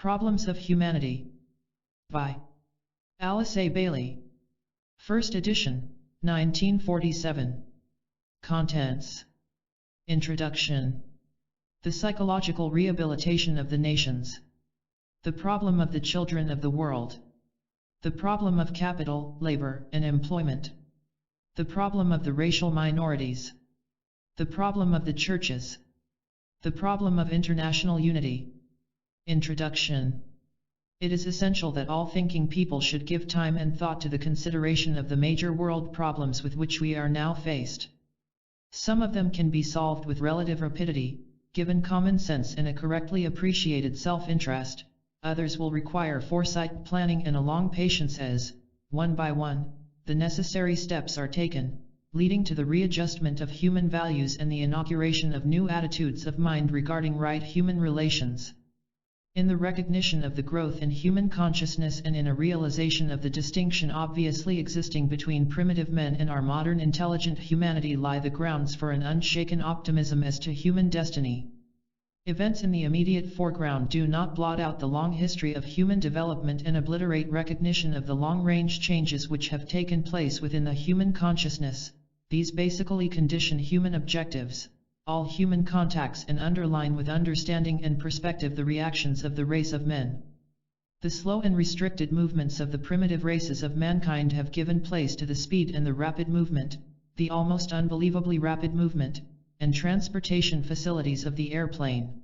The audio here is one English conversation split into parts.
Problems of Humanity by Alice A. Bailey. First edition, 1947. Contents. Introduction. The psychological rehabilitation of the nations. The problem of the children of the world. The problem of capital, labor, and employment. The problem of the racial minorities. The problem of the churches. The problem of international unity. Introduction. It is essential that all thinking people should give time and thought to the consideration of the major world problems with which we are now faced. Some of them can be solved with relative rapidity, given common sense and a correctly appreciated self-interest. Others will require foresight, planning, and a long patience as, one by one, the necessary steps are taken, leading to the readjustment of human values and the inauguration of new attitudes of mind regarding right human relations. In the recognition of the growth in human consciousness and in a realization of the distinction obviously existing between primitive men and our modern intelligent humanity lie the grounds for an unshaken optimism as to human destiny. Events in the immediate foreground do not blot out the long history of human development and obliterate recognition of the long-range changes which have taken place within the human consciousness. These basically condition human objectives, all human contacts, and underline with understanding and perspective the reactions of the race of men. The slow and restricted movements of the primitive races of mankind have given place to the speed and the rapid movement, the almost unbelievably rapid movement, and transportation facilities of the airplane.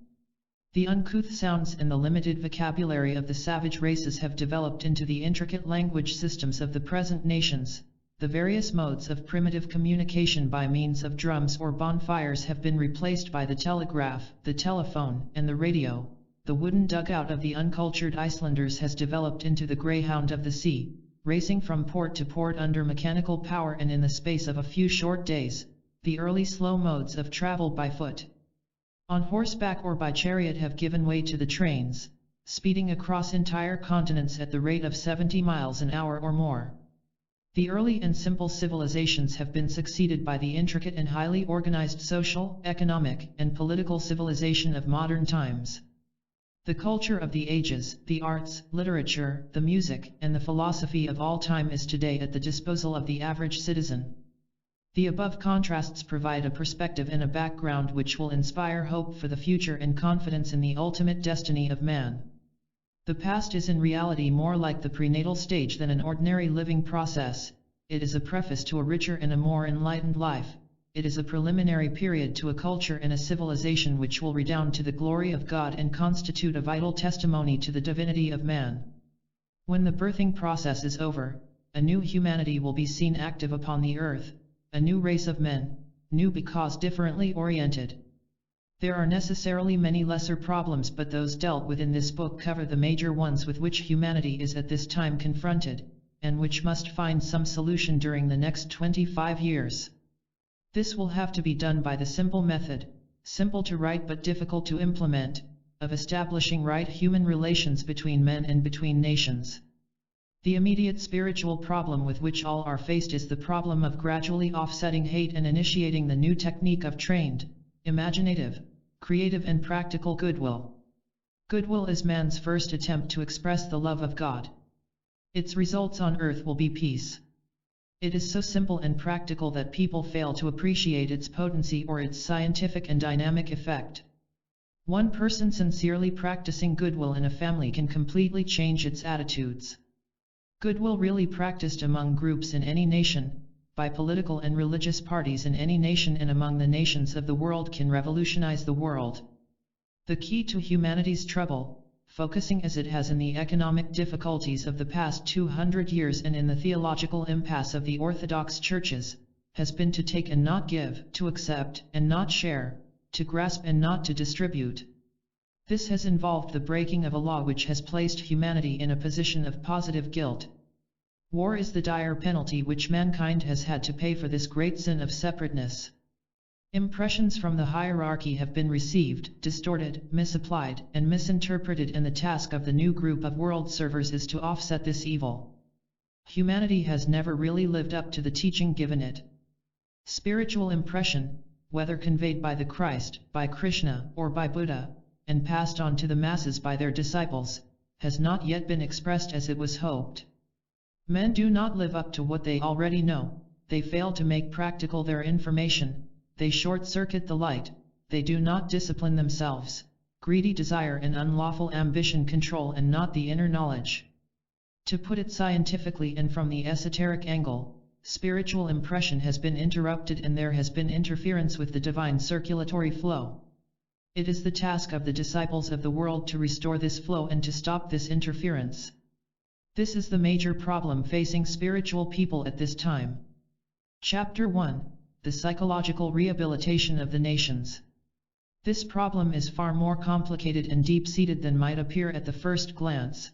The uncouth sounds and the limited vocabulary of the savage races have developed into the intricate language systems of the present nations. The various modes of primitive communication by means of drums or bonfires have been replaced by the telegraph, the telephone, and the radio. The wooden dugout of the uncultured Icelanders has developed into the greyhound of the sea, racing from port to port under mechanical power and in the space of a few short days. The early slow modes of travel by foot, on horseback, or by chariot have given way to the trains, speeding across entire continents at the rate of 70 miles an hour or more. The early and simple civilizations have been succeeded by the intricate and highly organized social, economic, and political civilization of modern times. The culture of the ages, the arts, literature, the music, and the philosophy of all time is today at the disposal of the average citizen. The above contrasts provide a perspective and a background which will inspire hope for the future and confidence in the ultimate destiny of man. The past is in reality more like the prenatal stage than an ordinary living process. It is a preface to a richer and a more enlightened life. It is a preliminary period to a culture and a civilization which will redound to the glory of God and constitute a vital testimony to the divinity of man. When the birthing process is over, a new humanity will be seen active upon the earth, a new race of men, new because differently oriented. There are necessarily many lesser problems, but those dealt with in this book cover the major ones with which humanity is at this time confronted, and which must find some solution during the next 25 years. This will have to be done by the simple method, simple to write but difficult to implement, of establishing right human relations between men and between nations. The immediate spiritual problem with which all are faced is the problem of gradually offsetting hate and initiating the new technique of trained, imaginative, creative, and practical goodwill. Goodwill is man's first attempt to express the love of God. Its results on earth will be peace. It is so simple and practical that people fail to appreciate its potency or its scientific and dynamic effect. One person sincerely practicing goodwill in a family can completely change its attitudes. Goodwill really practiced among groups in any nation, by political and religious parties in any nation and among the nations of the world, can revolutionize the world. The key to humanity's trouble, focusing as it has in the economic difficulties of the past 200 years and in the theological impasse of the Orthodox churches, has been to take and not give, to accept and not share, to grasp and not to distribute. This has involved the breaking of a law which has placed humanity in a position of positive guilt. War is the dire penalty which mankind has had to pay for this great sin of separateness. Impressions from the hierarchy have been received, distorted, misapplied, and misinterpreted, and the task of the new group of world servers is to offset this evil. Humanity has never really lived up to the teaching given it. Spiritual impression, whether conveyed by the Christ, by Krishna, or by Buddha, and passed on to the masses by their disciples, has not yet been expressed as it was hoped. Men do not live up to what they already know, they fail to make practical their information, they short-circuit the light, they do not discipline themselves, greedy desire and unlawful ambition control and not the inner knowledge. To put it scientifically and from the esoteric angle, spiritual impression has been interrupted and there has been interference with the divine circulatory flow. It is the task of the disciples of the world to restore this flow and to stop this interference. This is the major problem facing spiritual people at this time. Chapter 1: The Psychological Rehabilitation of the Nations. This problem is far more complicated and deep-seated than might appear at the first glance.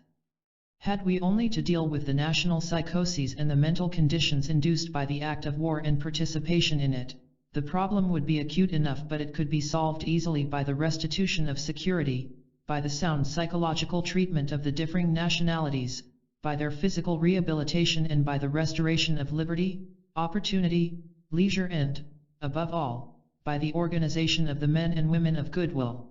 Had we only to deal with the national psychoses and the mental conditions induced by the act of war and participation in it, the problem would be acute enough, but it could be solved easily by the restitution of security, by the sound psychological treatment of the differing nationalities, by their physical rehabilitation and by the restoration of liberty, opportunity, leisure and, above all, by the organization of the men and women of goodwill.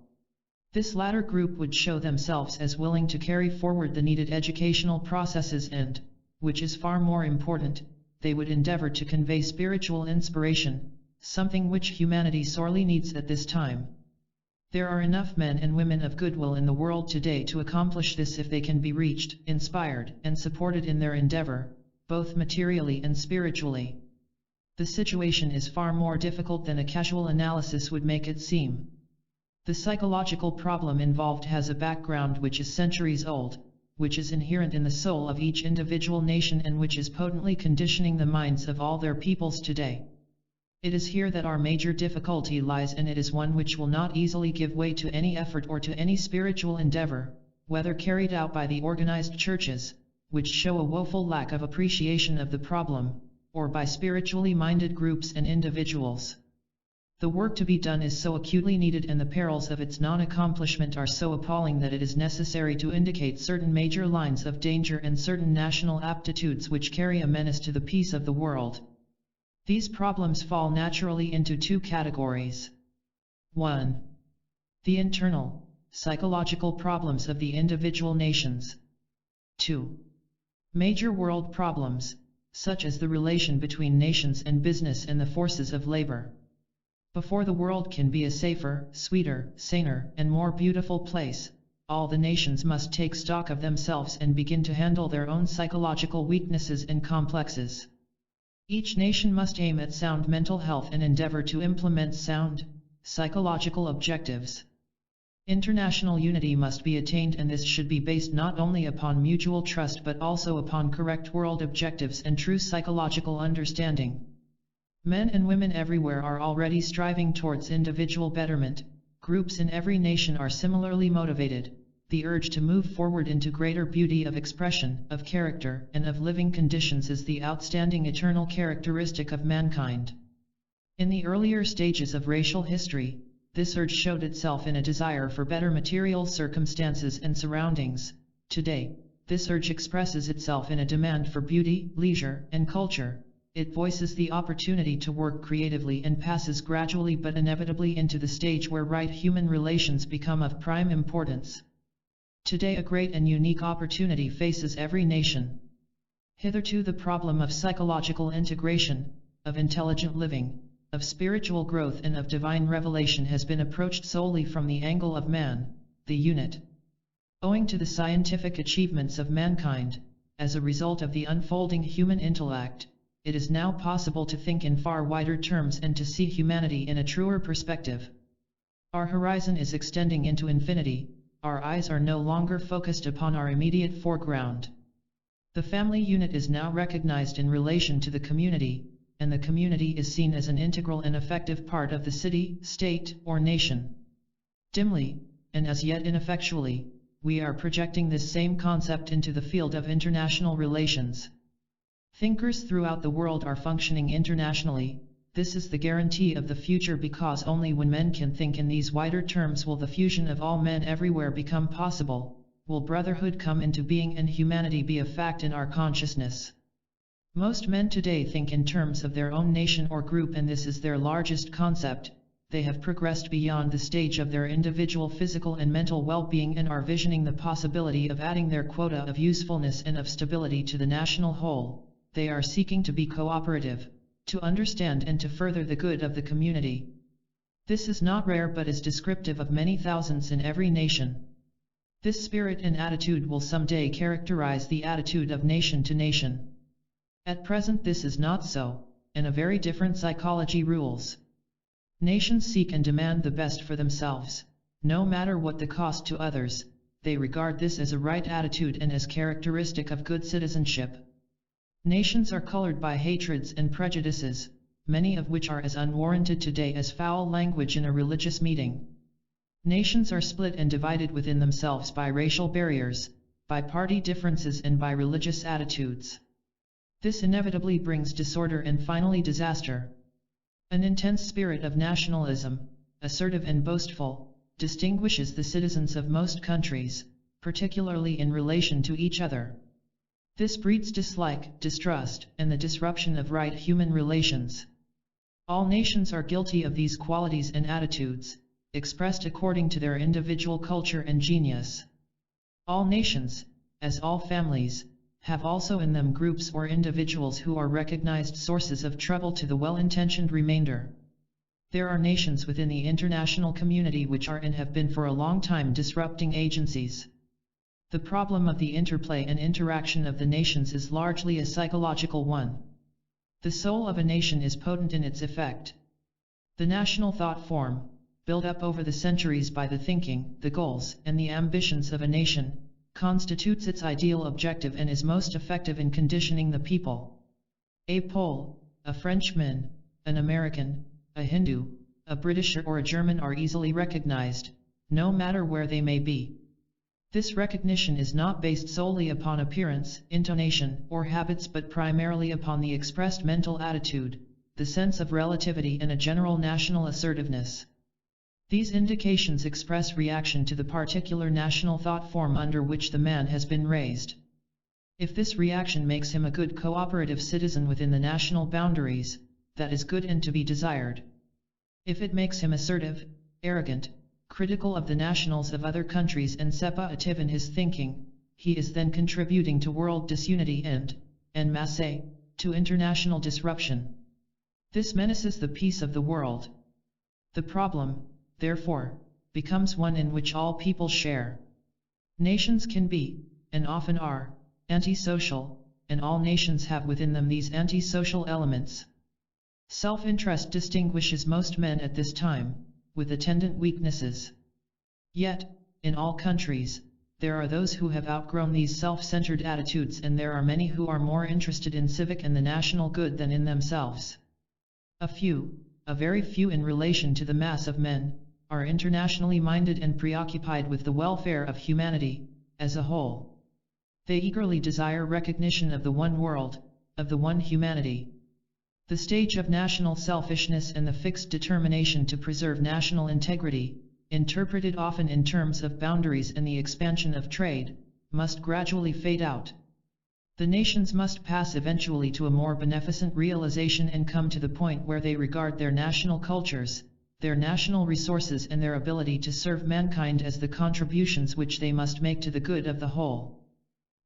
This latter group would show themselves as willing to carry forward the needed educational processes and, which is far more important, they would endeavor to convey spiritual inspiration, something which humanity sorely needs at this time. There are enough men and women of goodwill in the world today to accomplish this if they can be reached, inspired, and supported in their endeavor, both materially and spiritually. The situation is far more difficult than a casual analysis would make it seem. The psychological problem involved has a background which is centuries old, which is inherent in the soul of each individual nation and which is potently conditioning the minds of all their peoples today. It is here that our major difficulty lies, and it is one which will not easily give way to any effort or to any spiritual endeavor, whether carried out by the organized churches, which show a woeful lack of appreciation of the problem, or by spiritually minded groups and individuals. The work to be done is so acutely needed and the perils of its non-accomplishment are so appalling that it is necessary to indicate certain major lines of danger and certain national aptitudes which carry a menace to the peace of the world. These problems fall naturally into two categories. 1. The internal, psychological problems of the individual nations. 2. Major world problems, such as the relation between nations and business and the forces of labor. Before the world can be a safer, sweeter, saner, and more beautiful place, all the nations must take stock of themselves and begin to handle their own psychological weaknesses and complexes. Each nation must aim at sound mental health and endeavor to implement sound, psychological objectives. International unity must be attained, and this should be based not only upon mutual trust but also upon correct world objectives and true psychological understanding. Men and women everywhere are already striving towards individual betterment, groups in every nation are similarly motivated, the urge to move forward into greater beauty of expression, of character, and of living conditions is the outstanding eternal characteristic of mankind. In the earlier stages of racial history, this urge showed itself in a desire for better material circumstances and surroundings. Today, this urge expresses itself in a demand for beauty, leisure, and culture. It voices the opportunity to work creatively and passes gradually but inevitably into the stage where right human relations become of prime importance. Today a great and unique opportunity faces every nation. Hitherto the problem of psychological integration, of intelligent living, of spiritual growth and of divine revelation has been approached solely from the angle of man, the unit. Owing to the scientific achievements of mankind, as a result of the unfolding human intellect, it is now possible to think in far wider terms and to see humanity in a truer perspective. Our horizon is extending into infinity, our eyes are no longer focused upon our immediate foreground. The family unit is now recognized in relation to the community, and the community is seen as an integral and effective part of the city, state, or nation. Dimly, and as yet ineffectually, we are projecting this same concept into the field of international relations. Thinkers throughout the world are functioning internationally. This is the guarantee of the future, because only when men can think in these wider terms will the fusion of all men everywhere become possible, will brotherhood come into being and humanity be a fact in our consciousness. Most men today think in terms of their own nation or group, and this is their largest concept. they have progressed beyond the stage of their individual physical and mental well-being and are visioning the possibility of adding their quota of usefulness and of stability to the national whole. They are seeking to be cooperative, to understand and to further the good of the community. This is not rare but is descriptive of many thousands in every nation. This spirit and attitude will someday characterize the attitude of nation to nation. At present this is not so, and a very different psychology rules. Nations seek and demand the best for themselves, no matter what the cost to others. They regard this as a right attitude and as characteristic of good citizenship. Nations are colored by hatreds and prejudices, many of which are as unwarranted today as foul language in a religious meeting. Nations are split and divided within themselves by racial barriers, by party differences and by religious attitudes. This inevitably brings disorder and finally disaster. An intense spirit of nationalism, assertive and boastful, distinguishes the citizens of most countries, particularly in relation to each other. This breeds dislike, distrust, and the disruption of right human relations. All nations are guilty of these qualities and attitudes, expressed according to their individual culture and genius. All nations, as all families, have also in them groups or individuals who are recognized sources of trouble to the well-intentioned remainder. There are nations within the international community which are and have been for a long time disrupting agencies. The problem of the interplay and interaction of the nations is largely a psychological one. The soul of a nation is potent in its effect. The national thought form, built up over the centuries by the thinking, the goals, and the ambitions of a nation, constitutes its ideal objective and is most effective in conditioning the people. A Pole, a Frenchman, an American, a Hindu, a Britisher or a German are easily recognized, no matter where they may be. This recognition is not based solely upon appearance, intonation, or habits but primarily upon the expressed mental attitude, the sense of relativity and a general national assertiveness. These indications express reaction to the particular national thought form under which the man has been raised. If this reaction makes him a good cooperative citizen within the national boundaries, that is good and to be desired. If it makes him assertive, arrogant, critical of the nationals of other countries and separative in his thinking, he is then contributing to world disunity and, en masse, to international disruption. This menaces the peace of the world. The problem, therefore, becomes one in which all people share. Nations can be, and often are, antisocial, and all nations have within them these antisocial elements. Self-interest distinguishes most men at this time, with attendant weaknesses. Yet, in all countries, there are those who have outgrown these self-centered attitudes and there are many who are more interested in civic and the national good than in themselves. A few, a very few in relation to the mass of men, are internationally minded and preoccupied with the welfare of humanity, as a whole. They eagerly desire recognition of the one world, of the one humanity. The stage of national selfishness and the fixed determination to preserve national integrity, interpreted often in terms of boundaries and the expansion of trade, must gradually fade out. The nations must pass eventually to a more beneficent realization and come to the point where they regard their national cultures, their national resources and their ability to serve mankind as the contributions which they must make to the good of the whole.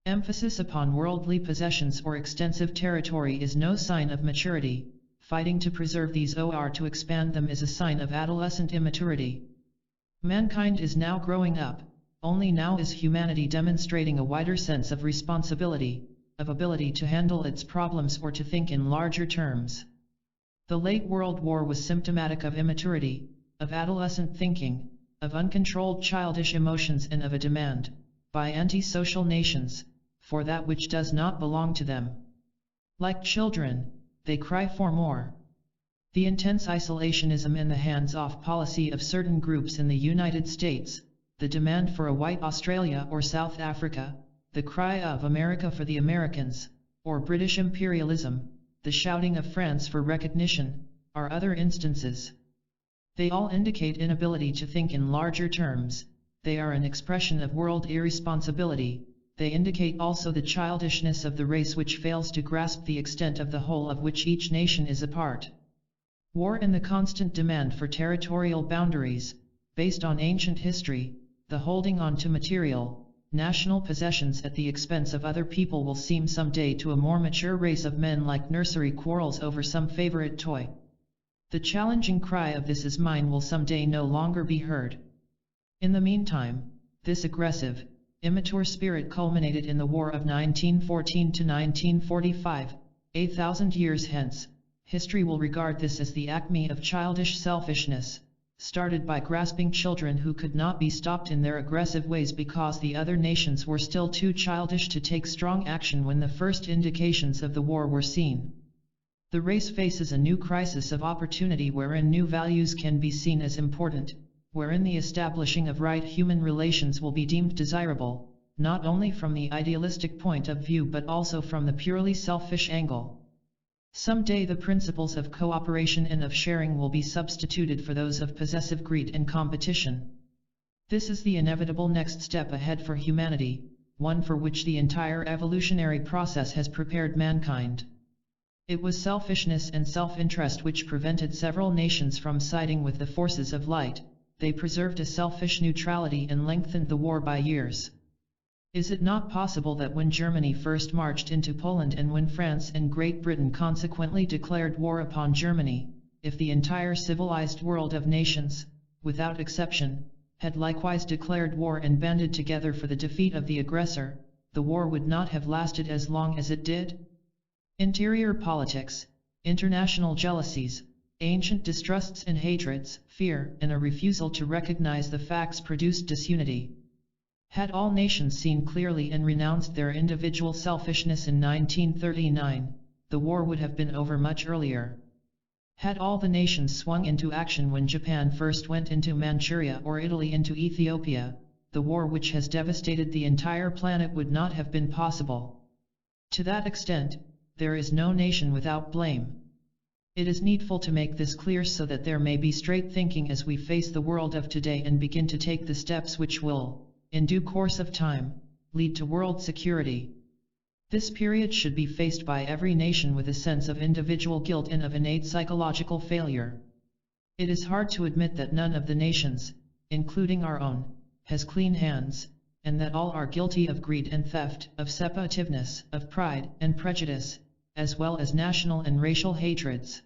Emphasis upon worldly possessions or extensive territory is no sign of maturity. Fighting to preserve these or to expand them is a sign of adolescent immaturity. Mankind is now growing up, only now is humanity demonstrating a wider sense of responsibility, of ability to handle its problems or to think in larger terms. The late World War was symptomatic of immaturity, of adolescent thinking, of uncontrolled childish emotions and of a demand, by antisocial nations, for that which does not belong to them. Like children, they cry for more. The intense isolationism and the hands-off policy of certain groups in the United States, the demand for a white Australia or South Africa, the cry of America for the Americans, or British imperialism, the shouting of France for recognition, are other instances. They all indicate inability to think in larger terms. They are an expression of world irresponsibility. They indicate also the childishness of the race which fails to grasp the extent of the whole of which each nation is a part. War and the constant demand for territorial boundaries, based on ancient history, the holding on to material, national possessions at the expense of other people will seem someday to a more mature race of men like nursery quarrels over some favorite toy. The challenging cry of "this is mine" will someday no longer be heard. In the meantime, this aggressive, immature spirit culminated in the War of 1914 to 1945, 8,000 years hence. History will regard this as the acme of childish selfishness, started by grasping children who could not be stopped in their aggressive ways because the other nations were still too childish to take strong action when the first indications of the war were seen. The race faces a new crisis of opportunity wherein new values can be seen as important, wherein the establishing of right human relations will be deemed desirable, not only from the idealistic point of view but also from the purely selfish angle. Someday the principles of cooperation and of sharing will be substituted for those of possessive greed and competition. This is the inevitable next step ahead for humanity, one for which the entire evolutionary process has prepared mankind. It was selfishness and self-interest which prevented several nations from siding with the forces of light. They preserved a selfish neutrality and lengthened the war by years. Is it not possible that when Germany first marched into Poland and when France and Great Britain consequently declared war upon Germany, if the entire civilized world of nations, without exception, had likewise declared war and banded together for the defeat of the aggressor, the war would not have lasted as long as it did? Interior politics, international jealousies, ancient distrusts and hatreds, fear, and a refusal to recognize the facts produced disunity. Had all nations seen clearly and renounced their individual selfishness in 1939, the war would have been over much earlier. Had all the nations swung into action when Japan first went into Manchuria or Italy into Ethiopia, the war which has devastated the entire planet would not have been possible. To that extent, there is no nation without blame. It is needful to make this clear so that there may be straight thinking as we face the world of today and begin to take the steps which will, in due course of time, lead to world security. This period should be faced by every nation with a sense of individual guilt and of innate psychological failure. It is hard to admit that none of the nations, including our own, has clean hands, and that all are guilty of greed and theft, of separativeness, of pride and prejudice, as well as national and racial hatreds.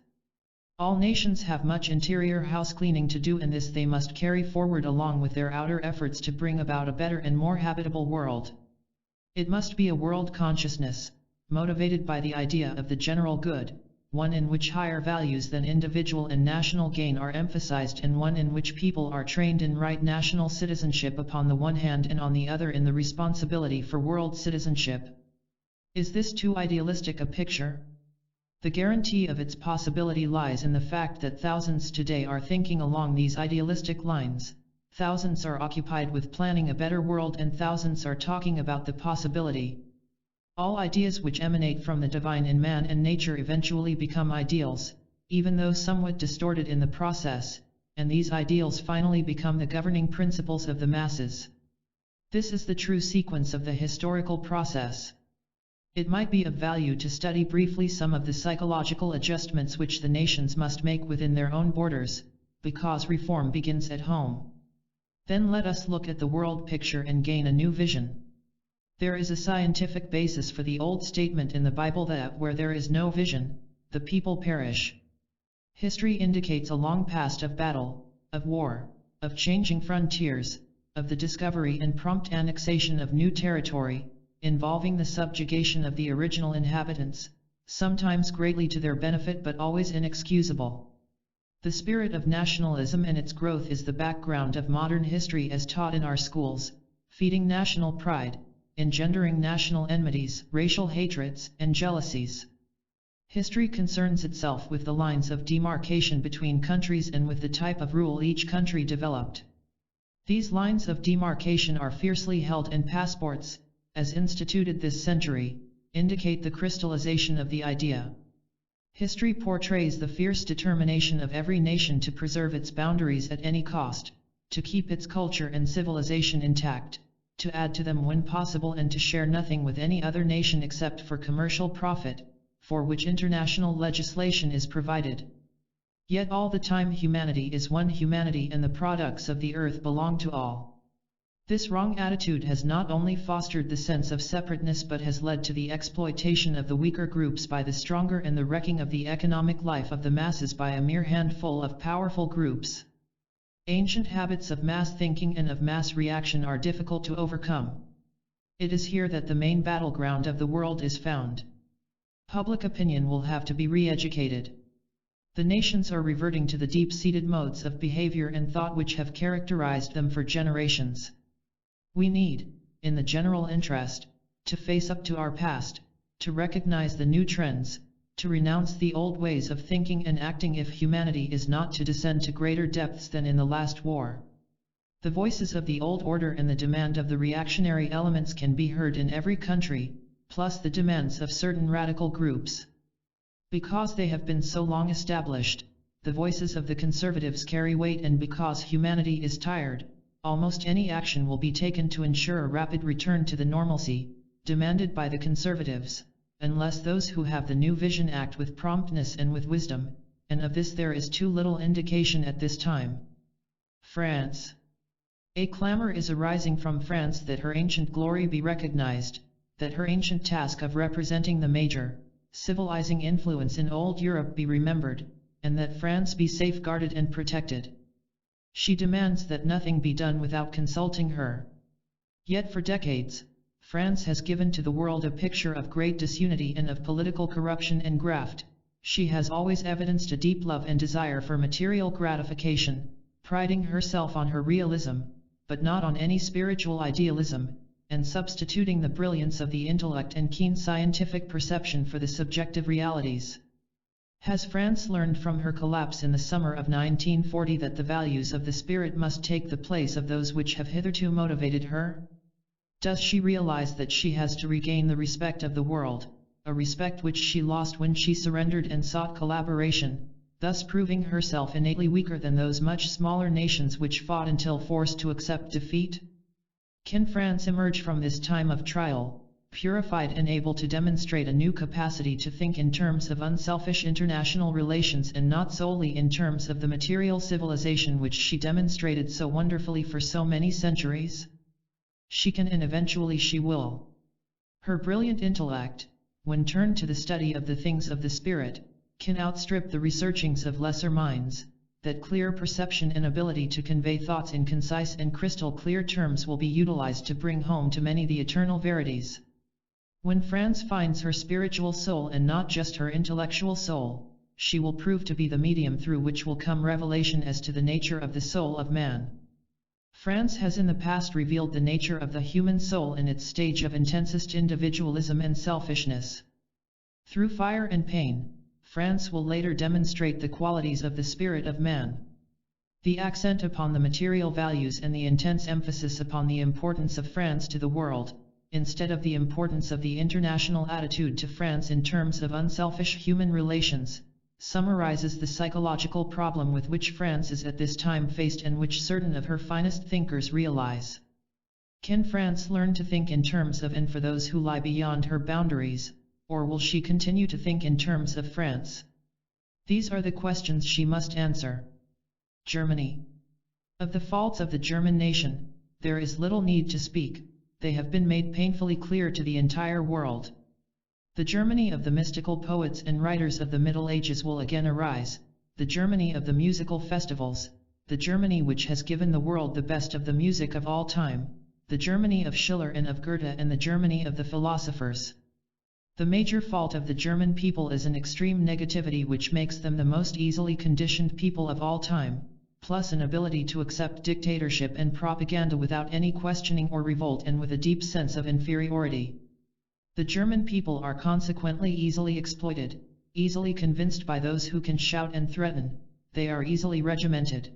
All nations have much interior house cleaning to do, and this they must carry forward along with their outer efforts to bring about a better and more habitable world. It must be a world consciousness, motivated by the idea of the general good, one in which higher values than individual and national gain are emphasized, and one in which people are trained in right national citizenship upon the one hand and on the other in the responsibility for world citizenship. Is this too idealistic a picture? The guarantee of its possibility lies in the fact that thousands today are thinking along these idealistic lines, thousands are occupied with planning a better world, and thousands are talking about the possibility. All ideas which emanate from the divine in man and nature eventually become ideals, even though somewhat distorted in the process, and these ideals finally become the governing principles of the masses. This is the true sequence of the historical process. It might be of value to study briefly some of the psychological adjustments which the nations must make within their own borders, because reform begins at home. Then let us look at the world picture and gain a new vision. There is a scientific basis for the old statement in the Bible that where there is no vision, the people perish. History indicates a long past of battle, of war, of changing frontiers, of the discovery and prompt annexation of new territory, involving the subjugation of the original inhabitants, sometimes greatly to their benefit but always inexcusable. The spirit of nationalism and its growth is the background of modern history as taught in our schools, feeding national pride, engendering national enmities, racial hatreds, and jealousies. History concerns itself with the lines of demarcation between countries and with the type of rule each country developed. These lines of demarcation are fiercely held, and passports, as instituted this century, indicate the crystallization of the idea. History portrays the fierce determination of every nation to preserve its boundaries at any cost, to keep its culture and civilization intact, to add to them when possible, and to share nothing with any other nation except for commercial profit, for which international legislation is provided. Yet all the time humanity is one humanity and the products of the earth belong to all. This wrong attitude has not only fostered the sense of separateness but has led to the exploitation of the weaker groups by the stronger and the wrecking of the economic life of the masses by a mere handful of powerful groups. Ancient habits of mass thinking and of mass reaction are difficult to overcome. It is here that the main battleground of the world is found. Public opinion will have to be re-educated. The nations are reverting to the deep-seated modes of behavior and thought which have characterized them for generations. We need, in the general interest, to face up to our past, to recognize the new trends, to renounce the old ways of thinking and acting if humanity is not to descend to greater depths than in the last war. The voices of the old order and the demand of the reactionary elements can be heard in every country, plus the demands of certain radical groups. Because they have been so long established, the voices of the conservatives carry weight, and because humanity is tired, almost any action will be taken to ensure a rapid return to the normalcy demanded by the conservatives, unless those who have the new vision act with promptness and with wisdom, and of this there is too little indication at this time. France. A clamor is arising from France that her ancient glory be recognized, that her ancient task of representing the major, civilizing influence in old Europe be remembered, and that France be safeguarded and protected. She demands that nothing be done without consulting her. Yet for decades, France has given to the world a picture of great disunity and of political corruption and graft. She has always evidenced a deep love and desire for material gratification, priding herself on her realism, but not on any spiritual idealism, and substituting the brilliance of the intellect and keen scientific perception for the subjective realities. Has France learned from her collapse in the summer of 1940 that the values of the spirit must take the place of those which have hitherto motivated her? Does she realize that she has to regain the respect of the world, a respect which she lost when she surrendered and sought collaboration, thus proving herself innately weaker than those much smaller nations which fought until forced to accept defeat? Can France emerge from this time of trial, purified and able to demonstrate a new capacity to think in terms of unselfish international relations and not solely in terms of the material civilization which she demonstrated so wonderfully for so many centuries? She can, and eventually she will. Her brilliant intellect, when turned to the study of the things of the spirit, can outstrip the researchings of lesser minds. That clear perception and ability to convey thoughts in concise and crystal clear terms will be utilized to bring home to many the eternal verities. When France finds her spiritual soul and not just her intellectual soul, she will prove to be the medium through which will come revelation as to the nature of the soul of man. France has in the past revealed the nature of the human soul in its stage of intensest individualism and selfishness. Through fire and pain, France will later demonstrate the qualities of the spirit of man. The accent upon the material values and the intense emphasis upon the importance of France to the world, instead of the importance of the international attitude to France in terms of unselfish human relations, summarizes the psychological problem with which France is at this time faced and which certain of her finest thinkers realize. Can France learn to think in terms of and for those who lie beyond her boundaries, or will she continue to think in terms of France? These are the questions she must answer. Germany. Of the faults of the German nation, there is little need to speak, they have been made painfully clear to the entire world. The Germany of the mystical poets and writers of the Middle Ages will again arise, the Germany of the musical festivals, the Germany which has given the world the best of the music of all time, the Germany of Schiller and of Goethe and the Germany of the philosophers. The major fault of the German people is an extreme negativity which makes them the most easily conditioned people of all time, plus an ability to accept dictatorship and propaganda without any questioning or revolt and with a deep sense of inferiority. The German people are consequently easily exploited, easily convinced by those who can shout and threaten, they are easily regimented.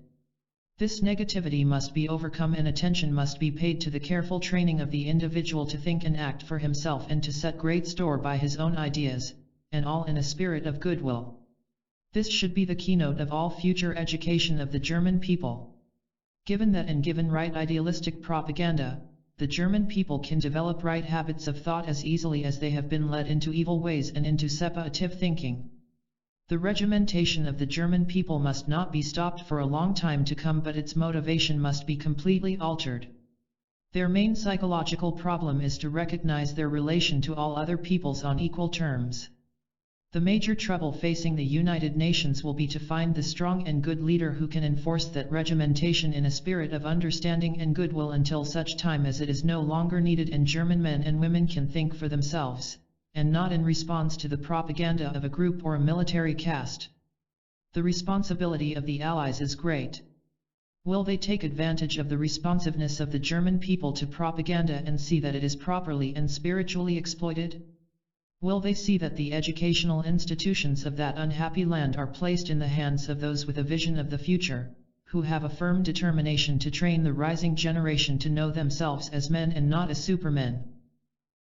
This negativity must be overcome and attention must be paid to the careful training of the individual to think and act for himself and to set great store by his own ideas, and all in a spirit of goodwill. This should be the keynote of all future education of the German people. Given that and given right idealistic propaganda, the German people can develop right habits of thought as easily as they have been led into evil ways and into separative thinking. The regimentation of the German people must not be stopped for a long time to come, but its motivation must be completely altered. Their main psychological problem is to recognize their relation to all other peoples on equal terms. The major trouble facing the United Nations will be to find the strong and good leader who can enforce that regimentation in a spirit of understanding and goodwill until such time as it is no longer needed and German men and women can think for themselves, and not in response to the propaganda of a group or a military caste. The responsibility of the Allies is great. Will they take advantage of the responsiveness of the German people to propaganda and see that it is properly and spiritually exploited? Will they see that the educational institutions of that unhappy land are placed in the hands of those with a vision of the future, who have a firm determination to train the rising generation to know themselves as men and not as supermen?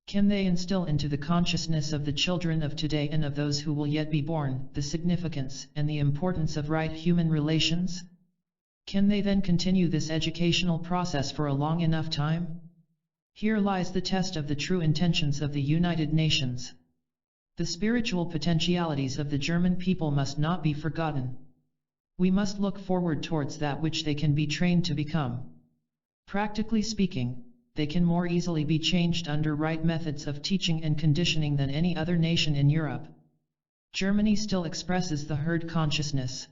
Can they instill into the consciousness of the children of today and of those who will yet be born the significance and the importance of right human relations? Can they then continue this educational process for a long enough time? Here lies the test of the true intentions of the United Nations. The spiritual potentialities of the German people must not be forgotten. We must look forward towards that which they can be trained to become. Practically speaking, they can more easily be changed under right methods of teaching and conditioning than any other nation in Europe. Germany still expresses the herd consciousness.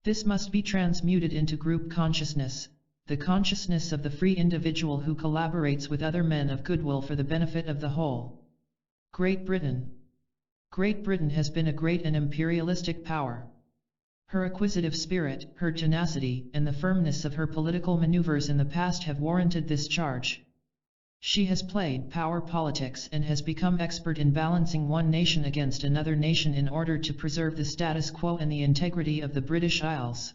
This must be transmuted into group consciousness, the consciousness of the free individual who collaborates with other men of goodwill for the benefit of the whole. Great Britain. Great Britain has been a great and imperialistic power. Her acquisitive spirit, her tenacity, and the firmness of her political maneuvers in the past have warranted this charge. She has played power politics and has become expert in balancing one nation against another nation in order to preserve the status quo and the integrity of the British Isles.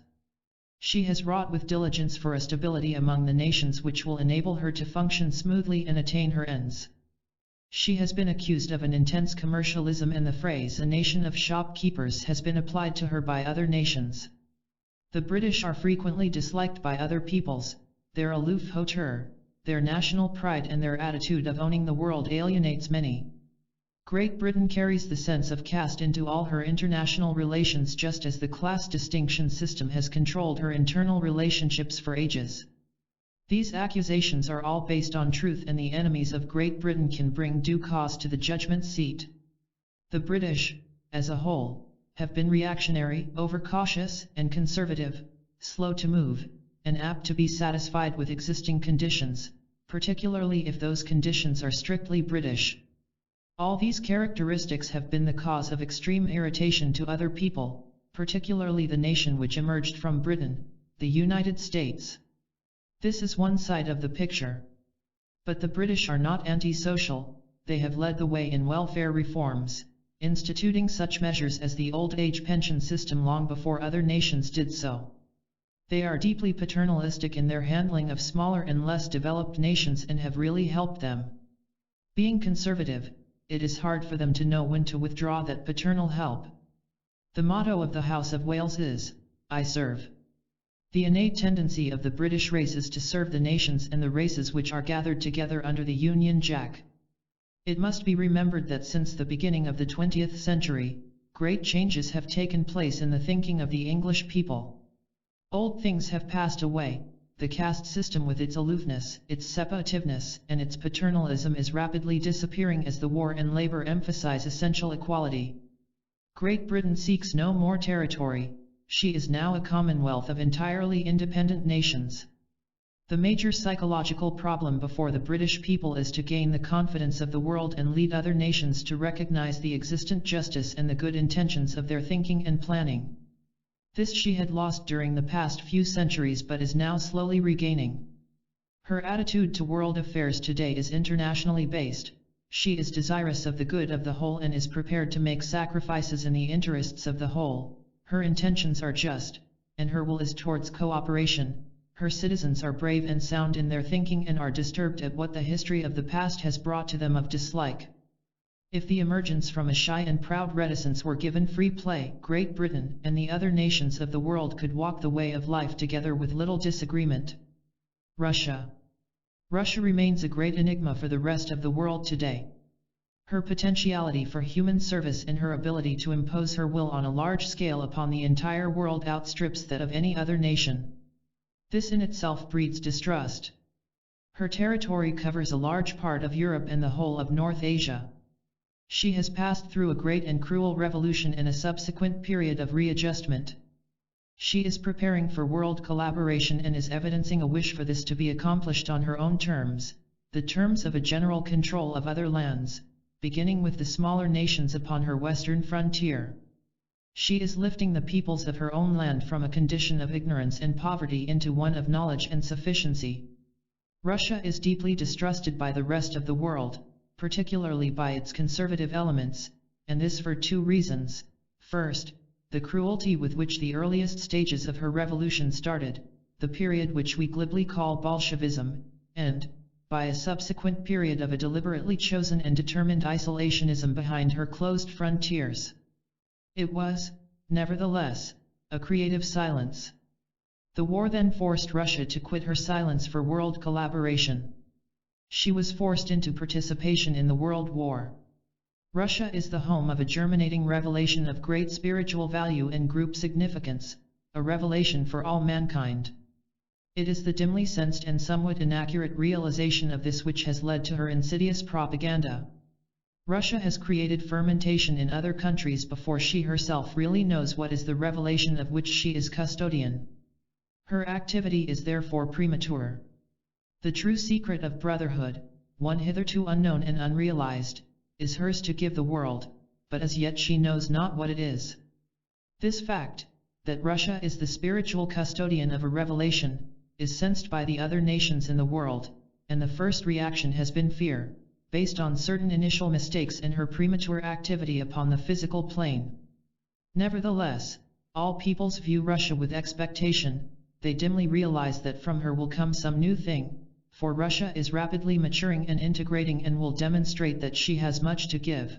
She has wrought with diligence for a stability among the nations which will enable her to function smoothly and attain her ends. She has been accused of an intense commercialism, and the phrase "a nation of shopkeepers" has been applied to her by other nations. The British are frequently disliked by other peoples. Their aloof hauteur, their national pride and their attitude of owning the world alienates many. Great Britain carries the sense of caste into all her international relations, just as the class distinction system has controlled her internal relationships for ages. These accusations are all based on truth, and the enemies of Great Britain can bring due cause to the judgment seat. The British, as a whole, have been reactionary, overcautious, and conservative, slow to move, and apt to be satisfied with existing conditions, particularly if those conditions are strictly British. All these characteristics have been the cause of extreme irritation to other people, particularly the nation which emerged from Britain, the United States. This is one side of the picture. But the British are not antisocial. They have led the way in welfare reforms, instituting such measures as the old age pension system long before other nations did so. They are deeply paternalistic in their handling of smaller and less developed nations and have really helped them. Being conservative, it is hard for them to know when to withdraw that paternal help. The motto of the House of Wales is, "I serve." The innate tendency of the British race is to serve the nations and the races which are gathered together under the Union Jack. It must be remembered that since the beginning of the 20th century, great changes have taken place in the thinking of the English people. Old things have passed away. The caste system with its aloofness, its separativeness, and its paternalism is rapidly disappearing as the war and labor emphasize essential equality. Great Britain seeks no more territory. She is now a commonwealth of entirely independent nations. The major psychological problem before the British people is to gain the confidence of the world and lead other nations to recognize the existent justice and the good intentions of their thinking and planning. This she had lost during the past few centuries but is now slowly regaining. Her attitude to world affairs today is internationally based. She is desirous of the good of the whole and is prepared to make sacrifices in the interests of the whole. Her intentions are just, and her will is towards cooperation. Her citizens are brave and sound in their thinking and are disturbed at what the history of the past has brought to them of dislike. If the emergence from a shy and proud reticence were given free play, Great Britain and the other nations of the world could walk the way of life together with little disagreement. Russia. Russia remains a great enigma for the rest of the world today. Her potentiality for human service and her ability to impose her will on a large scale upon the entire world outstrips that of any other nation. This in itself breeds distrust. Her territory covers a large part of Europe and the whole of North Asia. She has passed through a great and cruel revolution and a subsequent period of readjustment. She is preparing for world collaboration and is evidencing a wish for this to be accomplished on her own terms, the terms of a general control of other lands, beginning with the smaller nations upon her western frontier. She is lifting the peoples of her own land from a condition of ignorance and poverty into one of knowledge and sufficiency. Russia is deeply distrusted by the rest of the world, particularly by its conservative elements, and this for two reasons. First, the cruelty with which the earliest stages of her revolution started, the period which we glibly call Bolshevism, and, by a subsequent period of a deliberately chosen and determined isolationism behind her closed frontiers. It was, nevertheless, a creative silence. The war then forced Russia to quit her silence for world collaboration. She was forced into participation in the World War. Russia is the home of a germinating revelation of great spiritual value and group significance, a revelation for all mankind. It is the dimly sensed and somewhat inaccurate realization of this which has led to her insidious propaganda. Russia has created fermentation in other countries before she herself really knows what is the revelation of which she is custodian. Her activity is therefore premature. The true secret of brotherhood, one hitherto unknown and unrealized, is hers to give the world, but as yet she knows not what it is. This fact, that Russia is the spiritual custodian of a revelation, is sensed by the other nations in the world, and the first reaction has been fear, based on certain initial mistakes in her premature activity upon the physical plane. Nevertheless, all peoples view Russia with expectation. They dimly realize that from her will come some new thing, for Russia is rapidly maturing and integrating and will demonstrate that she has much to give.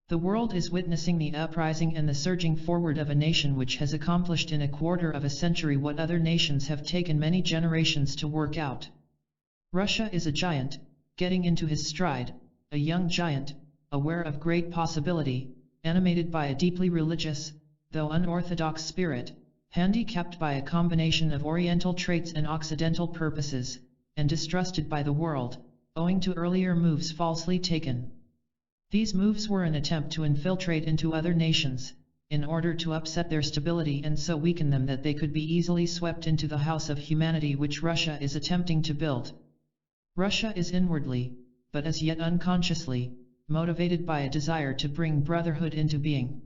The world is witnessing the uprising and the surging forward of a nation which has accomplished in a quarter of a century what other nations have taken many generations to work out. Russia is a giant, getting into his stride, a young giant, aware of great possibility, animated by a deeply religious, though unorthodox spirit, handicapped by a combination of Oriental traits and Occidental purposes, and distrusted by the world, owing to earlier moves falsely taken. These moves were an attempt to infiltrate into other nations, in order to upset their stability and so weaken them that they could be easily swept into the house of humanity which Russia is attempting to build. Russia is inwardly, but as yet unconsciously, motivated by a desire to bring brotherhood into being.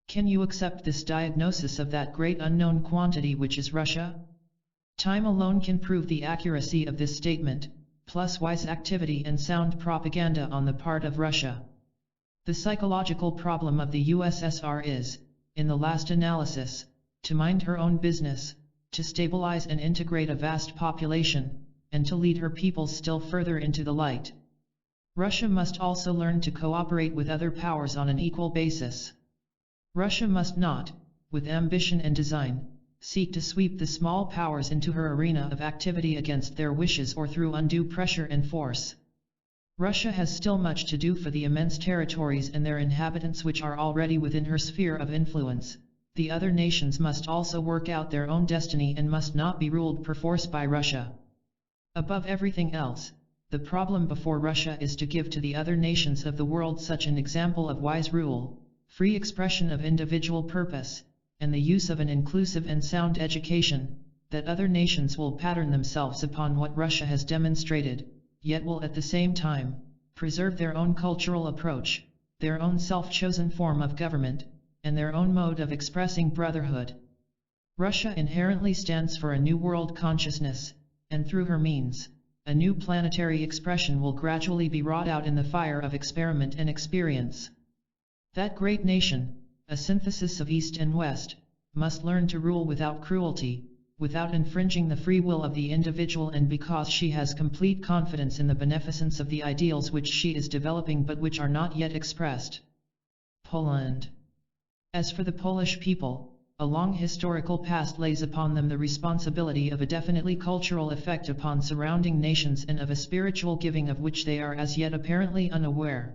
Can you accept this diagnosis of that great unknown quantity which is Russia? Time alone can prove the accuracy of this statement, plus wise activity and sound propaganda on the part of Russia. The psychological problem of the USSR is, in the last analysis, to mind her own business, to stabilize and integrate a vast population, and to lead her people still further into the light. Russia must also learn to cooperate with other powers on an equal basis. Russia must not, with ambition and design, seek to sweep the small powers into her arena of activity against their wishes or through undue pressure and force. Russia has still much to do for the immense territories and their inhabitants which are already within her sphere of influence. The other nations must also work out their own destiny and must not be ruled perforce by Russia. Above everything else, the problem before Russia is to give to the other nations of the world such an example of wise rule, free expression of individual purpose, and the use of an inclusive and sound education, that other nations will pattern themselves upon what Russia has demonstrated, yet will at the same time preserve their own cultural approach, their own self-chosen form of government, and their own mode of expressing brotherhood. Russia inherently stands for a new world consciousness, and through her means, a new planetary expression will gradually be wrought out in the fire of experiment and experience. That great nation, a synthesis of East and West, must learn to rule without cruelty, without infringing the free will of the individual, and because she has complete confidence in the beneficence of the ideals which she is developing but which are not yet expressed. Poland. As for the Polish people, a long historical past lays upon them the responsibility of a definitely cultural effect upon surrounding nations and of a spiritual giving of which they are as yet apparently unaware.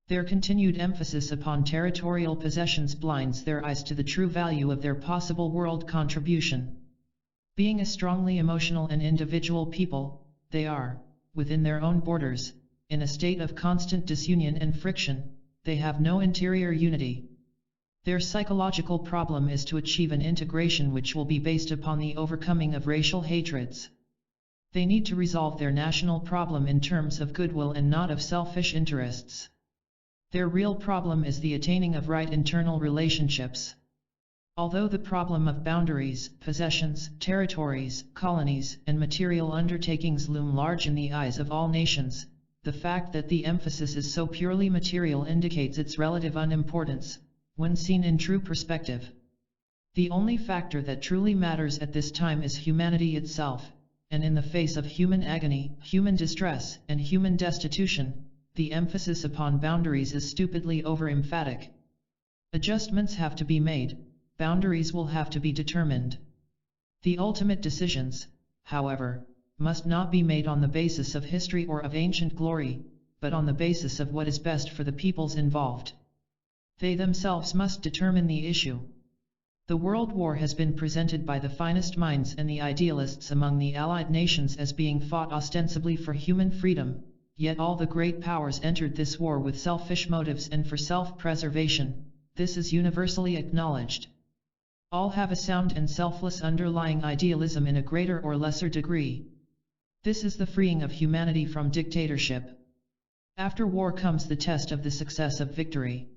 Their continued emphasis upon territorial possessions blinds their eyes to the true value of their possible world contribution. Being a strongly emotional and individual people, they are, within their own borders, in a state of constant disunion and friction. They have no interior unity. Their psychological problem is to achieve an integration which will be based upon the overcoming of racial hatreds. They need to resolve their national problem in terms of goodwill and not of selfish interests. Their real problem is the attaining of right internal relationships. Although the problem of boundaries, possessions, territories, colonies, and material undertakings loom large in the eyes of all nations, the fact that the emphasis is so purely material indicates its relative unimportance, when seen in true perspective. The only factor that truly matters at this time is humanity itself, and in the face of human agony, human distress, and human destitution, the emphasis upon boundaries is stupidly over-emphatic. Adjustments have to be made, boundaries will have to be determined. The ultimate decisions, however, must not be made on the basis of history or of ancient glory, but on the basis of what is best for the peoples involved. They themselves must determine the issue. The World War has been presented by the finest minds and the idealists among the Allied nations as being fought ostensibly for human freedom, yet all the great powers entered this war with selfish motives and for self-preservation. This is universally acknowledged. All have a sound and selfless underlying idealism in a greater or lesser degree. This is the freeing of humanity from dictatorship. After war comes the test of the success of victory.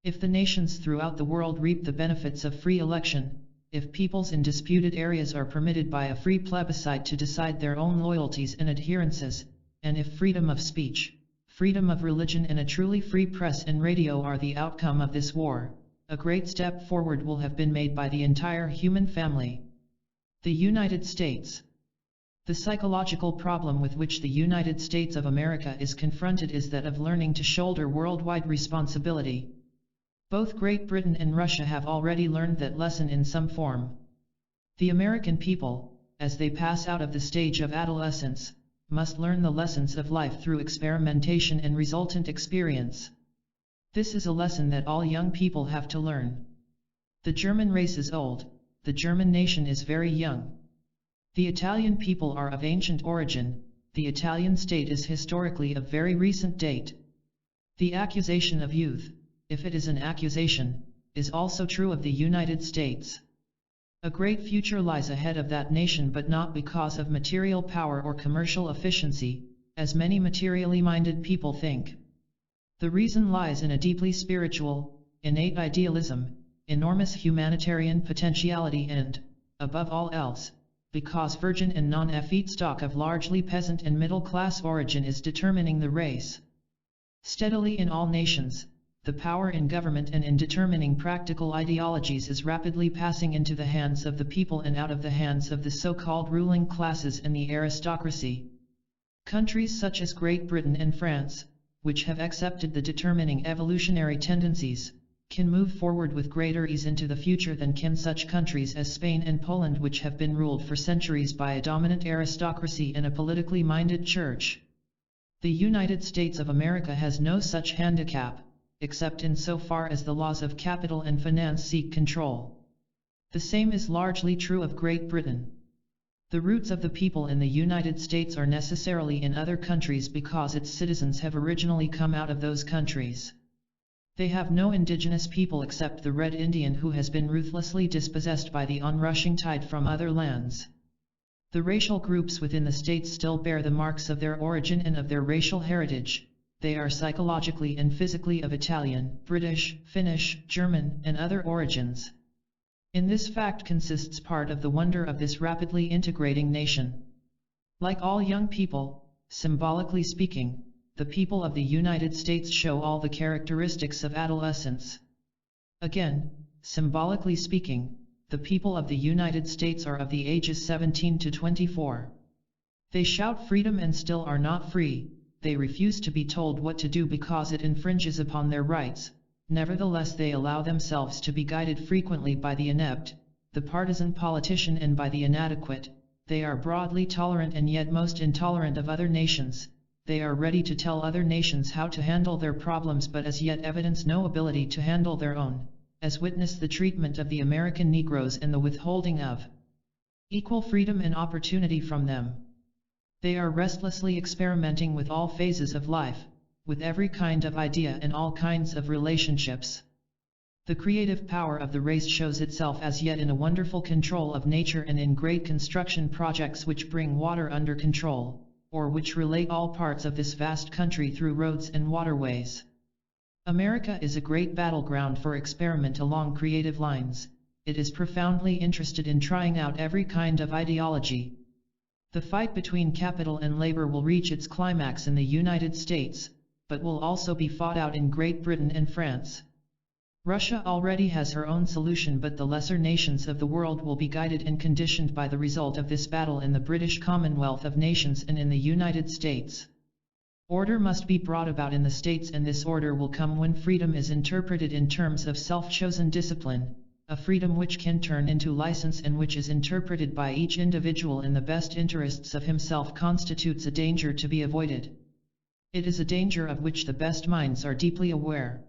If the nations throughout the world reap the benefits of free election, if peoples in disputed areas are permitted by a free plebiscite to decide their own loyalties and adherences, and if freedom of speech, freedom of religion and a truly free press and radio are the outcome of this war, a great step forward will have been made by the entire human family. The United States. The psychological problem with which the United States of America is confronted is that of learning to shoulder worldwide responsibility. Both Great Britain and Russia have already learned that lesson in some form. The American people, as they pass out of the stage of adolescence, must learn the lessons of life through experimentation and resultant experience. This is a lesson that all young people have to learn. The German race is old, the German nation is very young. The Italian people are of ancient origin, the Italian state is historically of very recent date. The accusation of youth, if it is an accusation, is also true of the United States. A great future lies ahead of that nation, but not because of material power or commercial efficiency, as many materially minded people think. The reason lies in a deeply spiritual, innate idealism, enormous humanitarian potentiality and, above all else, because virgin and non-effete stock of largely peasant and middle-class origin is determining the race. Steadily in all nations, the power in government and in determining practical ideologies is rapidly passing into the hands of the people and out of the hands of the so-called ruling classes and the aristocracy. Countries such as Great Britain and France, which have accepted the determining evolutionary tendencies, can move forward with greater ease into the future than can such countries as Spain and Poland, which have been ruled for centuries by a dominant aristocracy and a politically minded church. The United States of America has no such handicap, except in so far as the laws of capital and finance seek control. The same is largely true of Great Britain. The roots of the people in the United States are necessarily in other countries because its citizens have originally come out of those countries. They have no indigenous people except the Red Indian, who has been ruthlessly dispossessed by the onrushing tide from other lands. The racial groups within the states still bear the marks of their origin and of their racial heritage. They are psychologically and physically of Italian, British, Finnish, German, and other origins. In this fact consists part of the wonder of this rapidly integrating nation. Like all young people, symbolically speaking, the people of the United States show all the characteristics of adolescence. Again, symbolically speaking, the people of the United States are of the ages 17 to 24. They shout freedom and still are not free. They refuse to be told what to do because it infringes upon their rights. Nevertheless, they allow themselves to be guided frequently by the inept, the partisan politician, and by the inadequate. They are broadly tolerant and yet most intolerant of other nations. they are ready to tell other nations how to handle their problems but as yet evidence no ability to handle their own, as witness the treatment of the American Negroes and the withholding of equal freedom and opportunity from them. They are restlessly experimenting with all phases of life, with every kind of idea and all kinds of relationships. The creative power of the race shows itself as yet in a wonderful control of nature and in great construction projects which bring water under control, or which relate all parts of this vast country through roads and waterways. America is a great battleground for experiment along creative lines. It is profoundly interested in trying out every kind of ideology. The fight between capital and labor will reach its climax in the United States, but will also be fought out in Great Britain and France. Russia already has her own solution, but the lesser nations of the world will be guided and conditioned by the result of this battle in the British Commonwealth of Nations and in the United States. Order must be brought about in the states, and this order will come when freedom is interpreted in terms of self-chosen discipline, a freedom which can turn into license and which is interpreted by each individual in the best interests of himself constitutes a danger to be avoided. It is a danger of which the best minds are deeply aware.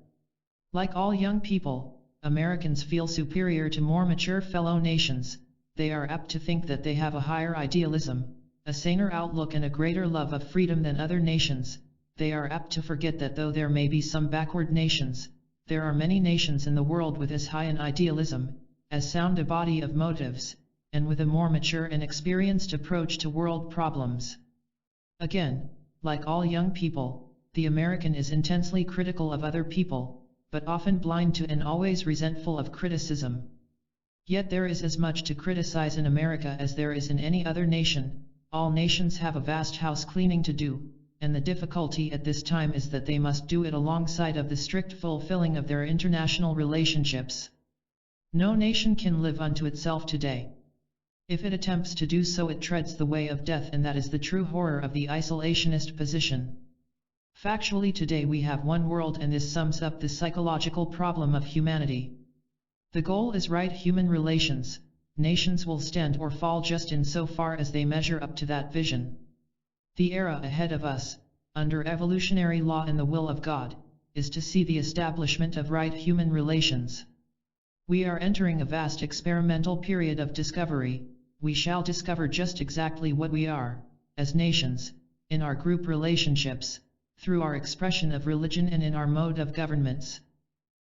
Like all young people, Americans feel superior to more mature fellow nations. They are apt to think that they have a higher idealism, a saner outlook and a greater love of freedom than other nations. They are apt to forget that though there may be some backward nations, there are many nations in the world with as high an idealism, as sound a body of motives, and with a more mature and experienced approach to world problems. Again, like all young people, the American is intensely critical of other people, but often blind to and always resentful of criticism. Yet there is as much to criticize in America as there is in any other nation. All nations have a vast house cleaning to do, and the difficulty at this time is that they must do it alongside of the strict fulfilling of their international relationships. No nation can live unto itself today. If it attempts to do so, it treads the way of death, and that is the true horror of the isolationist position. Factually today we have one world, and this sums up the psychological problem of humanity. The goal is right human relations. Nations will stand or fall just in so far as they measure up to that vision. The era ahead of us, under evolutionary law and the will of God, is to see the establishment of right human relations. We are entering a vast experimental period of discovery. We shall discover just exactly what we are, as nations, in our group relationships, through our expression of religion and in our mode of governments.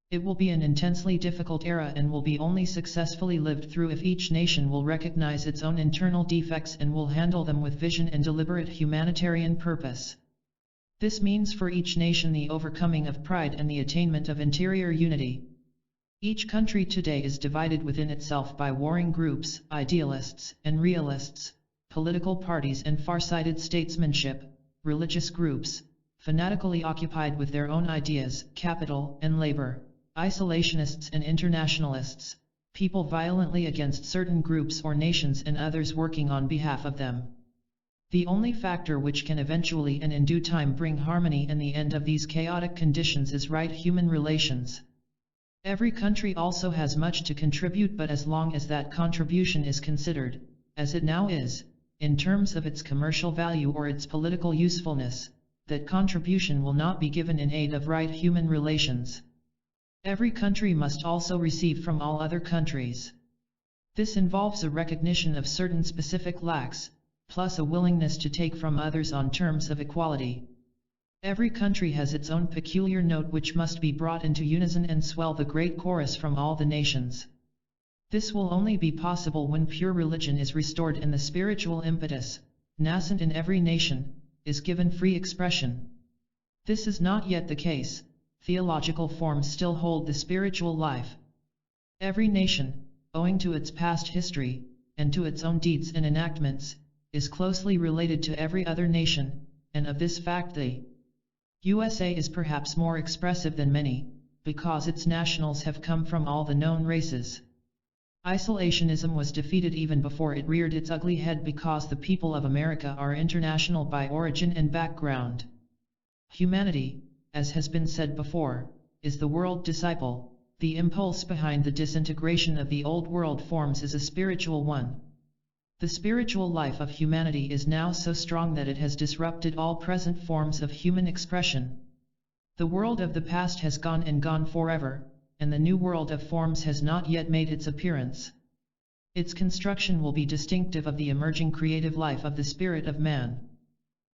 It will be an intensely difficult era and will be only successfully lived through if each nation will recognize its own internal defects and will handle them with vision and deliberate humanitarian purpose. This means for each nation the overcoming of pride and the attainment of interior unity. Each country today is divided within itself by warring groups, idealists and realists, political parties and far-sighted statesmanship, religious groups, fanatically occupied with their own ideas, capital and labor, isolationists and internationalists, people violently against certain groups or nations and others working on behalf of them. The only factor which can eventually and in due time bring harmony and the end of these chaotic conditions is right human relations. Every country also has much to contribute, but as long as that contribution is considered, as it now is, in terms of its commercial value or its political usefulness, that contribution will not be given in aid of right human relations. Every country must also receive from all other countries. This involves a recognition of certain specific lacks, plus a willingness to take from others on terms of equality. Every country has its own peculiar note which must be brought into unison and swell the great chorus from all the nations. This will only be possible when pure religion is restored and the spiritual impetus, nascent in every nation, is given free expression. This is not yet the case. Theological forms still hold the spiritual life. Every nation, owing to its past history, and to its own deeds and enactments, is closely related to every other nation, and of this fact the USA is perhaps more expressive than many, because its nationals have come from all the known races. Isolationism was defeated even before it reared its ugly head because the people of America are international by origin and background. Humanity, as has been said before, is the world disciple. The impulse behind the disintegration of the old world forms is a spiritual one. The spiritual life of humanity is now so strong that it has disrupted all present forms of human expression. The world of the past has gone and gone forever, and the new world of forms has not yet made its appearance. Its construction will be distinctive of the emerging creative life of the spirit of man.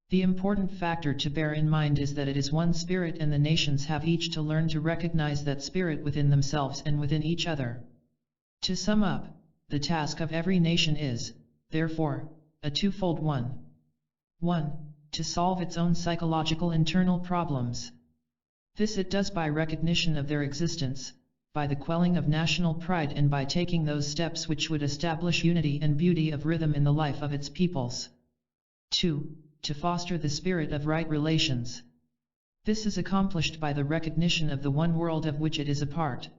The important factor to bear in mind is that it is one spirit, and the nations have each to learn to recognize that spirit within themselves and within each other. To sum up, the task of every nation is, therefore, a twofold one. 1. To solve its own psychological internal problems. This it does by recognition of their existence, by the quelling of national pride, and by taking those steps which would establish unity and beauty of rhythm in the life of its peoples. 2. To foster the spirit of right relations. This is accomplished by the recognition of the one world of which it is a part.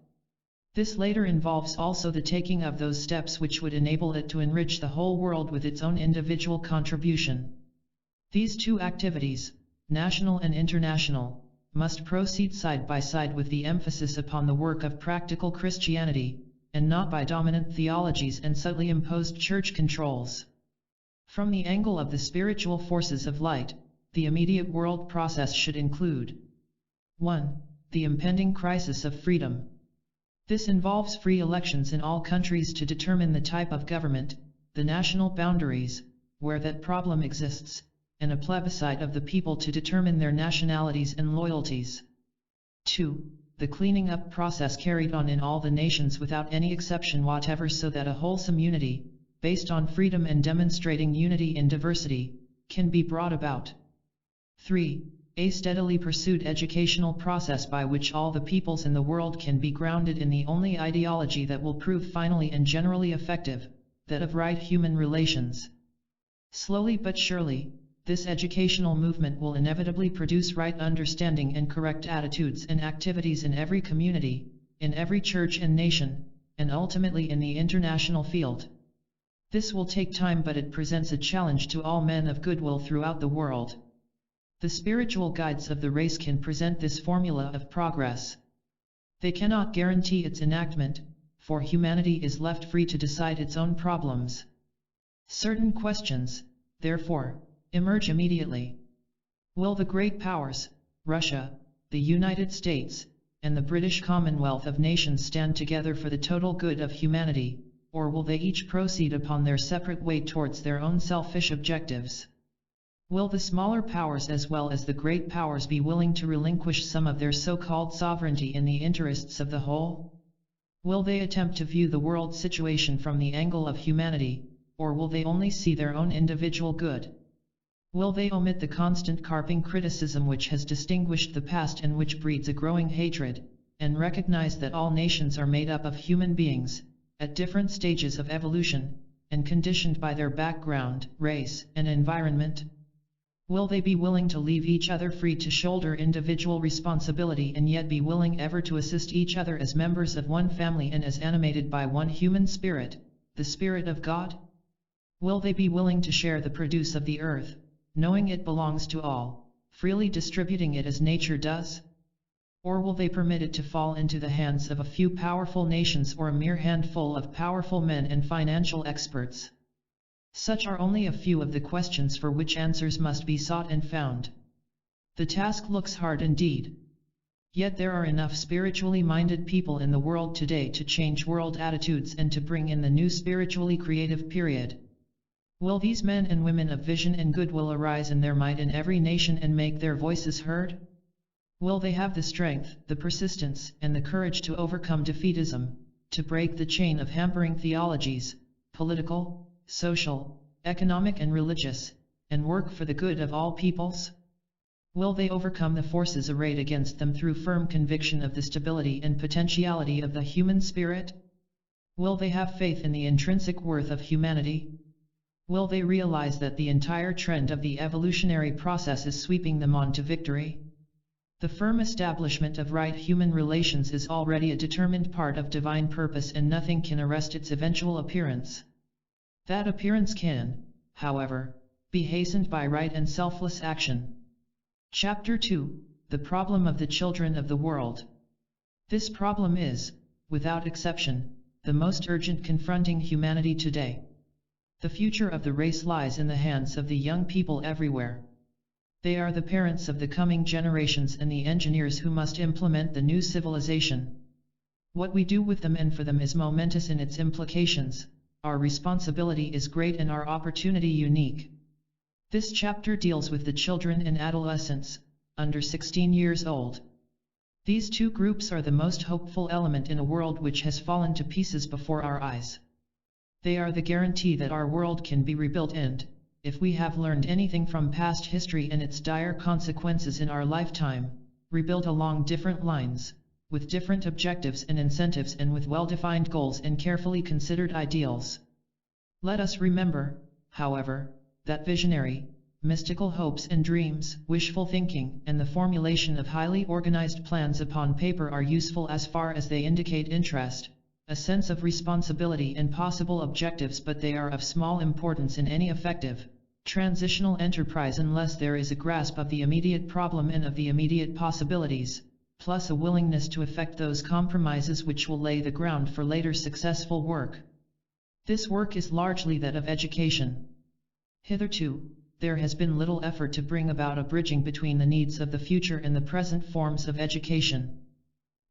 This later involves also the taking of those steps which would enable it to enrich the whole world with its own individual contribution. These two activities, national and international, must proceed side by side with the emphasis upon the work of practical Christianity, and not by dominant theologies and subtly imposed church controls. From the angle of the spiritual forces of light, the immediate world process should include 1. The impending crisis of freedom. This involves free elections in all countries to determine the type of government, the national boundaries, where that problem exists, and a plebiscite of the people to determine their nationalities and loyalties. 2. The cleaning up process carried on in all the nations without any exception whatever, so that a wholesome unity, based on freedom and demonstrating unity in diversity, can be brought about. 3. A steadily pursued educational process by which all the peoples in the world can be grounded in the only ideology that will prove finally and generally effective, that of right human relations. Slowly but surely, this educational movement will inevitably produce right understanding and correct attitudes and activities in every community, in every church and nation, and ultimately in the international field. This will take time, but it presents a challenge to all men of goodwill throughout the world. The spiritual guides of the race can present this formula of progress. They cannot guarantee its enactment, for humanity is left free to decide its own problems. Certain questions, therefore, emerge immediately. Will the great powers, Russia, the United States, and the British Commonwealth of Nations stand together for the total good of humanity, or will they each proceed upon their separate way towards their own selfish objectives? Will the smaller powers as well as the great powers be willing to relinquish some of their so-called sovereignty in the interests of the whole? Will they attempt to view the world situation from the angle of humanity, or will they only see their own individual good? Will they omit the constant carping criticism which has distinguished the past and which breeds a growing hatred, and recognize that all nations are made up of human beings, at different stages of evolution, and conditioned by their background, race, and environment? Will they be willing to leave each other free to shoulder individual responsibility and yet be willing ever to assist each other as members of one family and as animated by one human spirit, the Spirit of God? Will they be willing to share the produce of the earth, knowing it belongs to all, freely distributing it as nature does? Or will they permit it to fall into the hands of a few powerful nations or a mere handful of powerful men and financial experts? Such are only a few of the questions for which answers must be sought and found. The task looks hard indeed. Yet there are enough spiritually minded people in the world today to change world attitudes and to bring in the new spiritually creative period. Will these men and women of vision and goodwill arise in their might in every nation and make their voices heard? Will they have the strength, the persistence, and the courage to overcome defeatism, to break the chain of hampering theologies, political, social, economic and religious, and work for the good of all peoples? Will they overcome the forces arrayed against them through firm conviction of the stability and potentiality of the human spirit? Will they have faith in the intrinsic worth of humanity? Will they realize that the entire trend of the evolutionary process is sweeping them on to victory? The firm establishment of right human relations is already a determined part of divine purpose, and nothing can arrest its eventual appearance. That appearance can, however, be hastened by right and selfless action. Chapter 2: The Problem of the Children of the World. This problem is, without exception, the most urgent confronting humanity today. The future of the race lies in the hands of the young people everywhere. They are the parents of the coming generations and the engineers who must implement the new civilization. What we do with them and for them is momentous in its implications. Our responsibility is great and our opportunity unique. This chapter deals with the children and adolescents, under 16 years old. These two groups are the most hopeful element in a world which has fallen to pieces before our eyes. They are the guarantee that our world can be rebuilt and, if we have learned anything from past history and its dire consequences in our lifetime, rebuilt along different lines, with different objectives and incentives and with well-defined goals and carefully considered ideals. Let us remember, however, that visionary, mystical hopes and dreams, wishful thinking, and the formulation of highly organized plans upon paper are useful as far as they indicate interest, a sense of responsibility and possible objectives, but they are of small importance in any effective, transitional enterprise unless there is a grasp of the immediate problem and of the immediate possibilities, plus a willingness to effect those compromises which will lay the ground for later successful work. This work is largely that of education. Hitherto, there has been little effort to bring about a bridging between the needs of the future and the present forms of education.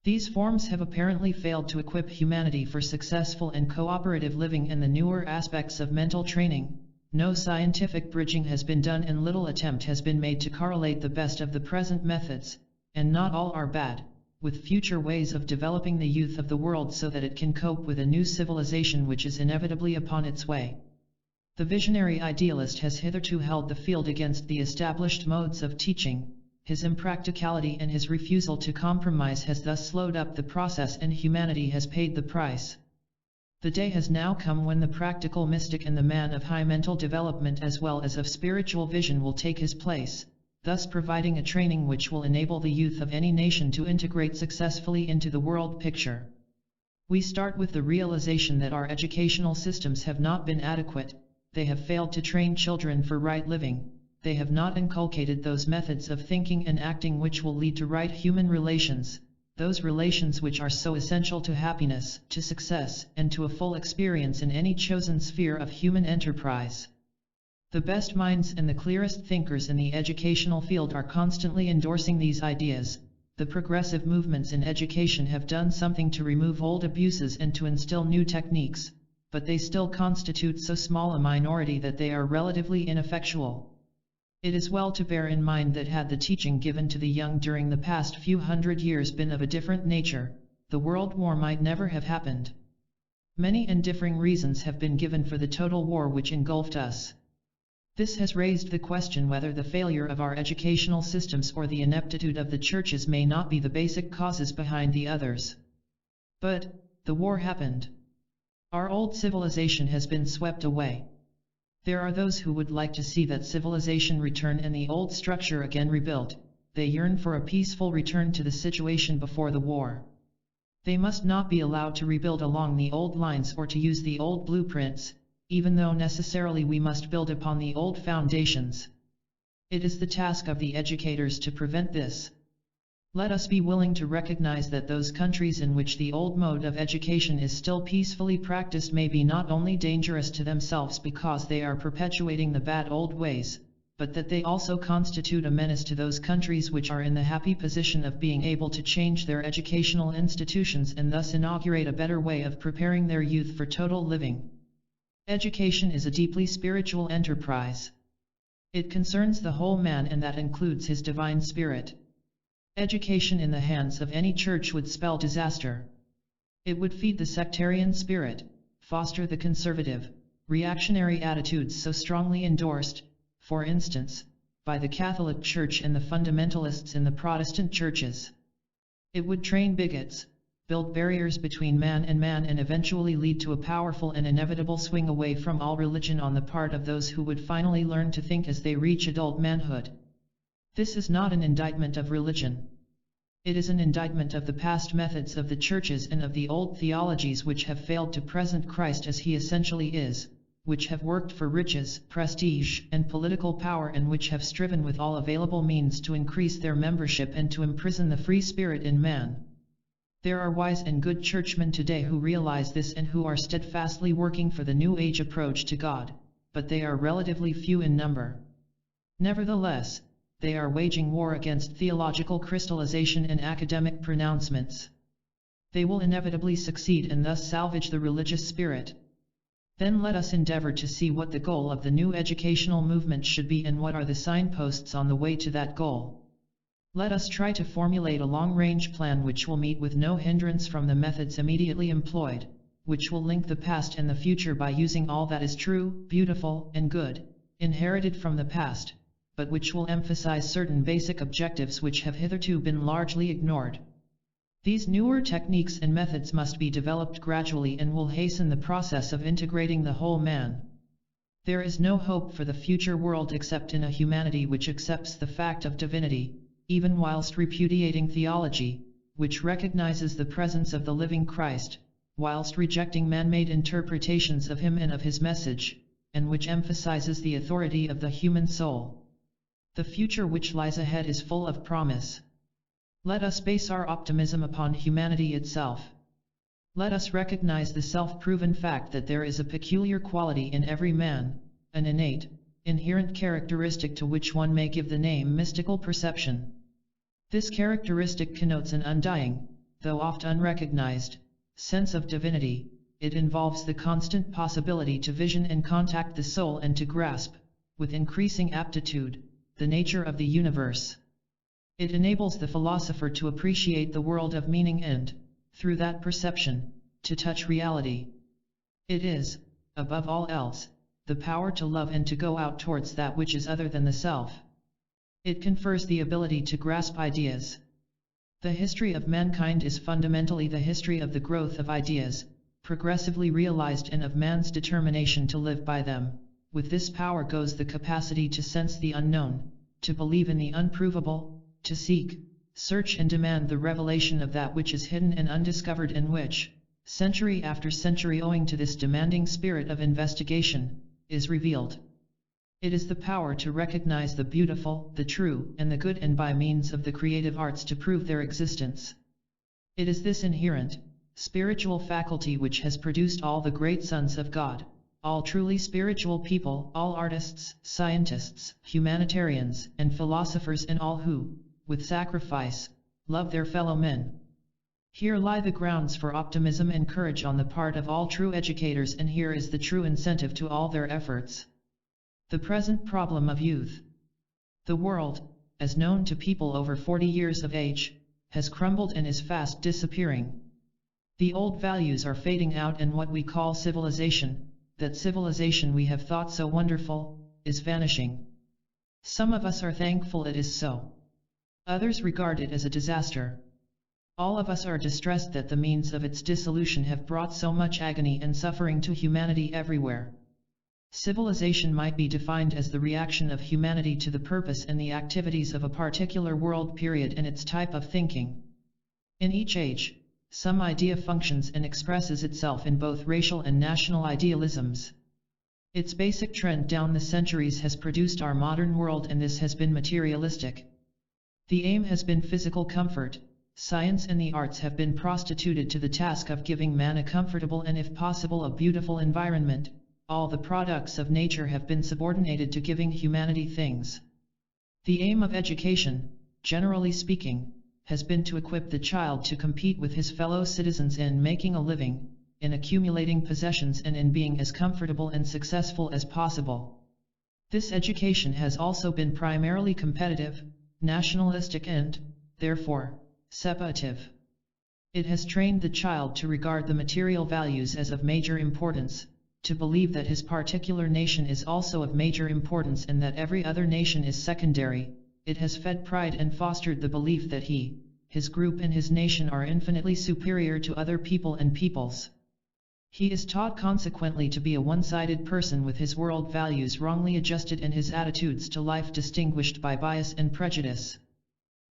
These forms have apparently failed to equip humanity for successful and cooperative living and the newer aspects of mental training. No scientific bridging has been done and little attempt has been made to correlate the best of the present methods, and not all are bad, with future ways of developing the youth of the world so that it can cope with a new civilization which is inevitably upon its way. The visionary idealist has hitherto held the field against the established modes of teaching. His impracticality and his refusal to compromise has thus slowed up the process and humanity has paid the price. The day has now come when the practical mystic and the man of high mental development as well as of spiritual vision will take his place, thus providing a training which will enable the youth of any nation to integrate successfully into the world picture. We start with the realization that our educational systems have not been adequate. They have failed to train children for right living. They have not inculcated those methods of thinking and acting which will lead to right human relations, those relations which are so essential to happiness, to success, and to a full experience in any chosen sphere of human enterprise. The best minds and the clearest thinkers in the educational field are constantly endorsing these ideas. The progressive movements in education have done something to remove old abuses and to instill new techniques, but they still constitute so small a minority that they are relatively ineffectual. It is well to bear in mind that had the teaching given to the young during the past few hundred years been of a different nature, the World War might never have happened. Many and differing reasons have been given for the total war which engulfed us. This has raised the question whether the failure of our educational systems or the ineptitude of the churches may not be the basic causes behind the others. But, the war happened. Our old civilization has been swept away. There are those who would like to see that civilization return and the old structure again rebuilt. They yearn for a peaceful return to the situation before the war. They must not be allowed to rebuild along the old lines or to use the old blueprints, even though necessarily we must build upon the old foundations. It is the task of the educators to prevent this. Let us be willing to recognize that those countries in which the old mode of education is still peacefully practiced may be not only dangerous to themselves because they are perpetuating the bad old ways, but that they also constitute a menace to those countries which are in the happy position of being able to change their educational institutions and thus inaugurate a better way of preparing their youth for total living. Education is a deeply spiritual enterprise. It concerns the whole man and that includes his divine spirit. Education in the hands of any church would spell disaster. It would feed the sectarian spirit, foster the conservative, reactionary attitudes so strongly endorsed, for instance, by the Catholic Church and the fundamentalists in the Protestant churches. It would train bigots, build barriers between man and eventually lead to a powerful and inevitable swing away from all religion on the part of those who would finally learn to think as they reach adult manhood. This is not an indictment of religion. It is an indictment of the past methods of the churches and of the old theologies which have failed to present Christ as he essentially is, which have worked for riches, prestige, and political power and which have striven with all available means to increase their membership and to imprison the free spirit in man. There are wise and good churchmen today who realize this and who are steadfastly working for the New Age approach to God. but they are relatively few in number. Nevertheless, they are waging war against theological crystallization and academic pronouncements. They will inevitably succeed and thus salvage the religious spirit. Then let us endeavor to see what the goal of the new educational movement should be and what are the signposts on the way to that goal. Let us try to formulate a long-range plan which will meet with no hindrance from the methods immediately employed, which will link the past and the future by using all that is true, beautiful, and good, inherited from the past, but which will emphasize certain basic objectives which have hitherto been largely ignored. These newer techniques and methods must be developed gradually and will hasten the process of integrating the whole man. There is no hope for the future world except in a humanity which accepts the fact of divinity, even whilst repudiating theology, which recognizes the presence of the living Christ, whilst rejecting man-made interpretations of him and of his message, and which emphasizes the authority of the human soul. The future which lies ahead is full of promise. Let us base our optimism upon humanity itself. Let us recognize the self-proven fact that there is a peculiar quality in every man, an innate, inherent characteristic to which one may give the name mystical perception. This characteristic connotes an undying, though oft unrecognized, sense of divinity. It involves the constant possibility to vision and contact the soul and to grasp, with increasing aptitude, the nature of the universe. It enables the philosopher to appreciate the world of meaning and, through that perception, to touch reality. It is, above all else, the power to love and to go out towards that which is other than the self. It confers the ability to grasp ideas. The history of mankind is fundamentally the history of the growth of ideas, progressively realized, and of man's determination to live by them. With this power goes the capacity to sense the unknown, to believe in the unprovable, to seek, search and demand the revelation of that which is hidden and undiscovered and which, century after century owing to this demanding spirit of investigation, is revealed. It is the power to recognize the beautiful, the true, and the good, and by means of the creative arts to prove their existence. It is this inherent, spiritual faculty which has produced all the great sons of God, all truly spiritual people, all artists, scientists, humanitarians, and philosophers, and all who, with sacrifice, love their fellow men. Here lie the grounds for optimism and courage on the part of all true educators, and here is the true incentive to all their efforts. The present problem of youth. The world, as known to people over 40 years of age, has crumbled and is fast disappearing. The old values are fading out, and what we call civilization, that civilization we have thought so wonderful, is vanishing. Some of us are thankful it is so. Others regard it as a disaster. All of us are distressed that the means of its dissolution have brought so much agony and suffering to humanity everywhere. Civilization might be defined as the reaction of humanity to the purpose and the activities of a particular world period and its type of thinking. In each age, some idea functions and expresses itself in both racial and national idealisms. Its basic trend down the centuries has produced our modern world, and this has been materialistic. The aim has been physical comfort. Science and the arts have been prostituted to the task of giving man a comfortable and, if possible, a beautiful environment. All the products of nature have been subordinated to giving humanity things. The aim of education, generally speaking, has been to equip the child to compete with his fellow citizens in making a living, in accumulating possessions, and in being as comfortable and successful as possible. This education has also been primarily competitive, nationalistic and, therefore, separative. It has trained the child to regard the material values as of major importance, to believe that his particular nation is also of major importance and that every other nation is secondary. It has fed pride and fostered the belief that he, his group and his nation are infinitely superior to other people and peoples. He is taught consequently to be a one-sided person with his world values wrongly adjusted and his attitudes to life distinguished by bias and prejudice.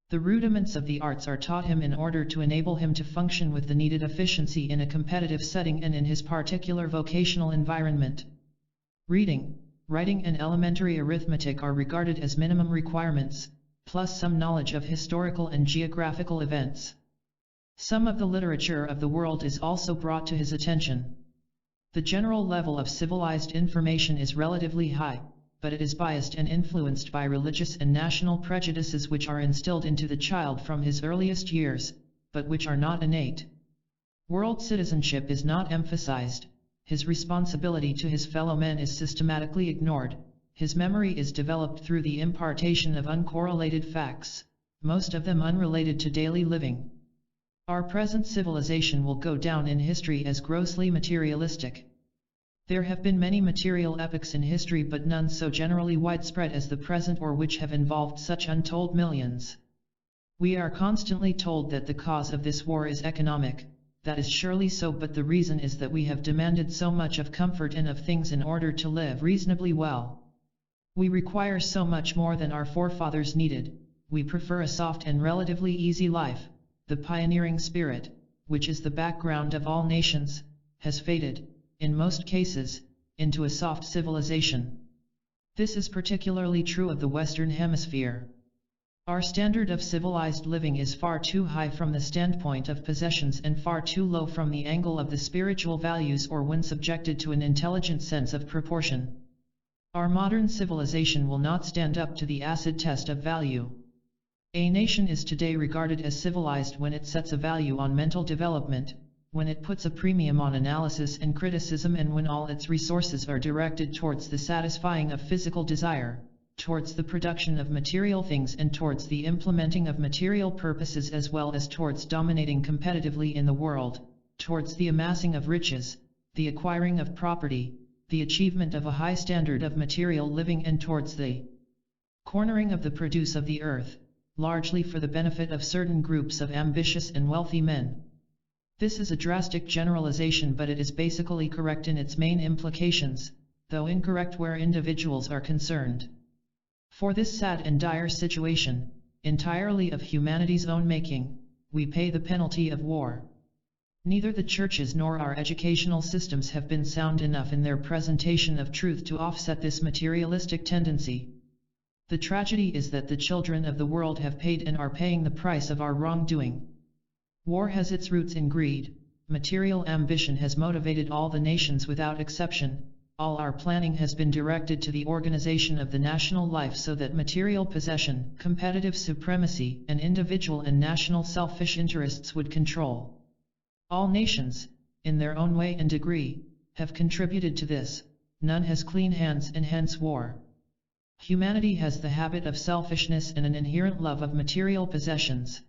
The rudiments of the arts are taught him in order to enable him to function with the needed efficiency in a competitive setting and in his particular vocational environment. Reading, writing and elementary arithmetic are regarded as minimum requirements, plus some knowledge of historical and geographical events. Some of the literature of the world is also brought to his attention. The general level of civilized information is relatively high, but it is biased and influenced by religious and national prejudices which are instilled into the child from his earliest years, but which are not innate. World citizenship is not emphasized, his responsibility to his fellow men is systematically ignored, his memory is developed through the impartation of uncorrelated facts, most of them unrelated to daily living. Our present civilization will go down in history as grossly materialistic. There have been many material epochs in history, but none so generally widespread as the present or which have involved such untold millions. We are constantly told that the cause of this war is economic. That is surely so, but the reason is that we have demanded so much of comfort and of things in order to live reasonably well. We require so much more than our forefathers needed. We prefer a soft and relatively easy life. The pioneering spirit, which is the background of all nations, has faded, in most cases, into a soft civilization. This is particularly true of the Western Hemisphere. Our standard of civilized living is far too high from the standpoint of possessions and far too low from the angle of the spiritual values or when subjected to an intelligent sense of proportion. Our modern civilization will not stand up to the acid test of value. A nation is today regarded as civilized when it sets a value on mental development, when it puts a premium on analysis and criticism, and when all its resources are directed towards the satisfying of physical desire, towards the production of material things and towards the implementing of material purposes, as well as towards dominating competitively in the world, towards the amassing of riches, the acquiring of property, the achievement of a high standard of material living, and towards the cornering of the produce of the earth, largely for the benefit of certain groups of ambitious and wealthy men. This is a drastic generalization, but it is basically correct in its main implications, though incorrect where individuals are concerned. For this sad and dire situation, entirely of humanity's own making, we pay the penalty of war. Neither the churches nor our educational systems have been sound enough in their presentation of truth to offset this materialistic tendency. The tragedy is that the children of the world have paid and are paying the price of our wrongdoing. War has its roots in greed. Material ambition has motivated all the nations without exception. All our planning has been directed to the organization of the national life so that material possession, competitive supremacy, and individual and national selfish interests would control. All nations, in their own way and degree, have contributed to this. None has clean hands, and hence war. Humanity has the habit of selfishness and an inherent love of material possessions.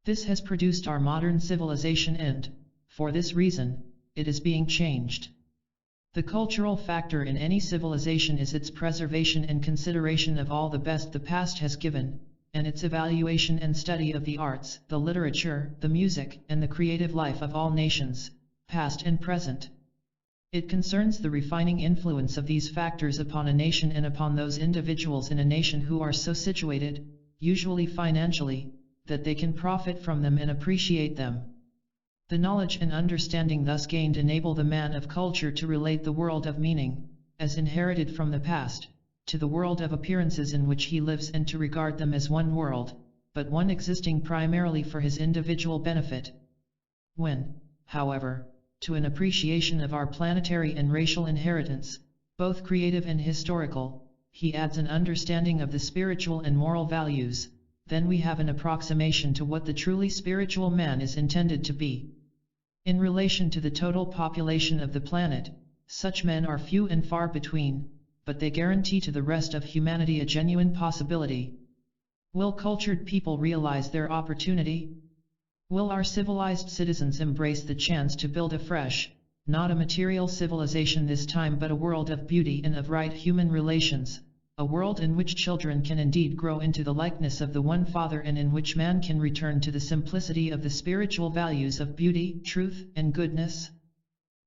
This has produced our modern civilization, and, for this reason, it is being changed. The cultural factor in any civilization is its preservation and consideration of all the best the past has given, and its evaluation and study of the arts, the literature, the music, and the creative life of all nations, past and present. It concerns the refining influence of these factors upon a nation and upon those individuals in a nation who are so situated, usually financially, that they can profit from them and appreciate them. The knowledge and understanding thus gained enable the man of culture to relate the world of meaning, as inherited from the past, to the world of appearances in which he lives, and to regard them as one world, but one existing primarily for his individual benefit. When, however, to an appreciation of our planetary and racial inheritance, both creative and historical, he adds an understanding of the spiritual and moral values, then we have an approximation to what the truly spiritual man is intended to be. In relation to the total population of the planet, such men are few and far between, but they guarantee to the rest of humanity a genuine possibility. Will cultured people realize their opportunity? Will our civilized citizens embrace the chance to build a fresh, not a material civilization this time, but a world of beauty and of right human relations, a world in which children can indeed grow into the likeness of the one Father, and in which man can return to the simplicity of the spiritual values of beauty, truth, and goodness?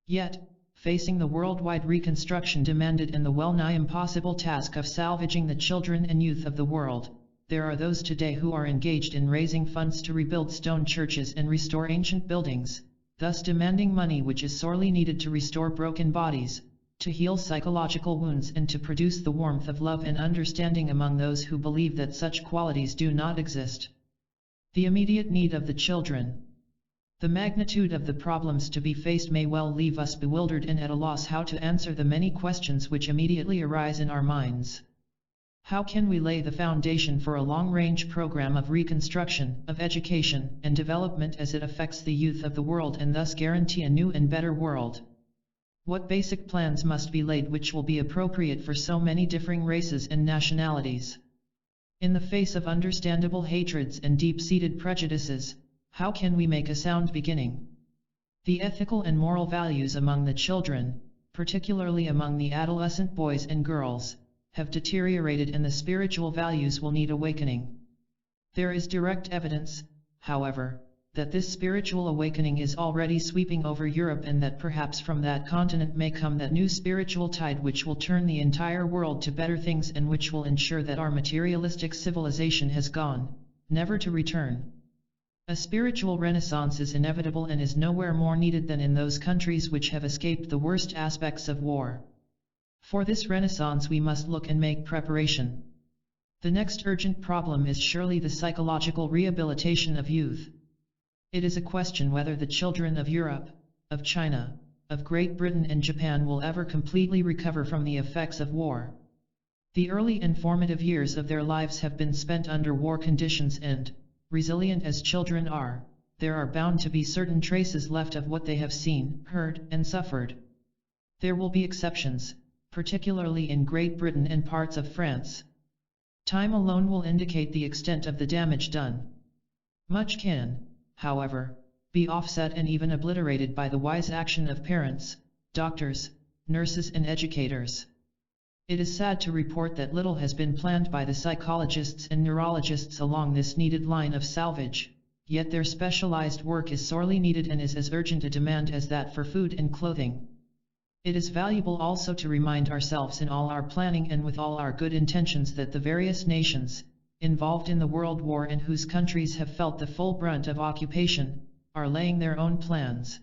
Yet, facing the worldwide reconstruction demanded and the well-nigh impossible task of salvaging the children and youth of the world, there are those today who are engaged in raising funds to rebuild stone churches and restore ancient buildings, thus demanding money which is sorely needed to restore broken bodies, to heal psychological wounds, and to produce the warmth of love and understanding among those who believe that such qualities do not exist. The immediate need of the children. The magnitude of the problems to be faced may well leave us bewildered and at a loss how to answer the many questions which immediately arise in our minds. How can we lay the foundation for a long-range program of reconstruction, of education, and development as it affects the youth of the world and thus guarantee a new and better world? What basic plans must be laid which will be appropriate for so many differing races and nationalities? In the face of understandable hatreds and deep-seated prejudices, how can we make a sound beginning? The ethical and moral values among the children, particularly among the adolescent boys and girls, have deteriorated and the spiritual values will need awakening. There is direct evidence, however, that this spiritual awakening is already sweeping over Europe and that perhaps from that continent may come that new spiritual tide which will turn the entire world to better things and which will ensure that our materialistic civilization has gone, never to return. A spiritual renaissance is inevitable and is nowhere more needed than in those countries which have escaped the worst aspects of war. For this renaissance we must look and make preparation. The next urgent problem is surely the psychological rehabilitation of youth. It is a question whether the children of Europe, of China, of Great Britain and Japan will ever completely recover from the effects of war. The early and formative years of their lives have been spent under war conditions and, resilient as children are, there are bound to be certain traces left of what they have seen, heard, and suffered. There will be exceptions, particularly in Great Britain and parts of France. Time alone will indicate the extent of the damage done. Much can, however, be offset and even obliterated by the wise action of parents, doctors, nurses and educators. It is sad to report that little has been planned by the psychologists and neurologists along this needed line of salvage, yet their specialized work is sorely needed and is as urgent a demand as that for food and clothing. It is valuable also to remind ourselves in all our planning and with all our good intentions that the various nations, involved in the World War and whose countries have felt the full brunt of occupation, are laying their own plans.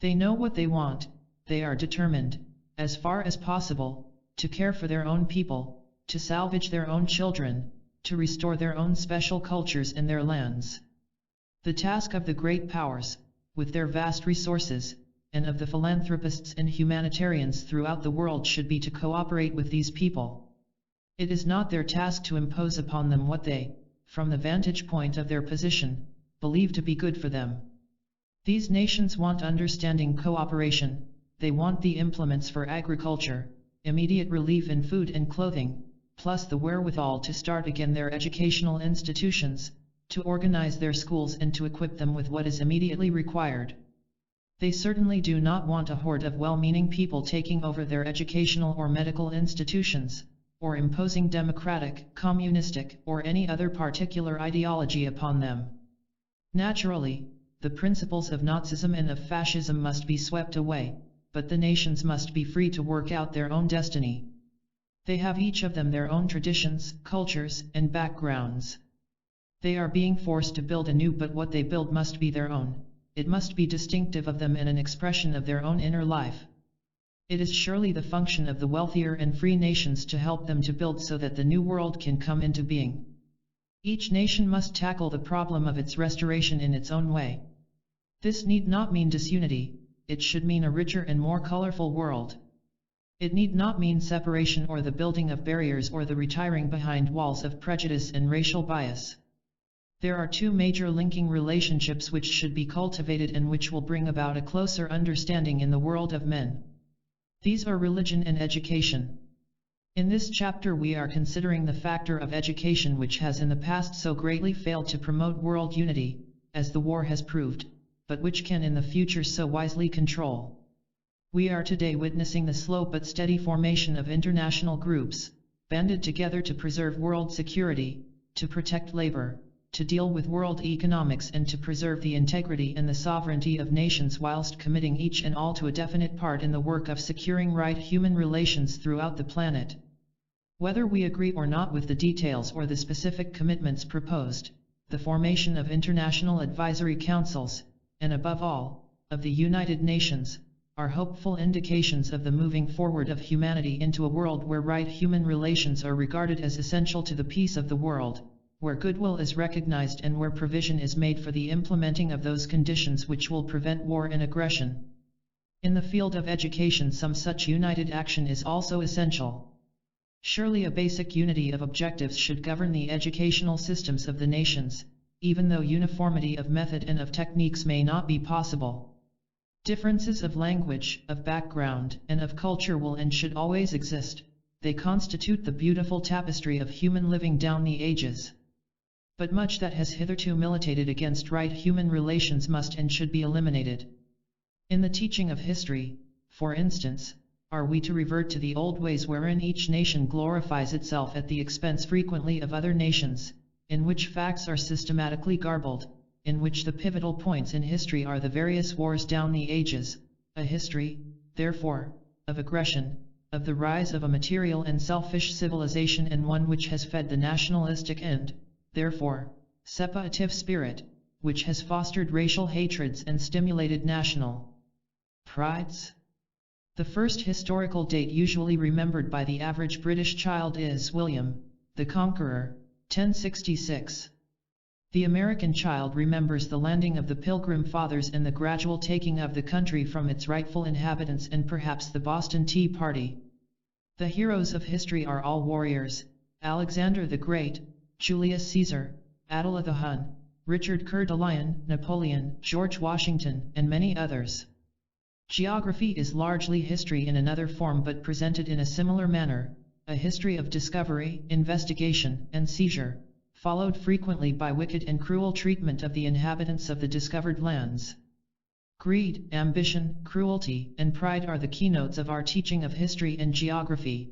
They know what they want, they are determined, as far as possible, to care for their own people, to salvage their own children, to restore their own special cultures and their lands. The task of the great powers, with their vast resources, and of the philanthropists and humanitarians throughout the world should be to cooperate with these people. It is not their task to impose upon them what they, from the vantage point of their position, believe to be good for them. These nations want understanding cooperation, they want the implements for agriculture, immediate relief in food and clothing, plus the wherewithal to start again their educational institutions, to organize their schools and to equip them with what is immediately required. They certainly do not want a horde of well-meaning people taking over their educational or medical institutions, or imposing democratic, communistic, or any other particular ideology upon them. Naturally, the principles of Nazism and of fascism must be swept away, but the nations must be free to work out their own destiny. They have each of them their own traditions, cultures, and backgrounds. They are being forced to build anew, but what they build must be their own. It must be distinctive of them and an expression of their own inner life. It is surely the function of the wealthier and free nations to help them to build so that the new world can come into being. Each nation must tackle the problem of its restoration in its own way. This need not mean disunity, it should mean a richer and more colorful world. It need not mean separation or the building of barriers or the retiring behind walls of prejudice and racial bias. There are two major linking relationships which should be cultivated and which will bring about a closer understanding in the world of men. These are religion and education. In this chapter we are considering the factor of education which has in the past so greatly failed to promote world unity, as the war has proved, but which can in the future so wisely control. We are today witnessing the slow but steady formation of international groups, banded together to preserve world security, to protect labor, to deal with world economics and to preserve the integrity and the sovereignty of nations whilst committing each and all to a definite part in the work of securing right human relations throughout the planet. Whether we agree or not with the details or the specific commitments proposed, the formation of international advisory councils, and above all, of the United Nations, are hopeful indications of the moving forward of humanity into a world where right human relations are regarded as essential to the peace of the world, where goodwill is recognized and where provision is made for the implementing of those conditions which will prevent war and aggression. In the field of education, some such united action is also essential. Surely a basic unity of objectives should govern the educational systems of the nations, even though uniformity of method and of techniques may not be possible. Differences of language, of background, and of culture will and should always exist. They constitute the beautiful tapestry of human living down the ages. But much that has hitherto militated against right human relations must and should be eliminated. In the teaching of history, for instance, are we to revert to the old ways wherein each nation glorifies itself at the expense frequently of other nations, in which facts are systematically garbled, in which the pivotal points in history are the various wars down the ages, a history, therefore, of aggression, of the rise of a material and selfish civilization, and one which has fed the nationalistic and, therefore, separative spirit, which has fostered racial hatreds and stimulated national prides? The first historical date usually remembered by the average British child is William the Conqueror, 1066. The American child remembers the landing of the Pilgrim Fathers and the gradual taking of the country from its rightful inhabitants, and perhaps the Boston Tea Party. The heroes of history are all warriors: Alexander the Great, Julius Caesar, Attila the Hun, Richard Coeur de Lion, Napoleon, George Washington, and many others. Geography is largely history in another form, but presented in a similar manner, a history of discovery, investigation, and seizure, followed frequently by wicked and cruel treatment of the inhabitants of the discovered lands. Greed, ambition, cruelty, and pride are the keynotes of our teaching of history and geography.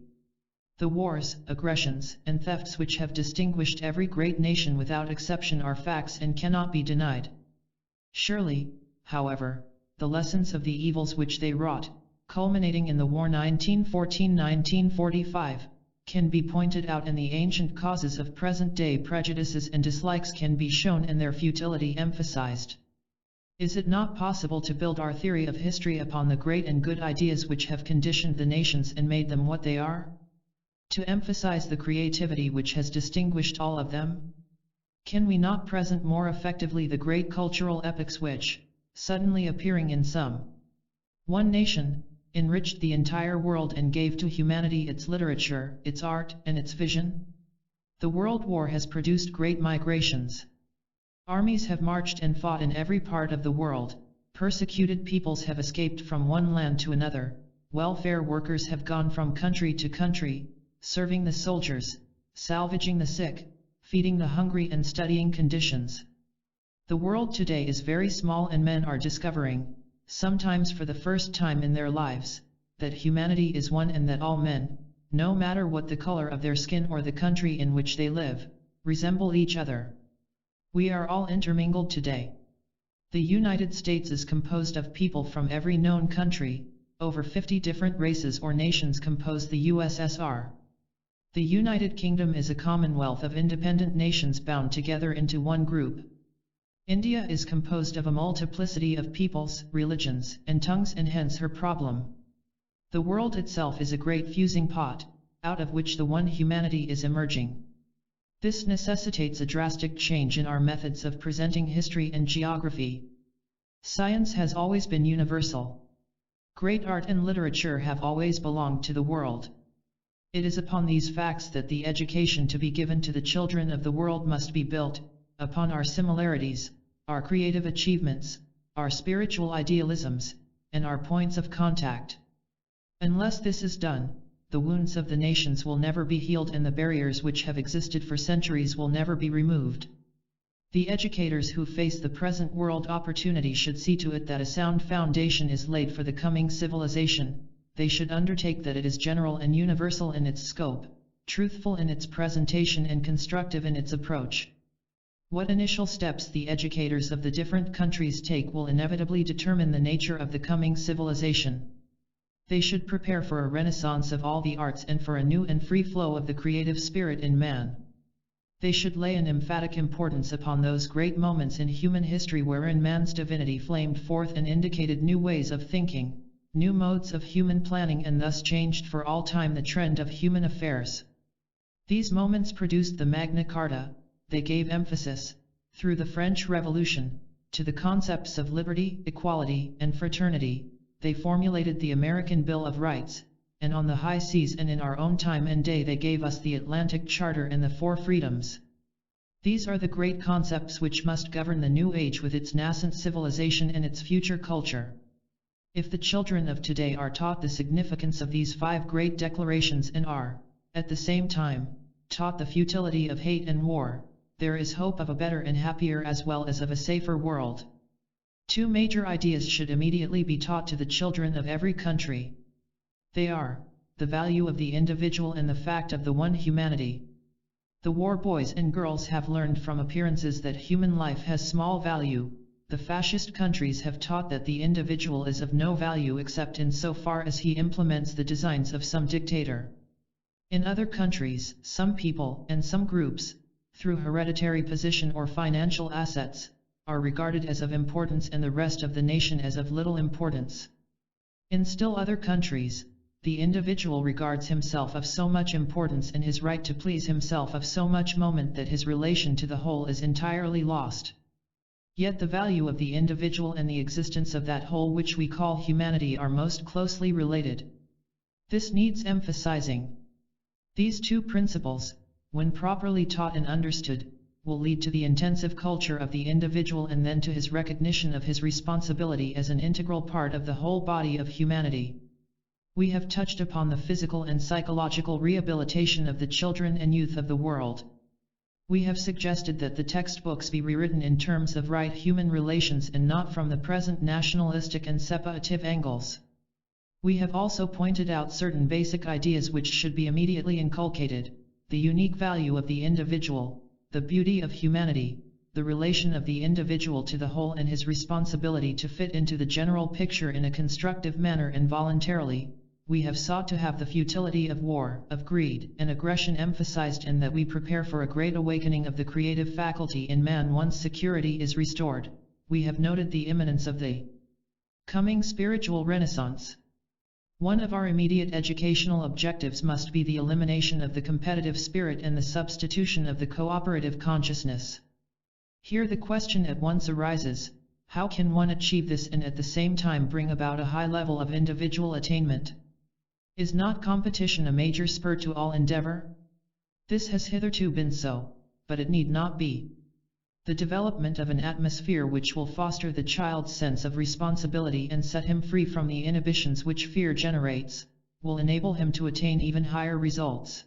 The wars, aggressions, and thefts which have distinguished every great nation without exception are facts and cannot be denied. Surely, however, the lessons of the evils which they wrought, culminating in the war 1914-1945, can be pointed out, and the ancient causes of present-day prejudices and dislikes can be shown and their futility emphasized. Is it not possible to build our theory of history upon the great and good ideas which have conditioned the nations and made them what they are? To emphasize the creativity which has distinguished all of them? Can we not present more effectively the great cultural epochs which, suddenly appearing in some one nation, enriched the entire world and gave to humanity its literature, its art, and its vision? The World War has produced great migrations. Armies have marched and fought in every part of the world, persecuted peoples have escaped from one land to another, welfare workers have gone from country to country, serving the soldiers, salvaging the sick, feeding the hungry, and studying conditions. The world today is very small, and men are discovering, sometimes for the first time in their lives, that humanity is one, and that all men, no matter what the color of their skin or the country in which they live, resemble each other. We are all intermingled today. The United States is composed of people from every known country. Over 50 different races or nations compose the USSR. The United Kingdom is a commonwealth of independent nations bound together into one group. India is composed of a multiplicity of peoples, religions, and tongues, and hence her problem. The world itself is a great fusing pot, out of which the one humanity is emerging. This necessitates a drastic change in our methods of presenting history and geography. Science has always been universal. Great art and literature have always belonged to the world. It is upon these facts that the education to be given to the children of the world must be built, upon our similarities, our creative achievements, our spiritual idealisms, and our points of contact. Unless this is done, the wounds of the nations will never be healed, and the barriers which have existed for centuries will never be removed. The educators who face the present world opportunity should see to it that a sound foundation is laid for the coming civilization. They should undertake that it is general and universal in its scope, truthful in its presentation, and constructive in its approach. What initial steps the educators of the different countries take will inevitably determine the nature of the coming civilization. They should prepare for a renaissance of all the arts and for a new and free flow of the creative spirit in man. They should lay an emphatic importance upon those great moments in human history wherein man's divinity flamed forth and indicated new ways of thinking, new modes of human planning, and thus changed for all time the trend of human affairs. These moments produced the Magna Carta, they gave emphasis, through the French Revolution, to the concepts of liberty, equality, and fraternity. They formulated the American Bill of Rights, and on the high seas and in our own time and day they gave us the Atlantic Charter and the Four Freedoms. These are the great concepts which must govern the new age with its nascent civilization and its future culture. If the children of today are taught the significance of these 5 great declarations and are, at the same time, taught the futility of hate and war, there is hope of a better and happier as well as of a safer world. 2 major ideas should immediately be taught to the children of every country. They are, the value of the individual and the fact of the one humanity. The war boys and girls have learned from appearances that human life has small value. The fascist countries have taught that the individual is of no value except in so far as he implements the designs of some dictator. In other countries, some people and some groups, through hereditary position or financial assets, are regarded as of importance and the rest of the nation as of little importance. In still other countries, the individual regards himself of so much importance and his right to please himself of so much moment that his relation to the whole is entirely lost. Yet the value of the individual and the existence of that whole which we call humanity are most closely related. This needs emphasizing. These 2 principles, when properly taught and understood, will lead to the intensive culture of the individual and then to his recognition of his responsibility as an integral part of the whole body of humanity. We have touched upon the physical and psychological rehabilitation of the children and youth of the world. We have suggested that the textbooks be rewritten in terms of right human relations and not from the present nationalistic and separative angles. We have also pointed out certain basic ideas which should be immediately inculcated: the unique value of the individual, the beauty of humanity, the relation of the individual to the whole and his responsibility to fit into the general picture in a constructive manner and voluntarily. We have sought to have the futility of war, of greed, and aggression emphasized and that we prepare for a great awakening of the creative faculty in man once security is restored. We have noted the imminence of the coming spiritual renaissance. One of our immediate educational objectives must be the elimination of the competitive spirit and the substitution of the cooperative consciousness. Here the question at once arises, how can one achieve this and at the same time bring about a high level of individual attainment? Is not competition a major spur to all endeavor? This has hitherto been so, but it need not be. The development of an atmosphere which will foster the child's sense of responsibility and set him free from the inhibitions which fear generates, will enable him to attain even higher results.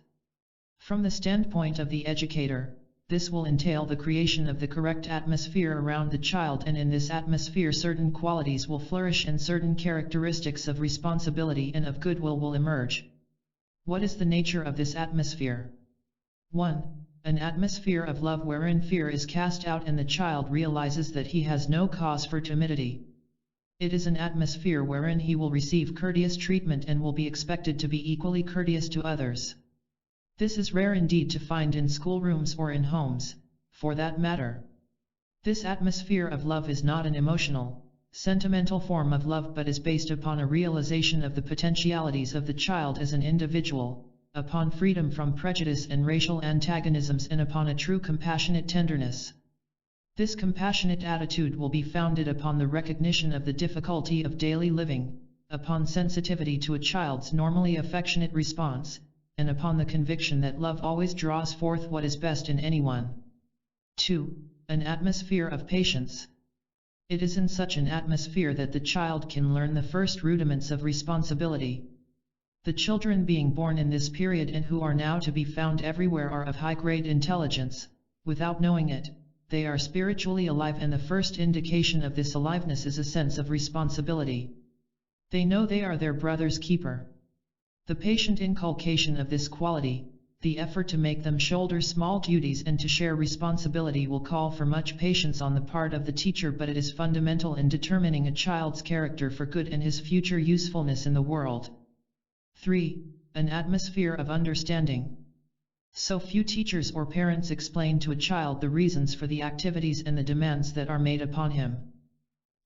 From the standpoint of the educator, this will entail the creation of the correct atmosphere around the child, and in this atmosphere certain qualities will flourish and certain characteristics of responsibility and of goodwill will emerge. What is the nature of this atmosphere? 1. An atmosphere of love wherein fear is cast out and the child realizes that he has no cause for timidity. It is an atmosphere wherein he will receive courteous treatment and will be expected to be equally courteous to others. This is rare indeed to find in schoolrooms or in homes, for that matter. This atmosphere of love is not an emotional, sentimental form of love but is based upon a realization of the potentialities of the child as an individual, upon freedom from prejudice and racial antagonisms and upon a true compassionate tenderness. This compassionate attitude will be founded upon the recognition of the difficulty of daily living, upon sensitivity to a child's normally affectionate response, and upon the conviction that love always draws forth what is best in anyone. 2. An atmosphere of patience. It is in such an atmosphere that the child can learn the first rudiments of responsibility. The children being born in this period and who are now to be found everywhere are of high-grade intelligence. Without knowing it, they are spiritually alive, and the first indication of this aliveness is a sense of responsibility. They know they are their brother's keeper. The patient inculcation of this quality, the effort to make them shoulder small duties and to share responsibility will call for much patience on the part of the teacher, but it is fundamental in determining a child's character for good and his future usefulness in the world. 3. An atmosphere of understanding. So few teachers or parents explain to a child the reasons for the activities and the demands that are made upon him.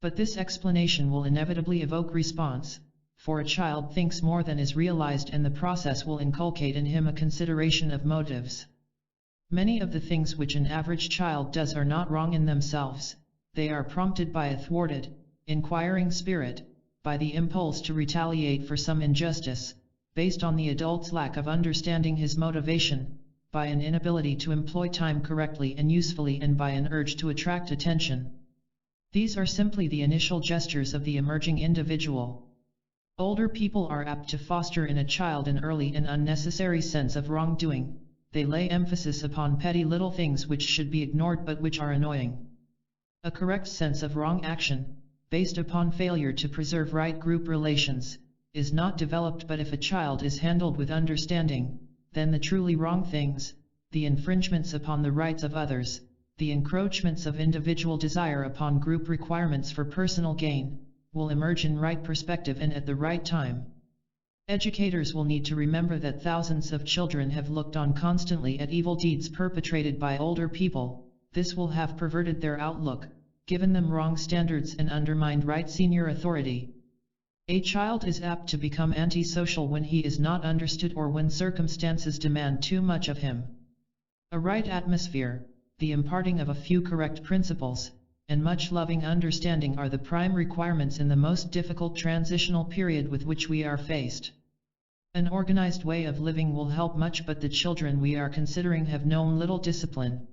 But this explanation will inevitably evoke response, for a child thinks more than is realized, and the process will inculcate in him a consideration of motives. Many of the things which an average child does are not wrong in themselves, they are prompted by a thwarted, inquiring spirit, by the impulse to retaliate for some injustice, based on the adult's lack of understanding his motivation, by an inability to employ time correctly and usefully, and by an urge to attract attention. These are simply the initial gestures of the emerging individual. Older people are apt to foster in a child an early and unnecessary sense of wrongdoing. They lay emphasis upon petty little things which should be ignored but which are annoying. A correct sense of wrong action, based upon failure to preserve right group relations, is not developed, but if a child is handled with understanding, then the truly wrong things, the infringements upon the rights of others, the encroachments of individual desire upon group requirements for personal gain, will emerge in right perspective and at the right time. Educators will need to remember that thousands of children have looked on constantly at evil deeds perpetrated by older people. This will have perverted their outlook, given them wrong standards, and undermined right senior authority. A child is apt to become antisocial when he is not understood or when circumstances demand too much of him. A right atmosphere, the imparting of a few correct principles, and much loving understanding are the prime requirements in the most difficult transitional period with which we are faced. An organized way of living will help much, but the children we are considering have known little discipline.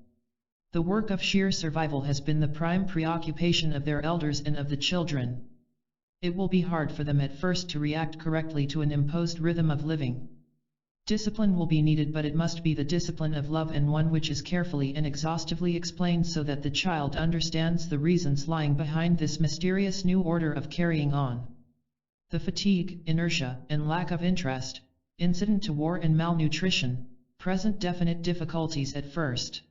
The work of sheer survival has been the prime preoccupation of their elders and of the children. It will be hard for them at first to react correctly to an imposed rhythm of living. Discipline will be needed, but it must be the discipline of love, and one which is carefully and exhaustively explained so that the child understands the reasons lying behind this mysterious new order of carrying on. The fatigue, inertia, and lack of interest, incident to war and malnutrition, present definite difficulties at first.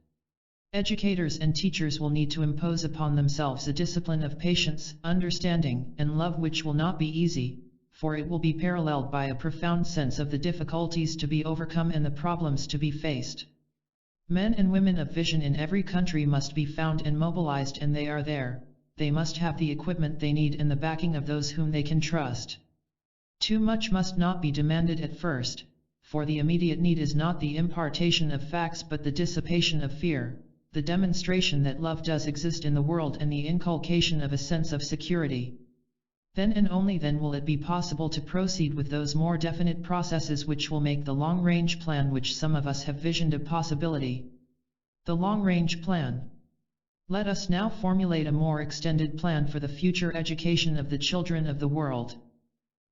Educators and teachers will need to impose upon themselves a discipline of patience, understanding, and love which will not be easy, for it will be paralleled by a profound sense of the difficulties to be overcome and the problems to be faced. Men and women of vision in every country must be found and mobilized, and they are there. They must have the equipment they need and the backing of those whom they can trust. Too much must not be demanded at first, for the immediate need is not the impartation of facts but the dissipation of fear, the demonstration that love does exist in the world, and the inculcation of a sense of security. Then and only then will it be possible to proceed with those more definite processes which will make the long-range plan which some of us have visioned a possibility. The long-range plan. Let us now formulate a more extended plan for the future education of the children of the world.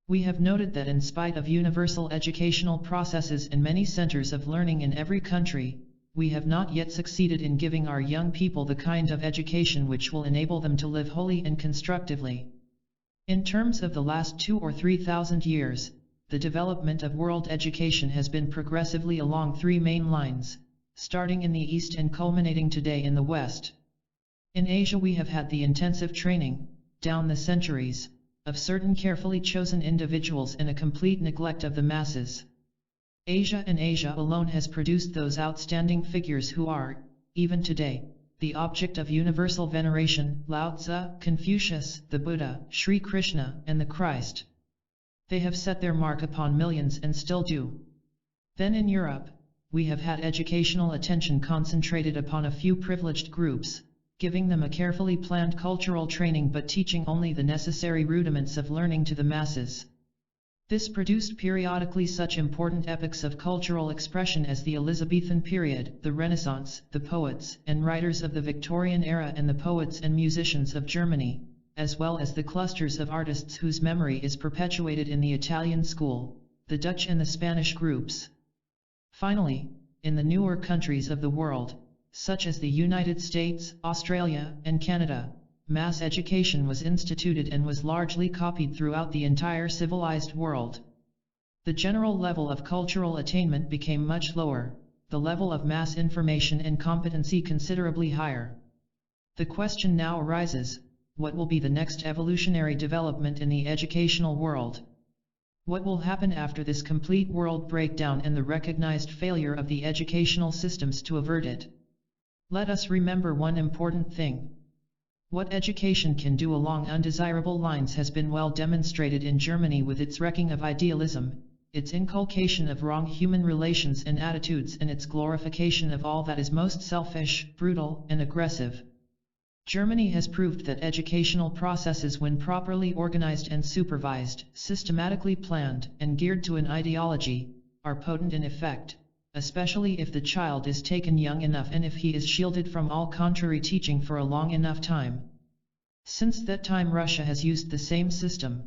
We have noted that in spite of universal educational processes and many centers of learning in every country, we have not yet succeeded in giving our young people the kind of education which will enable them to live wholly and constructively. In terms of the last 2,000 or 3,000 years, the development of world education has been progressively along three main lines, starting in the East and culminating today in the West. In Asia we have had the intensive training, down the centuries, of certain carefully chosen individuals and a complete neglect of the masses. Asia and Asia alone has produced those outstanding figures who are, even today, the object of universal veneration: Lao Tzu, Confucius, the Buddha, Sri Krishna, and the Christ. They have set their mark upon millions and still do. Then in Europe, we have had educational attention concentrated upon a few privileged groups, giving them a carefully planned cultural training but teaching only the necessary rudiments of learning to the masses. This produced periodically such important epochs of cultural expression as the Elizabethan period, the Renaissance, the poets and writers of the Victorian era, and the poets and musicians of Germany, as well as the clusters of artists whose memory is perpetuated in the Italian school, the Dutch and the Spanish groups. Finally, in the newer countries of the world, such as the United States, Australia, and Canada, mass education was instituted and was largely copied throughout the entire civilized world. The general level of cultural attainment became much lower, the level of mass information and competency considerably higher. The question now arises, what will be the next evolutionary development in the educational world? What will happen after this complete world breakdown and the recognized failure of the educational systems to avert it? Let us remember one important thing. What education can do along undesirable lines has been well demonstrated in Germany with its wrecking of idealism, its inculcation of wrong human relations and attitudes, and its glorification of all that is most selfish, brutal, and aggressive. Germany has proved that educational processes, when properly organized and supervised, systematically planned, and geared to an ideology, are potent in effect, especially if the child is taken young enough and if he is shielded from all contrary teaching for a long enough time. Since that time, Russia has used the same system.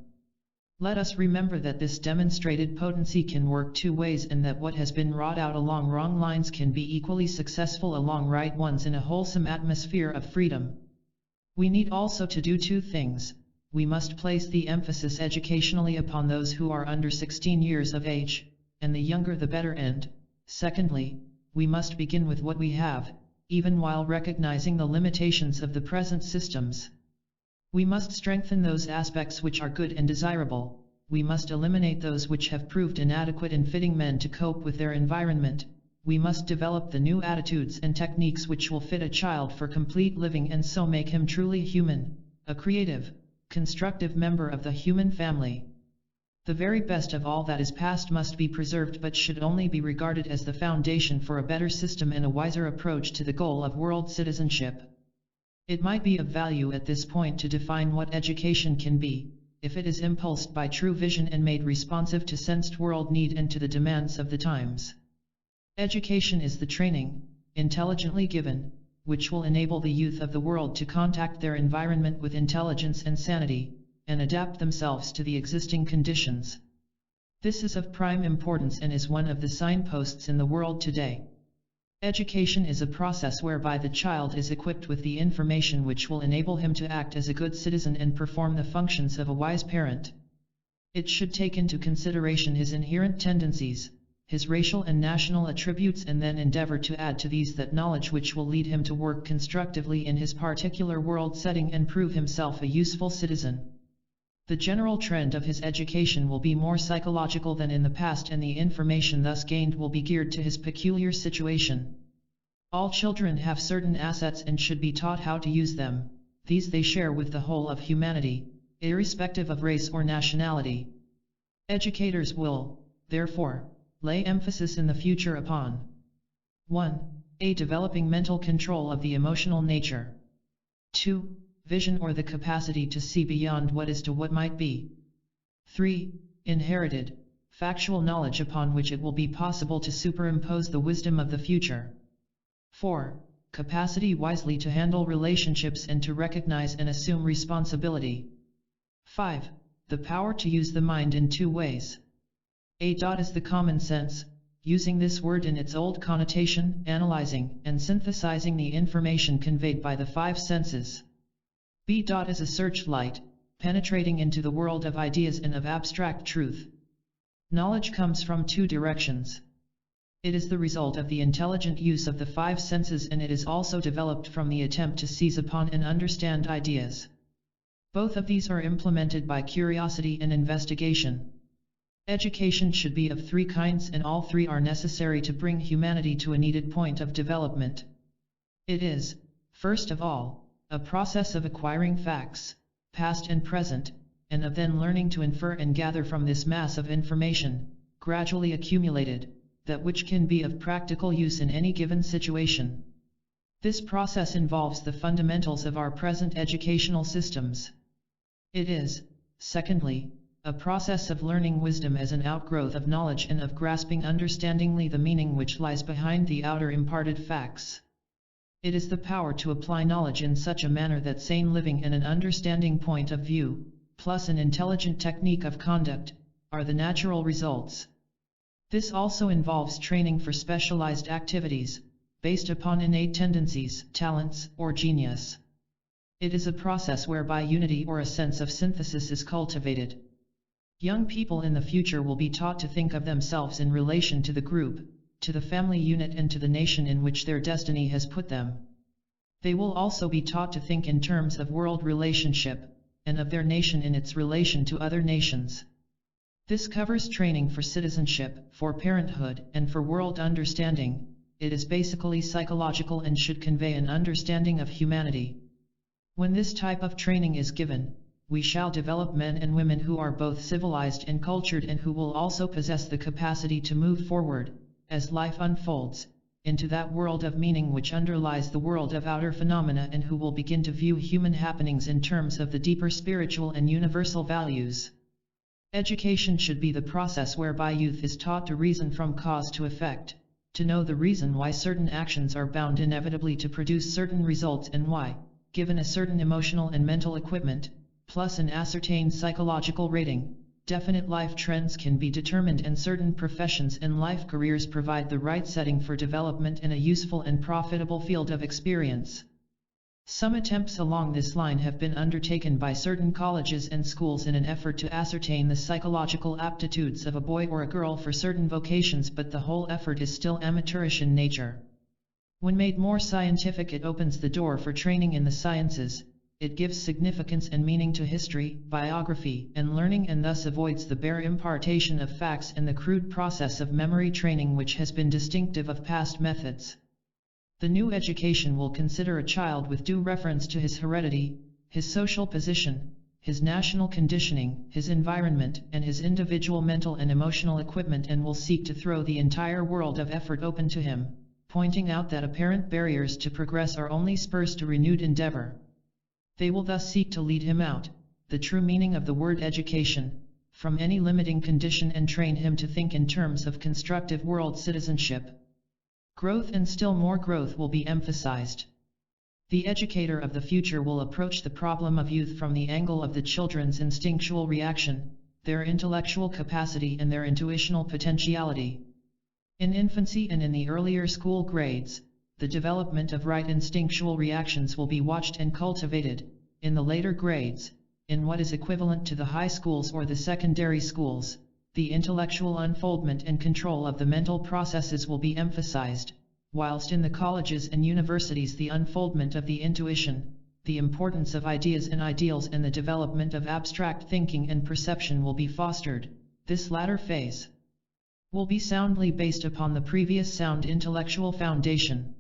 Let us remember that this demonstrated potency can work two ways, and that what has been wrought out along wrong lines can be equally successful along right ones in a wholesome atmosphere of freedom. We need also to do two things. We must place the emphasis educationally upon those who are under 16 years of age, and the younger the better, and, secondly, we must begin with what we have, even while recognizing the limitations of the present systems. We must strengthen those aspects which are good and desirable. We must eliminate those which have proved inadequate in fitting men to cope with their environment. We must develop the new attitudes and techniques which will fit a child for complete living, and so make him truly human, a creative, constructive member of the human family. The very best of all that is past must be preserved, but should only be regarded as the foundation for a better system and a wiser approach to the goal of world citizenship. It might be of value at this point to define what education can be, if it is impulsed by true vision and made responsive to sensed world need and to the demands of the times. Education is the training, intelligently given, which will enable the youth of the world to contact their environment with intelligence and sanity, and adapt themselves to the existing conditions. This is of prime importance and is one of the signposts in the world today. Education is a process whereby the child is equipped with the information which will enable him to act as a good citizen and perform the functions of a wise parent. It should take into consideration his inherent tendencies, his racial and national attributes, and then endeavor to add to these that knowledge which will lead him to work constructively in his particular world setting and prove himself a useful citizen. The general trend of his education will be more psychological than in the past, and the information thus gained will be geared to his peculiar situation. All children have certain assets and should be taught how to use them. These they share with the whole of humanity, irrespective of race or nationality. Educators will, therefore, lay emphasis in the future upon 1. A developing mental control of the emotional nature. 2. Vision, or the capacity to see beyond what is to what might be. 3. Inherited, factual knowledge upon which it will be possible to superimpose the wisdom of the future. 4. Capacity wisely to handle relationships and to recognize and assume responsibility. 5. The power to use the mind in two ways. A. Is the common sense, using this word in its old connotation, analyzing and synthesizing the information conveyed by the five senses. B. Is a searchlight, penetrating into the world of ideas and of abstract truth. Knowledge comes from two directions. It is the result of the intelligent use of the five senses, and it is also developed from the attempt to seize upon and understand ideas. Both of these are implemented by curiosity and investigation. Education should be of three kinds, and all three are necessary to bring humanity to a needed point of development. It is, first of all, a process of acquiring facts, past and present, and of then learning to infer and gather from this mass of information, gradually accumulated, that which can be of practical use in any given situation. This process involves the fundamentals of our present educational systems. It is, secondly, a process of learning wisdom as an outgrowth of knowledge and of grasping understandingly the meaning which lies behind the outer imparted facts. It is the power to apply knowledge in such a manner that sane living and an understanding point of view, plus an intelligent technique of conduct, are the natural results. This also involves training for specialized activities, based upon innate tendencies, talents, or genius. It is a process whereby unity or a sense of synthesis is cultivated. Young people in the future will be taught to think of themselves in relation to the group, to the family unit, and to the nation in which their destiny has put them. They will also be taught to think in terms of world relationship, and of their nation in its relation to other nations. This covers training for citizenship, for parenthood, and for world understanding. It is basically psychological and should convey an understanding of humanity. When this type of training is given, we shall develop men and women who are both civilized and cultured and who will also possess the capacity to move forward, as life unfolds, into that world of meaning which underlies the world of outer phenomena, and who will begin to view human happenings in terms of the deeper spiritual and universal values. Education should be the process whereby youth is taught to reason from cause to effect, to know the reason why certain actions are bound inevitably to produce certain results, and why, given a certain emotional and mental equipment, plus an ascertained psychological rating, definite life trends can be determined, and certain professions and life careers provide the right setting for development in a useful and profitable field of experience. Some attempts along this line have been undertaken by certain colleges and schools in an effort to ascertain the psychological aptitudes of a boy or a girl for certain vocations, but the whole effort is still amateurish in nature. When made more scientific, it opens the door for training in the sciences. It gives significance and meaning to history, biography, and learning, and thus avoids the bare impartation of facts and the crude process of memory training which has been distinctive of past methods. The new education will consider a child with due reference to his heredity, his social position, his national conditioning, his environment, and his individual mental and emotional equipment, and will seek to throw the entire world of effort open to him, pointing out that apparent barriers to progress are only spurs to renewed endeavor. They will thus seek to lead him out, the true meaning of the word education, from any limiting condition, and train him to think in terms of constructive world citizenship. Growth and still more growth will be emphasized. The educator of the future will approach the problem of youth from the angle of the children's instinctual reaction, their intellectual capacity, and their intuitional potentiality. In infancy and in the earlier school grades, the development of right instinctual reactions will be watched and cultivated. In the later grades, in what is equivalent to the high schools or the secondary schools, the intellectual unfoldment and control of the mental processes will be emphasized, whilst in the colleges and universities the unfoldment of the intuition, the importance of ideas and ideals, and the development of abstract thinking and perception will be fostered. This latter phase will be soundly based upon the previous sound intellectual foundation.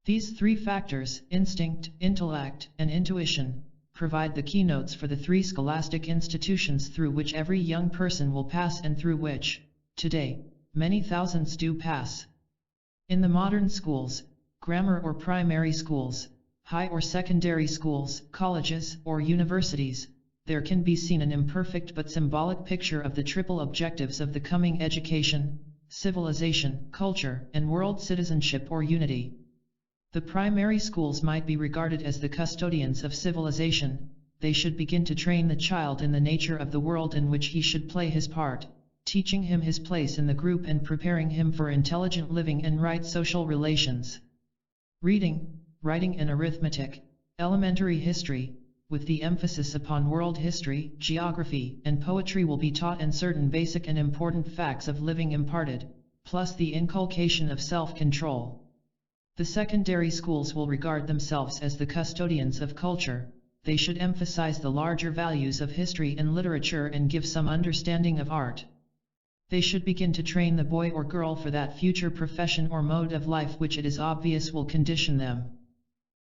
These three factors, instinct, intellect, and intuition, provide the keynotes for the three scholastic institutions through which every young person will pass, and through which, today, many thousands do pass. In the modern schools, grammar or primary schools, high or secondary schools, colleges, or universities, there can be seen an imperfect but symbolic picture of the triple objectives of the coming education: civilization, culture, and world citizenship or unity. The primary schools might be regarded as the custodians of civilization. They should begin to train the child in the nature of the world in which he should play his part, teaching him his place in the group and preparing him for intelligent living and right social relations. Reading, writing, and arithmetic, elementary history, with the emphasis upon world history, geography, and poetry will be taught, and certain basic and important facts of living imparted, plus the inculcation of self-control. The secondary schools will regard themselves as the custodians of culture. They should emphasize the larger values of history and literature and give some understanding of art. They should begin to train the boy or girl for that future profession or mode of life which it is obvious will condition them.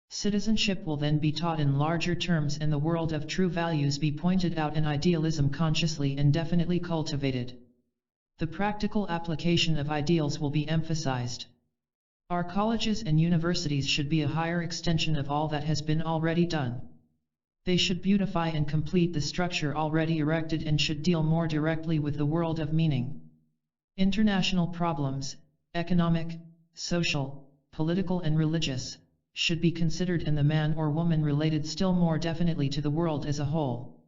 Citizenship will then be taught in larger terms, and the world of true values be pointed out, and idealism consciously and definitely cultivated. The practical application of ideals will be emphasized. Our colleges and universities should be a higher extension of all that has been already done. They should beautify and complete the structure already erected, and should deal more directly with the world of meaning. International problems, economic, social, political, and religious, should be considered, and the man or woman related still more definitely to the world as a whole.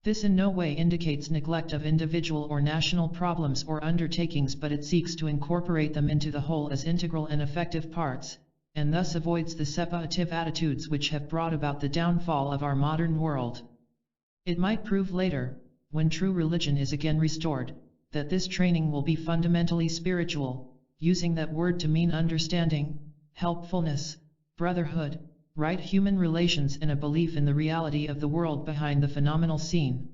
This in no way indicates neglect of individual or national problems or undertakings, but it seeks to incorporate them into the whole as integral and effective parts, and thus avoids the separative attitudes which have brought about the downfall of our modern world. It might prove later, when true religion is again restored, that this training will be fundamentally spiritual, using that word to mean understanding, helpfulness, brotherhood, right human relations, and a belief in the reality of the world behind the phenomenal scene.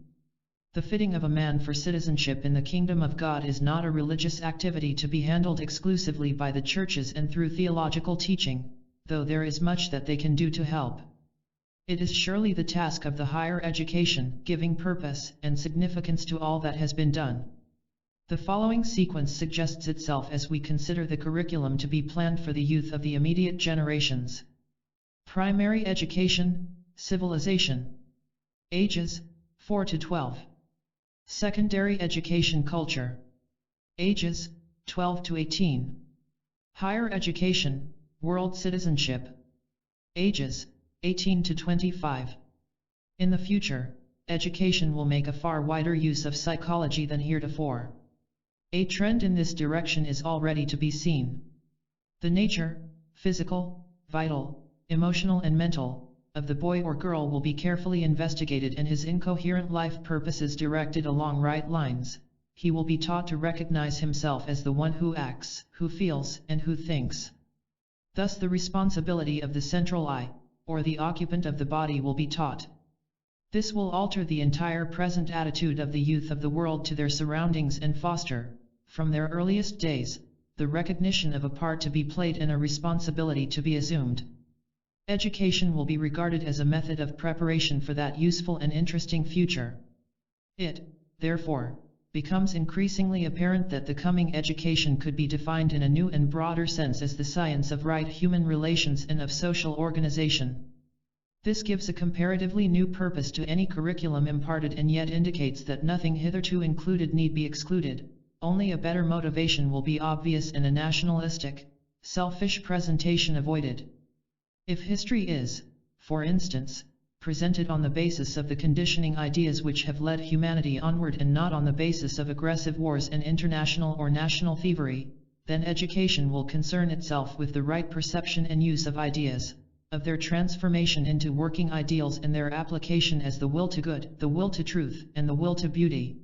The fitting of a man for citizenship in the kingdom of God is not a religious activity to be handled exclusively by the churches and through theological teaching, though there is much that they can do to help. It is surely the task of the higher education, giving purpose and significance to all that has been done. The following sequence suggests itself as we consider the curriculum to be planned for the youth of the immediate generations. Primary education, civilization. Ages, 4 to 12. Secondary education, culture. Ages, 12 to 18. Higher education, world citizenship. Ages, 18 to 25. In the future, education will make a far wider use of psychology than heretofore. A trend in this direction is already to be seen. The nature, physical, vital, emotional and mental, of the boy or girl will be carefully investigated and his incoherent life purposes directed along right lines. He will be taught to recognize himself as the one who acts, who feels, and who thinks. Thus the responsibility of the central I, or the occupant of the body, will be taught. This will alter the entire present attitude of the youth of the world to their surroundings and foster, from their earliest days, the recognition of a part to be played and a responsibility to be assumed. Education will be regarded as a method of preparation for that useful and interesting future. It, therefore, becomes increasingly apparent that the coming education could be defined in a new and broader sense as the science of right human relations and of social organization. This gives a comparatively new purpose to any curriculum imparted and yet indicates that nothing hitherto included need be excluded, only a better motivation will be obvious and a nationalistic, selfish presentation avoided. If history is, for instance, presented on the basis of the conditioning ideas which have led humanity onward and not on the basis of aggressive wars and international or national thievery, then education will concern itself with the right perception and use of ideas, of their transformation into working ideals and their application as the will to good, the will to truth, and the will to beauty.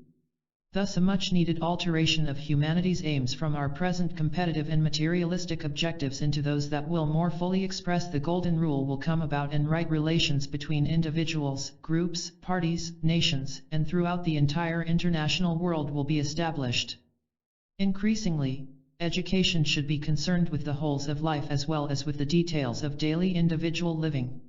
Thus a much-needed alteration of humanity's aims from our present competitive and materialistic objectives into those that will more fully express the golden rule will come about, and right relations between individuals, groups, parties, nations, and throughout the entire international world will be established. Increasingly, education should be concerned with the wholes of life as well as with the details of daily individual living.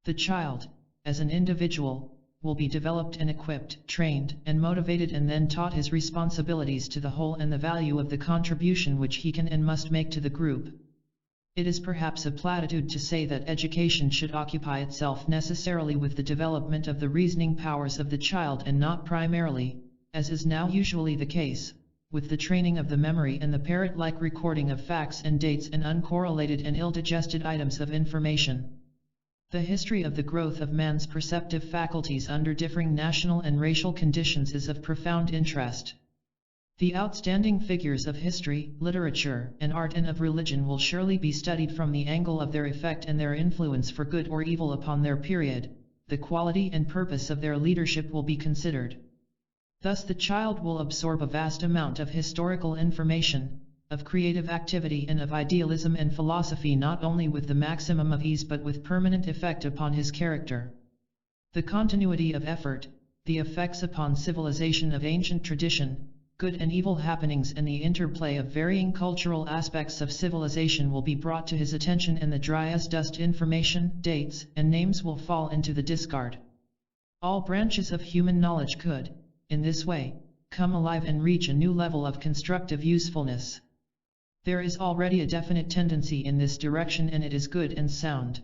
The child, as an individual, will be developed and equipped, trained and motivated, and then taught his responsibilities to the whole and the value of the contribution which he can and must make to the group. It is perhaps a platitude to say that education should occupy itself necessarily with the development of the reasoning powers of the child and not primarily, as is now usually the case, with the training of the memory and the parrot-like recording of facts and dates and uncorrelated and ill-digested items of information. The history of the growth of man's perceptive faculties under differing national and racial conditions is of profound interest. The outstanding figures of history, literature, and art and of religion will surely be studied from the angle of their effect and their influence for good or evil upon their period. The quality and purpose of their leadership will be considered. Thus the child will absorb a vast amount of historical information, of creative activity and of idealism and philosophy, not only with the maximum of ease but with permanent effect upon his character. The continuity of effort, the effects upon civilization of ancient tradition, good and evil happenings, and the interplay of varying cultural aspects of civilization will be brought to his attention, and the dry as dust information, dates, and names will fall into the discard. All branches of human knowledge could, in this way, come alive and reach a new level of constructive usefulness. There is already a definite tendency in this direction, and it is good and sound.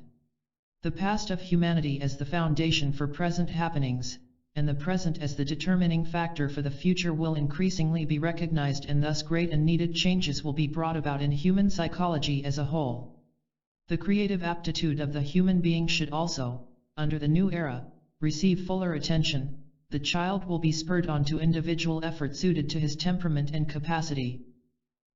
The past of humanity as the foundation for present happenings, and the present as the determining factor for the future, will increasingly be recognized, and thus great and needed changes will be brought about in human psychology as a whole. The creative aptitude of the human being should also, under the new era, receive fuller attention. The child will be spurred on to individual effort suited to his temperament and capacity.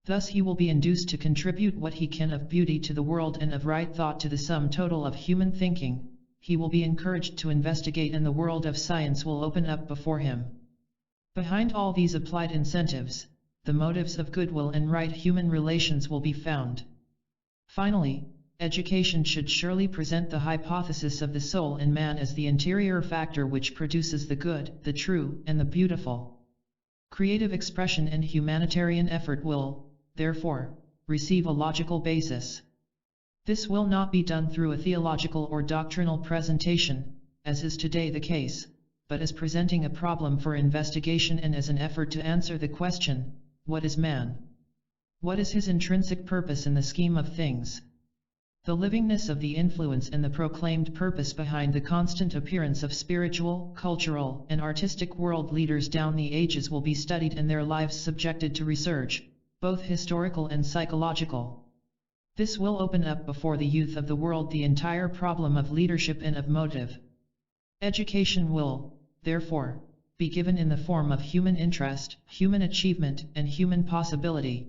Thus he will be induced to contribute what he can of beauty to the world and of right thought to the sum total of human thinking. He will be encouraged to investigate, and the world of science will open up before him. Behind all these applied incentives, the motives of goodwill and right human relations will be found. Finally, education should surely present the hypothesis of the soul in man as the interior factor which produces the good, the true, and the beautiful. Creative expression and humanitarian effort will, therefore, receive a logical basis. This will not be done through a theological or doctrinal presentation, as is today the case, but as presenting a problem for investigation and as an effort to answer the question, what is man? What is his intrinsic purpose in the scheme of things? The livingness of the influence and the proclaimed purpose behind the constant appearance of spiritual, cultural, and artistic world leaders down the ages will be studied and their lives subjected to research, both historical and psychological. This will open up before the youth of the world the entire problem of leadership and of motive. Education will, therefore, be given in the form of human interest, human achievement, and human possibility.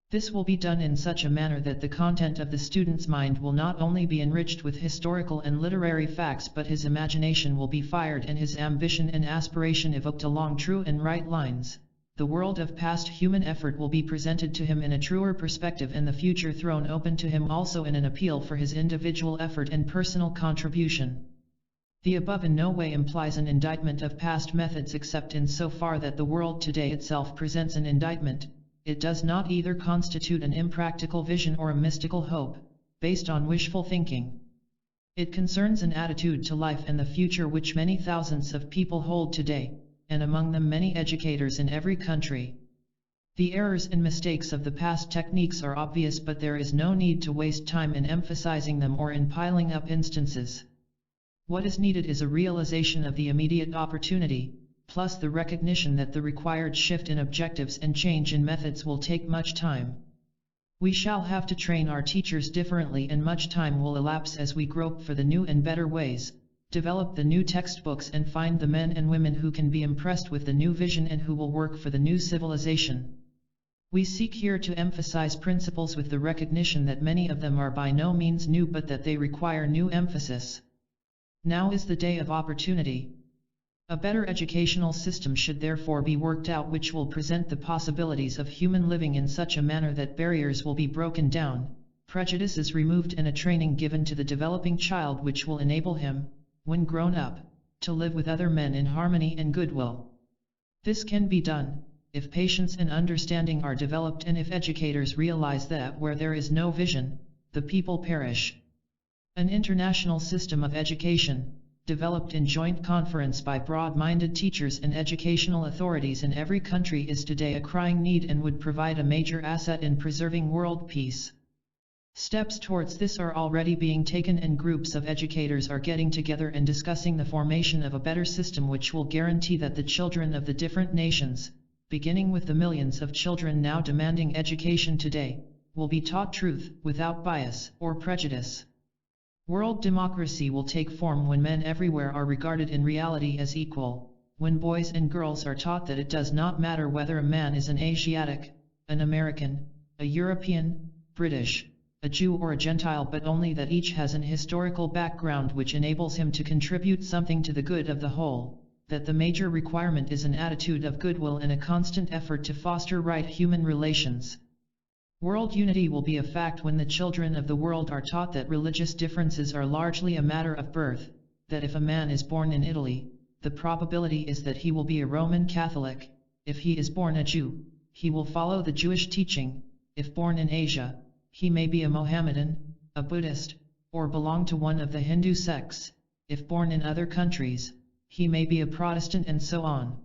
This will be done in such a manner that the content of the student's mind will not only be enriched with historical and literary facts, but his imagination will be fired and his ambition and aspiration evoked along true and right lines. The world of past human effort will be presented to him in a truer perspective and the future thrown open to him also in an appeal for his individual effort and personal contribution. The above in no way implies an indictment of past methods except in so far that the world today itself presents an indictment. It does not either constitute an impractical vision or a mystical hope, based on wishful thinking. It concerns an attitude to life and the future which many thousands of people hold today, and among them many educators in every country. The errors and mistakes of the past techniques are obvious, but there is no need to waste time in emphasizing them or in piling up instances. What is needed is a realization of the immediate opportunity, plus the recognition that the required shift in objectives and change in methods will take much time. We shall have to train our teachers differently, and much time will elapse as we grope for the new and better ways, develop the new textbooks and find the men and women who can be impressed with the new vision and who will work for the new civilization. We seek here to emphasize principles with the recognition that many of them are by no means new, but that they require new emphasis. Now is the day of opportunity. A better educational system should therefore be worked out which will present the possibilities of human living in such a manner that barriers will be broken down, prejudices removed, and a training given to the developing child which will enable him, when grown up, to live with other men in harmony and goodwill. This can be done, if patience and understanding are developed and if educators realize that where there is no vision, the people perish. An international system of education, developed in joint conference by broad-minded teachers and educational authorities in every country, is today a crying need and would provide a major asset in preserving world peace. Steps towards this are already being taken, and groups of educators are getting together and discussing the formation of a better system which will guarantee that the children of the different nations, beginning with the millions of children now demanding education today, will be taught truth without bias or prejudice. World democracy will take form when men everywhere are regarded in reality as equal, when boys and girls are taught that it does not matter whether a man is an Asiatic, an American, a European, British, a Jew or a Gentile, but only that each has an historical background which enables him to contribute something to the good of the whole, that the major requirement is an attitude of goodwill and a constant effort to foster right human relations. World unity will be a fact when the children of the world are taught that religious differences are largely a matter of birth, that if a man is born in Italy, the probability is that he will be a Roman Catholic; if he is born a Jew, he will follow the Jewish teaching; if born in Asia, he may be a Mohammedan, a Buddhist, or belong to one of the Hindu sects; if born in other countries, he may be a Protestant, and so on.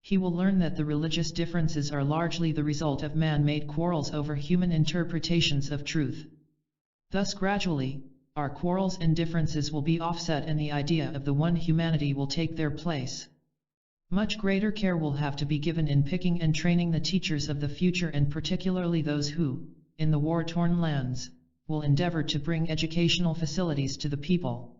He will learn that the religious differences are largely the result of man-made quarrels over human interpretations of truth. Thus gradually, our quarrels and differences will be offset and the idea of the one humanity will take their place. Much greater care will have to be given in picking and training the teachers of the future, and particularly those who, in the war-torn lands, will endeavor to bring educational facilities to the people.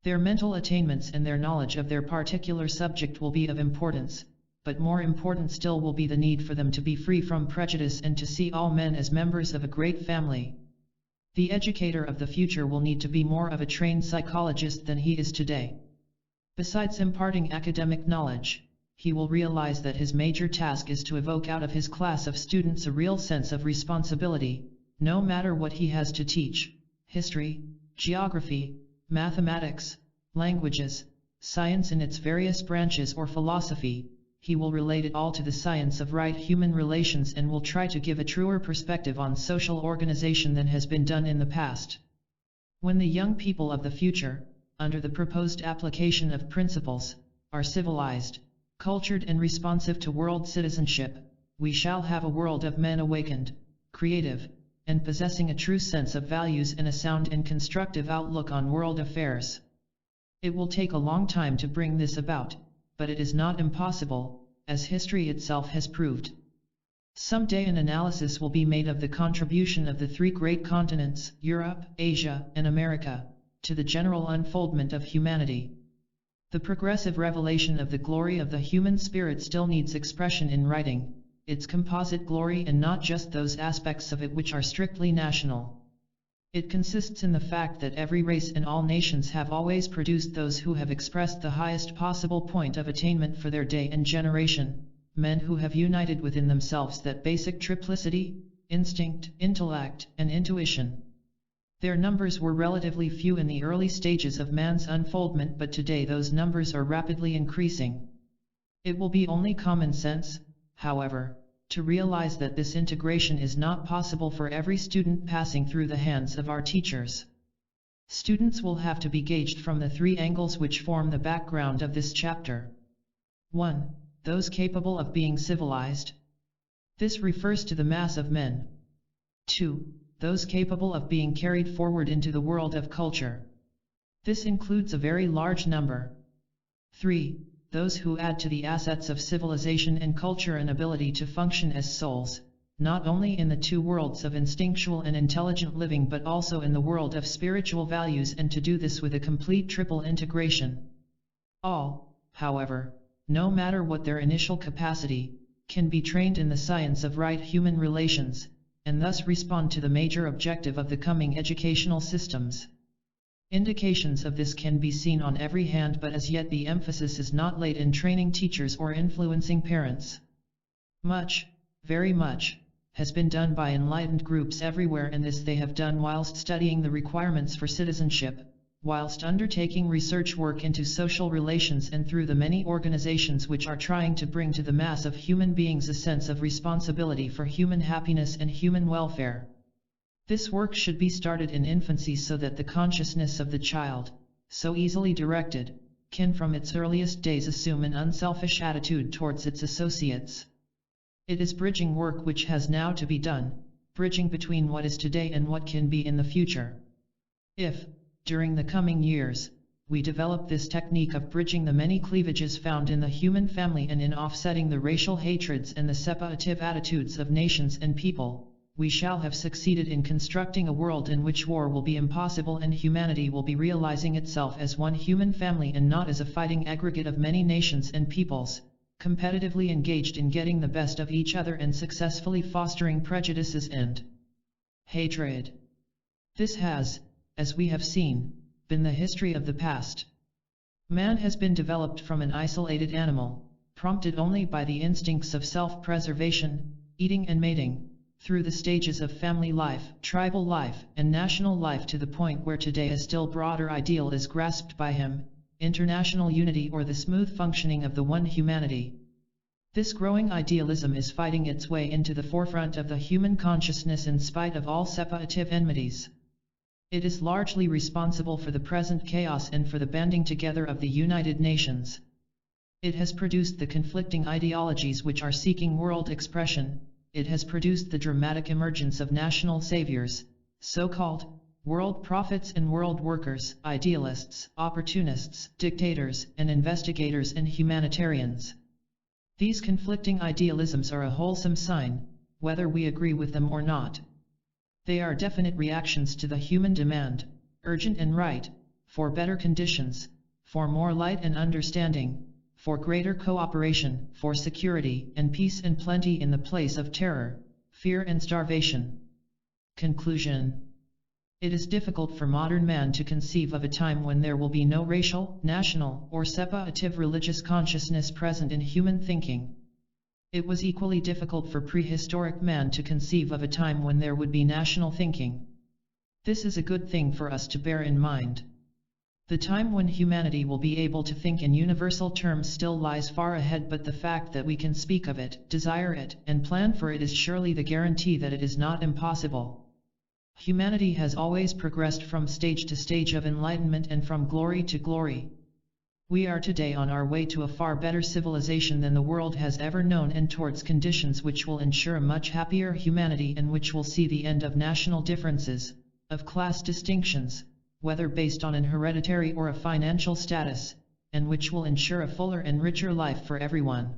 Their mental attainments and their knowledge of their particular subject will be of importance, but more important still will be the need for them to be free from prejudice and to see all men as members of a great family. The educator of the future will need to be more of a trained psychologist than he is today. Besides imparting academic knowledge, he will realize that his major task is to evoke out of his class of students a real sense of responsibility, no matter what he has to teach: history, geography, mathematics, languages, science in its various branches, or philosophy. he will relate it all to the science of right human relations and will try to give a truer perspective on social organization than has been done in the past. When the young people of the future, under the proposed application of principles, are civilized, cultured and responsive to world citizenship, we shall have a world of men awakened, creative, and possessing a true sense of values and a sound and constructive outlook on world affairs. It will take a long time to bring this about, but it is not impossible, as history itself has proved. Someday an analysis will be made of the contribution of the three great continents, Europe, Asia, and America, to the general unfoldment of humanity. The progressive revelation of the glory of the human spirit still needs expression in writing, its composite glory, and not just those aspects of it which are strictly national. It consists in the fact that every race and all nations have always produced those who have expressed the highest possible point of attainment for their day and generation, men who have united within themselves that basic triplicity, instinct, intellect, and intuition. Their numbers were relatively few in the early stages of man's unfoldment, but today those numbers are rapidly increasing. It will be only common sense, however, to realize that this integration is not possible for every student passing through the hands of our teachers. Students will have to be gauged from the three angles which form the background of this chapter. 1. Those capable of being civilized. This refers to the mass of men. 2. Those capable of being carried forward into the world of culture. This includes a very large number. 3. Those who add to the assets of civilization and culture an ability to function as souls, not only in the two worlds of instinctual and intelligent living but also in the world of spiritual values, and to do this with a complete triple integration. All, however, no matter what their initial capacity, can be trained in the science of right human relations, and thus respond to the major objective of the coming educational systems. Indications of this can be seen on every hand, but as yet the emphasis is not laid in training teachers or influencing parents. Much, very much, has been done by enlightened groups everywhere, and this they have done whilst studying the requirements for citizenship, whilst undertaking research work into social relations, and through the many organizations which are trying to bring to the mass of human beings a sense of responsibility for human happiness and human welfare. This work should be started in infancy so that the consciousness of the child, so easily directed, can from its earliest days assume an unselfish attitude towards its associates. It is bridging work which has now to be done, bridging between what is today and what can be in the future. If, during the coming years, we develop this technique of bridging the many cleavages found in the human family and in offsetting the racial hatreds and the separative attitudes of nations and people, we shall have succeeded in constructing a world in which war will be impossible and humanity will be realizing itself as one human family and not as a fighting aggregate of many nations and peoples, competitively engaged in getting the best of each other and successfully fostering prejudices and hatred. This has, as we have seen, been the history of the past. Man has been developed from an isolated animal, prompted only by the instincts of self-preservation, eating and mating, through the stages of family life, tribal life, and national life to the point where today a still broader ideal is grasped by him, international unity or the smooth functioning of the one humanity. This growing idealism is fighting its way into the forefront of the human consciousness in spite of all separative enmities. It is largely responsible for the present chaos and for the banding together of the United Nations. It has produced the conflicting ideologies which are seeking world expression. It has produced the dramatic emergence of national saviors, so-called world prophets and world workers, idealists, opportunists, dictators, and investigators and humanitarians. These conflicting idealisms are a wholesome sign, whether we agree with them or not. They are definite reactions to the human demand, urgent and right, for better conditions, for more light and understanding, for greater cooperation, for security and peace and plenty in the place of terror, fear and starvation. Conclusion. It is difficult for modern man to conceive of a time when there will be no racial, national, or separative religious consciousness present in human thinking. It was equally difficult for prehistoric man to conceive of a time when there would be national thinking. This is a good thing for us to bear in mind. The time when humanity will be able to think in universal terms still lies far ahead, but the fact that we can speak of it, desire it, and plan for it is surely the guarantee that it is not impossible. Humanity has always progressed from stage to stage of enlightenment and from glory to glory. We are today on our way to a far better civilization than the world has ever known, and towards conditions which will ensure a much happier humanity and which will see the end of national differences, of class distinctions, whether based on an hereditary or a financial status, and which will ensure a fuller and richer life for everyone.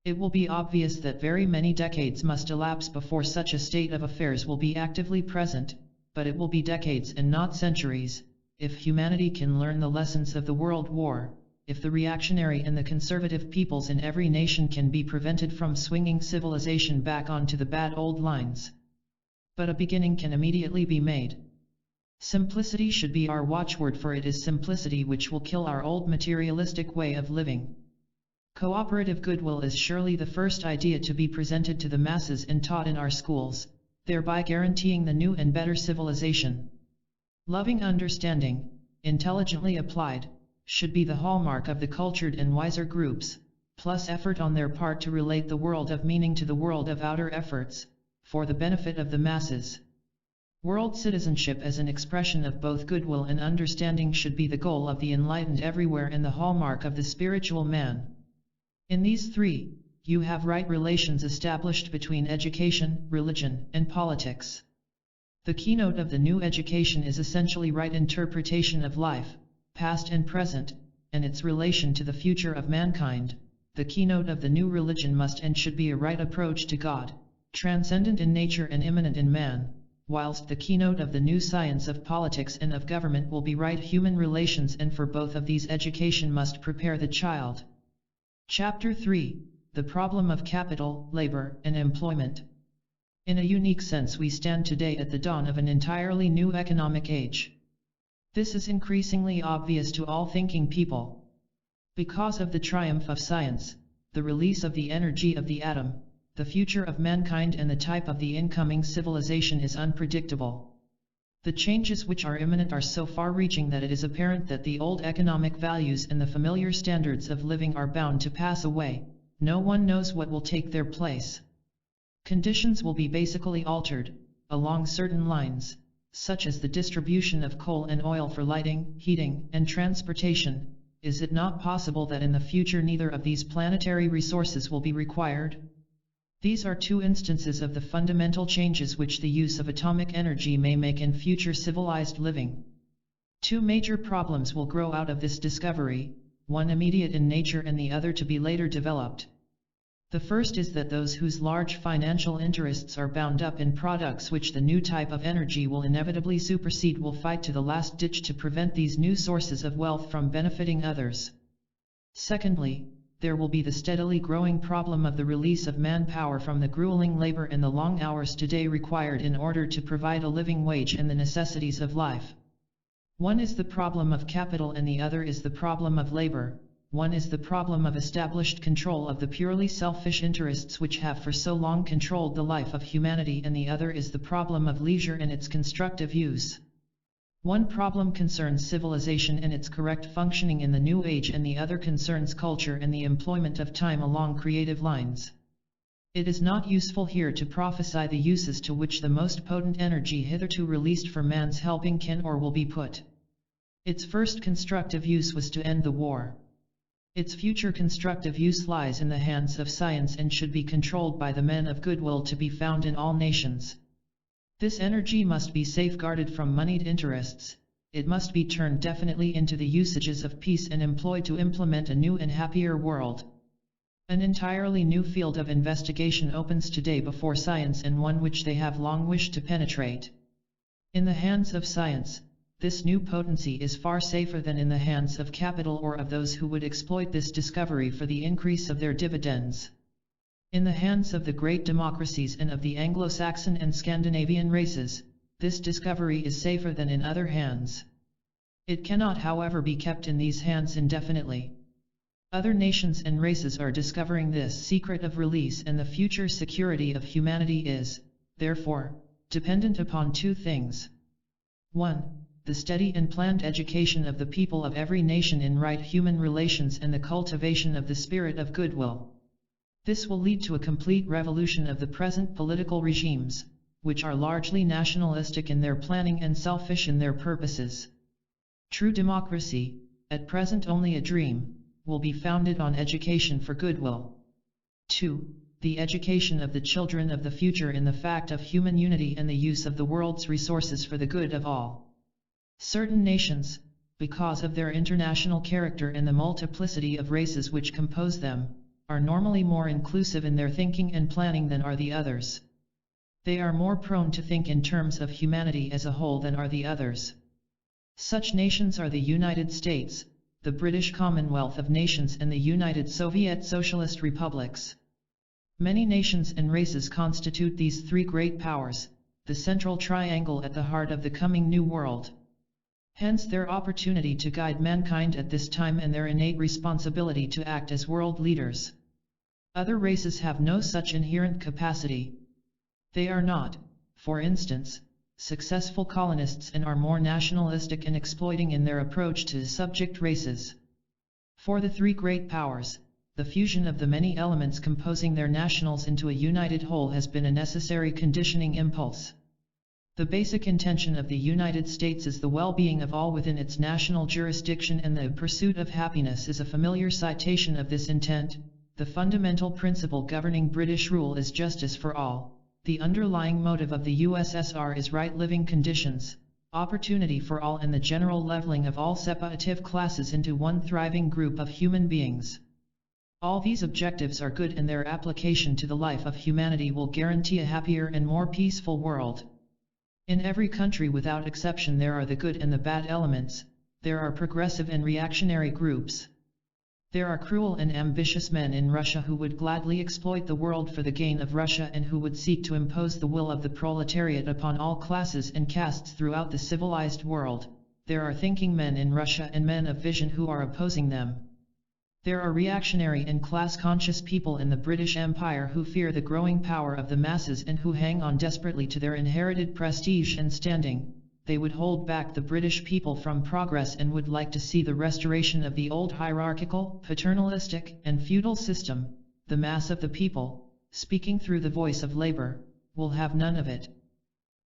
It will be obvious that very many decades must elapse before such a state of affairs will be actively present, but it will be decades and not centuries, if humanity can learn the lessons of the World War, if the reactionary and the conservative peoples in every nation can be prevented from swinging civilization back onto the bad old lines. But a beginning can immediately be made. Simplicity should be our watchword, for it is simplicity which will kill our old materialistic way of living. Cooperative goodwill is surely the first idea to be presented to the masses and taught in our schools, thereby guaranteeing the new and better civilization. Loving understanding, intelligently applied, should be the hallmark of the cultured and wiser groups, plus effort on their part to relate the world of meaning to the world of outer efforts, for the benefit of the masses. World citizenship as an expression of both goodwill and understanding should be the goal of the enlightened everywhere and the hallmark of the spiritual man. In these three, you have right relations established between education, religion, and politics. The keynote of the new education is essentially right interpretation of life, past and present, and its relation to the future of mankind. The keynote of the new religion must and should be a right approach to God, transcendent in nature and immanent in man, whilst the keynote of the new science of politics and of government will be right human relations, and for both of these education must prepare the child. Chapter 3: The Problem of Capital, Labor, and Employment. In a unique sense, we stand today at the dawn of an entirely new economic age. This is increasingly obvious to all thinking people. Because of the triumph of science, the release of the energy of the atom, the future of mankind and the type of the incoming civilization is unpredictable. The changes which are imminent are so far-reaching that it is apparent that the old economic values and the familiar standards of living are bound to pass away. No one knows what will take their place. Conditions will be basically altered, along certain lines, such as the distribution of coal and oil for lighting, heating, and transportation. Is it not possible that in the future neither of these planetary resources will be required? These are two instances of the fundamental changes which the use of atomic energy may make in future civilized living. Two major problems will grow out of this discovery, one immediate in nature and the other to be later developed. The first is that those whose large financial interests are bound up in products which the new type of energy will inevitably supersede will fight to the last ditch to prevent these new sources of wealth from benefiting others. Secondly, there will be the steadily growing problem of the release of manpower from the grueling labor and the long hours today required in order to provide a living wage and the necessities of life. One is the problem of capital and the other is the problem of labor. One is the problem of established control of the purely selfish interests which have for so long controlled the life of humanity, and the other is the problem of leisure and its constructive use. One problem concerns civilization and its correct functioning in the new age, and the other concerns culture and the employment of time along creative lines. It is not useful here to prophesy the uses to which the most potent energy hitherto released for man's helping can or will be put. Its first constructive use was to end the war. Its future constructive use lies in the hands of science and should be controlled by the men of goodwill to be found in all nations. This energy must be safeguarded from moneyed interests. It must be turned definitely into the usages of peace and employed to implement a new and happier world. An entirely new field of investigation opens today before science, and one which they have long wished to penetrate. In the hands of science, this new potency is far safer than in the hands of capital or of those who would exploit this discovery for the increase of their dividends. In the hands of the great democracies and of the Anglo-Saxon and Scandinavian races, this discovery is safer than in other hands. It cannot, however, be kept in these hands indefinitely. Other nations and races are discovering this secret of release, and the future security of humanity is, therefore, dependent upon two things. 1. the steady and planned education of the people of every nation in right human relations and the cultivation of the spirit of goodwill. This will lead to a complete revolution of the present political regimes, which are largely nationalistic in their planning and selfish in their purposes. True democracy, at present only a dream, will be founded on education for goodwill. 2. The education of the children of the future in the fact of human unity and the use of the world's resources for the good of all. Certain nations, because of their international character and the multiplicity of races which compose them, are normally more inclusive in their thinking and planning than are the others. They are more prone to think in terms of humanity as a whole than are the others. Such nations are the United States, the British Commonwealth of Nations and the United Soviet Socialist Republics. Many nations and races constitute these three great powers, the central triangle at the heart of the coming new world. Hence their opportunity to guide mankind at this time and their innate responsibility to act as world leaders. Other races have no such inherent capacity. They are not, for instance, successful colonists and are more nationalistic and exploiting in their approach to subject races. For the three great powers, the fusion of the many elements composing their nationals into a united whole has been a necessary conditioning impulse. The basic intention of the United States is the well-being of all within its national jurisdiction, and the pursuit of happiness is a familiar citation of this intent. The fundamental principle governing British rule is justice for all. The underlying motive of the USSR is right living conditions, opportunity for all, and the general leveling of all separative classes into one thriving group of human beings. All these objectives are good, and their application to the life of humanity will guarantee a happier and more peaceful world. In every country without exception there are the good and the bad elements, there are progressive and reactionary groups. There are cruel and ambitious men in Russia who would gladly exploit the world for the gain of Russia and who would seek to impose the will of the proletariat upon all classes and castes throughout the civilized world. There are thinking men in Russia and men of vision who are opposing them. There are reactionary and class-conscious people in the British Empire who fear the growing power of the masses and who hang on desperately to their inherited prestige and standing. They would hold back the British people from progress and would like to see the restoration of the old hierarchical, paternalistic, and feudal system. The mass of the people, speaking through the voice of labor, will have none of it.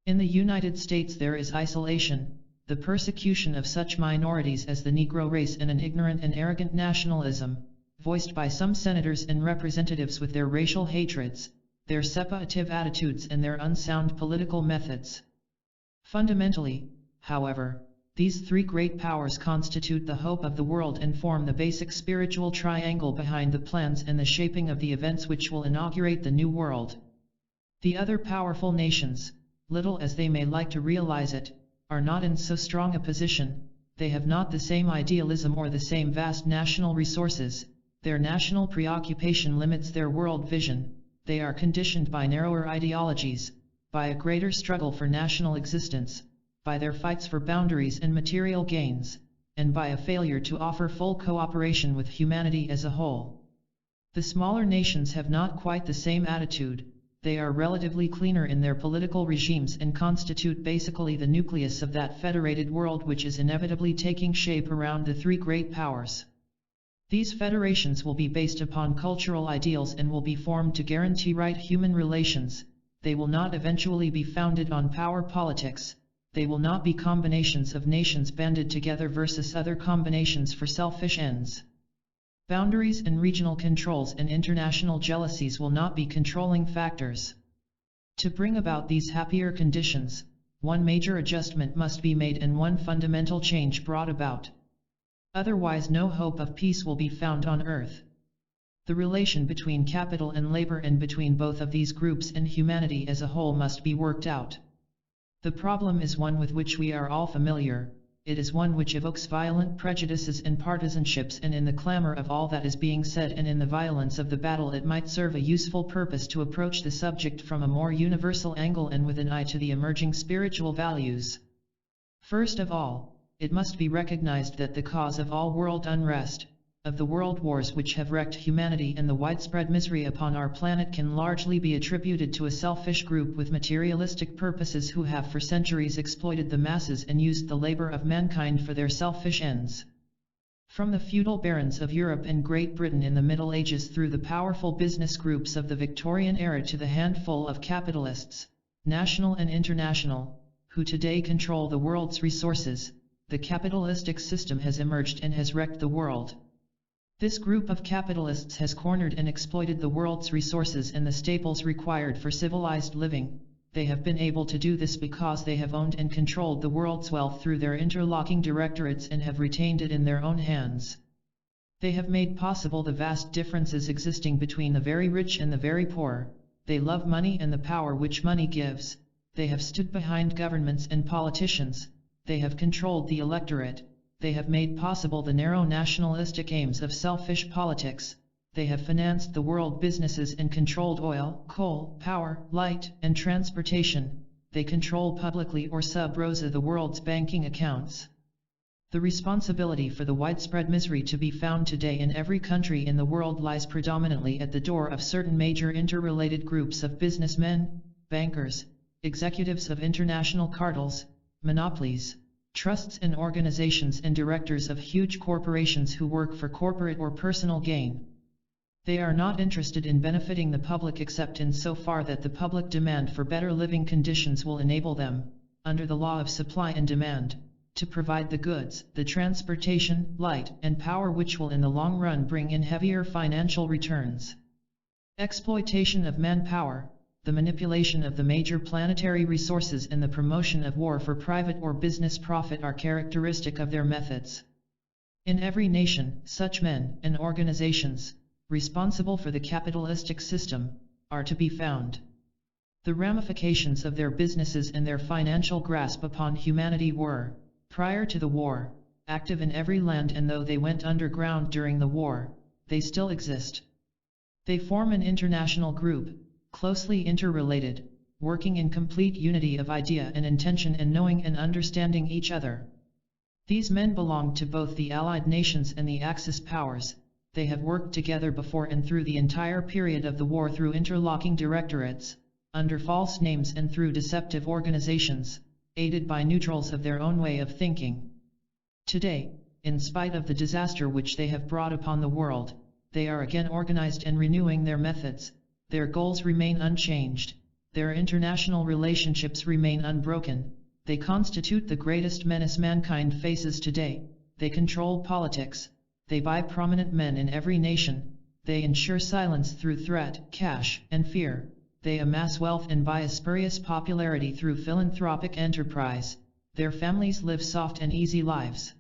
In the United States there is isolation, the persecution of such minorities as the Negro race, and an ignorant and arrogant nationalism, voiced by some senators and representatives with their racial hatreds, their separative attitudes and their unsound political methods. Fundamentally, however, these three great powers constitute the hope of the world and form the basic spiritual triangle behind the plans and the shaping of the events which will inaugurate the new world. The other powerful nations, little as they may like to realize it, are not in so strong a position. They have not the same idealism or the same vast national resources. Their national preoccupation limits their world vision. They are conditioned by narrower ideologies, by a greater struggle for national existence, by their fights for boundaries and material gains, and by a failure to offer full cooperation with humanity as a whole. The smaller nations have not quite the same attitude. They are relatively cleaner in their political regimes and constitute basically the nucleus of that federated world which is inevitably taking shape around the three great powers. These federations will be based upon cultural ideals and will be formed to guarantee right human relations. They will not eventually be founded on power politics. They will not be combinations of nations banded together versus other combinations for selfish ends. Boundaries and regional controls and international jealousies will not be controlling factors. To bring about these happier conditions, one major adjustment must be made and one fundamental change brought about. Otherwise no hope of peace will be found on earth. The relation between capital and labor and between both of these groups and humanity as a whole must be worked out. The problem is one with which we are all familiar. It is one which evokes violent prejudices and partisanships, and in the clamor of all that is being said and in the violence of the battle it might serve a useful purpose to approach the subject from a more universal angle and with an eye to the emerging spiritual values. First of all, it must be recognized that the cause of all world unrest, of the world wars which have wrecked humanity and the widespread misery upon our planet can largely be attributed to a selfish group with materialistic purposes who have for centuries exploited the masses and used the labor of mankind for their selfish ends. From the feudal barons of Europe and Great Britain in the Middle Ages through the powerful business groups of the Victorian era to the handful of capitalists, national and international, who today control the world's resources, the capitalistic system has emerged and has wrecked the world. This group of capitalists has cornered and exploited the world's resources and the staples required for civilized living. They have been able to do this because they have owned and controlled the world's wealth through their interlocking directorates and have retained it in their own hands. They have made possible the vast differences existing between the very rich and the very poor. They love money and the power which money gives. They have stood behind governments and politicians. They have controlled the electorate. They have made possible the narrow nationalistic aims of selfish politics. They have financed the world businesses and controlled oil, coal, power, light, and transportation. They control publicly or sub rosa the world's banking accounts. The responsibility for the widespread misery to be found today in every country in the world lies predominantly at the door of certain major interrelated groups of businessmen, bankers, executives of international cartels, monopolies, trusts and organizations and directors of huge corporations who work for corporate or personal gain. They are not interested in benefiting the public except in so far that the public demand for better living conditions will enable them, under the law of supply and demand, to provide the goods, the transportation, light, and power which will in the long run bring in heavier financial returns. Exploitation of manpower, the manipulation of the major planetary resources and the promotion of war for private or business profit are characteristic of their methods. In every nation, such men and organizations, responsible for the capitalistic system, are to be found. The ramifications of their businesses and their financial grasp upon humanity were, prior to the war, active in every land, and though they went underground during the war, they still exist. They form an international group, closely interrelated, working in complete unity of idea and intention and knowing and understanding each other. These men belong to both the Allied nations and the Axis powers. They have worked together before and through the entire period of the war through interlocking directorates, under false names and through deceptive organizations, aided by neutrals of their own way of thinking. Today, in spite of the disaster which they have brought upon the world, they are again organized and renewing their methods. Their goals remain unchanged. Their international relationships remain unbroken. They constitute the greatest menace mankind faces today. They control politics. They buy prominent men in every nation. They ensure silence through threat, cash, and fear. They amass wealth and buy a spurious popularity through philanthropic enterprise. Their families live soft and easy lives,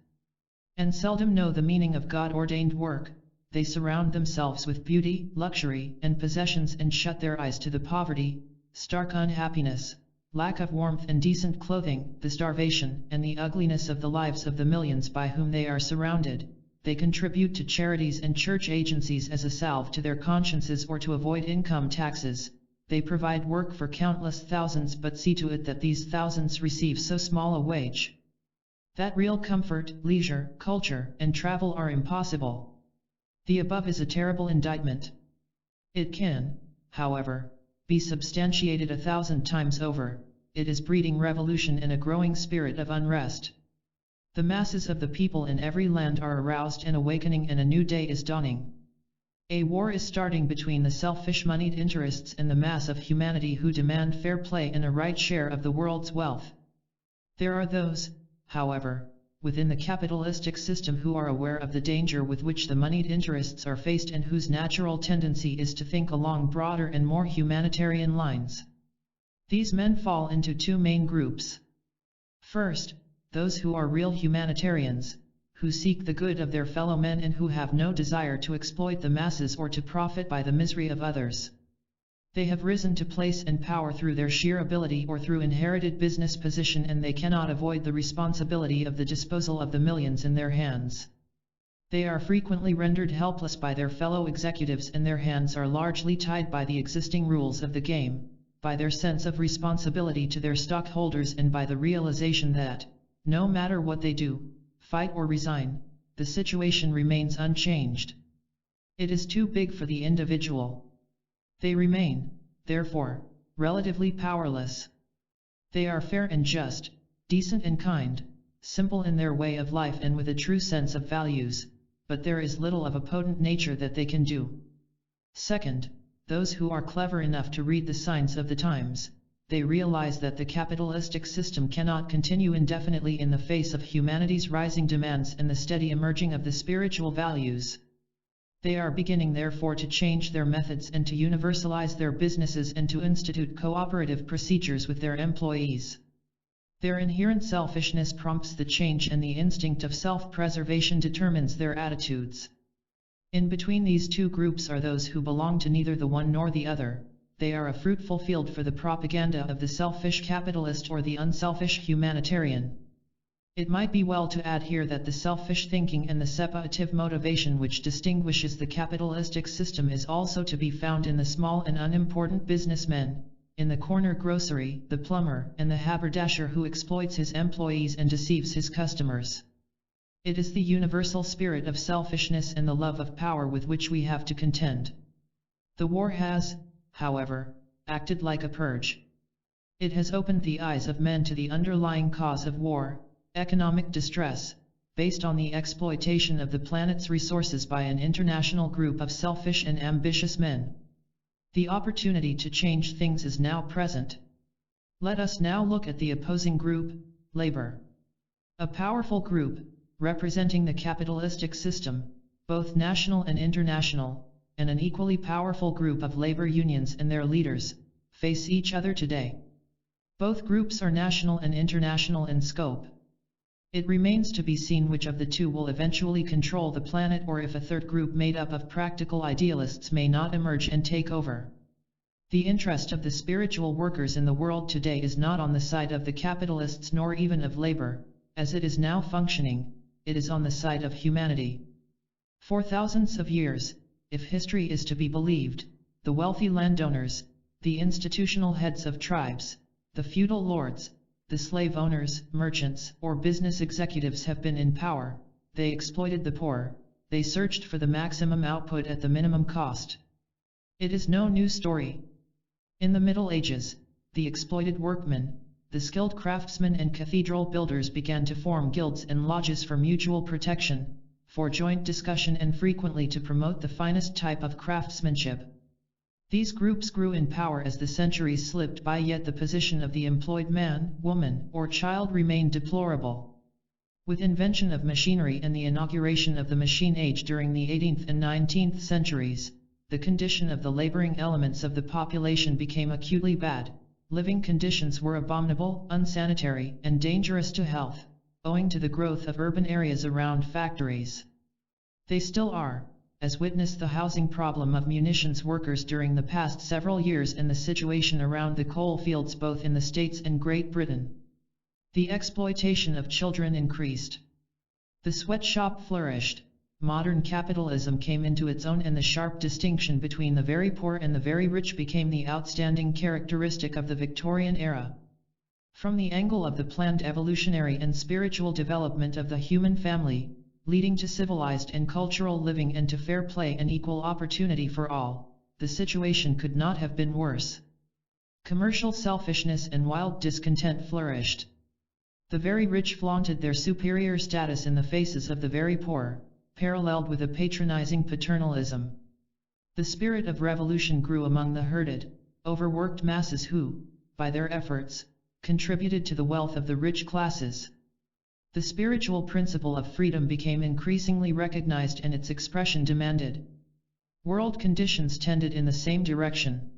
and seldom know the meaning of God-ordained work. They surround themselves with beauty, luxury, and possessions and shut their eyes to the poverty, stark unhappiness, lack of warmth and decent clothing, the starvation, and the ugliness of the lives of the millions by whom they are surrounded. They contribute to charities and church agencies as a salve to their consciences or to avoid income taxes. They provide work for countless thousands but see to it that these thousands receive so small a wage that real comfort, leisure, culture, and travel are impossible. The above is a terrible indictment. It can, however, be substantiated 1,000 times over. It is breeding revolution and a growing spirit of unrest. The masses of the people in every land are aroused and awakening, and a new day is dawning. A war is starting between the selfish moneyed interests and the mass of humanity who demand fair play and a right share of the world's wealth. There are those, however, within the capitalistic system who are aware of the danger with which the moneyed interests are faced and whose natural tendency is to think along broader and more humanitarian lines. These men fall into two main groups. First, those who are real humanitarians, who seek the good of their fellow men and who have no desire to exploit the masses or to profit by the misery of others. They have risen to place and power through their sheer ability or through inherited business position, and they cannot avoid the responsibility of the disposal of the millions in their hands. They are frequently rendered helpless by their fellow executives, and their hands are largely tied by the existing rules of the game, by their sense of responsibility to their stockholders, and by the realization that, no matter what they do, fight or resign, the situation remains unchanged. It is too big for the individual. They remain, therefore, relatively powerless. They are fair and just, decent and kind, simple in their way of life and with a true sense of values, but there is little of a potent nature that they can do. Second, those who are clever enough to read the signs of the times, they realize that the capitalistic system cannot continue indefinitely in the face of humanity's rising demands and the steady emerging of the spiritual values. They are beginning therefore to change their methods and to universalize their businesses and to institute cooperative procedures with their employees. Their inherent selfishness prompts the change and the instinct of self-preservation determines their attitudes. In between these two groups are those who belong to neither the one nor the other. They are a fruitful field for the propaganda of the selfish capitalist or the unselfish humanitarian. It might be well to add here that the selfish thinking and the separative motivation which distinguishes the capitalistic system is also to be found in the small and unimportant businessmen, in the corner grocery, the plumber, and the haberdasher who exploits his employees and deceives his customers. It is the universal spirit of selfishness and the love of power with which we have to contend. The war has, however, acted like a purge. It has opened the eyes of men to the underlying cause of war, economic distress, based on the exploitation of the planet's resources by an international group of selfish and ambitious men. The opportunity to change things is now present. Let us now look at the opposing group, labor. A powerful group, representing the capitalistic system, both national and international, and an equally powerful group of labor unions and their leaders, face each other today. Both groups are national and international in scope. It remains to be seen which of the two will eventually control the planet or if a third group made up of practical idealists may not emerge and take over. The interest of the spiritual workers in the world today is not on the side of the capitalists nor even of labor, as it is now functioning, it is on the side of humanity. For thousands of years, if history is to be believed, the wealthy landowners, the institutional heads of tribes, the feudal lords, the slave owners, merchants, or business executives have been in power. They exploited the poor, they searched for the maximum output at the minimum cost. It is no new story. In the Middle Ages, the exploited workmen, the skilled craftsmen and cathedral builders began to form guilds and lodges for mutual protection, for joint discussion and frequently to promote the finest type of craftsmanship. These groups grew in power as the centuries slipped by, yet the position of the employed man, woman, or child remained deplorable. With invention of machinery and the inauguration of the machine age during the 18th and 19th centuries, the condition of the laboring elements of the population became acutely bad. Living conditions were abominable, unsanitary, and dangerous to health, owing to the growth of urban areas around factories. They still are, as witness the housing problem of munitions workers during the past several years and the situation around the coal fields both in the States and Great Britain. The exploitation of children increased. The sweatshop flourished. Modern capitalism came into its own and the sharp distinction between the very poor and the very rich became the outstanding characteristic of the Victorian era. From the angle of the planned evolutionary and spiritual development of the human family, leading to civilized and cultural living and to fair play and equal opportunity for all, the situation could not have been worse. Commercial selfishness and wild discontent flourished. The very rich flaunted their superior status in the faces of the very poor, paralleled with a patronizing paternalism. The spirit of revolution grew among the herded, overworked masses who, by their efforts, contributed to the wealth of the rich classes. The spiritual principle of freedom became increasingly recognized and its expression demanded. World conditions tended in the same direction.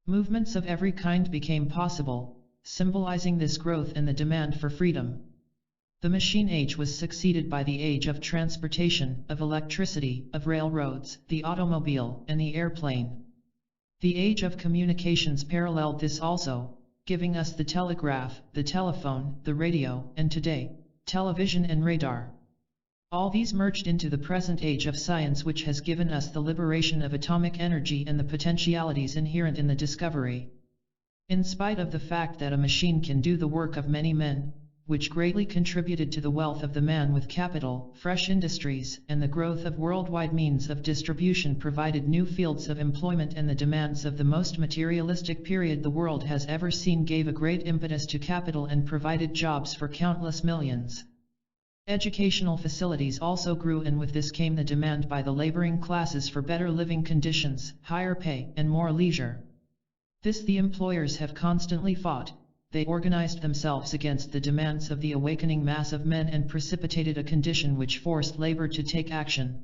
Movements of every kind became possible, symbolizing this growth and the demand for freedom. The machine age was succeeded by the age of transportation, of electricity, of railroads, the automobile, and the airplane. The age of communications paralleled this also, giving us the telegraph, the telephone, the radio, and today, television and radar. All these merged into the present age of science, which has given us the liberation of atomic energy and the potentialities inherent in the discovery. In spite of the fact that a machine can do the work of many men, which greatly contributed to the wealth of the man with capital. Fresh industries and the growth of worldwide means of distribution provided new fields of employment, and the demands of the most materialistic period the world has ever seen gave a great impetus to capital and provided jobs for countless millions. Educational facilities also grew, and with this came the demand by the laboring classes for better living conditions, higher pay, and more leisure. This the employers have constantly fought. They organized themselves against the demands of the awakening mass of men and precipitated a condition which forced labor to take action.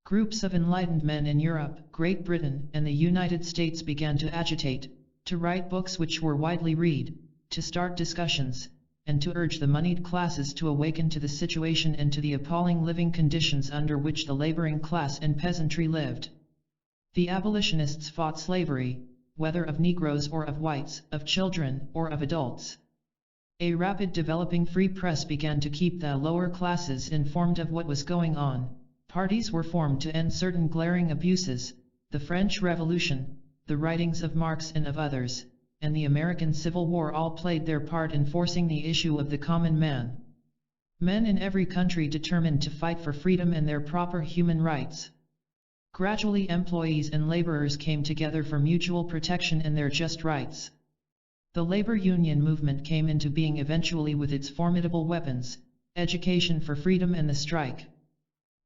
Groups of enlightened men in Europe, Great Britain, and the United States began to agitate, to write books which were widely read, to start discussions, and to urge the moneyed classes to awaken to the situation and to the appalling living conditions under which the laboring class and peasantry lived. The abolitionists fought slavery, whether of Negroes or of whites, of children or of adults. A rapid developing free press began to keep the lower classes informed of what was going on. Parties were formed to end certain glaring abuses: the French Revolution, the writings of Marx and of others, and the American Civil War all played their part in forcing the issue of the common man. Men in every country determined to fight for freedom and their proper human rights. Gradually employees and laborers came together for mutual protection and their just rights. The labor union movement came into being eventually with its formidable weapons, education for freedom and the strike.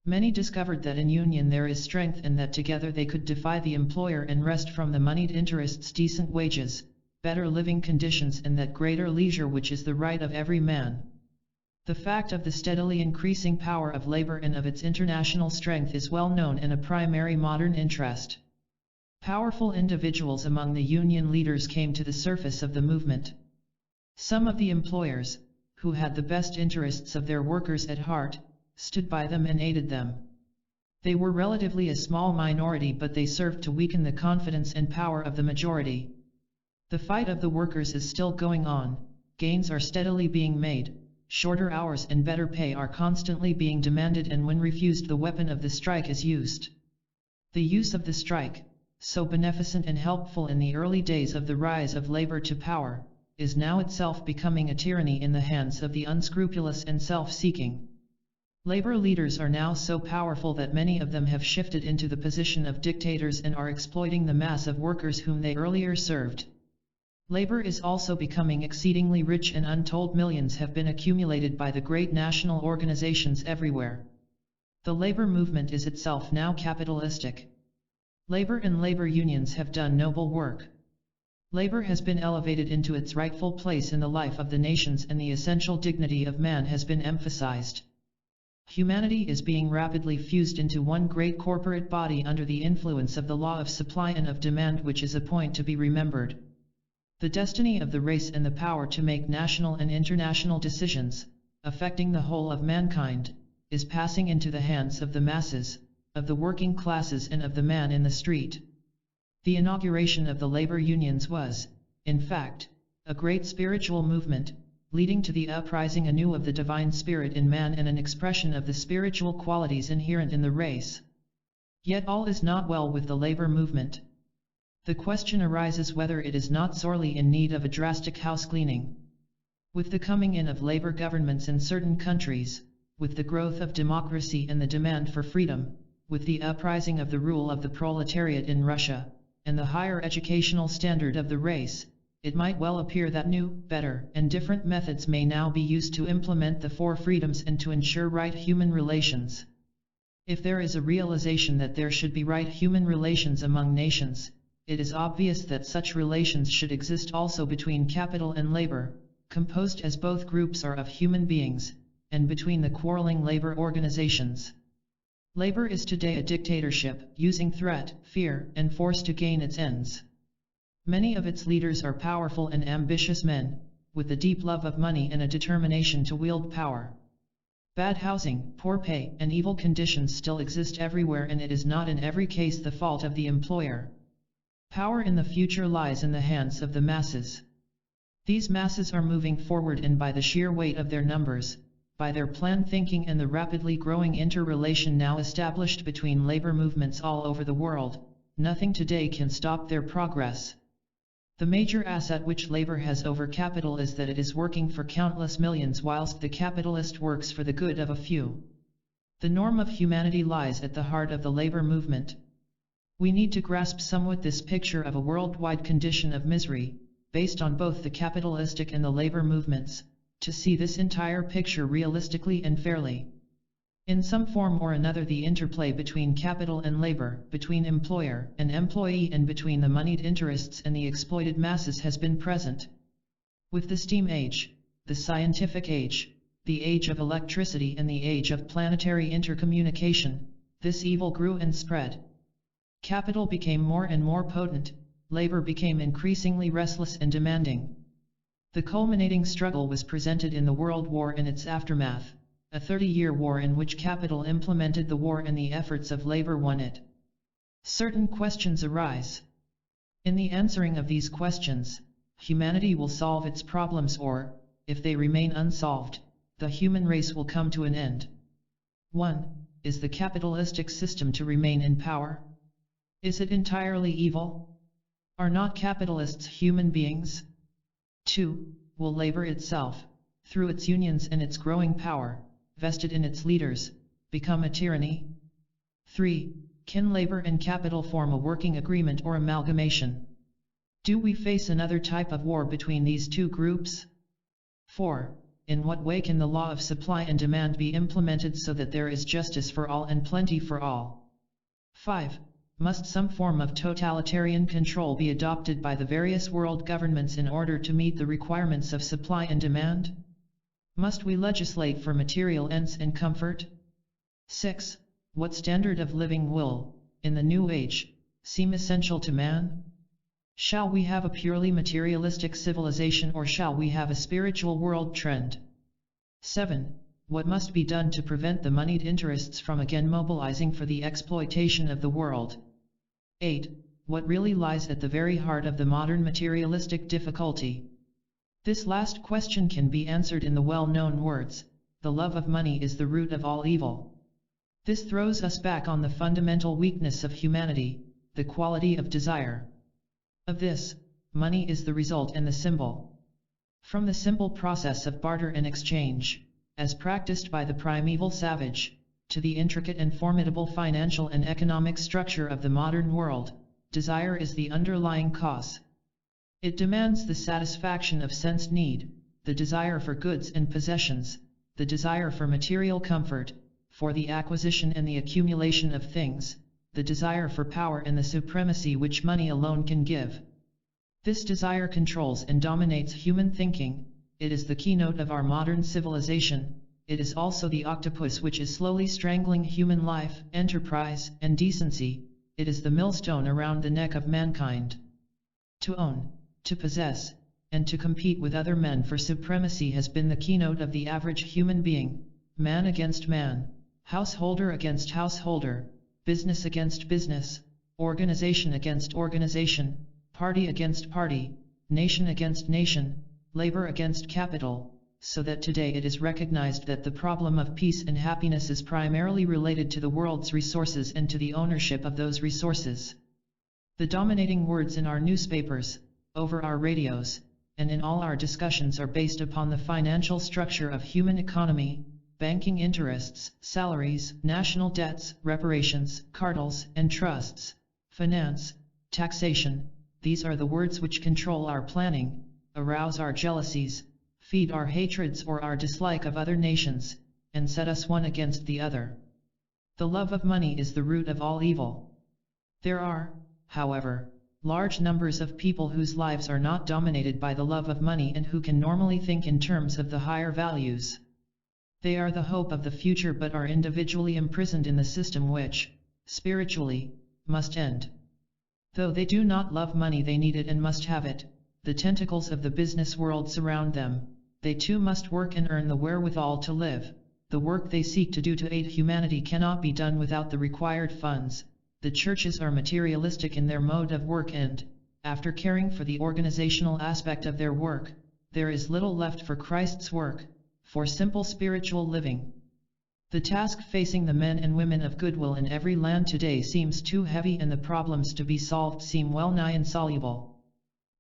Many discovered that in union there is strength, and that together they could defy the employer and wrest from the moneyed interests decent wages, better living conditions, and that greater leisure which is the right of every man. The fact of the steadily increasing power of labor and of its international strength is well known and a primary modern interest. Powerful individuals among the union leaders came to the surface of the movement. Some of the employers, who had the best interests of their workers at heart, stood by them and aided them. They were relatively a small minority, but they served to weaken the confidence and power of the majority. The fight of the workers is still going on, gains are steadily being made. Shorter hours and better pay are constantly being demanded, and when refused the weapon of the strike is used. The use of the strike, so beneficent and helpful in the early days of the rise of labor to power, is now itself becoming a tyranny in the hands of the unscrupulous and self-seeking. Labor leaders are now so powerful that many of them have shifted into the position of dictators and are exploiting the mass of workers whom they earlier served. Labor is also becoming exceedingly rich, and untold millions have been accumulated by the great national organizations everywhere. The labor movement is itself now capitalistic. Labor and labor unions have done noble work. Labor has been elevated into its rightful place in the life of the nations, and the essential dignity of man has been emphasized. Humanity is being rapidly fused into one great corporate body under the influence of the law of supply and of demand, which is a point to be remembered. The destiny of the race and the power to make national and international decisions, affecting the whole of mankind, is passing into the hands of the masses, of the working classes, and of the man in the street. The inauguration of the labor unions was, in fact, a great spiritual movement, leading to the uprising anew of the divine spirit in man and an expression of the spiritual qualities inherent in the race. Yet all is not well with the labor movement. The question arises whether it is not sorely in need of a drastic house-cleaning. With the coming in of labor governments in certain countries, with the growth of democracy and the demand for freedom, with the uprising of the rule of the proletariat in Russia, and the higher educational standard of the race, it might well appear that new, better, and different methods may now be used to implement the four freedoms and to ensure right human relations. If there is a realization that there should be right human relations among nations, it is obvious that such relations should exist also between capital and labor, composed as both groups are of human beings, and between the quarreling labor organizations. Labor is today a dictatorship, using threat, fear, and force to gain its ends. Many of its leaders are powerful and ambitious men, with a deep love of money and a determination to wield power. Bad housing, poor pay, and evil conditions still exist everywhere, and it is not in every case the fault of the employer. Power in the future lies in the hands of the masses. These masses are moving forward, and by the sheer weight of their numbers, by their planned thinking and the rapidly growing interrelation now established between labor movements all over the world, nothing today can stop their progress. The major asset which labor has over capital is that it is working for countless millions whilst the capitalist works for the good of a few. The norm of humanity lies at the heart of the labor movement. We need to grasp somewhat this picture of a worldwide condition of misery, based on both the capitalistic and the labor movements, to see this entire picture realistically and fairly. In some form or another, the interplay between capital and labor, between employer and employee, and between the moneyed interests and the exploited masses has been present. With the steam age, the scientific age, the age of electricity and the age of planetary intercommunication, this evil grew and spread. Capital became more and more potent, labor became increasingly restless and demanding. The culminating struggle was presented in the World War and its aftermath, a 30-year war in which capital implemented the war and the efforts of labor won it. Certain questions arise. In the answering of these questions, humanity will solve its problems, or, if they remain unsolved, the human race will come to an end. 1. Is the capitalistic system to remain in power? Is it entirely evil? Are not capitalists human beings? 2. Will labor itself, through its unions and its growing power, vested in its leaders, become a tyranny? 3. Can labor and capital form a working agreement or amalgamation? Do we face another type of war between these two groups? 4. In what way can the law of supply and demand be implemented so that there is justice for all and plenty for all? 5. Must some form of totalitarian control be adopted by the various world governments in order to meet the requirements of supply and demand? Must we legislate for material ends and comfort? 6. What standard of living will, in the new age, seem essential to man? Shall we have a purely materialistic civilization, or shall we have a spiritual world trend? 7. What must be done to prevent the moneyed interests from again mobilizing for the exploitation of the world? 8. What really lies at the very heart of the modern materialistic difficulty? This last question can be answered in the well-known words, "The love of money is the root of all evil." This throws us back on the fundamental weakness of humanity, the quality of desire. Of this, money is the result and the symbol. From the simple process of barter and exchange, as practiced by the primeval savage, to the intricate and formidable financial and economic structure of the modern world, desire is the underlying cause. It demands the satisfaction of sense need, the desire for goods and possessions, the desire for material comfort, for the acquisition and the accumulation of things, the desire for power and the supremacy which money alone can give. This desire controls and dominates human thinking. It is the keynote of our modern civilization. It is also the octopus which is slowly strangling human life, enterprise, and decency. It is the millstone around the neck of mankind. To own, to possess, and to compete with other men for supremacy has been the keynote of the average human being. Man against man, householder against householder, business against business, organization against organization, party against party, nation against nation, labor against capital, so that today it is recognized that the problem of peace and happiness is primarily related to the world's resources and to the ownership of those resources. The dominating words in our newspapers, over our radios, and in all our discussions are based upon the financial structure of human economy, banking interests, salaries, national debts, reparations, cartels and trusts, finance, taxation. These are the words which control our planning, arouse our jealousies, feed our hatreds or our dislike of other nations, and set us one against the other. The love of money is the root of all evil. There are, however, large numbers of people whose lives are not dominated by the love of money and who can normally think in terms of the higher values. They are the hope of the future but are individually imprisoned in the system which, spiritually, must end. Though they do not love money, they need it and must have it. The tentacles of the business world surround them. They too must work and earn the wherewithal to live. The work they seek to do to aid humanity cannot be done without the required funds. The churches are materialistic in their mode of work and, after caring for the organizational aspect of their work, there is little left for Christ's work, for simple spiritual living. The task facing the men and women of goodwill in every land today seems too heavy and the problems to be solved seem well nigh insoluble.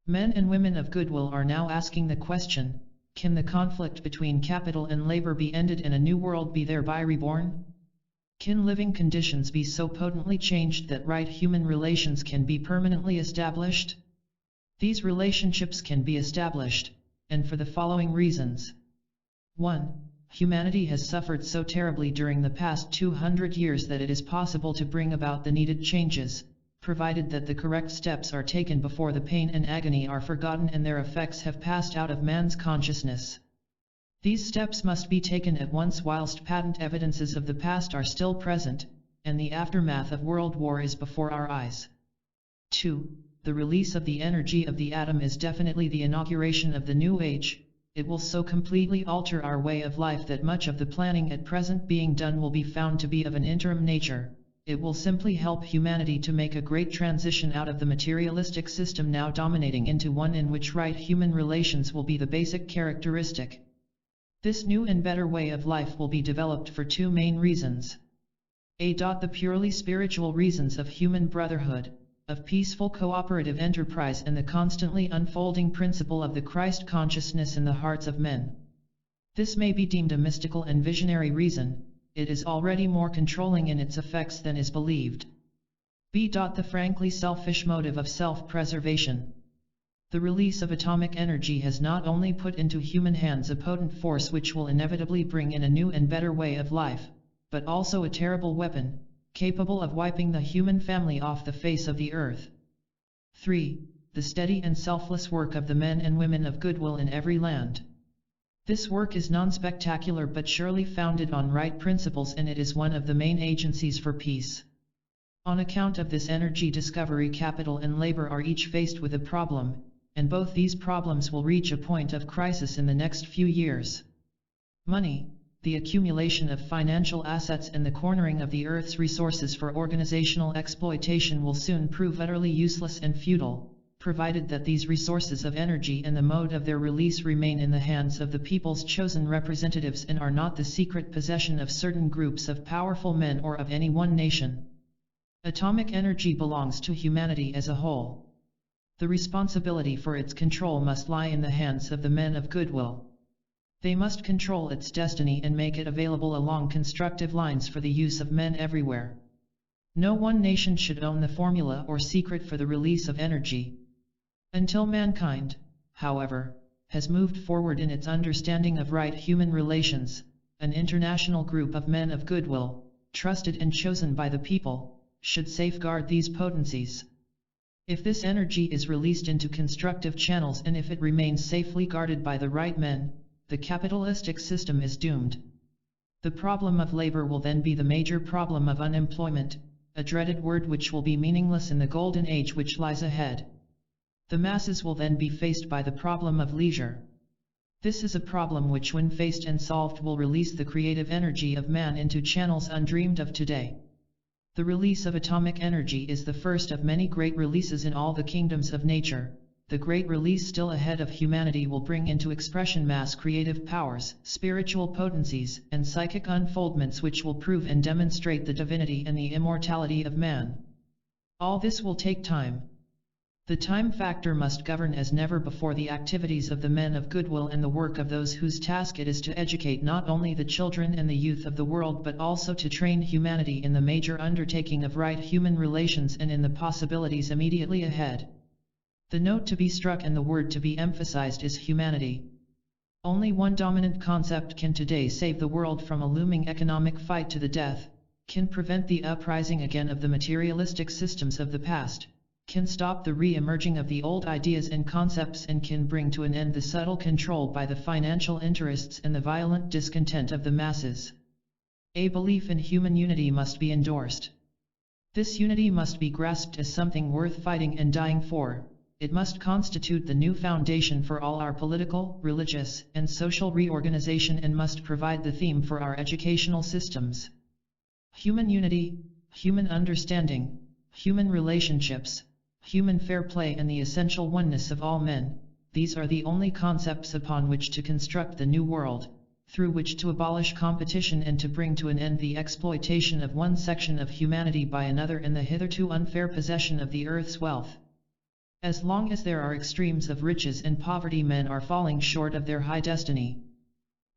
Men and women of goodwill are now asking the question, can the conflict between capital and labor be ended and a new world be thereby reborn? Can living conditions be so potently changed that right human relations can be permanently established? These relationships can be established, and for the following reasons. 1. Humanity has suffered so terribly during the past 200 years that it is possible to bring about the needed changes, provided that the correct steps are taken before the pain and agony are forgotten and their effects have passed out of man's consciousness. These steps must be taken at once whilst patent evidences of the past are still present, and the aftermath of World War is before our eyes. 2. The release of the energy of the atom is definitely the inauguration of the new age. It will so completely alter our way of life that much of the planning at present being done will be found to be of an interim nature. It will simply help humanity to make a great transition out of the materialistic system now dominating into one in which right human relations will be the basic characteristic. This new and better way of life will be developed for two main reasons. The purely spiritual reasons of human brotherhood, of peaceful cooperative enterprise, and the constantly unfolding principle of the Christ consciousness in the hearts of men. This may be deemed a mystical and visionary reason. It is already more controlling in its effects than is believed. The frankly selfish motive of self-preservation. The release of atomic energy has not only put into human hands a potent force which will inevitably bring in a new and better way of life, but also a terrible weapon, capable of wiping the human family off the face of the earth. 3. The steady and selfless work of the men and women of goodwill in every land. This work is non-spectacular but surely founded on right principles, and it is one of the main agencies for peace. On account of this energy discovery, capital and labor are each faced with a problem, and both these problems will reach a point of crisis in the next few years. Money, the accumulation of financial assets and the cornering of the earth's resources for organizational exploitation will soon prove utterly useless and futile, provided that these resources of energy and the mode of their release remain in the hands of the people's chosen representatives and are not the secret possession of certain groups of powerful men or of any one nation. Atomic energy belongs to humanity as a whole. The responsibility for its control must lie in the hands of the men of goodwill. They must control its destiny and make it available along constructive lines for the use of men everywhere. No one nation should own the formula or secret for the release of energy. Until mankind, however, has moved forward in its understanding of right human relations, an international group of men of goodwill, trusted and chosen by the people, should safeguard these potencies. If this energy is released into constructive channels and if it remains safely guarded by the right men, the capitalistic system is doomed. The problem of labor will then be the major problem of unemployment, a dreaded word which will be meaningless in the golden age which lies ahead. The masses will then be faced by the problem of leisure. This is a problem which, when faced and solved, will release the creative energy of man into channels undreamed of today. The release of atomic energy is the first of many great releases in all the kingdoms of nature. The great release still ahead of humanity will bring into expression mass creative powers, spiritual potencies, and psychic unfoldments which will prove and demonstrate the divinity and the immortality of man. All this will take time. The time factor must govern as never before the activities of the men of goodwill and the work of those whose task it is to educate not only the children and the youth of the world but also to train humanity in the major undertaking of right human relations and in the possibilities immediately ahead. The note to be struck and the word to be emphasized is humanity. Only one dominant concept can today save the world from a looming economic fight to the death, can prevent the uprising again of the materialistic systems of the past, can stop the re-emerging of the old ideas and concepts, and can bring to an end the subtle control by the financial interests and the violent discontent of the masses. A belief in human unity must be endorsed. This unity must be grasped as something worth fighting and dying for. It must constitute the new foundation for all our political, religious, and social reorganization and must provide the theme for our educational systems. Human unity, human understanding, human relationships, human fair play and the essential oneness of all men, these are the only concepts upon which to construct the new world, through which to abolish competition and to bring to an end the exploitation of one section of humanity by another and the hitherto unfair possession of the earth's wealth. As long as there are extremes of riches and poverty, men are falling short of their high destiny.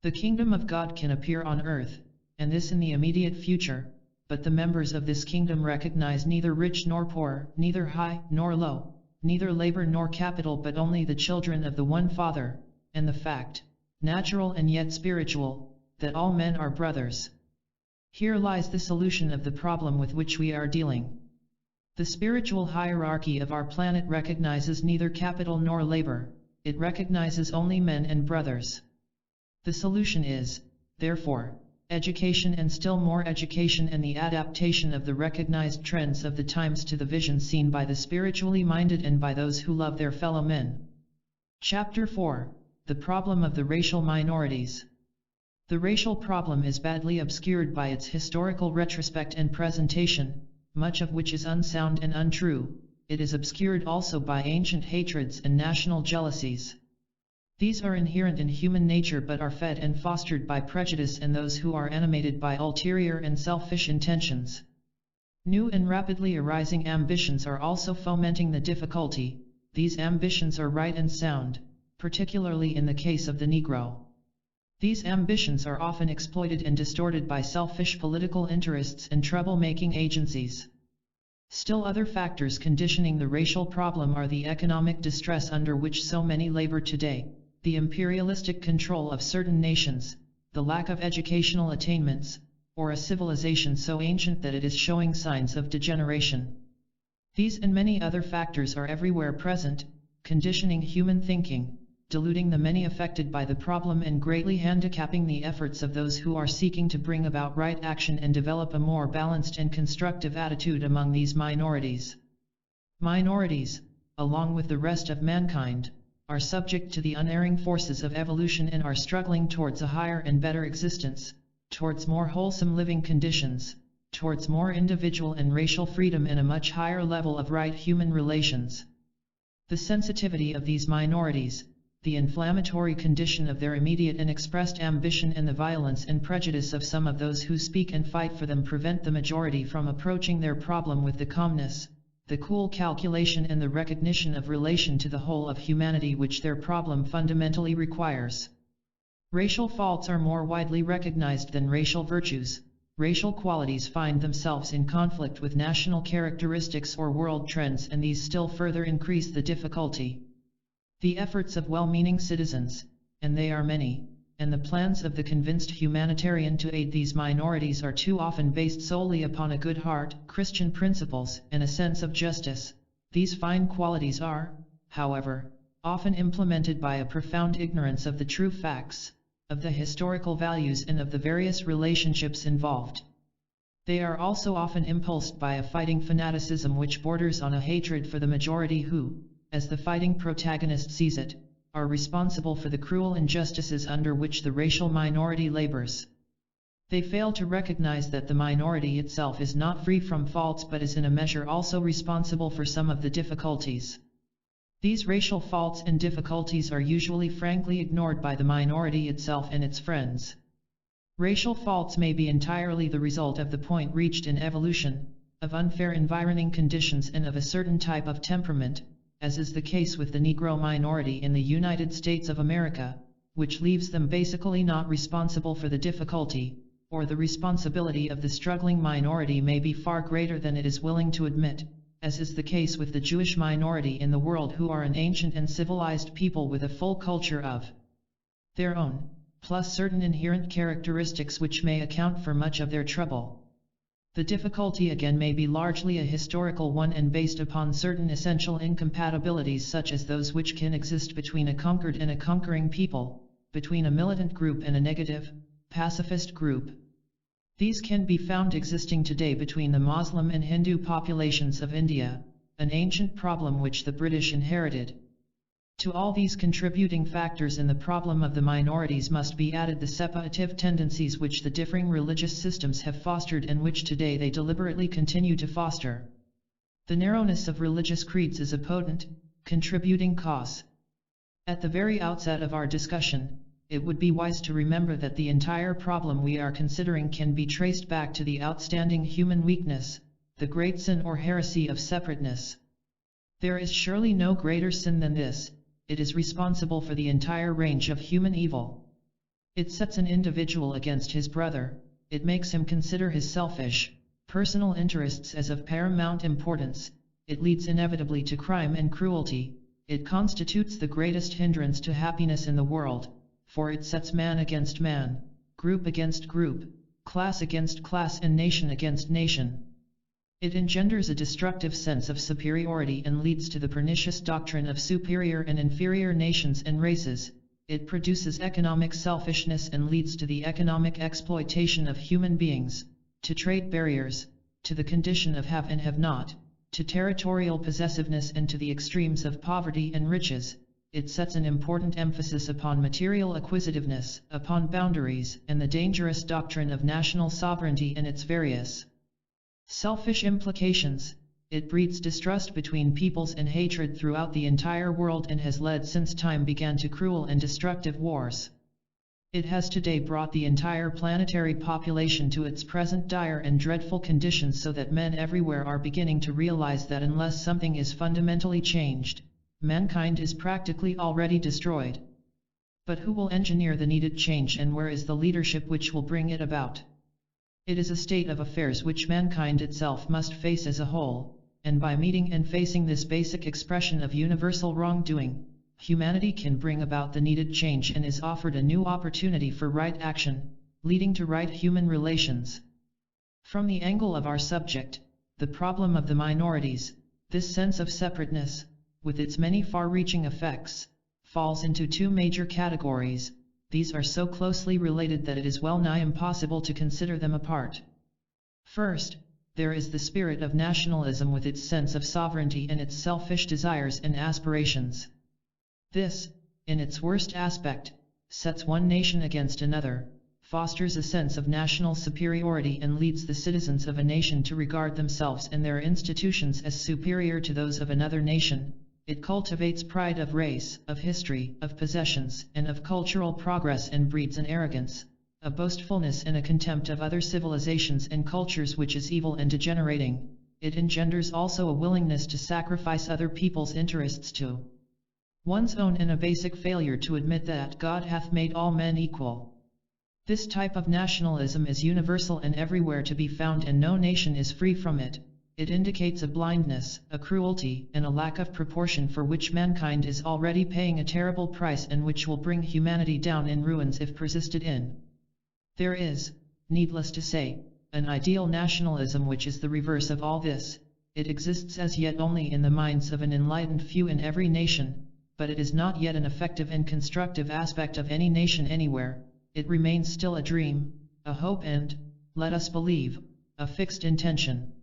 The kingdom of God can appear on earth, and this in the immediate future, but the members of this kingdom recognize neither rich nor poor, neither high nor low, neither labor nor capital, but only the children of the one Father, and the fact, natural and yet spiritual, that all men are brothers. Here lies the solution of the problem with which we are dealing. The spiritual hierarchy of our planet recognizes neither capital nor labor, it recognizes only men and brothers. The solution is, therefore, education, and still more education, and the adaptation of the recognized trends of the times to the vision seen by the spiritually minded and by those who love their fellow men. Chapter 4: The Problem of the Racial Minorities. The racial problem is badly obscured by its historical retrospect and presentation, much of which is unsound and untrue. It is obscured also by ancient hatreds and national jealousies. These are inherent in human nature, but are fed and fostered by prejudice and those who are animated by ulterior and selfish intentions. New and rapidly arising ambitions are also fomenting the difficulty. These ambitions are right and sound, particularly in the case of the Negro. These ambitions are often exploited and distorted by selfish political interests and trouble-making agencies. Still other factors conditioning the racial problem are the economic distress under which so many labor today, the imperialistic control of certain nations, the lack of educational attainments, or a civilization so ancient that it is showing signs of degeneration. These and many other factors are everywhere present, conditioning human thinking, deluding the many affected by the problem, and greatly handicapping the efforts of those who are seeking to bring about right action and develop a more balanced and constructive attitude among these minorities. Minorities, along with the rest of mankind, are subject to the unerring forces of evolution and are struggling towards a higher and better existence, towards more wholesome living conditions, towards more individual and racial freedom and a much higher level of right human relations. The sensitivity of these minorities, the inflammatory condition of their immediate and expressed ambition, and the violence and prejudice of some of those who speak and fight for them prevent the majority from approaching their problem with the calmness, the cool calculation, and the recognition of relation to the whole of humanity which their problem fundamentally requires. Racial faults are more widely recognized than racial virtues. Racial qualities find themselves in conflict with national characteristics or world trends, and these still further increase the difficulty. The efforts of well-meaning citizens, and they are many, and the plans of the convinced humanitarian to aid these minorities are too often based solely upon a good heart, Christian principles, and a sense of justice. These fine qualities are, however, often implemented by a profound ignorance of the true facts, of the historical values, and of the various relationships involved. They are also often impulsed by a fighting fanaticism which borders on a hatred for the majority who, as the fighting protagonist sees it, are responsible for the cruel injustices under which the racial minority labors. They fail to recognize that the minority itself is not free from faults but is in a measure also responsible for some of the difficulties. These racial faults and difficulties are usually frankly ignored by the minority itself and its friends. Racial faults may be entirely the result of the point reached in evolution, of unfair environing conditions, and of a certain type of temperament, as is the case with the Negro minority in the United States of America, which leaves them basically not responsible for the difficulty, or the responsibility of the struggling minority may be far greater than it is willing to admit, as is the case with the Jewish minority in the world, who are an ancient and civilized people with a full culture of their own, plus certain inherent characteristics which may account for much of their trouble. The difficulty again may be largely a historical one and based upon certain essential incompatibilities such as those which can exist between a conquered and a conquering people, between a militant group and a negative, pacifist group. These can be found existing today between the Muslim and Hindu populations of India, an ancient problem which the British inherited. To all these contributing factors in the problem of the minorities must be added the separative tendencies which the differing religious systems have fostered and which today they deliberately continue to foster. The narrowness of religious creeds is a potent, contributing cause. At the very outset of our discussion, it would be wise to remember that the entire problem we are considering can be traced back to the outstanding human weakness, the great sin or heresy of separateness. There is surely no greater sin than this. It is responsible for the entire range of human evil. It sets an individual against his brother. It makes him consider his selfish, personal interests as of paramount importance. It leads inevitably to crime and cruelty. It constitutes the greatest hindrance to happiness in the world, for it sets man against man, group against group, class against class, and nation against nation. It engenders a destructive sense of superiority and leads to the pernicious doctrine of superior and inferior nations and races. It produces economic selfishness and leads to the economic exploitation of human beings, to trade barriers, to the condition of have and have not, to territorial possessiveness, and to the extremes of poverty and riches. It sets an important emphasis upon material acquisitiveness, upon boundaries, and the dangerous doctrine of national sovereignty and its various selfish implications. It breeds distrust between peoples and hatred throughout the entire world, and has led since time began to cruel and destructive wars. It has today brought the entire planetary population to its present dire and dreadful conditions, so that men everywhere are beginning to realize that unless something is fundamentally changed, mankind is practically already destroyed. But who will engineer the needed change, and where is the leadership which will bring it about? It is a state of affairs which mankind itself must face as a whole, and by meeting and facing this basic expression of universal wrongdoing, humanity can bring about the needed change and is offered a new opportunity for right action, leading to right human relations. From the angle of our subject, the problem of the minorities, this sense of separateness, with its many far-reaching effects, falls into two major categories. These are so closely related that it is well nigh impossible to consider them apart. First, there is the spirit of nationalism with its sense of sovereignty and its selfish desires and aspirations. This, in its worst aspect, sets one nation against another, fosters a sense of national superiority, and leads the citizens of a nation to regard themselves and their institutions as superior to those of another nation. It cultivates pride of race, of history, of possessions, and of cultural progress, and breeds an arrogance, a boastfulness, and a contempt of other civilizations and cultures which is evil and degenerating. It engenders also a willingness to sacrifice other people's interests to one's own, and a basic failure to admit that God hath made all men equal. This type of nationalism is universal and everywhere to be found, and no nation is free from it. It indicates a blindness, a cruelty, and a lack of proportion for which mankind is already paying a terrible price, and which will bring humanity down in ruins if persisted in. There is, needless to say, an ideal nationalism which is the reverse of all this. It exists as yet only in the minds of an enlightened few in every nation, but it is not yet an effective and constructive aspect of any nation anywhere. It remains still a dream, a hope, and, let us believe, a fixed intention.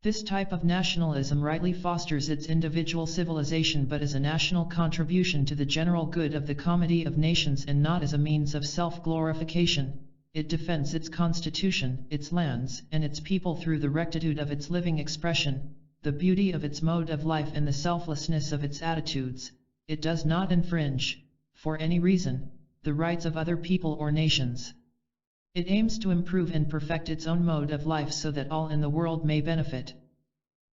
This type of nationalism rightly fosters its individual civilization, but as a national contribution to the general good of the comity of nations, and not as a means of self-glorification. It defends its constitution, its lands, and its people through the rectitude of its living expression, the beauty of its mode of life, and the selflessness of its attitudes. It does not infringe, for any reason, the rights of other people or nations. It aims to improve and perfect its own mode of life so that all in the world may benefit.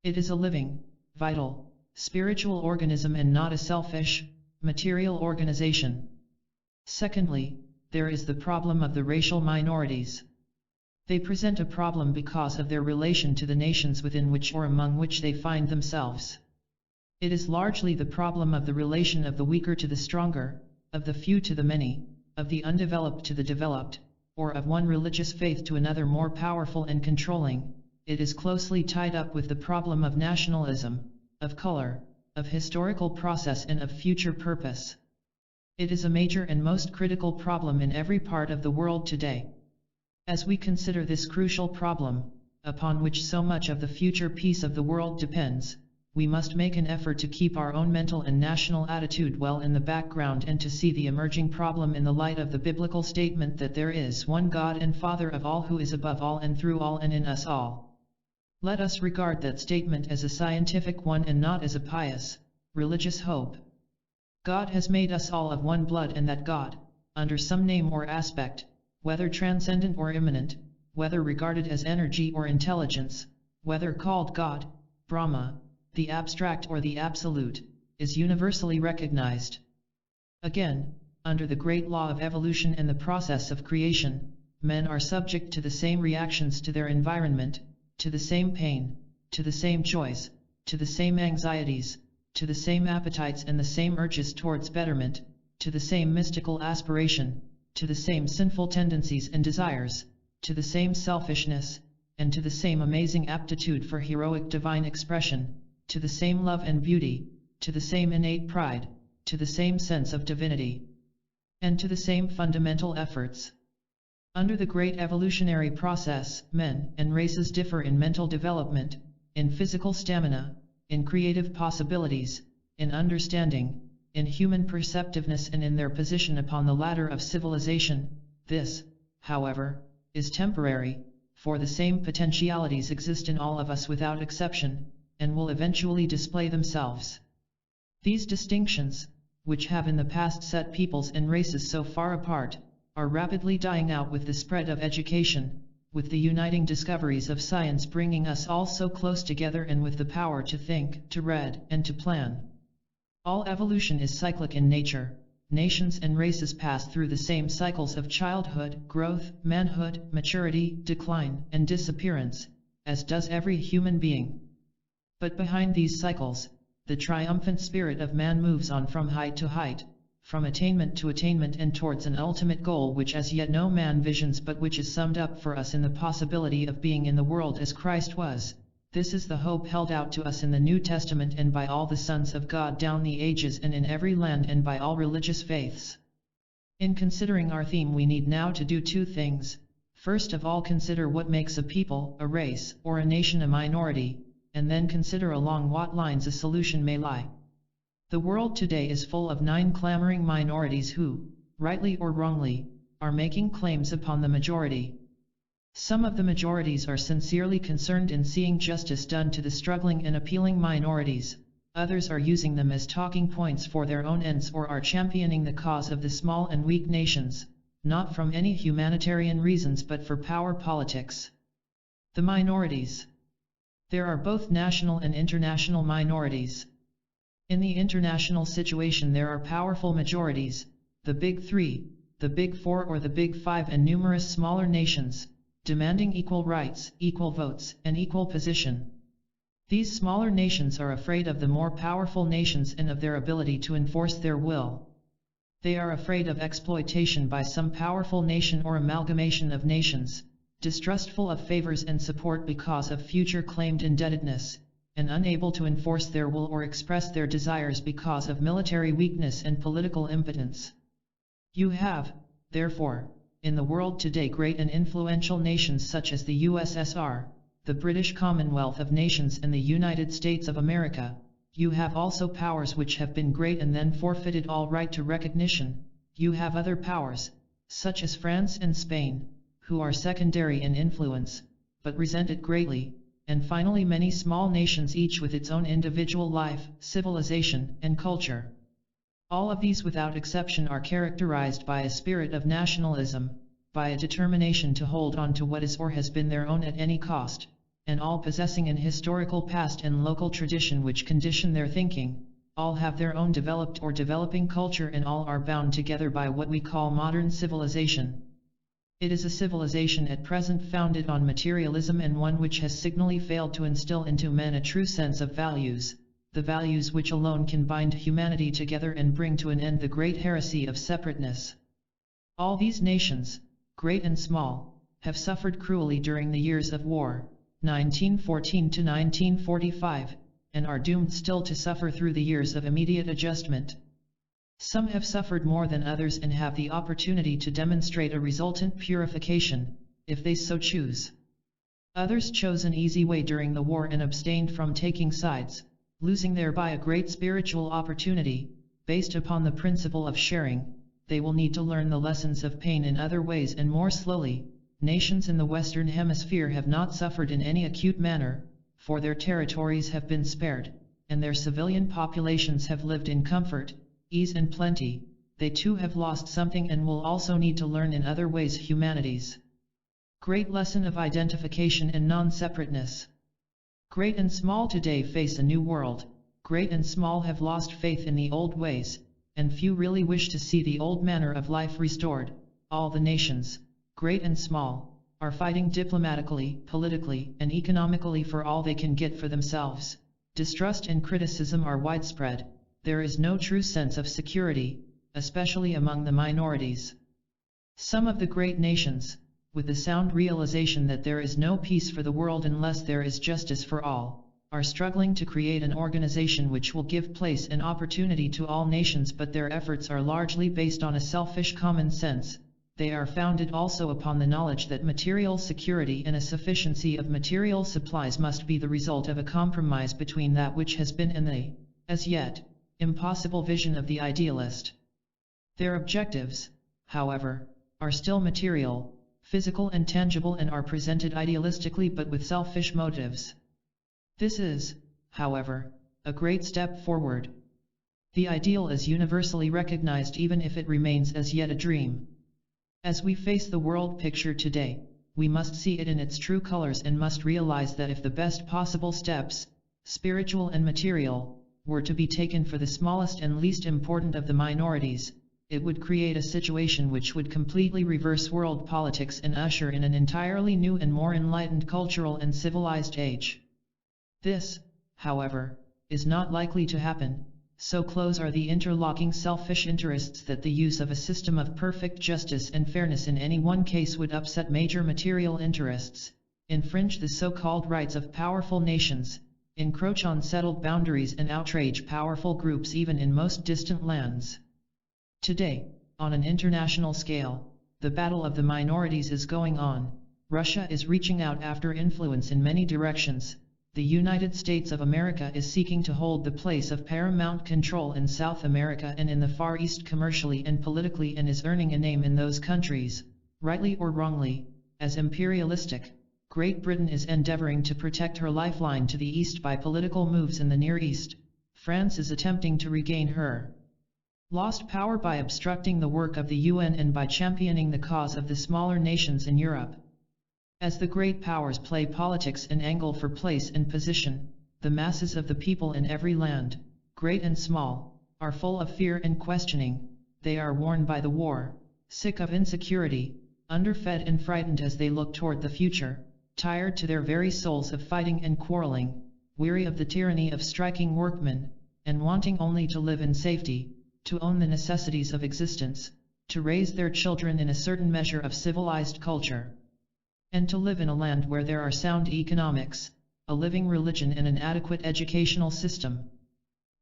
It is a living, vital, spiritual organism, and not a selfish, material organization. Secondly, there is the problem of the racial minorities. They present a problem because of their relation to the nations within which or among which they find themselves. It is largely the problem of the relation of the weaker to the stronger, of the few to the many, of the undeveloped to the developed, or of one religious faith to another more powerful and controlling. It is closely tied up with the problem of nationalism, of color, of historical process, and of future purpose. It is a major and most critical problem in every part of the world today. As we consider this crucial problem, upon which so much of the future peace of the world depends, we must make an effort to keep our own mental and national attitude well in the background, and to see the emerging problem in the light of the biblical statement that there is one God and Father of all, who is above all and through all and in us all. Let us regard that statement as a scientific one and not as a pious, religious hope. God has made us all of one blood, and that God, under some name or aspect, whether transcendent or immanent, whether regarded as energy or intelligence, whether called God, Brahma, the abstract or the absolute, is universally recognized. Again, under the great law of evolution and the process of creation, men are subject to the same reactions to their environment, to the same pain, to the same joys, to the same anxieties, to the same appetites and the same urges towards betterment, to the same mystical aspiration, to the same sinful tendencies and desires, to the same selfishness, and to the same amazing aptitude for heroic divine expression, to the same love and beauty, to the same innate pride, to the same sense of divinity, and to the same fundamental efforts. Under the great evolutionary process, men and races differ in mental development, in physical stamina, in creative possibilities, in understanding, in human perceptiveness and in their position upon the ladder of civilization. This, however, is temporary, for the same potentialities exist in all of us without exception, and will eventually display themselves. These distinctions, which have in the past set peoples and races so far apart, are rapidly dying out with the spread of education, with the uniting discoveries of science bringing us all so close together, and with the power to think, to read, and to plan. All evolution is cyclic in nature. Nations and races pass through the same cycles of childhood, growth, manhood, maturity, decline, and disappearance, as does every human being. But behind these cycles, the triumphant spirit of man moves on from height to height, from attainment to attainment, and towards an ultimate goal which as yet no man visions, but which is summed up for us in the possibility of being in the world as Christ was. This is the hope held out to us in the New Testament and by all the sons of God down the ages and in every land and by all religious faiths. In considering our theme, we need now to do two things. First of all, consider what makes a people, a race, or a nation a minority, and then consider along what lines a solution may lie. The world today is full of 9 clamoring minorities who, rightly or wrongly, are making claims upon the majority. Some of the majorities are sincerely concerned in seeing justice done to the struggling and appealing minorities, others are using them as talking points for their own ends or are championing the cause of the small and weak nations, not from any humanitarian reasons but for power politics. The minorities. There are both national and international minorities. In the international situation there are powerful majorities, the Big Three, the Big Four or the Big Five, and numerous smaller nations, demanding equal rights, equal votes, and equal position. These smaller nations are afraid of the more powerful nations and of their ability to enforce their will. They are afraid of exploitation by some powerful nation or amalgamation of nations, distrustful of favors and support because of future claimed indebtedness, and unable to enforce their will or express their desires because of military weakness and political impotence. You have, therefore, in the world today great and influential nations such as the USSR, the British Commonwealth of Nations, and the United States of America. You have also powers which have been great and then forfeited all right to recognition. You have other powers, such as France and Spain, who are secondary in influence, but resent it greatly, and finally many small nations each with its own individual life, civilization, and culture. All of these without exception are characterized by a spirit of nationalism, by a determination to hold on to what is or has been their own at any cost, and all possessing an historical past and local tradition which condition their thinking. All have their own developed or developing culture, and all are bound together by what we call modern civilization. It is a civilization at present founded on materialism, and one which has signally failed to instill into men a true sense of values, the values which alone can bind humanity together and bring to an end the great heresy of separateness. All these nations, great and small, have suffered cruelly during the years of war, 1914 to 1945, and are doomed still to suffer through the years of immediate adjustment. Some have suffered more than others and have the opportunity to demonstrate a resultant purification, if they so choose. Others chose an easy way during the war and abstained from taking sides, losing thereby a great spiritual opportunity. Based upon the principle of sharing, they will need to learn the lessons of pain in other ways and more slowly. Nations in the Western Hemisphere have not suffered in any acute manner, for their territories have been spared, and their civilian populations have lived in comfort, ease and plenty. They too have lost something and will also need to learn in other ways humanity's great lesson of identification and non-separateness. Great and small today face a new world. Great and small have lost faith in the old ways, and few really wish to see the old manner of life restored. All the nations, great and small, are fighting diplomatically, politically, and economically for all they can get for themselves. Distrust and criticism are widespread. There is no true sense of security, especially among the minorities. Some of the great nations, with the sound realization that there is no peace for the world unless there is justice for all, are struggling to create an organization which will give place and opportunity to all nations, but their efforts are largely based on a selfish common sense. They are founded also upon the knowledge that material security and a sufficiency of material supplies must be the result of a compromise between that which has been and the, as yet, impossible vision of the idealist. Their objectives, however, are still material, physical and tangible, and are presented idealistically but with selfish motives. This is, however, a great step forward. The ideal is universally recognized even if it remains as yet a dream. As we face the world picture today, we must see it in its true colors and must realize that if the best possible steps, spiritual and material, were to be taken for the smallest and least important of the minorities, it would create a situation which would completely reverse world politics and usher in an entirely new and more enlightened cultural and civilized age. This, however, is not likely to happen. So close are the interlocking selfish interests that the use of a system of perfect justice and fairness in any one case would upset major material interests, infringe the so-called rights of powerful nations, encroach on settled boundaries, and outrage powerful groups even in most distant lands. Today, on an international scale, the battle of the minorities is going on. Russia is reaching out after influence in many directions. The United States of America is seeking to hold the place of paramount control in South America and in the Far East commercially and politically, and is earning a name in those countries, rightly or wrongly, as imperialistic. Great Britain is endeavoring to protect her lifeline to the East by political moves in the Near East. France is attempting to regain her lost power by obstructing the work of the UN and by championing the cause of the smaller nations in Europe. As the great powers play politics and angle for place and position, the masses of the people in every land, great and small, are full of fear and questioning. They are worn by the war, sick of insecurity, underfed and frightened as they look toward the future, tired to their very souls of fighting and quarreling, weary of the tyranny of striking workmen, and wanting only to live in safety, to own the necessities of existence, to raise their children in a certain measure of civilized culture, and to live in a land where there are sound economics, a living religion, and an adequate educational system.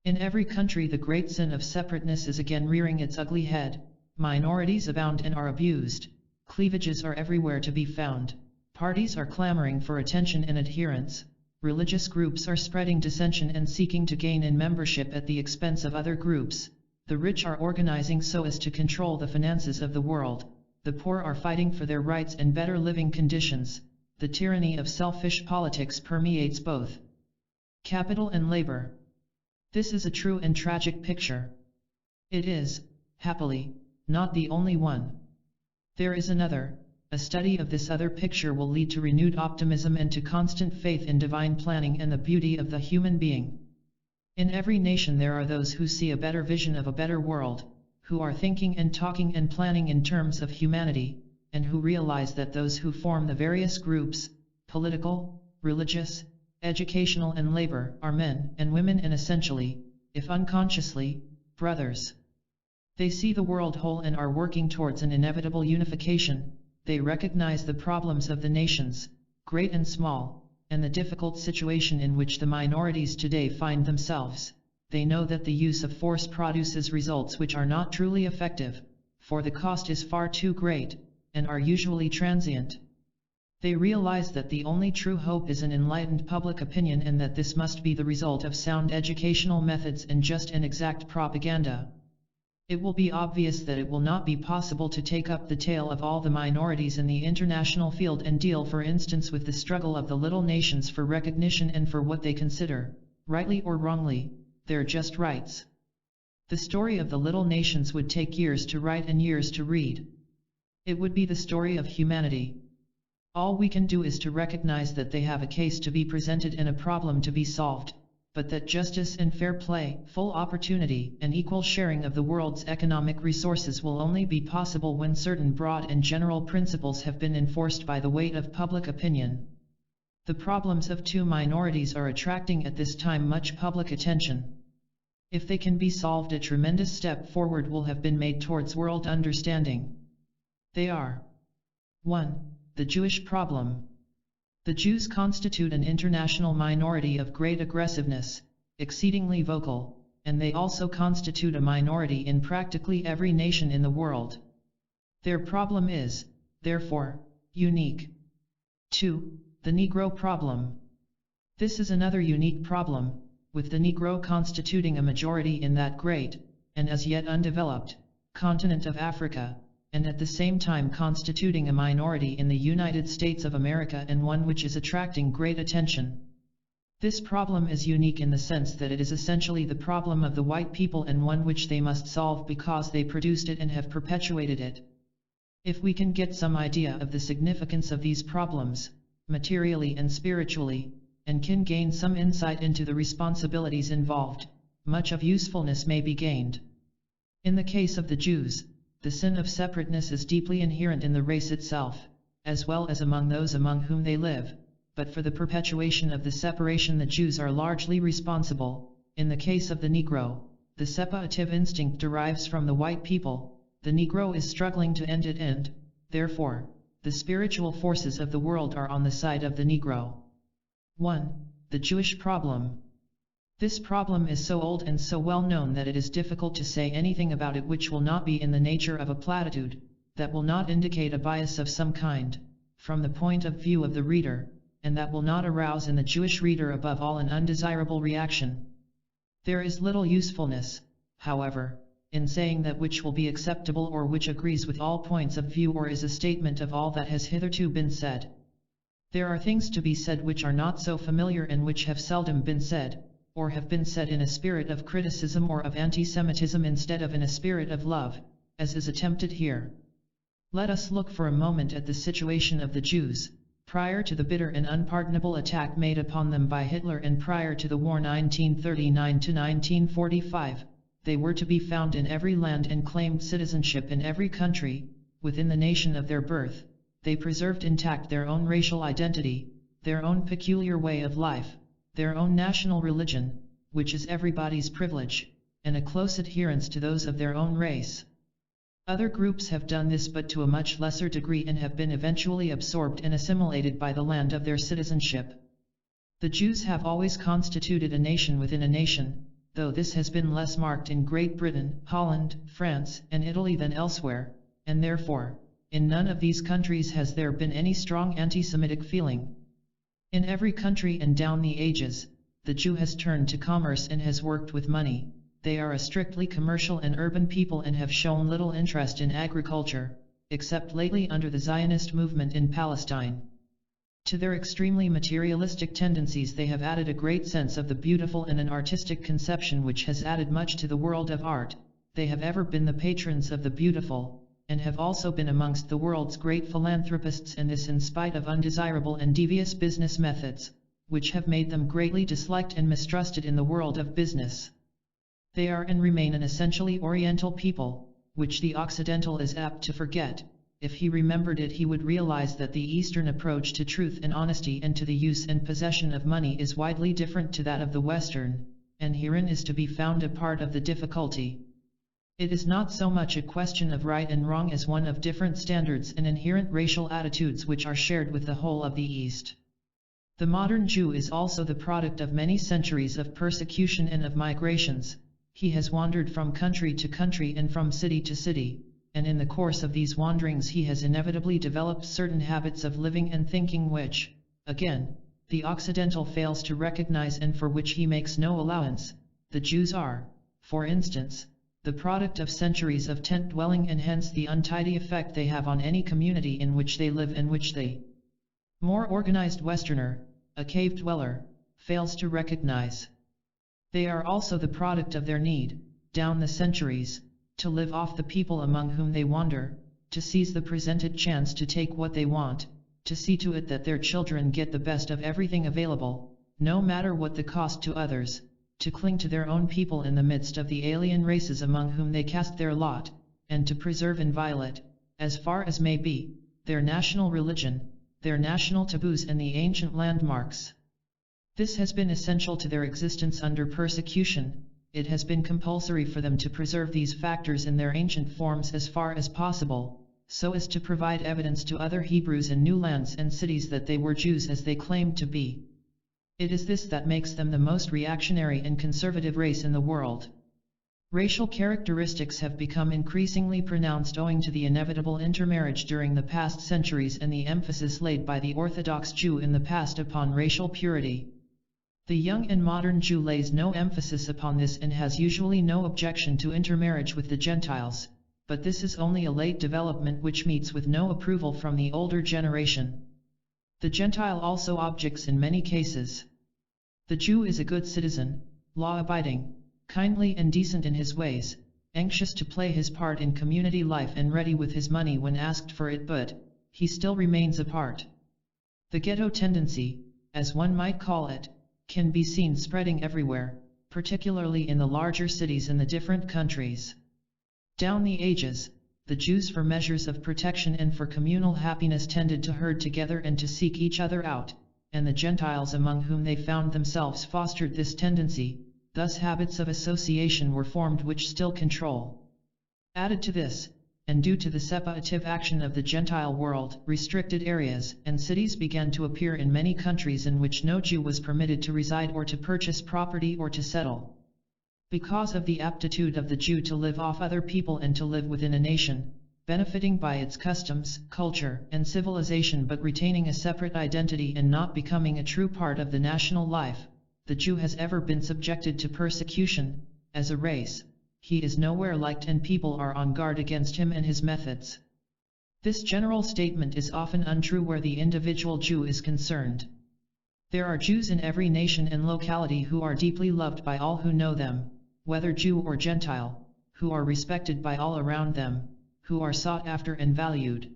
In every country the great sin of separateness is again rearing its ugly head. Minorities abound and are abused. Cleavages are everywhere to be found. Parties are clamoring for attention and adherence. Religious groups are spreading dissension and seeking to gain in membership at the expense of other groups. The rich are organizing so as to control the finances of the world. The poor are fighting for their rights and better living conditions. The tyranny of selfish politics permeates both capital and labor. This is a true and tragic picture. It is, happily, not the only one. There is another. A study of this other picture will lead to renewed optimism and to constant faith in divine planning and the beauty of the human being. In every nation there are those who see a better vision of a better world, who are thinking and talking and planning in terms of humanity, and who realize that those who form the various groups, political, religious, educational and labor, are men and women and essentially, if unconsciously, brothers. They see the world whole and are working towards an inevitable unification. They recognize the problems of the nations, great and small, and the difficult situation in which the minorities today find themselves. They know that the use of force produces results which are not truly effective, for the cost is far too great, and are usually transient. They realize that the only true hope is an enlightened public opinion, and that this must be the result of sound educational methods and just and exact propaganda. It will be obvious that it will not be possible to take up the tale of all the minorities in the international field and deal, for instance, with the struggle of the little nations for recognition and for what they consider, rightly or wrongly, their just rights. The story of the little nations would take years to write and years to read. It would be the story of humanity. All we can do is to recognize that they have a case to be presented and a problem to be solved, but that justice and fair play, full opportunity, and equal sharing of the world's economic resources will only be possible when certain broad and general principles have been enforced by the weight of public opinion. The problems of two minorities are attracting at this time much public attention. If they can be solved, a tremendous step forward will have been made towards world understanding. They are: 1. The Jewish problem. The Jews constitute an international minority of great aggressiveness, exceedingly vocal, and they also constitute a minority in practically every nation in the world. Their problem is, therefore, unique. 2. The Negro problem. This is another unique problem, with the Negro constituting a majority in that great, and as yet undeveloped, continent of Africa, and at the same time constituting a minority in the United States of America, and one which is attracting great attention. This problem is unique in the sense that it is essentially the problem of the white people, and one which they must solve because they produced it and have perpetuated it. If we can get some idea of the significance of these problems, materially and spiritually, and can gain some insight into the responsibilities involved, much of usefulness may be gained. In the case of the Jews, the sin of separateness is deeply inherent in the race itself, as well as among those among whom they live, but for the perpetuation of the separation the Jews are largely responsible. In the case of the Negro, the separative instinct derives from the white people. The Negro is struggling to end it, and, therefore, the spiritual forces of the world are on the side of the Negro. 1. The Jewish problem. This problem is so old and so well known that it is difficult to say anything about it which will not be in the nature of a platitude, that will not indicate a bias of some kind, from the point of view of the reader, and that will not arouse in the Jewish reader above all an undesirable reaction. There is little usefulness, however, in saying that which will be acceptable or which agrees with all points of view or is a statement of all that has hitherto been said. There are things to be said which are not so familiar and which have seldom been said, or have been said in a spirit of criticism or of anti-Semitism instead of in a spirit of love, as is attempted here. Let us look for a moment at the situation of the Jews, prior to the bitter and unpardonable attack made upon them by Hitler and prior to the war 1939 to 1945. They were to be found in every land and claimed citizenship in every country, within the nation of their birth. They preserved intact their own racial identity, their own peculiar way of life, their own national religion, which is everybody's privilege, and a close adherence to those of their own race. Other groups have done this but to a much lesser degree and have been eventually absorbed and assimilated by the land of their citizenship. The Jews have always constituted a nation within a nation, though this has been less marked in Great Britain, Holland, France, and Italy than elsewhere, and therefore, in none of these countries has there been any strong anti-Semitic feeling. In every country and down the ages, the Jew has turned to commerce and has worked with money. They are a strictly commercial and urban people and have shown little interest in agriculture, except lately under the Zionist movement in Palestine. To their extremely materialistic tendencies they have added a great sense of the beautiful and an artistic conception which has added much to the world of art. They have ever been the patrons of the beautiful, and have also been amongst the world's great philanthropists, and this in spite of undesirable and devious business methods, which have made them greatly disliked and mistrusted in the world of business. They are and remain an essentially Oriental people, which the Occidental is apt to forget. If he remembered it he would realize that the Eastern approach to truth and honesty and to the use and possession of money is widely different to that of the Western, and herein is to be found a part of the difficulty. It is not so much a question of right and wrong as one of different standards and inherent racial attitudes which are shared with the whole of the East. The modern Jew is also the product of many centuries of persecution and of migrations. He has wandered from country to country and from city to city, and in the course of these wanderings he has inevitably developed certain habits of living and thinking which, again, the Occidental fails to recognize and for which he makes no allowance. The Jews are, for instance, the product of centuries of tent dwelling, and hence the untidy effect they have on any community in which they live and which the more organized Westerner, a cave dweller, fails to recognize. They are also the product of their need, down the centuries, to live off the people among whom they wander, to seize the presented chance to take what they want, to see to it that their children get the best of everything available, no matter what the cost to others, to cling to their own people in the midst of the alien races among whom they cast their lot, and to preserve inviolate, as far as may be, their national religion, their national taboos and the ancient landmarks. This has been essential to their existence under persecution. It has been compulsory for them to preserve these factors in their ancient forms as far as possible, so as to provide evidence to other Hebrews in new lands and cities that they were Jews as they claimed to be. It is this that makes them the most reactionary and conservative race in the world. Racial characteristics have become increasingly pronounced owing to the inevitable intermarriage during the past centuries and the emphasis laid by the Orthodox Jew in the past upon racial purity. The young and modern Jew lays no emphasis upon this and has usually no objection to intermarriage with the Gentiles, but this is only a late development which meets with no approval from the older generation. The Gentile also objects in many cases. The Jew is a good citizen, law-abiding, kindly and decent in his ways, anxious to play his part in community life and ready with his money when asked for it, but he still remains apart. The ghetto tendency, as one might call it, can be seen spreading everywhere, particularly in the larger cities in the different countries. Down the ages, the Jews for measures of protection and for communal happiness tended to herd together and to seek each other out, and the Gentiles among whom they found themselves fostered this tendency, thus habits of association were formed which still control. Added to this, and due to the separative action of the Gentile world, restricted areas and cities began to appear in many countries in which no Jew was permitted to reside or to purchase property or to settle. Because of the aptitude of the Jew to live off other people and to live within a nation, benefiting by its customs, culture, and civilization but retaining a separate identity and not becoming a true part of the national life, the Jew has ever been subjected to persecution. As a race, he is nowhere liked and people are on guard against him and his methods. This general statement is often untrue where the individual Jew is concerned. There are Jews in every nation and locality who are deeply loved by all who know them, whether Jew or Gentile, who are respected by all around them, who are sought after and valued.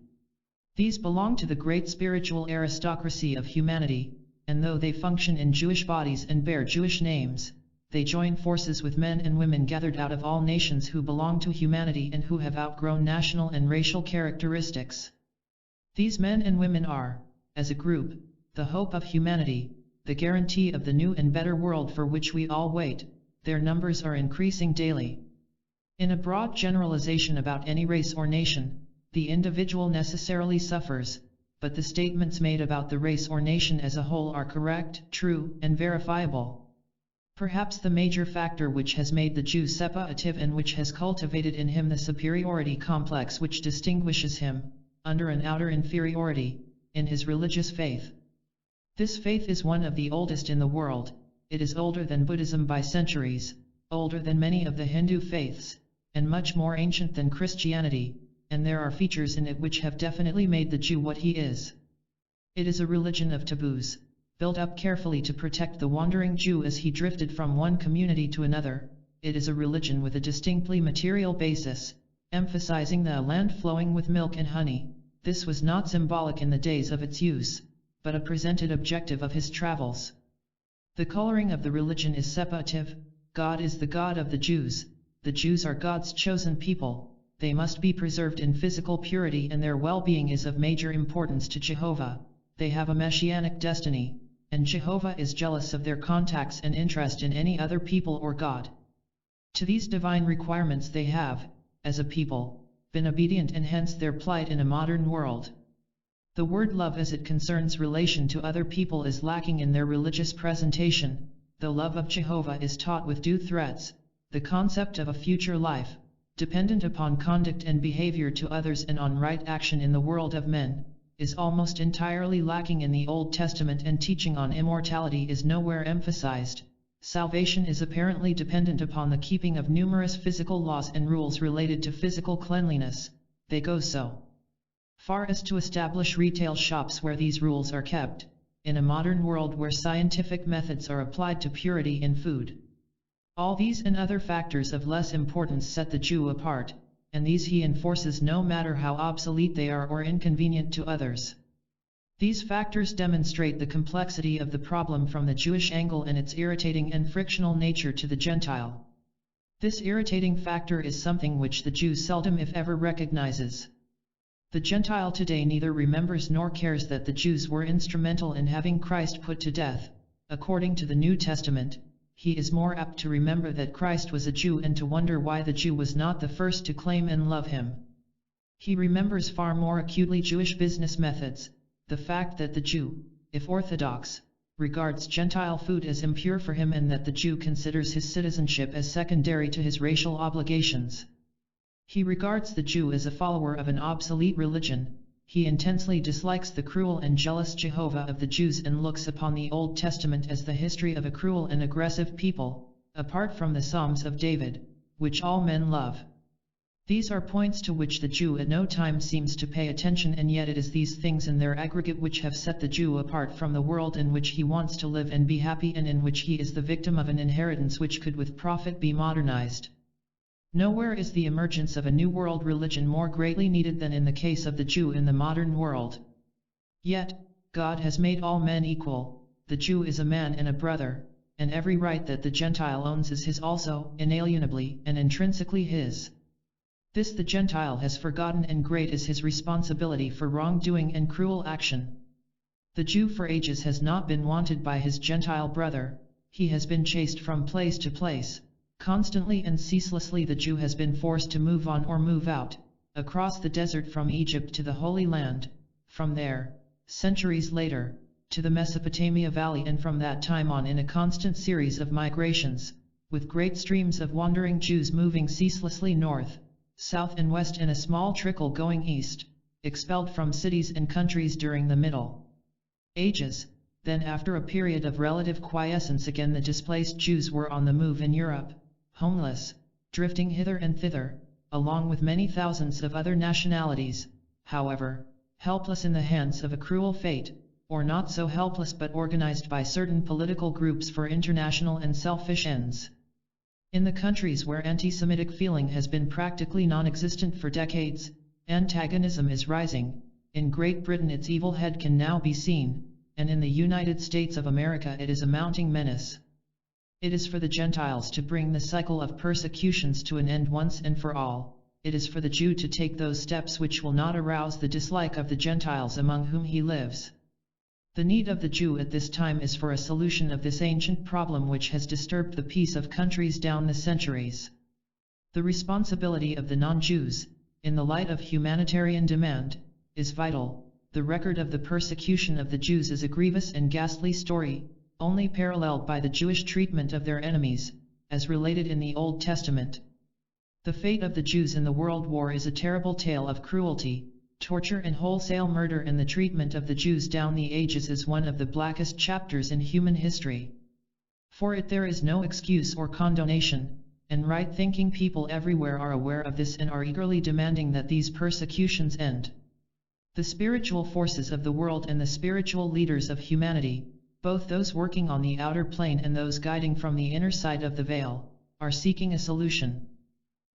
These belong to the great spiritual aristocracy of humanity, and though they function in Jewish bodies and bear Jewish names, they join forces with men and women gathered out of all nations who belong to humanity and who have outgrown national and racial characteristics. These men and women are, as a group, the hope of humanity, the guarantee of the new and better world for which we all wait. Their numbers are increasing daily. In a broad generalization about any race or nation, the individual necessarily suffers, but the statements made about the race or nation as a whole are correct, true, and verifiable. Perhaps the major factor which has made the Jew separative and which has cultivated in him the superiority complex which distinguishes him, under an outer inferiority, in his religious faith. This faith is one of the oldest in the world. It is older than Buddhism by centuries, older than many of the Hindu faiths, and much more ancient than Christianity, and there are features in it which have definitely made the Jew what he is. It is a religion of taboos, built up carefully to protect the wandering Jew as he drifted from one community to another. It is a religion with a distinctly material basis, emphasizing the land flowing with milk and honey. This was not symbolic in the days of its use, but a presented objective of his travels. The coloring of the religion is separative. God is the God of the Jews. The Jews are God's chosen people. They must be preserved in physical purity and their well-being is of major importance to Jehovah. They have a messianic destiny, and Jehovah is jealous of their contacts and interest in any other people or God. To these divine requirements they have, as a people, been obedient and hence their plight in a modern world. The word love as it concerns relation to other people is lacking in their religious presentation. The love of Jehovah is taught with due threats. The concept of a future life, dependent upon conduct and behavior to others and on right action in the world of men, is almost entirely lacking in the Old Testament, and teaching on immortality is nowhere emphasized. Salvation is apparently dependent upon the keeping of numerous physical laws and rules related to physical cleanliness. They go so far as to establish retail shops where these rules are kept, in a modern world where scientific methods are applied to purity in food. All these and other factors of less importance set the Jew apart, and these he enforces no matter how obsolete they are or inconvenient to others. These factors demonstrate the complexity of the problem from the Jewish angle and its irritating and frictional nature to the Gentile. This irritating factor is something which the Jew seldom if ever recognizes. The Gentile today neither remembers nor cares that the Jews were instrumental in having Christ put to death. According to the New Testament, he is more apt to remember that Christ was a Jew and to wonder why the Jew was not the first to claim and love him. He remembers far more acutely Jewish business methods, the fact that the Jew, if orthodox, regards Gentile food as impure for him and that the Jew considers his citizenship as secondary to his racial obligations. He regards the Jew as a follower of an obsolete religion. He intensely dislikes the cruel and jealous Jehovah of the Jews and looks upon the Old Testament as the history of a cruel and aggressive people, apart from the Psalms of David, which all men love. These are points to which the Jew at no time seems to pay attention, and yet it is these things in their aggregate which have set the Jew apart from the world in which he wants to live and be happy, and in which he is the victim of an inheritance which could with profit be modernized. Nowhere is the emergence of a new world religion more greatly needed than in the case of the Jew in the modern world. Yet, God has made all men equal. The Jew is a man and a brother, and every right that the Gentile owns is his also, inalienably and intrinsically his. This the Gentile has forgotten, and great is his responsibility for wrongdoing and cruel action. The Jew for ages has not been wanted by his Gentile brother. He has been chased from place to place. Constantly and ceaselessly the Jew has been forced to move on or move out, across the desert from Egypt to the Holy Land, from there, centuries later, to the Mesopotamia Valley, and from that time on in a constant series of migrations, with great streams of wandering Jews moving ceaselessly north, south and west, and a small trickle going east, expelled from cities and countries during the Middle Ages. Then after a period of relative quiescence again the displaced Jews were on the move in Europe, homeless, drifting hither and thither, along with many thousands of other nationalities, however, helpless in the hands of a cruel fate, or not so helpless but organized by certain political groups for international and selfish ends. In the countries where anti-Semitic feeling has been practically non-existent for decades, antagonism is rising. In Great Britain its evil head can now be seen, and in the United States of America it is a mounting menace. It is for the Gentiles to bring the cycle of persecutions to an end once and for all. It is for the Jew to take those steps which will not arouse the dislike of the Gentiles among whom he lives. The need of the Jew at this time is for a solution of this ancient problem which has disturbed the peace of countries down the centuries. The responsibility of the non-Jews, in the light of humanitarian demand, is vital. The record of the persecution of the Jews is a grievous and ghastly story, only paralleled by the Jewish treatment of their enemies, as related in the Old Testament. The fate of the Jews in the World War is a terrible tale of cruelty, torture and wholesale murder, and the treatment of the Jews down the ages is one of the blackest chapters in human history. For it there is no excuse or condonation, and right-thinking people everywhere are aware of this and are eagerly demanding that these persecutions end. The spiritual forces of the world and the spiritual leaders of humanity, both those working on the outer plane and those guiding from the inner side of the veil, are seeking a solution.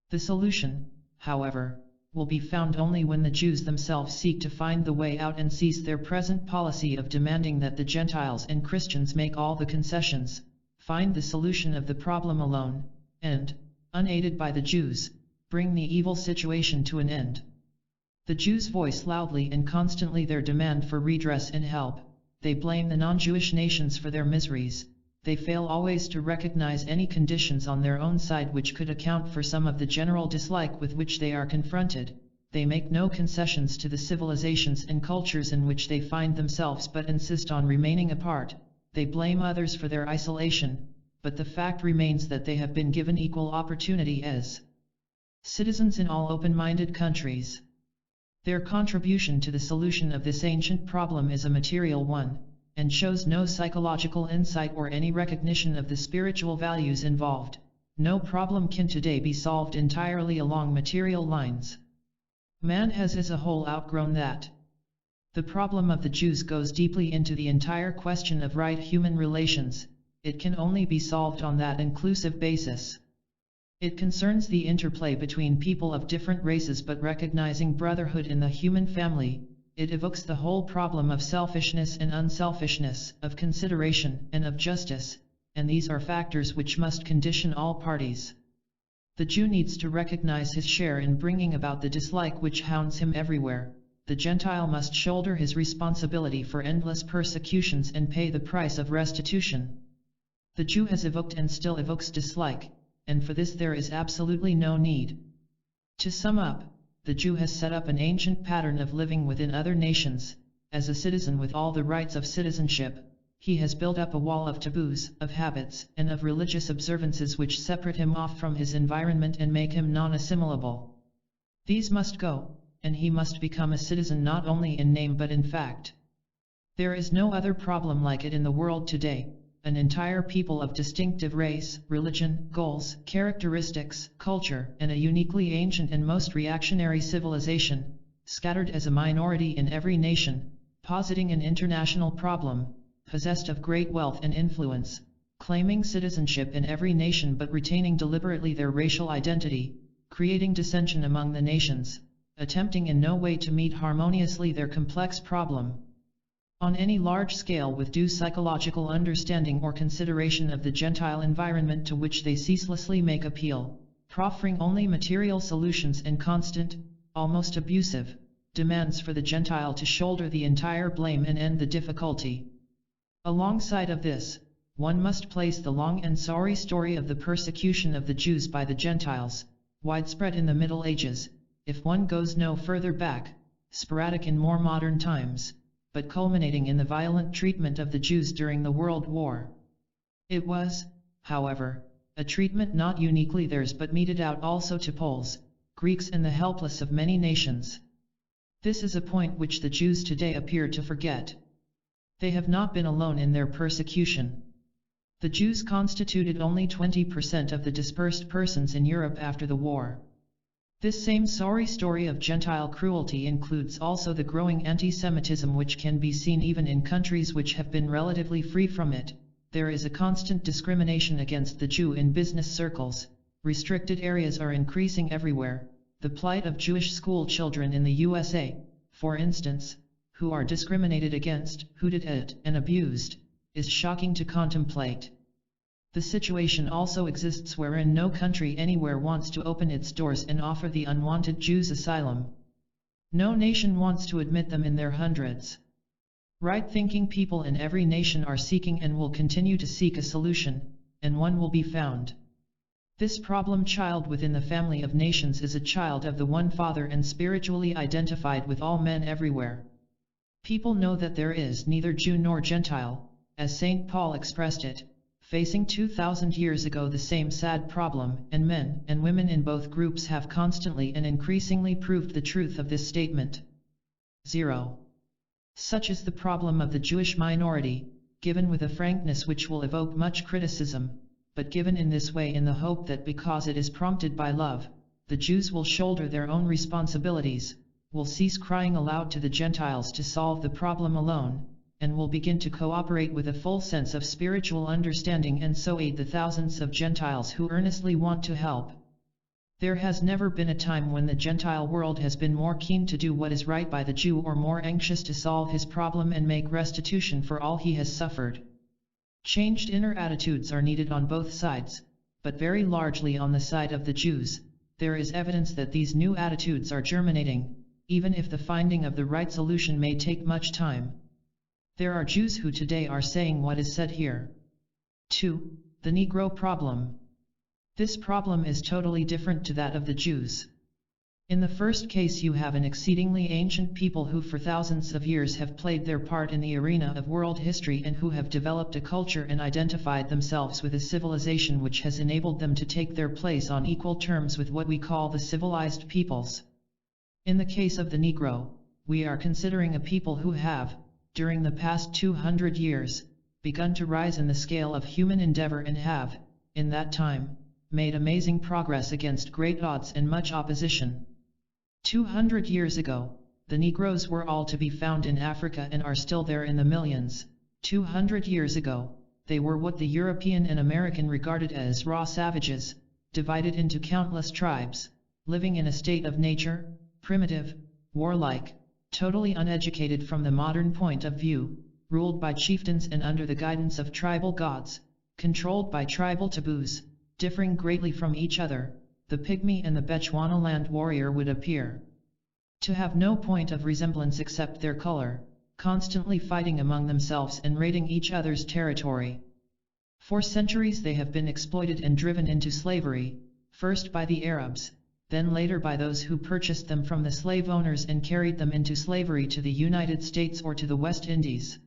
The solution, however, will be found only when the Jews themselves seek to find the way out and cease their present policy of demanding that the Gentiles and Christians make all the concessions, find the solution of the problem alone, and, unaided by the Jews, bring the evil situation to an end. The Jews voice loudly and constantly their demand for redress and help. They blame the non-Jewish nations for their miseries. They fail always to recognize any conditions on their own side which could account for some of the general dislike with which they are confronted. They make no concessions to the civilizations and cultures in which they find themselves but insist on remaining apart. They blame others for their isolation, but the fact remains that they have been given equal opportunity as citizens in all open-minded countries. Their contribution to the solution of this ancient problem is a material one, and shows no psychological insight or any recognition of the spiritual values involved. No problem can today be solved entirely along material lines. Man has as a whole outgrown that. The problem of the Jews goes deeply into the entire question of right human relations. It can only be solved on that inclusive basis. It concerns the interplay between people of different races but recognizing brotherhood in the human family, it evokes the whole problem of selfishness and unselfishness, of consideration and of justice, and these are factors which must condition all parties. The Jew needs to recognize his share in bringing about the dislike which hounds him everywhere. The Gentile must shoulder his responsibility for endless persecutions and pay the price of restitution. The Jew has evoked and still evokes dislike, and for this there is absolutely no need. To sum up, the Jew has set up an ancient pattern of living within other nations. As a citizen with all the rights of citizenship, he has built up a wall of taboos, of habits, and of religious observances which separate him off from his environment and make him non-assimilable. These must go, and he must become a citizen not only in name but in fact. There is no other problem like it in the world today. An entire people of distinctive race, religion, goals, characteristics, culture, and a uniquely ancient and most reactionary civilization, scattered as a minority in every nation, positing an international problem, possessed of great wealth and influence, claiming citizenship in every nation but retaining deliberately their racial identity, creating dissension among the nations, attempting in no way to meet harmoniously their complex problem. On any large scale with due psychological understanding or consideration of the Gentile environment to which they ceaselessly make appeal, proffering only material solutions and constant, almost abusive, demands for the Gentile to shoulder the entire blame and end the difficulty. Alongside of this, one must place the long and sorry story of the persecution of the Jews by the Gentiles, widespread in the Middle Ages, if one goes no further back, sporadic in more modern times, but culminating in the violent treatment of the Jews during the World War. It was, however, a treatment not uniquely theirs but meted out also to Poles, Greeks and the helpless of many nations. This is a point which the Jews today appear to forget. They have not been alone in their persecution. The Jews constituted only 20% of the dispersed persons in Europe after the war. This same sorry story of Gentile cruelty includes also the growing anti-Semitism which can be seen even in countries which have been relatively free from it. There is a constant discrimination against the Jew in business circles. Restricted areas are increasing everywhere. The plight of Jewish school children in the USA, for instance, who are discriminated against, hooted at, and abused, is shocking to contemplate. The situation also exists wherein no country anywhere wants to open its doors and offer the unwanted Jews asylum. No nation wants to admit them in their hundreds. Right-thinking people in every nation are seeking and will continue to seek a solution, and one will be found. This problem child within the family of nations is a child of the one Father and spiritually identified with all men everywhere. People know that there is neither Jew nor Gentile, as St. Paul expressed it, facing 2,000 years ago the same sad problem, and men and women in both groups have constantly and increasingly proved the truth of this statement. 0. Such is the problem of the Jewish minority, given with a frankness which will evoke much criticism, but given in this way in the hope that because it is prompted by love, the Jews will shoulder their own responsibilities, will cease crying aloud to the Gentiles to solve the problem alone, and will begin to cooperate with a full sense of spiritual understanding and so aid the thousands of Gentiles who earnestly want to help. There has never been a time when the Gentile world has been more keen to do what is right by the Jew or more anxious to solve his problem and make restitution for all he has suffered. Changed inner attitudes are needed on both sides, but very largely on the side of the Jews. There is evidence that these new attitudes are germinating, even if the finding of the right solution may take much time. There are Jews who today are saying what is said here. 2. The Negro problem. This problem is totally different to that of the Jews. In the first case you have an exceedingly ancient people who for thousands of years have played their part in the arena of world history and who have developed a culture and identified themselves with a civilization which has enabled them to take their place on equal terms with what we call the civilized peoples. In the case of the Negro, we are considering a people who have, during the past 200 years, begun to rise in the scale of human endeavor and have, in that time, made amazing progress against great odds and much opposition. 200 years ago, the Negroes were all to be found in Africa and are still there in the millions. 200 years ago, they were what the European and American regarded as raw savages, divided into countless tribes, living in a state of nature, primitive, warlike, totally uneducated from the modern point of view, ruled by chieftains and under the guidance of tribal gods, controlled by tribal taboos, differing greatly from each other, the pygmy and the Bechuanaland warrior would appear to have no point of resemblance except their color, constantly fighting among themselves and raiding each other's territory. For centuries they have been exploited and driven into slavery, first by the Arabs, then later by those who purchased them from the slave owners and carried them into slavery to the United States or to the West Indies.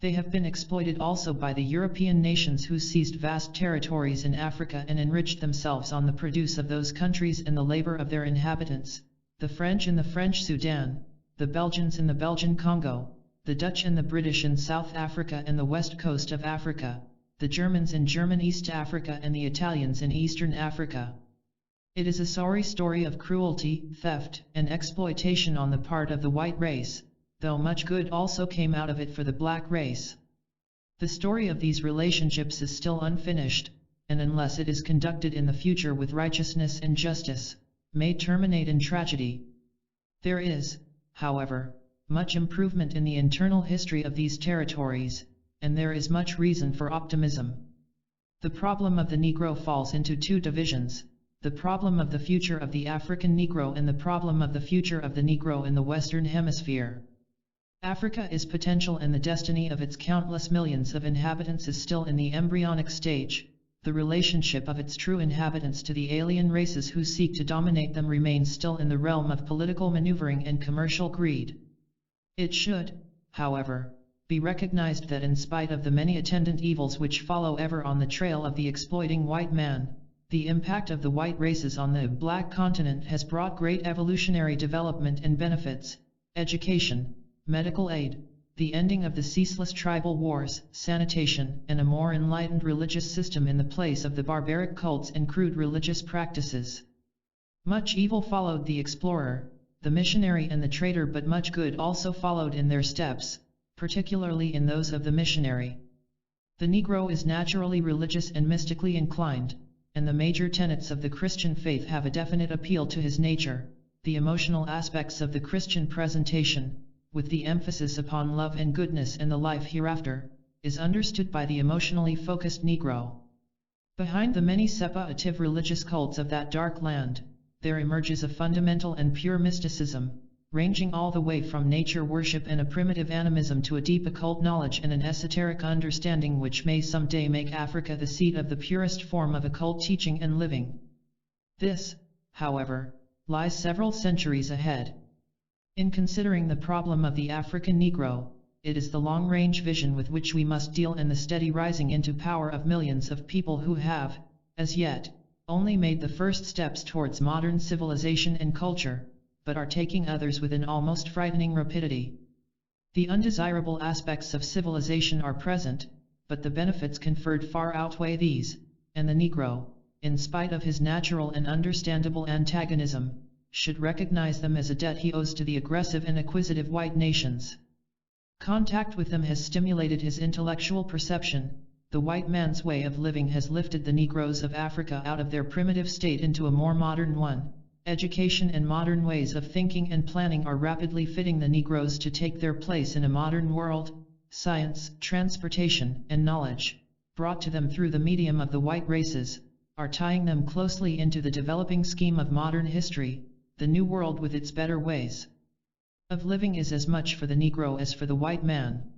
They have been exploited also by the European nations who seized vast territories in Africa and enriched themselves on the produce of those countries and the labor of their inhabitants, the French in the French Sudan, the Belgians in the Belgian Congo, the Dutch and the British in South Africa and the west coast of Africa, the Germans in German East Africa and the Italians in Eastern Africa. It is a sorry story of cruelty, theft, and exploitation on the part of the white race, though much good also came out of it for the black race. The story of these relationships is still unfinished, and unless it is conducted in the future with righteousness and justice, may terminate in tragedy. There is, however, much improvement in the internal history of these territories, and there is much reason for optimism. The problem of the Negro falls into two divisions: the problem of the future of the African Negro and the problem of the future of the Negro in the Western Hemisphere. Africa is potential and the destiny of its countless millions of inhabitants is still in the embryonic stage. The relationship of its true inhabitants to the alien races who seek to dominate them remains still in the realm of political maneuvering and commercial greed. It should, however, be recognized that in spite of the many attendant evils which follow ever on the trail of the exploiting white man, the impact of the white races on the black continent has brought great evolutionary development and benefits: education, medical aid, the ending of the ceaseless tribal wars, sanitation, and a more enlightened religious system in the place of the barbaric cults and crude religious practices. Much evil followed the explorer, the missionary and the trader, but much good also followed in their steps, particularly in those of the missionary. The Negro is naturally religious and mystically inclined, and the major tenets of the Christian faith have a definite appeal to his nature. The emotional aspects of the Christian presentation, with the emphasis upon love and goodness and the life hereafter, is understood by the emotionally focused Negro. Behind the many separative religious cults of that dark land, there emerges a fundamental and pure mysticism, ranging all the way from nature worship and a primitive animism to a deep occult knowledge and an esoteric understanding which may someday make Africa the seat of the purest form of occult teaching and living. This, however, lies several centuries ahead. In considering the problem of the African Negro, it is the long-range vision with which we must deal and the steady rising into power of millions of people who have, as yet, only made the first steps towards modern civilization and culture, but are taking others with an almost frightening rapidity. The undesirable aspects of civilization are present, but the benefits conferred far outweigh these, and the Negro, in spite of his natural and understandable antagonism, should recognize them as a debt he owes to the aggressive and acquisitive white nations. Contact with them has stimulated his intellectual perception. The white man's way of living has lifted the Negroes of Africa out of their primitive state into a more modern one. Education and modern ways of thinking and planning are rapidly fitting the Negroes to take their place in a modern world. Science, transportation, and knowledge, brought to them through the medium of the white races, are tying them closely into the developing scheme of modern history. The New World with its better ways of living is as much for the Negro as for the white man.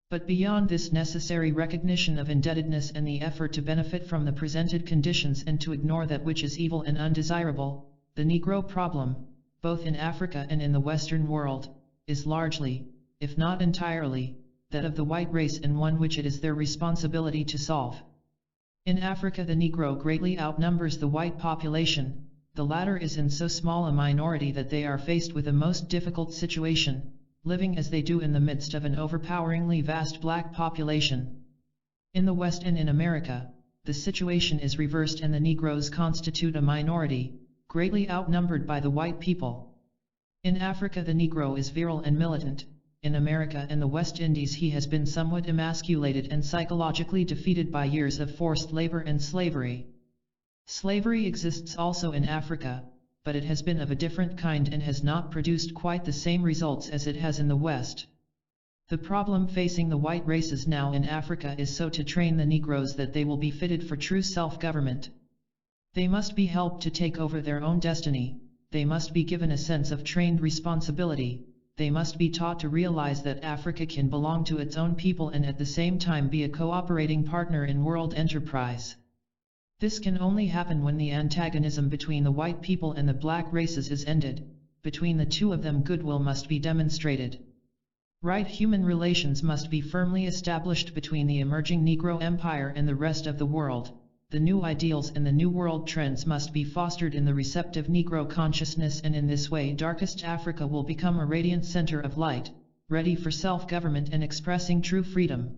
But beyond this necessary recognition of indebtedness and the effort to benefit from the presented conditions and to ignore that which is evil and undesirable, the Negro problem, both in Africa and in the Western world, is largely, if not entirely, that of the white race and one which it is their responsibility to solve. In Africa the Negro greatly outnumbers the white population. The latter is in so small a minority that they are faced with a most difficult situation, living as they do in the midst of an overpoweringly vast black population. In the West and in America, the situation is reversed and the Negroes constitute a minority, greatly outnumbered by the white people. In Africa the Negro is virile and militant. In America and the West Indies he has been somewhat emasculated and psychologically defeated by years of forced labor and slavery. Slavery exists also in Africa, but it has been of a different kind and has not produced quite the same results as it has in the West. The problem facing the white races now in Africa is so to train the Negroes that they will be fitted for true self-government. They must be helped to take over their own destiny, they must be given a sense of trained responsibility, they must be taught to realize that Africa can belong to its own people and at the same time be a cooperating partner in world enterprise. This can only happen when the antagonism between the white people and the black races is ended. Between the two of them goodwill must be demonstrated. Right human relations must be firmly established between the emerging Negro Empire and the rest of the world. The new ideals and the new world trends must be fostered in the receptive Negro consciousness, and in this way darkest Africa will become a radiant center of light, ready for self-government and expressing true freedom.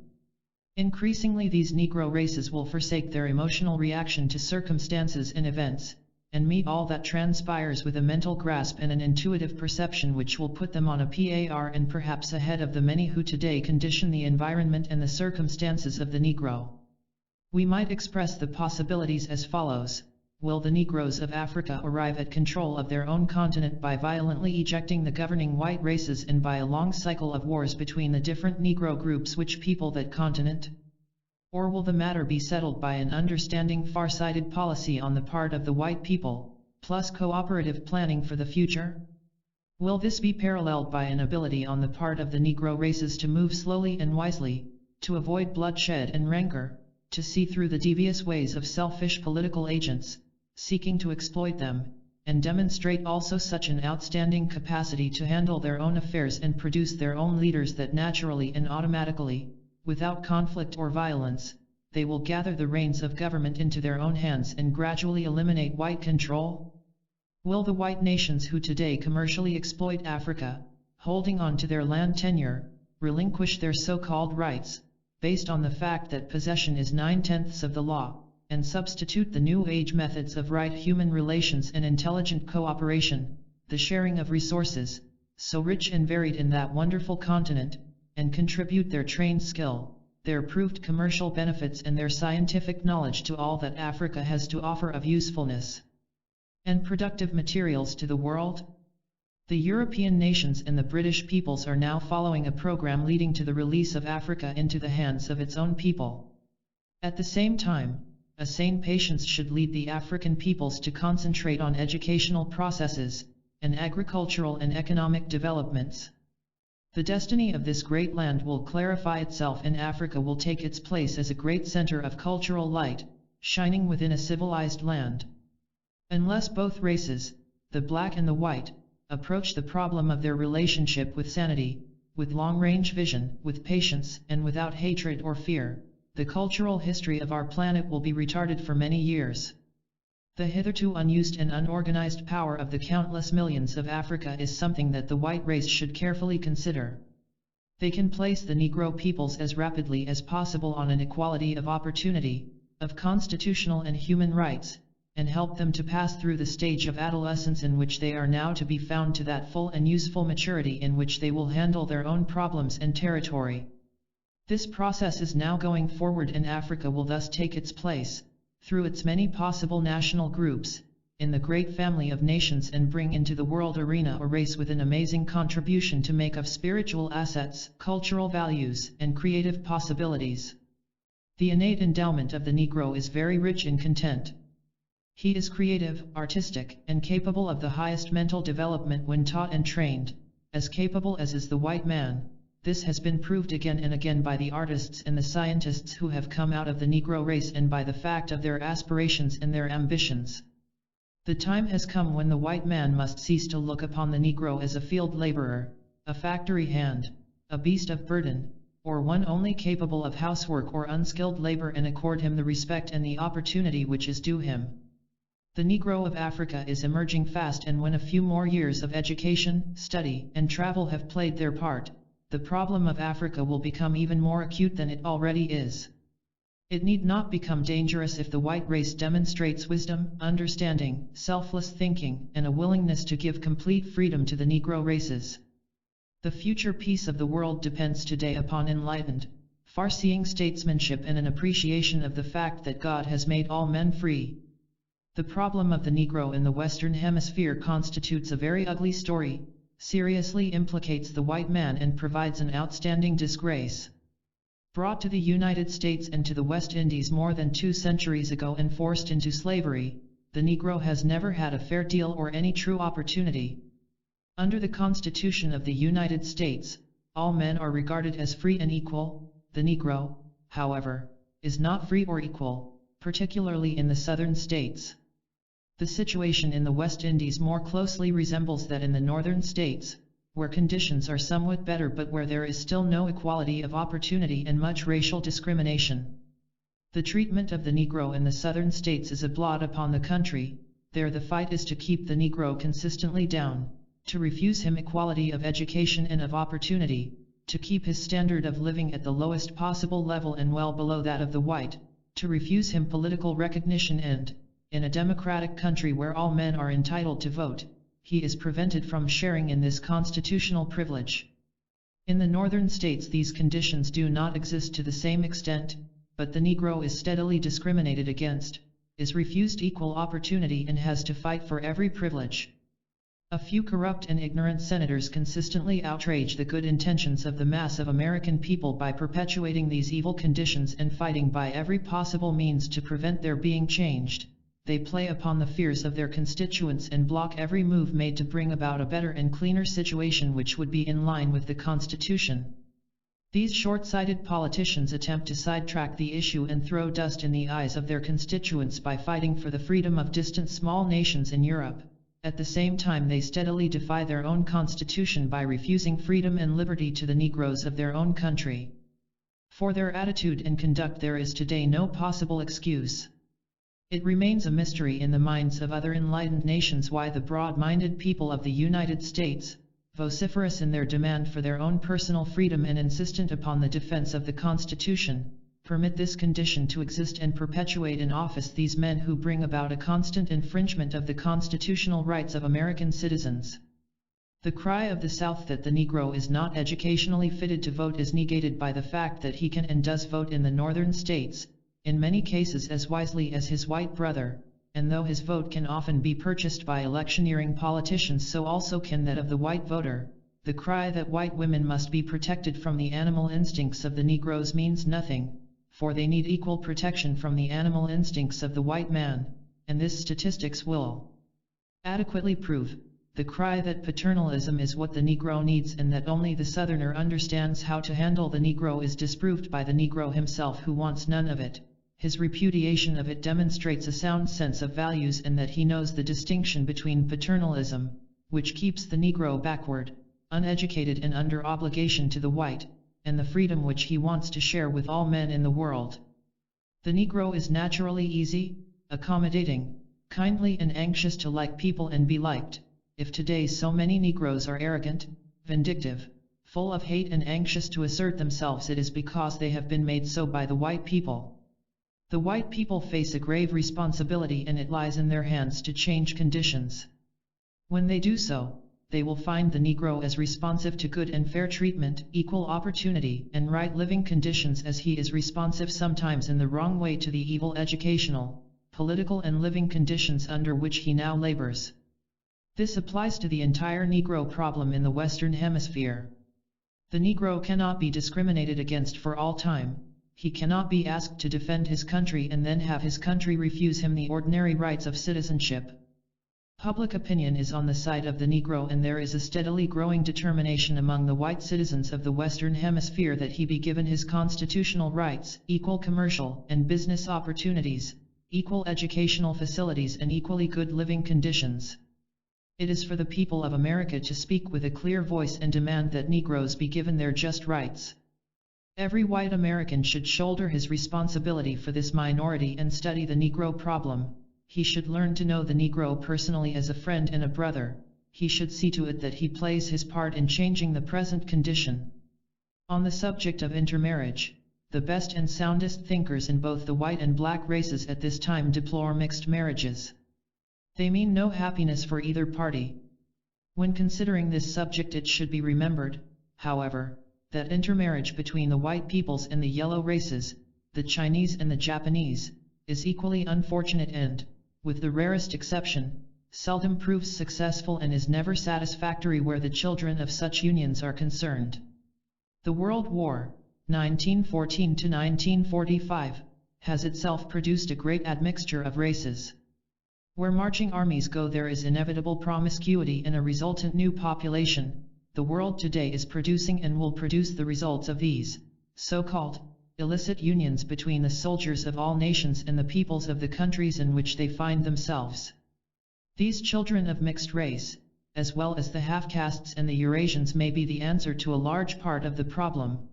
Increasingly these Negro races will forsake their emotional reaction to circumstances and events, and meet all that transpires with a mental grasp and an intuitive perception which will put them on a par and perhaps ahead of the many who today condition the environment and the circumstances of the Negro. We might express the possibilities as follows. Will the Negroes of Africa arrive at control of their own continent by violently ejecting the governing white races and by a long cycle of wars between the different Negro groups which people that continent? Or will the matter be settled by an understanding far-sighted policy on the part of the white people, plus cooperative planning for the future? Will this be paralleled by an ability on the part of the Negro races to move slowly and wisely, to avoid bloodshed and rancor, to see through the devious ways of selfish political agents, seeking to exploit them, and demonstrate also such an outstanding capacity to handle their own affairs and produce their own leaders that naturally and automatically, without conflict or violence, they will gather the reins of government into their own hands and gradually eliminate white control? Will the white nations who today commercially exploit Africa, holding on to their land tenure, relinquish their so-called rights, based on the fact that possession is 9/10 of the law, and substitute the new age methods of right human relations and intelligent cooperation, the sharing of resources, so rich and varied in that wonderful continent, and contribute their trained skill, their proved commercial benefits and their scientific knowledge to all that Africa has to offer of usefulness and productive materials to the world? The European nations and the British peoples are now following a program leading to the release of Africa into the hands of its own people. At the same time, a sane patience should lead the African peoples to concentrate on educational processes, and agricultural and economic developments. The destiny of this great land will clarify itself and Africa will take its place as a great center of cultural light, shining within a civilized land. Unless both races, the black and the white, approach the problem of their relationship with sanity, with long-range vision, with patience, and without hatred or fear, the cultural history of our planet will be retarded for many years. The hitherto unused and unorganized power of the countless millions of Africa is something that the white race should carefully consider. They can place the Negro peoples as rapidly as possible on an equality of opportunity, of constitutional and human rights, and help them to pass through the stage of adolescence in which they are now to be found to that full and useful maturity in which they will handle their own problems and territory. This process is now going forward and Africa will thus take its place, through its many possible national groups, in the great family of nations and bring into the world arena a race with an amazing contribution to make of spiritual assets, cultural values, and creative possibilities. The innate endowment of the Negro is very rich in content. He is creative, artistic, and capable of the highest mental development when taught and trained, as capable as is the white man. This has been proved again and again by the artists and the scientists who have come out of the Negro race and by the fact of their aspirations and their ambitions. The time has come when the white man must cease to look upon the Negro as a field laborer, a factory hand, a beast of burden, or one only capable of housework or unskilled labor and accord him the respect and the opportunity which is due him. The Negro of Africa is emerging fast, and when a few more years of education, study, and travel have played their part, the problem of Africa will become even more acute than it already is. It need not become dangerous if the white race demonstrates wisdom, understanding, selfless thinking, and a willingness to give complete freedom to the Negro races. The future peace of the world depends today upon enlightened, far-seeing statesmanship and an appreciation of the fact that God has made all men free. The problem of the Negro in the Western Hemisphere constitutes a very ugly story, seriously implicates the white man and provides an outstanding disgrace. Brought to the United States and to the West Indies more than 2 centuries ago and forced into slavery, the Negro has never had a fair deal or any true opportunity. Under the Constitution of the United States, all men are regarded as free and equal. The Negro, however, is not free or equal, particularly in the southern states. The situation in the West Indies more closely resembles that in the northern states, where conditions are somewhat better but where there is still no equality of opportunity and much racial discrimination. The treatment of the Negro in the southern states is a blot upon the country. There the fight is to keep the Negro consistently down, to refuse him equality of education and of opportunity, to keep his standard of living at the lowest possible level and well below that of the white, to refuse him political recognition and, in a democratic country where all men are entitled to vote, he is prevented from sharing in this constitutional privilege. In the northern states these conditions do not exist to the same extent, but the Negro is steadily discriminated against, is refused equal opportunity and has to fight for every privilege. A few corrupt and ignorant senators consistently outrage the good intentions of the mass of American people by perpetuating these evil conditions and fighting by every possible means to prevent their being changed. They play upon the fears of their constituents and block every move made to bring about a better and cleaner situation which would be in line with the Constitution. These short-sighted politicians attempt to sidetrack the issue and throw dust in the eyes of their constituents by fighting for the freedom of distant small nations in Europe. At the same time they steadily defy their own constitution by refusing freedom and liberty to the Negroes of their own country. For their attitude and conduct there is today no possible excuse. It remains a mystery in the minds of other enlightened nations why the broad-minded people of the United States, vociferous in their demand for their own personal freedom and insistent upon the defense of the Constitution, permit this condition to exist and perpetuate in office these men who bring about a constant infringement of the constitutional rights of American citizens. The cry of the South that the Negro is not educationally fitted to vote is negated by the fact that he can and does vote in the northern states, in many cases as wisely as his white brother, and though his vote can often be purchased by electioneering politicians, so also can that of the white voter. The cry that white women must be protected from the animal instincts of the Negroes means nothing, for they need equal protection from the animal instincts of the white man, and this statistics will adequately prove. The cry that paternalism is what the Negro needs and that only the Southerner understands how to handle the Negro is disproved by the Negro himself, who wants none of it. His repudiation of it demonstrates a sound sense of values and that he knows the distinction between paternalism, which keeps the Negro backward, uneducated and under obligation to the white, and the freedom which he wants to share with all men in the world. The Negro is naturally easy, accommodating, kindly and anxious to like people and be liked. If today so many Negroes are arrogant, vindictive, full of hate and anxious to assert themselves, it is because they have been made so by the white people. The white people face a grave responsibility and it lies in their hands to change conditions. When they do so, they will find the Negro as responsive to good and fair treatment, equal opportunity, and right living conditions as he is responsive sometimes in the wrong way to the evil educational, political and living conditions under which he now labors. This applies to the entire Negro problem in the Western Hemisphere. The Negro cannot be discriminated against for all time. He cannot be asked to defend his country and then have his country refuse him the ordinary rights of citizenship. Public opinion is on the side of the Negro, and there is a steadily growing determination among the white citizens of the Western Hemisphere that he be given his constitutional rights, equal commercial and business opportunities, equal educational facilities and equally good living conditions. It is for the people of America to speak with a clear voice and demand that Negroes be given their just rights. Every white American should shoulder his responsibility for this minority and study the Negro problem. He should learn to know the Negro personally as a friend and a brother. He should see to it that he plays his part in changing the present condition. On the subject of intermarriage, the best and soundest thinkers in both the white and black races at this time deplore mixed marriages. They mean no happiness for either party. When considering this subject, it should be remembered, however, that intermarriage between the white peoples and the yellow races, the Chinese and the Japanese, is equally unfortunate and, with the rarest exception, seldom proves successful and is never satisfactory where the children of such unions are concerned. The World War, 1914 to 1945, has itself produced a great admixture of races. Where marching armies go, there is inevitable promiscuity and a resultant new population. The world today is producing and will produce the results of these, so-called, illicit unions between the soldiers of all nations and the peoples of the countries in which they find themselves. These children of mixed race, as well as the half-castes and the Eurasians, may be the answer to a large part of the problem.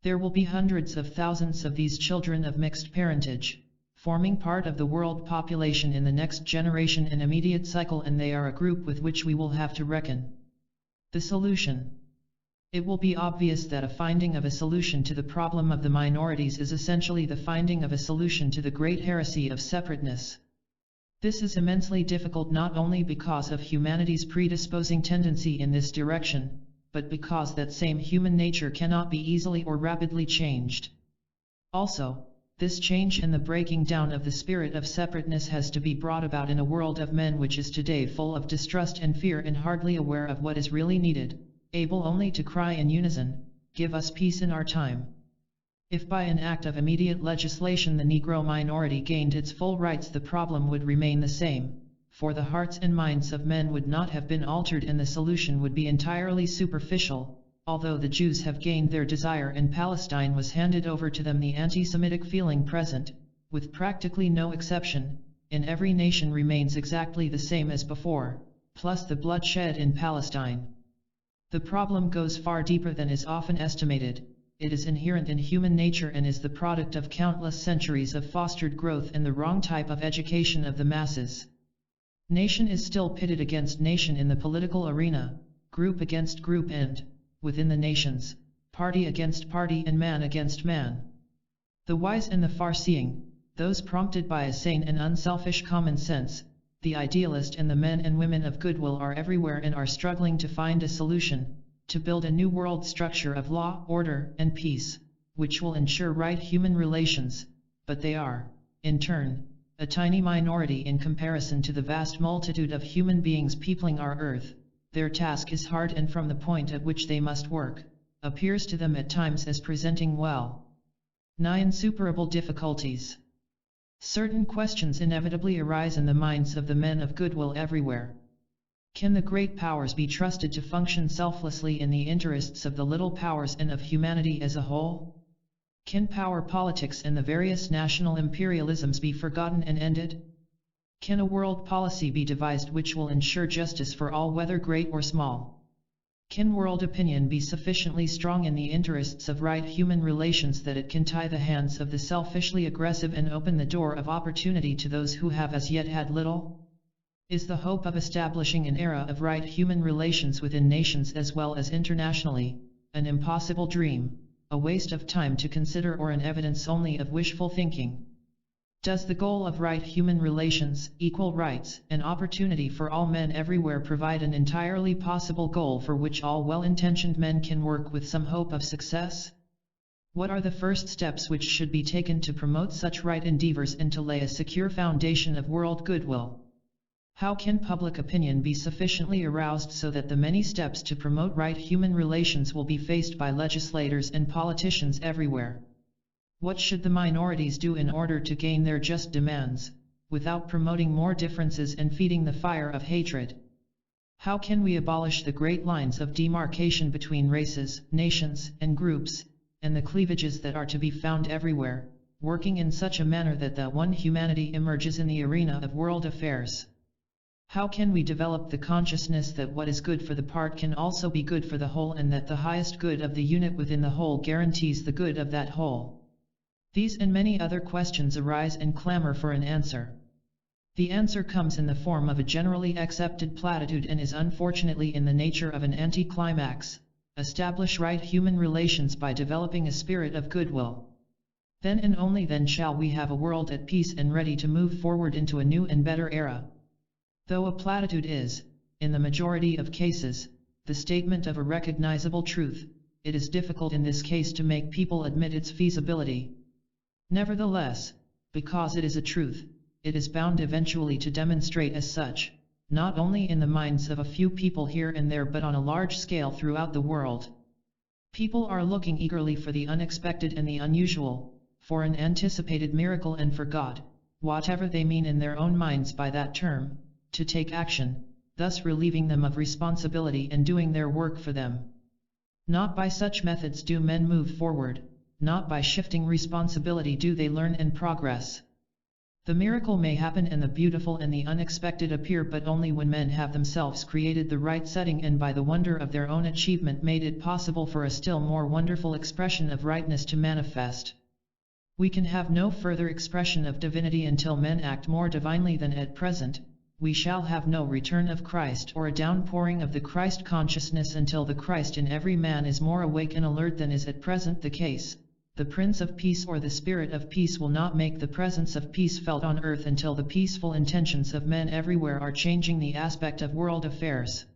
There will be hundreds of thousands of these children of mixed parentage, forming part of the world population in the next generation and immediate cycle, and they are a group with which we will have to reckon. The solution. It will be obvious that a finding of a solution to the problem of the minorities is essentially the finding of a solution to the great heresy of separateness. This is immensely difficult not only because of humanity's predisposing tendency in this direction, but because that same human nature cannot be easily or rapidly changed. Also, this change and the breaking down of the spirit of separateness has to be brought about in a world of men which is today full of distrust and fear and hardly aware of what is really needed, able only to cry in unison, "Give us peace in our time." If by an act of immediate legislation the Negro minority gained its full rights, the problem would remain the same, for the hearts and minds of men would not have been altered and the solution would be entirely superficial. Although the Jews have gained their desire and Palestine was handed over to them, the anti-Semitic feeling present, with practically no exception, in every nation remains exactly the same as before, plus the bloodshed in Palestine. The problem goes far deeper than is often estimated. It is inherent in human nature and is the product of countless centuries of fostered growth and the wrong type of education of the masses. Nation is still pitted against nation in the political arena, group against group and, within the nations, party against party and man against man. The wise and the far-seeing, those prompted by a sane and unselfish common sense, the idealist and the men and women of goodwill are everywhere and are struggling to find a solution, to build a new world structure of law, order, and peace, which will ensure right human relations, but they are, in turn, a tiny minority in comparison to the vast multitude of human beings peopling our earth. Their task is hard, and from the point at which they must work, appears to them at times as presenting nigh insuperable difficulties. Certain questions inevitably arise in the minds of the men of goodwill everywhere. Can the great powers be trusted to function selflessly in the interests of the little powers and of humanity as a whole? Can power politics and the various national imperialisms be forgotten and ended? Can a world policy be devised which will ensure justice for all, whether great or small? Can world opinion be sufficiently strong in the interests of right human relations that it can tie the hands of the selfishly aggressive and open the door of opportunity to those who have as yet had little? Is the hope of establishing an era of right human relations within nations as well as internationally an impossible dream, a waste of time to consider, or an evidence only of wishful thinking? Does the goal of right human relations, equal rights, and opportunity for all men everywhere provide an entirely possible goal for which all well-intentioned men can work with some hope of success? What are the first steps which should be taken to promote such right endeavors and to lay a secure foundation of world goodwill? How can public opinion be sufficiently aroused so that the many steps to promote right human relations will be faced by legislators and politicians everywhere? What should the minorities do in order to gain their just demands, without promoting more differences and feeding the fire of hatred? How can we abolish the great lines of demarcation between races, nations, and groups, and the cleavages that are to be found everywhere, working in such a manner that the one humanity emerges in the arena of world affairs? How can we develop the consciousness that what is good for the part can also be good for the whole, and that the highest good of the unit within the whole guarantees the good of that whole? These and many other questions arise and clamor for an answer. The answer comes in the form of a generally accepted platitude and is unfortunately in the nature of an anticlimax: establish right human relations by developing a spirit of goodwill. Then and only then shall we have a world at peace and ready to move forward into a new and better era. Though a platitude is, in the majority of cases, the statement of a recognizable truth, it is difficult in this case to make people admit its feasibility. Nevertheless, because it is a truth, it is bound eventually to demonstrate as such, not only in the minds of a few people here and there but on a large scale throughout the world. People are looking eagerly for the unexpected and the unusual, for an anticipated miracle and for God, whatever they mean in their own minds by that term, to take action, thus relieving them of responsibility and doing their work for them. Not by such methods do men move forward, not by shifting responsibility do they learn and progress. The miracle may happen and the beautiful and the unexpected appear, but only when men have themselves created the right setting and by the wonder of their own achievement made it possible for a still more wonderful expression of rightness to manifest. We can have no further expression of divinity until men act more divinely than at present. We shall have no return of Christ or a downpouring of the Christ consciousness until the Christ in every man is more awake and alert than is at present the case. The Prince of Peace or the Spirit of Peace will not make the presence of peace felt on earth until the peaceful intentions of men everywhere are changing the aspect of world affairs.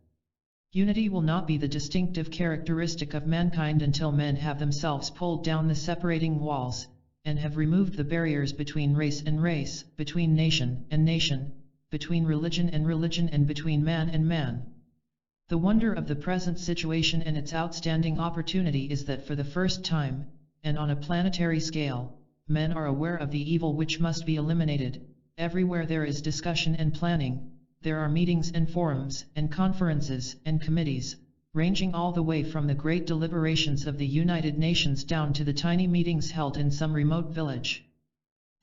Unity will not be the distinctive characteristic of mankind until men have themselves pulled down the separating walls, and have removed the barriers between race and race, between nation and nation, between religion and between man and man. The wonder of the present situation and its outstanding opportunity is that for the first time, and on a planetary scale, men are aware of the evil which must be eliminated. Everywhere there is discussion and planning, there are meetings and forums and conferences and committees, ranging all the way from the great deliberations of the United Nations down to the tiny meetings held in some remote village.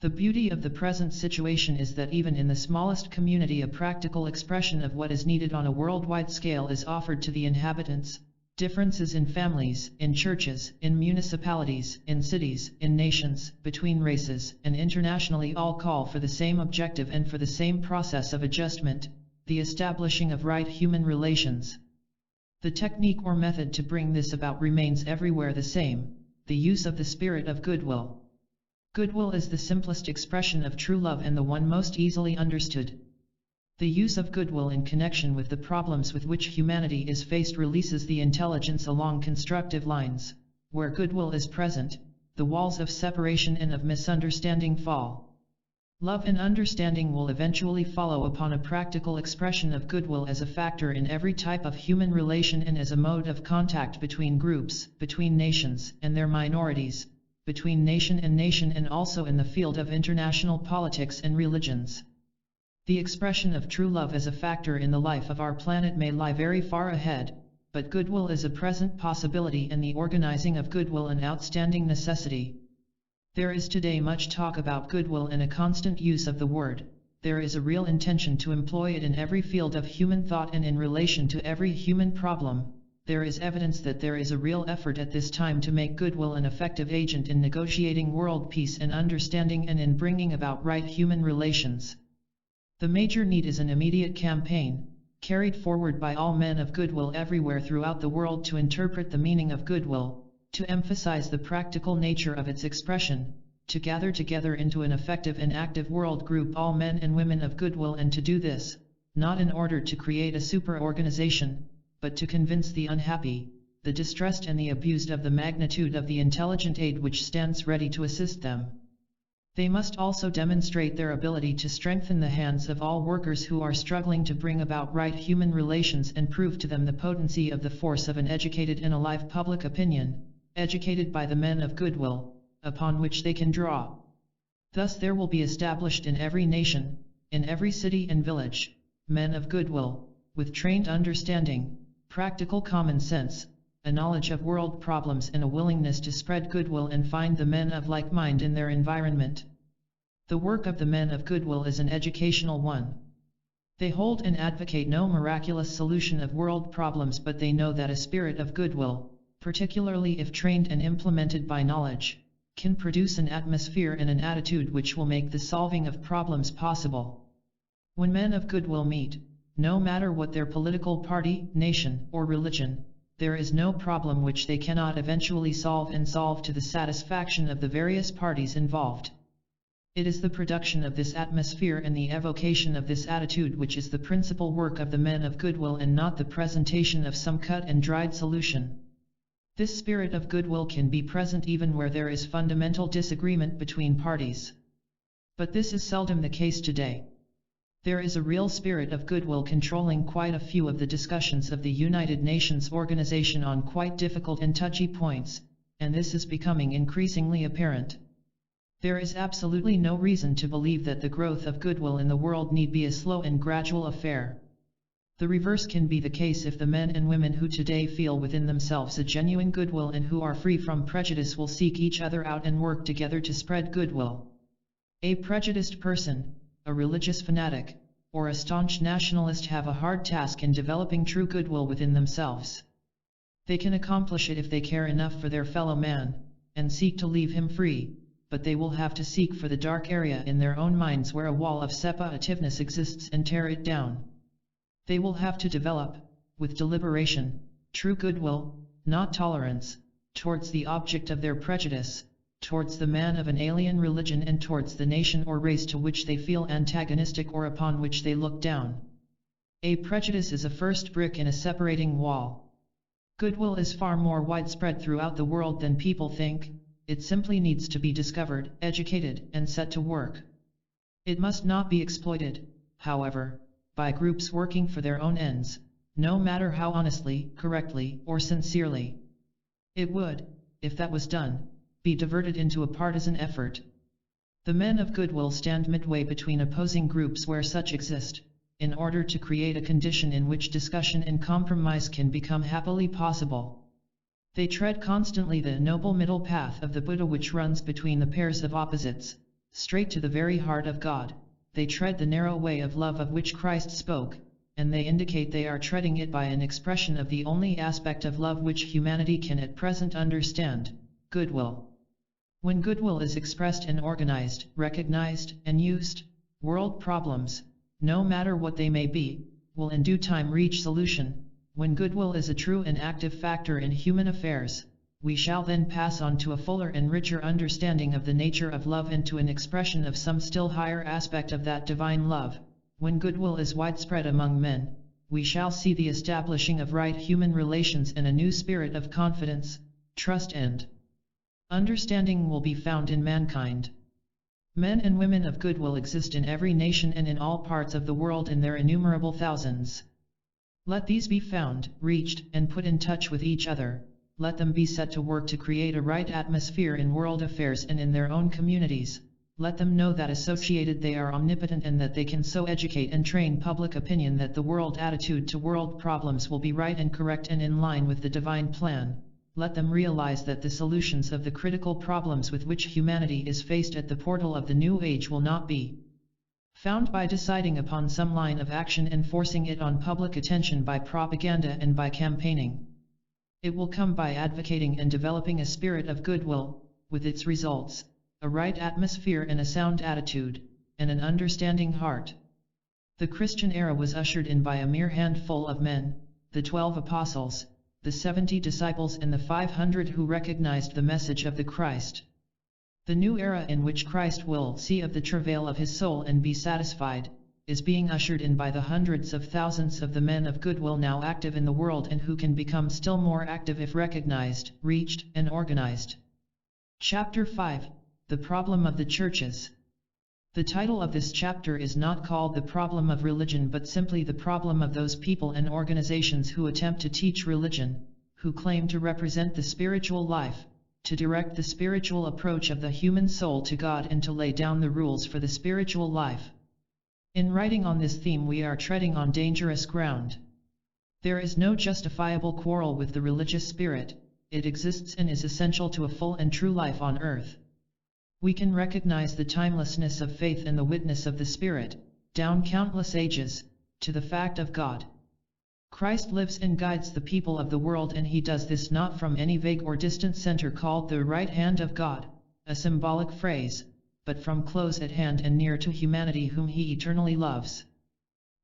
The beauty of the present situation is that even in the smallest community a practical expression of what is needed on a worldwide scale is offered to the inhabitants. Differences in families, in churches, in municipalities, in cities, in nations, between races, and internationally all call for the same objective and for the same process of adjustment, the establishing of right human relations. The technique or method to bring this about remains everywhere the same, the use of the spirit of goodwill. Goodwill is the simplest expression of true love and the one most easily understood. The use of goodwill in connection with the problems with which humanity is faced releases the intelligence along constructive lines. Where goodwill is present, the walls of separation and of misunderstanding fall. Love and understanding will eventually follow upon a practical expression of goodwill as a factor in every type of human relation and as a mode of contact between groups, between nations and their minorities, between nation and also in the field of international politics and religions. The expression of true love as a factor in the life of our planet may lie very far ahead, but goodwill is a present possibility and the organizing of goodwill an outstanding necessity. There is today much talk about goodwill and a constant use of the word. There is a real intention to employ it in every field of human thought and in relation to every human problem. There is evidence that there is a real effort at this time to make goodwill an effective agent in negotiating world peace and understanding and in bringing about right human relations. The major need is an immediate campaign, carried forward by all men of goodwill everywhere throughout the world to interpret the meaning of goodwill, to emphasize the practical nature of its expression, to gather together into an effective and active world group all men and women of goodwill, and to do this, not in order to create a super-organization, but to convince the unhappy, the distressed and the abused of the magnitude of the intelligent aid which stands ready to assist them. They must also demonstrate their ability to strengthen the hands of all workers who are struggling to bring about right human relations and prove to them the potency of the force of an educated and alive public opinion, educated by the men of goodwill, upon which they can draw. Thus there will be established in every nation, in every city and village, men of goodwill, with trained understanding, practical common sense, a knowledge of world problems and a willingness to spread goodwill and find the men of like mind in their environment. The work of the men of goodwill is an educational one. They hold and advocate no miraculous solution of world problems, but they know that a spirit of goodwill, particularly if trained and implemented by knowledge, can produce an atmosphere and an attitude which will make the solving of problems possible. When men of goodwill meet, no matter what their political party, nation, or religion, there is no problem which they cannot eventually solve to the satisfaction of the various parties involved. It is the production of this atmosphere and the evocation of this attitude which is the principal work of the men of goodwill, and not the presentation of some cut and dried solution. This spirit of goodwill can be present even where there is fundamental disagreement between parties. But this is seldom the case today. There is a real spirit of goodwill controlling quite a few of the discussions of the United Nations organization on quite difficult and touchy points, and this is becoming increasingly apparent. There is absolutely no reason to believe that the growth of goodwill in the world need be a slow and gradual affair. The reverse can be the case if the men and women who today feel within themselves a genuine goodwill and who are free from prejudice will seek each other out and work together to spread goodwill. A prejudiced person, a religious fanatic, or a staunch nationalist have a hard task in developing true goodwill within themselves. They can accomplish it if they care enough for their fellow man, and seek to leave him free, but they will have to seek for the dark area in their own minds where a wall of separativeness exists and tear it down. They will have to develop, with deliberation, true goodwill, not tolerance, towards the object of their prejudice, towards the man of an alien religion and towards the nation or race to which they feel antagonistic or upon which they look down. A prejudice is a first brick in a separating wall. Goodwill is far more widespread throughout the world than people think. It simply needs to be discovered, educated, and set to work. It must not be exploited, however, by groups working for their own ends, no matter how honestly, correctly, or sincerely. It would, if that was done, be diverted into a partisan effort. The men of goodwill stand midway between opposing groups where such exist, in order to create a condition in which discussion and compromise can become happily possible. They tread constantly the noble middle path of the Buddha which runs between the pairs of opposites, straight to the very heart of God. They tread the narrow way of love of which Christ spoke, and they indicate they are treading it by an expression of the only aspect of love which humanity can at present understand, goodwill. When goodwill is expressed and organized, recognized, and used, world problems, no matter what they may be, will in due time reach solution. When goodwill is a true and active factor in human affairs, we shall then pass on to a fuller and richer understanding of the nature of love and to an expression of some still higher aspect of that divine love. When goodwill is widespread among men, we shall see the establishing of right human relations and a new spirit of confidence, trust and understanding will be found in mankind. Men and women of goodwill exist in every nation and in all parts of the world in their innumerable thousands. Let these be found, reached, and put in touch with each other. Let them be set to work to create a right atmosphere in world affairs and in their own communities. Let them know that associated they are omnipotent and that they can so educate and train public opinion that the world attitude to world problems will be right and correct and in line with the divine plan. Let them realize that the solutions of the critical problems with which humanity is faced at the portal of the new age will not be found by deciding upon some line of action and forcing it on public attention by propaganda and by campaigning. It will come by advocating and developing a spirit of goodwill, with its results, a right atmosphere and a sound attitude, and an understanding heart. The Christian era was ushered in by a mere handful of men, the 12 apostles, the 70 disciples and the 500 who recognized the message of the Christ. The new era in which Christ will see of the travail of his soul and be satisfied, is being ushered in by the hundreds of thousands of the men of goodwill now active in the world and who can become still more active if recognized, reached, and organized. Chapter 5, The Problem of the Churches. The title of this chapter is not called The Problem of Religion but simply the problem of those people and organizations who attempt to teach religion, who claim to represent the spiritual life, to direct the spiritual approach of the human soul to God and to lay down the rules for the spiritual life. In writing on this theme we are treading on dangerous ground. There is no justifiable quarrel with the religious spirit, it exists and is essential to a full and true life on earth. We can recognize the timelessness of faith and the witness of the Spirit, down countless ages, to the fact of God. Christ lives and guides the people of the world and he does this not from any vague or distant center called the right hand of God, a symbolic phrase, but from close at hand and near to humanity whom he eternally loves.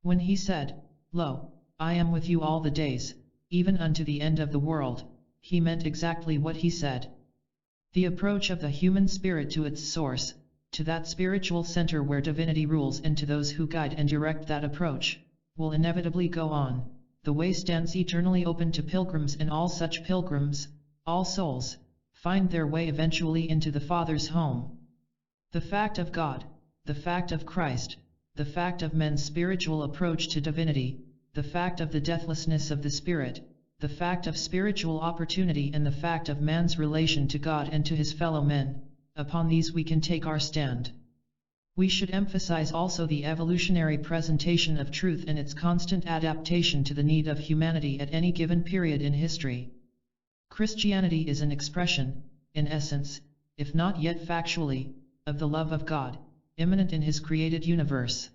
When he said, "Lo, I am with you all the days, even unto the end of the world," he meant exactly what he said. The approach of the human spirit to its source, to that spiritual center where divinity rules and to those who guide and direct that approach, will inevitably go on. The way stands eternally open to pilgrims and all such pilgrims, all souls, find their way eventually into the Father's home. The fact of God, the fact of Christ, the fact of men's spiritual approach to divinity, the fact of the deathlessness of the spirit, the fact of spiritual opportunity, and the fact of man's relation to God and to his fellow men. Upon these we can take our stand. We should emphasize also the evolutionary presentation of truth and its constant adaptation to the need of humanity at any given period in history. Christianity is an expression, in essence, if not yet factually, of the love of God, immanent in his created universe.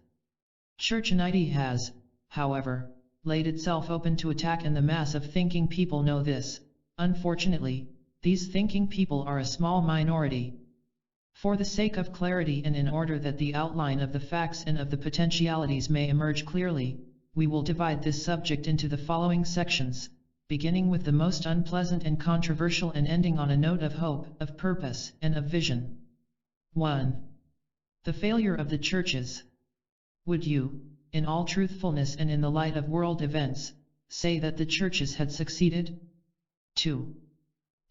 Churchianity has, however, laid itself open to attack, and the mass of thinking people know this. Unfortunately, these thinking people are a small minority. For the sake of clarity and in order that the outline of the facts and of the potentialities may emerge clearly, we will divide this subject into the following sections, beginning with the most unpleasant and controversial and ending on a note of hope, of purpose, and of vision. 1. The failure of the churches. Would you, in all truthfulness and in the light of world events, say that the churches had succeeded? 2.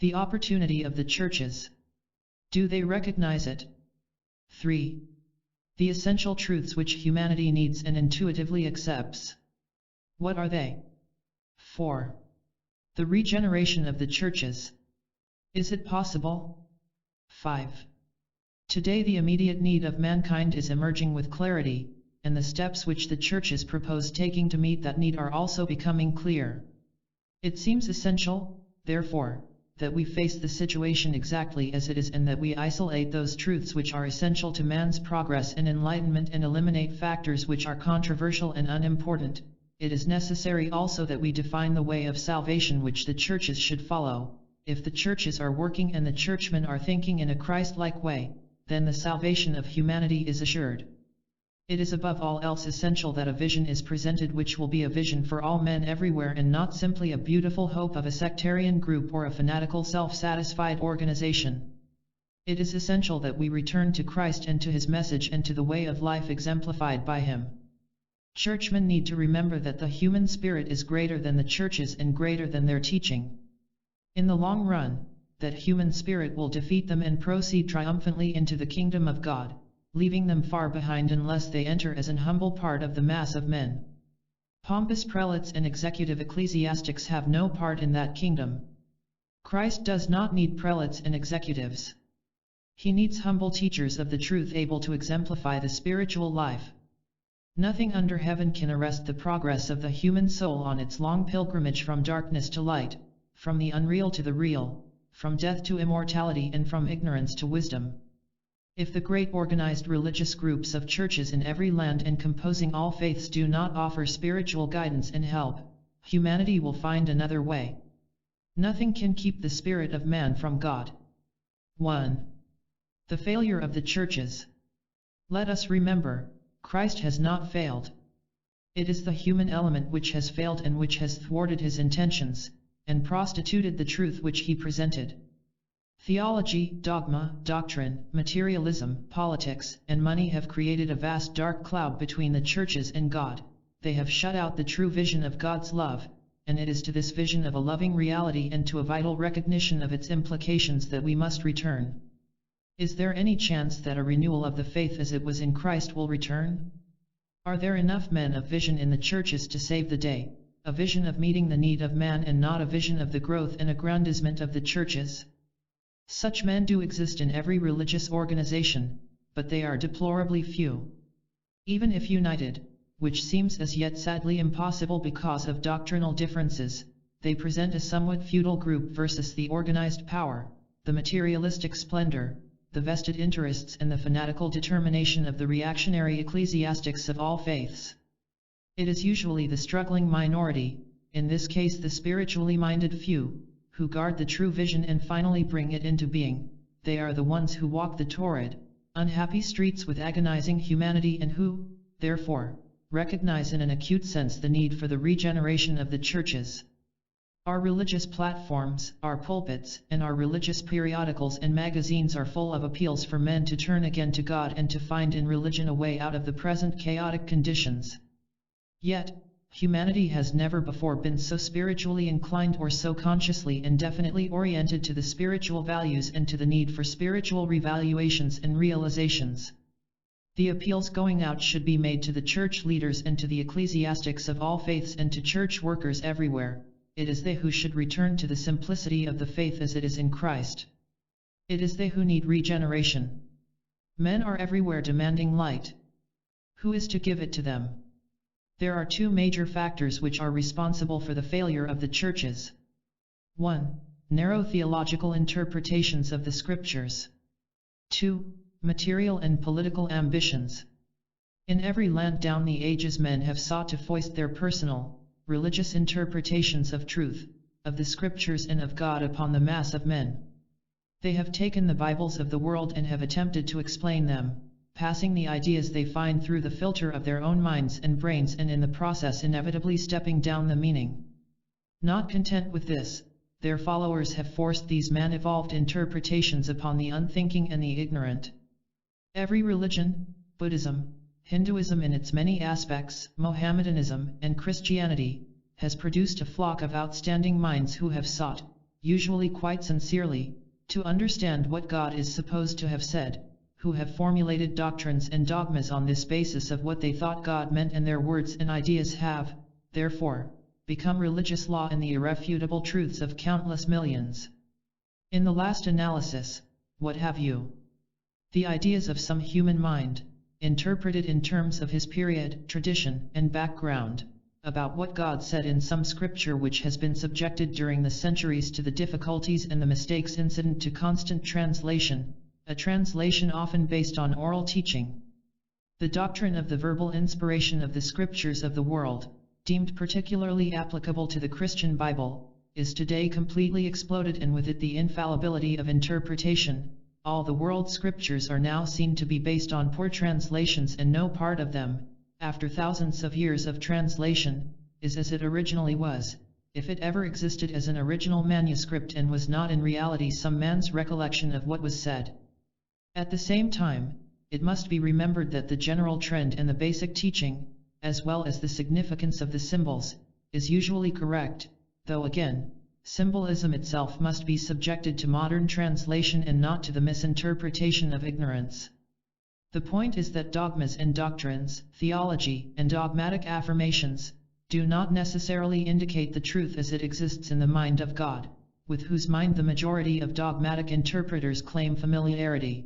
The opportunity of the churches. Do they recognize it? 3. The essential truths which humanity needs and intuitively accepts. What are they? 4. The regeneration of the churches. Is it possible? 5. Today the immediate need of mankind is emerging with clarity, and the steps which the churches propose taking to meet that need are also becoming clear. It seems essential, therefore, that we face the situation exactly as it is, and that we isolate those truths which are essential to man's progress and enlightenment and eliminate factors which are controversial and unimportant. It is necessary also that we define the way of salvation which the churches should follow. If the churches are working and the churchmen are thinking in a Christ-like way, then the salvation of humanity is assured. It is above all else essential that a vision is presented which will be a vision for all men everywhere, and not simply a beautiful hope of a sectarian group or a fanatical self-satisfied organization. It is essential that we return to Christ and to his message and to the way of life exemplified by him. Churchmen need to remember that the human spirit is greater than the churches and greater than their teaching. In the long run, that human spirit will defeat them and proceed triumphantly into the kingdom of God, leaving them far behind unless they enter as an humble part of the mass of men. Pompous prelates and executive ecclesiastics have no part in that kingdom. Christ does not need prelates and executives. He needs humble teachers of the truth able to exemplify the spiritual life. Nothing under heaven can arrest the progress of the human soul on its long pilgrimage from darkness to light, from the unreal to the real, from death to immortality, and from ignorance to wisdom. If the great organized religious groups of churches in every land and composing all faiths do not offer spiritual guidance and help, humanity will find another way. Nothing can keep the spirit of man from God. 1. The failure of the churches. Let us remember, Christ has not failed. It is the human element which has failed and which has thwarted his intentions, and prostituted the truth which he presented. Theology, dogma, doctrine, materialism, politics, and money have created a vast dark cloud between the churches and God. They have shut out the true vision of God's love, and it is to this vision of a loving reality and to a vital recognition of its implications that we must return. Is there any chance that a renewal of the faith as it was in Christ will return? Are there enough men of vision in the churches to save the day, a vision of meeting the need of man and not a vision of the growth and aggrandizement of the churches? Such men do exist in every religious organization, but they are deplorably few. Even if united, which seems as yet sadly impossible because of doctrinal differences, they present a somewhat feudal group versus the organized power, the materialistic splendor, the vested interests and the fanatical determination of the reactionary ecclesiastics of all faiths. It is usually the struggling minority, in this case the spiritually minded few, who guard the true vision and finally bring it into being. They are the ones who walk the torrid, unhappy streets with agonizing humanity and who, therefore, recognize in an acute sense the need for the regeneration of the churches. Our religious platforms, our pulpits, and our religious periodicals and magazines are full of appeals for men to turn again to God and to find in religion a way out of the present chaotic conditions. Yet, humanity has never before been so spiritually inclined or so consciously and definitely oriented to the spiritual values and to the need for spiritual revaluations and realizations. The appeals going out should be made to the church leaders and to the ecclesiastics of all faiths and to church workers everywhere. It is they who should return to the simplicity of the faith as it is in Christ. It is they who need regeneration. Men are everywhere demanding light. Who is to give it to them? There are two major factors which are responsible for the failure of the churches. 1. Narrow theological interpretations of the scriptures. 2. Material and political ambitions. In every land down the ages, men have sought to foist their personal, religious interpretations of truth, of the scriptures and of God upon the mass of men. They have taken the Bibles of the world and have attempted to explain them, passing the ideas they find through the filter of their own minds and brains, and in the process inevitably stepping down the meaning. Not content with this, their followers have forced these man-evolved interpretations upon the unthinking and the ignorant. Every religion, Buddhism, Hinduism in its many aspects, Mohammedanism, and Christianity, has produced a flock of outstanding minds who have sought, usually quite sincerely, to understand what God is supposed to have said, who have formulated doctrines and dogmas on this basis of what they thought God meant, and their words and ideas have, therefore, become religious law and the irrefutable truths of countless millions. In the last analysis, what have you? The ideas of some human mind, interpreted in terms of his period, tradition, and background, about what God said in some scripture which has been subjected during the centuries to the difficulties and the mistakes incident to constant translation, a translation often based on oral teaching. The doctrine of the verbal inspiration of the scriptures of the world, deemed particularly applicable to the Christian Bible, is today completely exploded, and with it the infallibility of interpretation. All the world's scriptures are now seen to be based on poor translations, and no part of them, after thousands of years of translation, is as it originally was, if it ever existed as an original manuscript and was not in reality some man's recollection of what was said. At the same time, it must be remembered that the general trend and the basic teaching, as well as the significance of the symbols, is usually correct, though again, symbolism itself must be subjected to modern translation and not to the misinterpretation of ignorance. The point is that dogmas and doctrines, theology and dogmatic affirmations, do not necessarily indicate the truth as it exists in the mind of God, with whose mind the majority of dogmatic interpreters claim familiarity.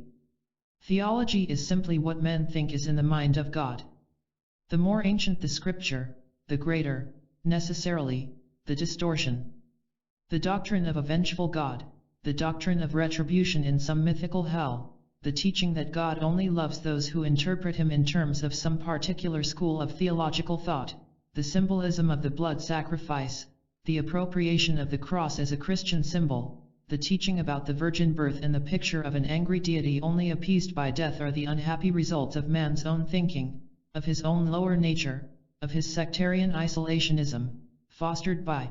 Theology is simply what men think is in the mind of God. The more ancient the scripture, the greater, necessarily, the distortion. The doctrine of a vengeful God, the doctrine of retribution in some mythical hell, the teaching that God only loves those who interpret him in terms of some particular school of theological thought, the symbolism of the blood sacrifice, the appropriation of the cross as a Christian symbol, the teaching about the virgin birth and the picture of an angry deity only appeased by death are the unhappy results of man's own thinking, of his own lower nature, of his sectarian isolationism, fostered by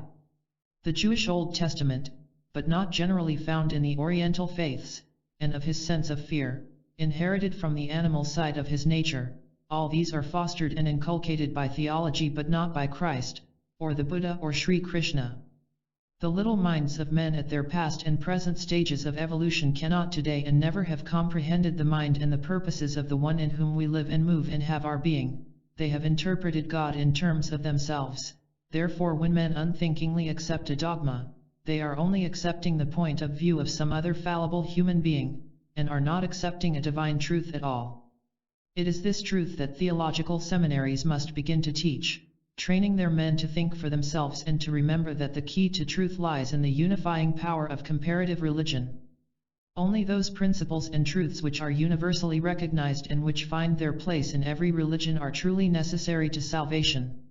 the Jewish Old Testament, but not generally found in the Oriental faiths, and of his sense of fear, inherited from the animal side of his nature. All these are fostered and inculcated by theology but not by Christ, or the Buddha or Sri Krishna. The little minds of men at their past and present stages of evolution cannot today and never have comprehended the mind and the purposes of the one in whom we live and move and have our being. They have interpreted God in terms of themselves. Therefore, when men unthinkingly accept a dogma, they are only accepting the point of view of some other fallible human being, and are not accepting a divine truth at all. It is this truth that theological seminaries must begin to teach, training their men to think for themselves and to remember that the key to truth lies in the unifying power of comparative religion. Only those principles and truths which are universally recognized and which find their place in every religion are truly necessary to salvation.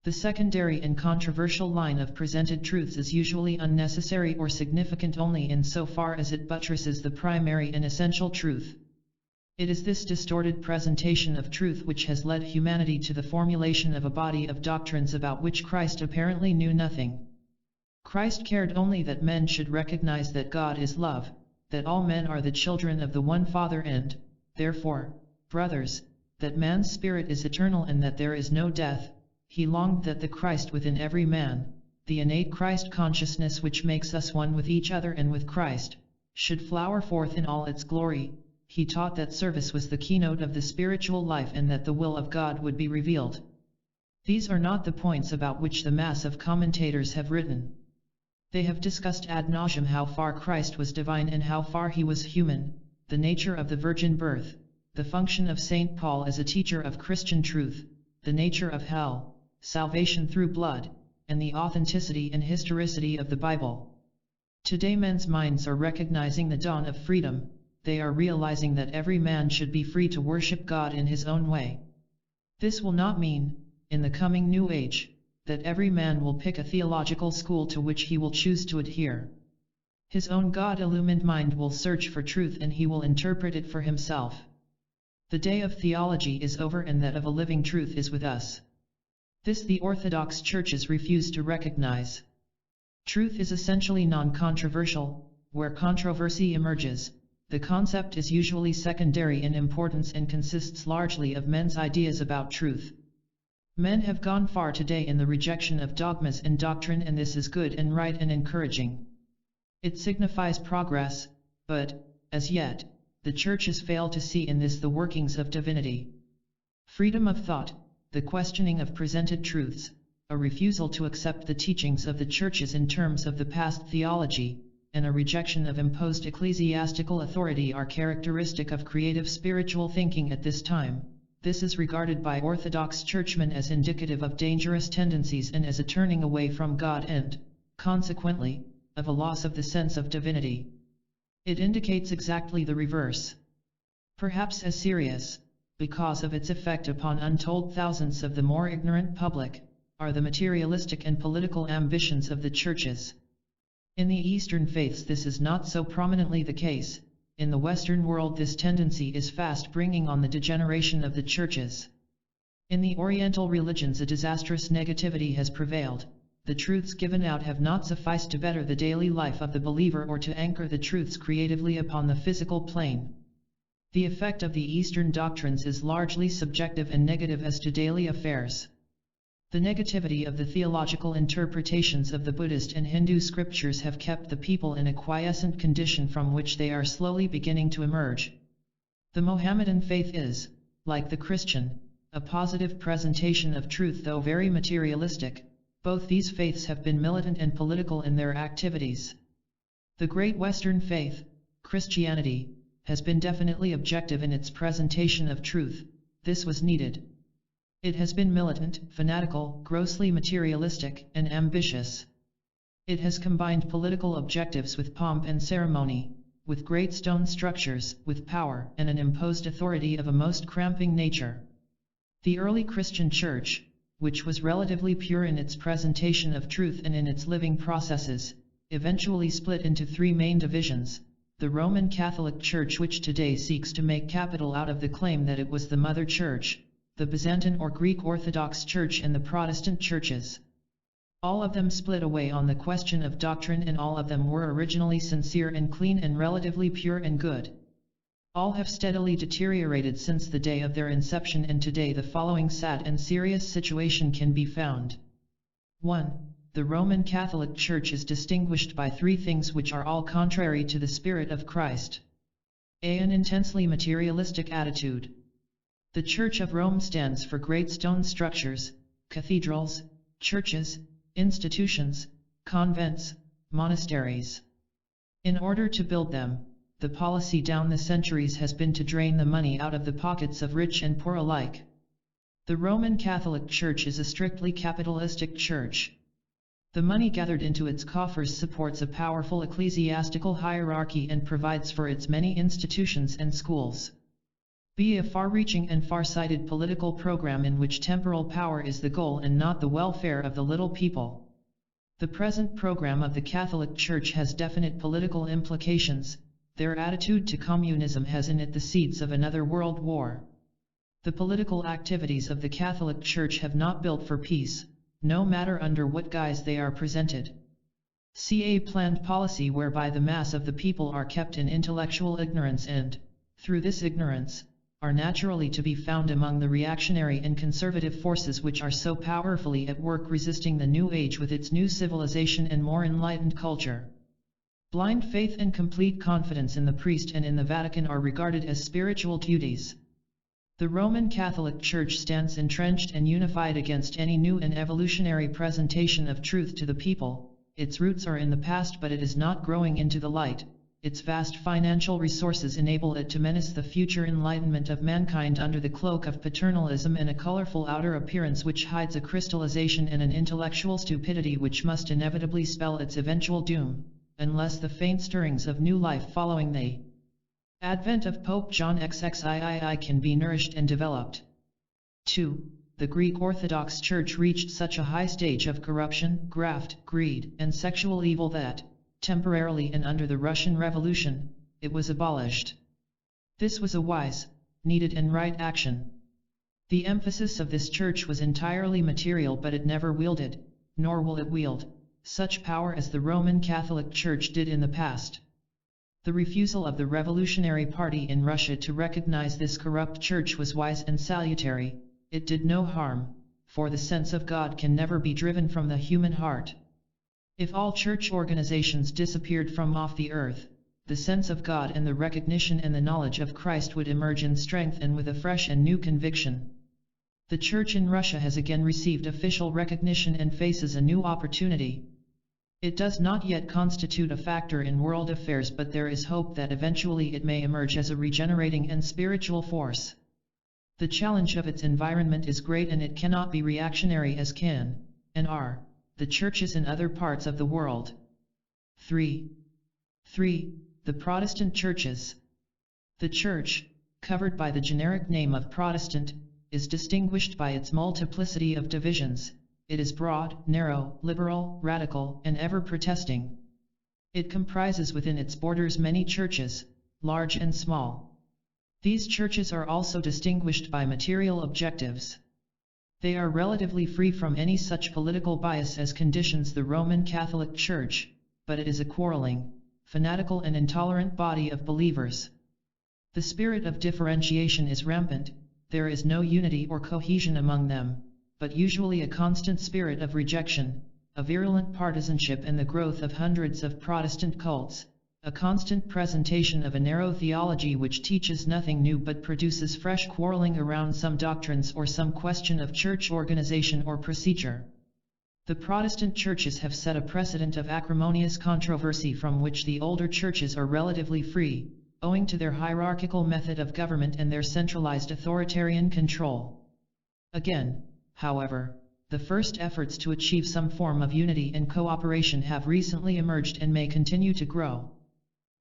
The secondary and controversial line of presented truths is usually unnecessary or significant only in so far as it buttresses the primary and essential truth. It is this distorted presentation of truth which has led humanity to the formulation of a body of doctrines about which Christ apparently knew nothing. Christ cared only that men should recognize that God is love, that all men are the children of the one Father and, therefore, brothers, that man's spirit is eternal and that there is no death. He longed that the Christ within every man, the innate Christ consciousness which makes us one with each other and with Christ, should flower forth in all its glory. he taught that service was the keynote of the spiritual life and that the will of God would be revealed. These are not the points about which the mass of commentators have written. They have discussed ad nauseam how far Christ was divine and how far he was human, the nature of the virgin birth, the function of St. Paul as a teacher of Christian truth, the nature of hell, salvation through blood, and the authenticity and historicity of the Bible. Today men's minds are recognizing the dawn of freedom. They are realizing that every man should be free to worship God in his own way. This will not mean, in the coming New Age, that every man will pick a theological school to which he will choose to adhere. His own God-illumined mind will search for truth and he will interpret it for himself. The day of theology is over and that of a living truth is with us. This the Orthodox churches refuse to recognize. Truth is essentially non-controversial. Where controversy emerges, the concept is usually secondary in importance and consists largely of men's ideas about truth. Men have gone far today in the rejection of dogmas and doctrine, and this is good and right and encouraging. It signifies progress, but, as yet, the churches fail to see in this the workings of divinity. Freedom of thought, the questioning of presented truths, a refusal to accept the teachings of the churches in terms of the past theology, and a rejection of imposed ecclesiastical authority are characteristic of creative spiritual thinking at this time. This is regarded by Orthodox churchmen as indicative of dangerous tendencies and as a turning away from God and, consequently, of a loss of the sense of divinity. It indicates exactly the reverse. Perhaps as serious, because of its effect upon untold thousands of the more ignorant public, are the materialistic and political ambitions of the churches. In the Eastern faiths this is not so prominently the case. In the Western world this tendency is fast bringing on the degeneration of the churches. In the Oriental religions a disastrous negativity has prevailed. The truths given out have not sufficed to better the daily life of the believer or to anchor the truths creatively upon the physical plane. The effect of the Eastern doctrines is largely subjective and negative as to daily affairs. The negativity of the theological interpretations of the Buddhist and Hindu scriptures have kept the people in a quiescent condition from which they are slowly beginning to emerge. The Mohammedan faith is, like the Christian, a positive presentation of truth though very materialistic. Both these faiths have been militant and political in their activities. The great Western faith, Christianity, has been definitely objective in its presentation of truth. This was needed. It has been militant, fanatical, grossly materialistic, and ambitious. It has combined political objectives with pomp and ceremony, with great stone structures, with power and an imposed authority of a most cramping nature. The early Christian Church, which was relatively pure in its presentation of truth and in its living processes, eventually split into three main divisions: the Roman Catholic Church, which today seeks to make capital out of the claim that it was the Mother Church, the Byzantine or Greek Orthodox Church, and the Protestant churches. All of them split away on the question of doctrine, and all of them were originally sincere and clean and relatively pure and good. All have steadily deteriorated since the day of their inception, and today the following sad and serious situation can be found. 1. The Roman Catholic Church is distinguished by three things which are all contrary to the spirit of Christ. A. An intensely materialistic attitude. The Church of Rome stands for great stone structures, cathedrals, churches, institutions, convents, monasteries. In order to build them, the policy down the centuries has been to drain the money out of the pockets of rich and poor alike. The Roman Catholic Church is a strictly capitalistic church. The money gathered into its coffers supports a powerful ecclesiastical hierarchy and provides for its many institutions and schools. B. A far-reaching and far-sighted political program in which temporal power is the goal and not the welfare of the little people. The present program of the Catholic Church has definite political implications. Their attitude to communism has in it the seeds of another world war. The political activities of the Catholic Church have not built for peace, no matter under what guise they are presented. C. A planned policy whereby the mass of the people are kept in intellectual ignorance and, through this ignorance, are naturally to be found among the reactionary and conservative forces which are so powerfully at work resisting the New Age with its new civilization and more enlightened culture. Blind faith and complete confidence in the priest and in the Vatican are regarded as spiritual duties. The Roman Catholic Church stands entrenched and unified against any new and evolutionary presentation of truth to the people. Its roots are in the past, but it is not growing into the light. Its vast financial resources enable it to menace the future enlightenment of mankind under the cloak of paternalism and a colorful outer appearance which hides a crystallization and an intellectual stupidity which must inevitably spell its eventual doom, unless the faint stirrings of new life following the advent of Pope John XXIII can be nourished and developed. 2. The Greek Orthodox Church reached such a high stage of corruption, graft, greed, and sexual evil that, temporarily and under the Russian Revolution, it was abolished. This was a wise, needed and right action. The emphasis of this church was entirely material, but it never wielded, nor will it wield, such power as the Roman Catholic Church did in the past. The refusal of the Revolutionary Party in Russia to recognize this corrupt church was wise and salutary. It did no harm, for the sense of God can never be driven from the human heart. If all church organizations disappeared from off the earth, the sense of God and the recognition and the knowledge of Christ would emerge in strength and with a fresh and new conviction. The Church in Russia has again received official recognition and faces a new opportunity. It does not yet constitute a factor in world affairs, but there is hope that eventually it may emerge as a regenerating and spiritual force. The challenge of its environment is great, and it cannot be reactionary as can, and are, the churches in other parts of the world. 3. The Protestant churches. The Church, covered by the generic name of Protestant, is distinguished by its multiplicity of divisions. It is broad, narrow, liberal, radical, and ever protesting. It comprises within its borders many churches, large and small. These churches are also distinguished by material objectives. They are relatively free from any such political bias as conditions the Roman Catholic Church, but it is a quarreling, fanatical and intolerant body of believers. The spirit of differentiation is rampant. There is no unity or cohesion among them, but usually a constant spirit of rejection, a virulent partisanship and the growth of hundreds of Protestant cults, a constant presentation of a narrow theology which teaches nothing new but produces fresh quarreling around some doctrines or some question of church organization or procedure. The Protestant churches have set a precedent of acrimonious controversy from which the older churches are relatively free, owing to their hierarchical method of government and their centralized authoritarian control. Again, however, the first efforts to achieve some form of unity and cooperation have recently emerged and may continue to grow.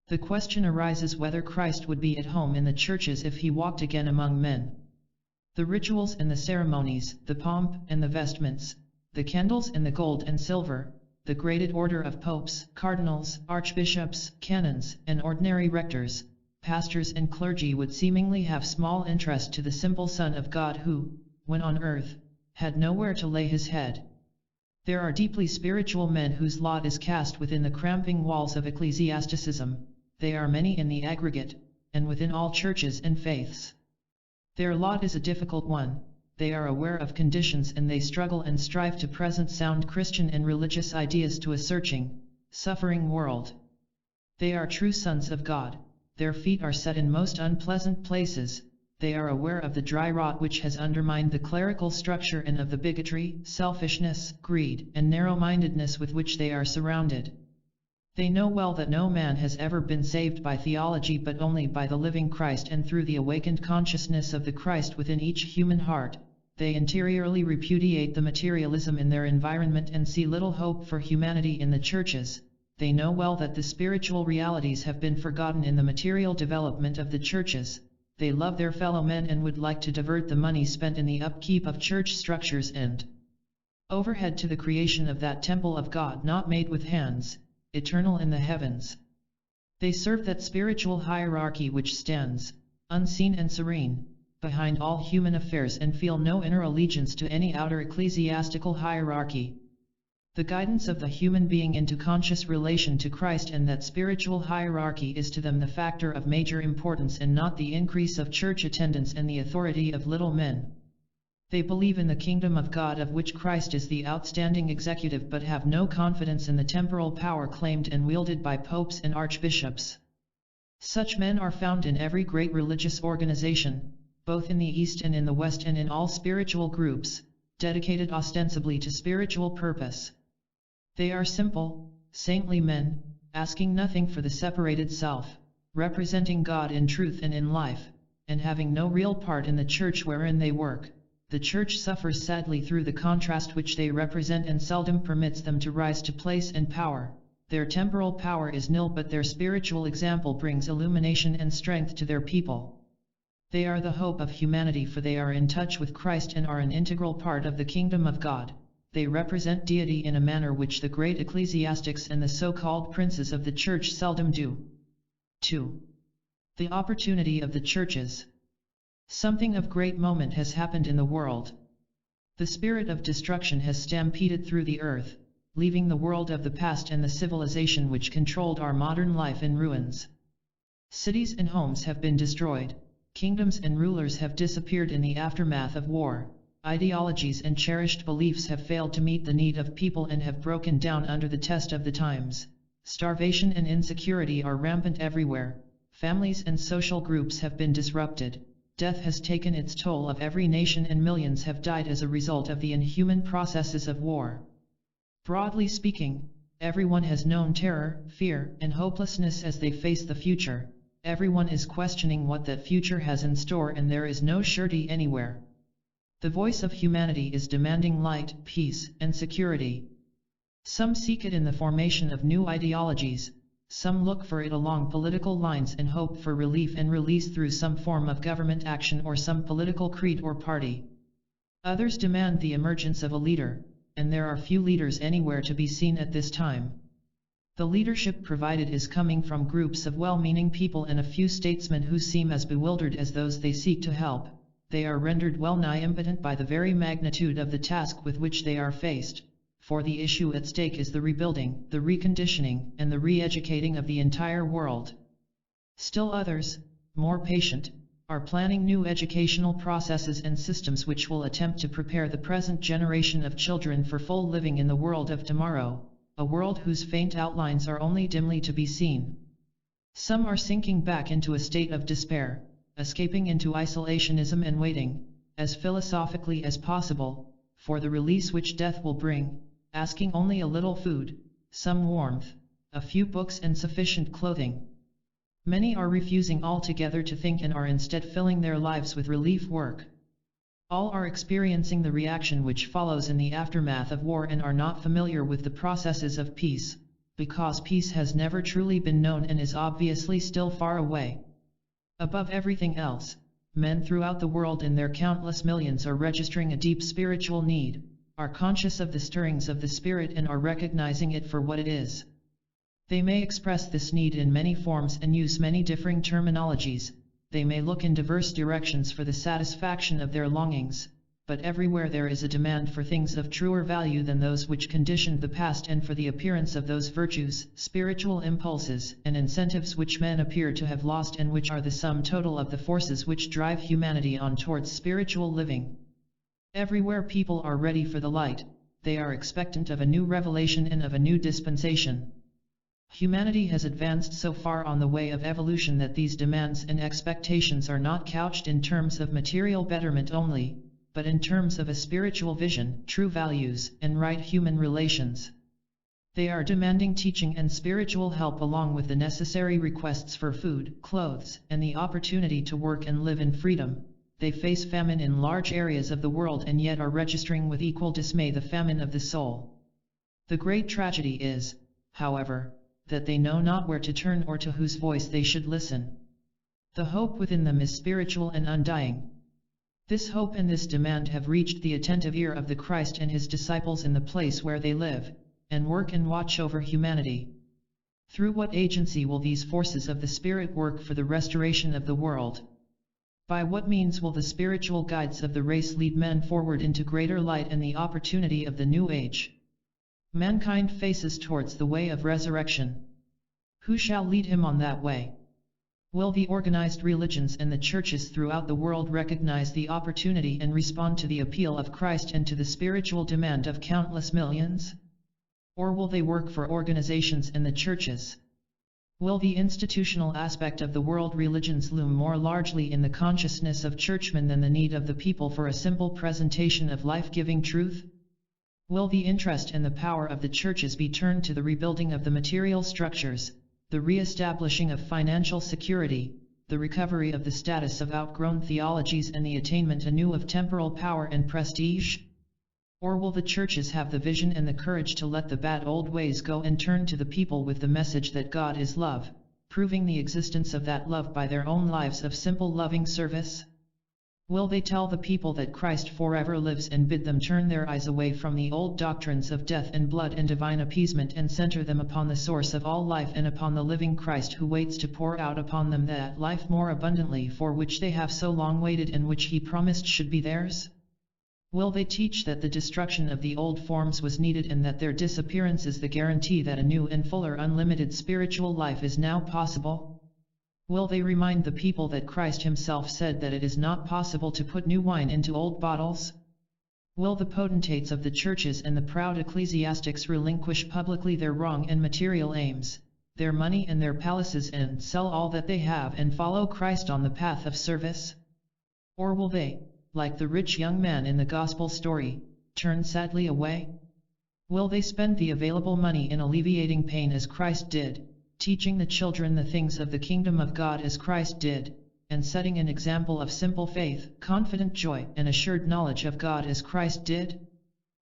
The question arises whether Christ would be at home in the churches if he walked again among men. The rituals and the ceremonies, the pomp and the vestments, the candles and the gold and silver, the graded order of popes, cardinals, archbishops, canons, and ordinary rectors, pastors and clergy would seemingly have small interest to the simple Son of God who, when on earth, had nowhere to lay his head. There are deeply spiritual men whose lot is cast within the cramping walls of ecclesiasticism. They are many in the aggregate, and within all churches and faiths. Their lot is a difficult one. They are aware of conditions and they struggle and strive to present sound Christian and religious ideas to a searching, suffering world. They are true sons of God. Their feet are set in most unpleasant places. They are aware of the dry rot which has undermined the clerical structure and of the bigotry, selfishness, greed, and narrow-mindedness with which they are surrounded. They know well that no man has ever been saved by theology but only by the living Christ and through the awakened consciousness of the Christ within each human heart. They interiorly repudiate the materialism in their environment and see little hope for humanity in the churches. They know well that the spiritual realities have been forgotten in the material development of the churches. They love their fellow men and would like to divert the money spent in the upkeep of church structures and overhead to the creation of that temple of God not made with hands, eternal in the heavens. They serve that spiritual hierarchy which stands, unseen and serene, behind all human affairs and feel no inner allegiance to any outer ecclesiastical hierarchy. The guidance of the human being into conscious relation to Christ and that spiritual hierarchy is to them the factor of major importance and not the increase of church attendance and the authority of little men. They believe in the kingdom of God, of which Christ is the outstanding executive, but have no confidence in the temporal power claimed and wielded by popes and archbishops. Such men are found in every great religious organization, both in the East and in the West, and in all spiritual groups, dedicated ostensibly to spiritual purpose. They are simple, saintly men, asking nothing for the separated self, representing God in truth and in life, and having no real part in the church wherein they work. The church suffers sadly through the contrast which they represent, and seldom permits them to rise to place and power. Their temporal power is nil, but their spiritual example brings illumination and strength to their people. They are the hope of humanity, for they are in touch with Christ and are an integral part of the kingdom of God. They represent deity in a manner which the great ecclesiastics and the so-called princes of the church seldom do. 2. The opportunity of the churches. Something of great moment has happened in the world. The spirit of destruction has stampeded through the earth, leaving the world of the past and the civilization which controlled our modern life in ruins. Cities and homes have been destroyed, kingdoms and rulers have disappeared in the aftermath of war, ideologies and cherished beliefs have failed to meet the need of people and have broken down under the test of the times. Starvation and insecurity are rampant everywhere, families and social groups have been disrupted. Death has taken its toll of every nation, and millions have died as a result of the inhuman processes of war. Broadly speaking, everyone has known terror, fear, and hopelessness as they face the future. Everyone is questioning what that future has in store, and there is no surety anywhere. The voice of humanity is demanding light, peace, and security. Some seek it in the formation of new ideologies. Some look for it along political lines and hope for relief and release through some form of government action or some political creed or party. Others demand the emergence of a leader, and there are few leaders anywhere to be seen at this time. The leadership provided is coming from groups of well-meaning people and a few statesmen who seem as bewildered as those they seek to help. They are rendered well-nigh impotent by the very magnitude of the task with which they are faced. For the issue at stake is the rebuilding, the reconditioning, and the re-educating of the entire world. Still others, more patient, are planning new educational processes and systems which will attempt to prepare the present generation of children for full living in the world of tomorrow, a world whose faint outlines are only dimly to be seen. Some are sinking back into a state of despair, escaping into isolationism and waiting, as philosophically as possible, for the release which death will bring, asking only a little food, some warmth, a few books and sufficient clothing. Many are refusing altogether to think and are instead filling their lives with relief work. All are experiencing the reaction which follows in the aftermath of war and are not familiar with the processes of peace, because peace has never truly been known and is obviously still far away. Above everything else, men throughout the world in their countless millions are registering a deep spiritual need, are conscious of the stirrings of the spirit and are recognizing it for what it is. They may express this need in many forms and use many differing terminologies. They may look in diverse directions for the satisfaction of their longings, but everywhere there is a demand for things of truer value than those which conditioned the past, and for the appearance of those virtues, spiritual impulses, and incentives which men appear to have lost and which are the sum total of the forces which drive humanity on towards spiritual living. Everywhere people are ready for the light, they are expectant of a new revelation and of a new dispensation. Humanity has advanced so far on the way of evolution that these demands and expectations are not couched in terms of material betterment only, but in terms of a spiritual vision, true values, and right human relations. They are demanding teaching and spiritual help along with the necessary requests for food, clothes, and the opportunity to work and live in freedom. They face famine in large areas of the world and yet are registering with equal dismay the famine of the soul. The great tragedy is, however, that they know not where to turn or to whose voice they should listen. The hope within them is spiritual and undying. This hope and this demand have reached the attentive ear of the Christ and his disciples in the place where they live, and work and watch over humanity. Through what agency will these forces of the Spirit work for the restoration of the world? By what means will the spiritual guides of the race lead men forward into greater light and the opportunity of the new age? Mankind faces towards the way of resurrection. Who shall lead him on that way? Will the organized religions and the churches throughout the world recognize the opportunity and respond to the appeal of Christ and to the spiritual demand of countless millions? Or will they work for organizations and the churches? Will the institutional aspect of the world religions loom more largely in the consciousness of churchmen than the need of the people for a simple presentation of life-giving truth? Will the interest and the power of the churches be turned to the rebuilding of the material structures, the re-establishing of financial security, the recovery of the status of outgrown theologies and the attainment anew of temporal power and prestige? Or will the churches have the vision and the courage to let the bad old ways go and turn to the people with the message that God is love, proving the existence of that love by their own lives of simple loving service? Will they tell the people that Christ forever lives and bid them turn their eyes away from the old doctrines of death and blood and divine appeasement and center them upon the source of all life and upon the living Christ who waits to pour out upon them that life more abundantly for which they have so long waited and which he promised should be theirs? Will they teach that the destruction of the old forms was needed and that their disappearance is the guarantee that a new and fuller unlimited spiritual life is now possible? Will they remind the people that Christ himself said that it is not possible to put new wine into old bottles? Will the potentates of the churches and the proud ecclesiastics relinquish publicly their wrong and material aims, their money and their palaces and sell all that they have and follow Christ on the path of service? Or will they, like the rich young man in the gospel story, turn sadly away? Will they spend the available money in alleviating pain as Christ did, teaching the children the things of the kingdom of God as Christ did, and setting an example of simple faith, confident joy, and assured knowledge of God as Christ did?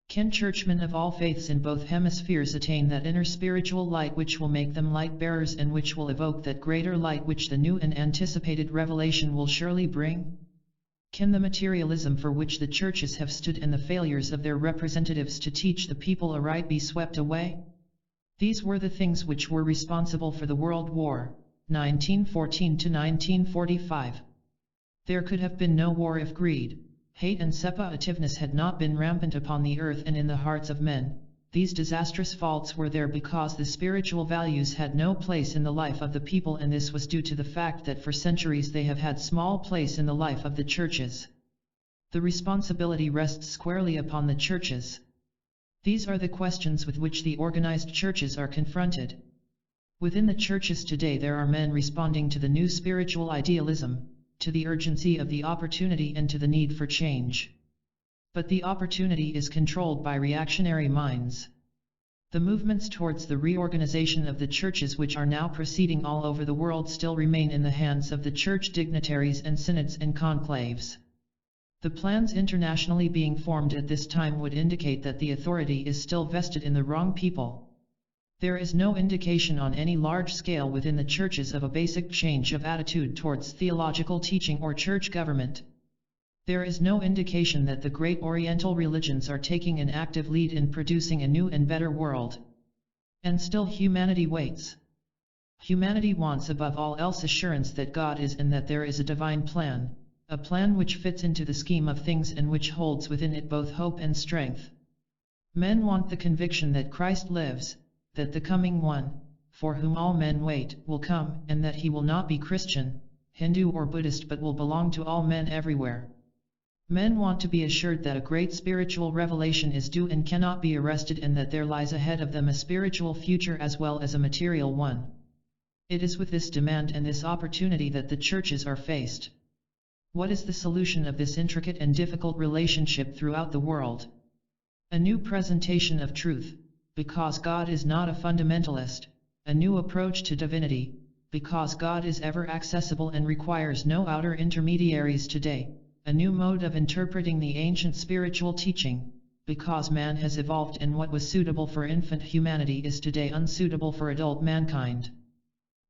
Can churchmen of all faiths in both hemispheres attain that inner spiritual light which will make them light bearers and which will evoke that greater light which the new and anticipated revelation will surely bring? Can the materialism for which the churches have stood and the failures of their representatives to teach the people aright be swept away? These were the things which were responsible for the World War, 1914 to 1945. There could have been no war if greed, hate and separativeness had not been rampant upon the earth and in the hearts of men. These disastrous faults were there because the spiritual values had no place in the life of the people, and this was due to the fact that for centuries they have had small place in the life of the churches. The responsibility rests squarely upon the churches. These are the questions with which the organized churches are confronted. Within the churches today there are men responding to the new spiritual idealism, to the urgency of the opportunity and to the need for change. But the opportunity is controlled by reactionary minds. The movements towards the reorganization of the churches which are now proceeding all over the world still remain in the hands of the church dignitaries and synods and conclaves. The plans internationally being formed at this time would indicate that the authority is still vested in the wrong people. There is no indication on any large scale within the churches of a basic change of attitude towards theological teaching or church government. There is no indication that the great Oriental religions are taking an active lead in producing a new and better world. And still humanity waits. Humanity wants above all else assurance that God is and that there is a divine plan, a plan which fits into the scheme of things and which holds within it both hope and strength. Men want the conviction that Christ lives, that the coming one, for whom all men wait, will come, and that he will not be Christian, Hindu or Buddhist but will belong to all men everywhere. Men want to be assured that a great spiritual revelation is due and cannot be arrested, and that there lies ahead of them a spiritual future as well as a material one. It is with this demand and this opportunity that the churches are faced. What is the solution of this intricate and difficult relationship throughout the world? A new presentation of truth, because God is not a fundamentalist, a new approach to divinity, because God is ever accessible and requires no outer intermediaries today, a new mode of interpreting the ancient spiritual teaching, because man has evolved and what was suitable for infant humanity is today unsuitable for adult mankind.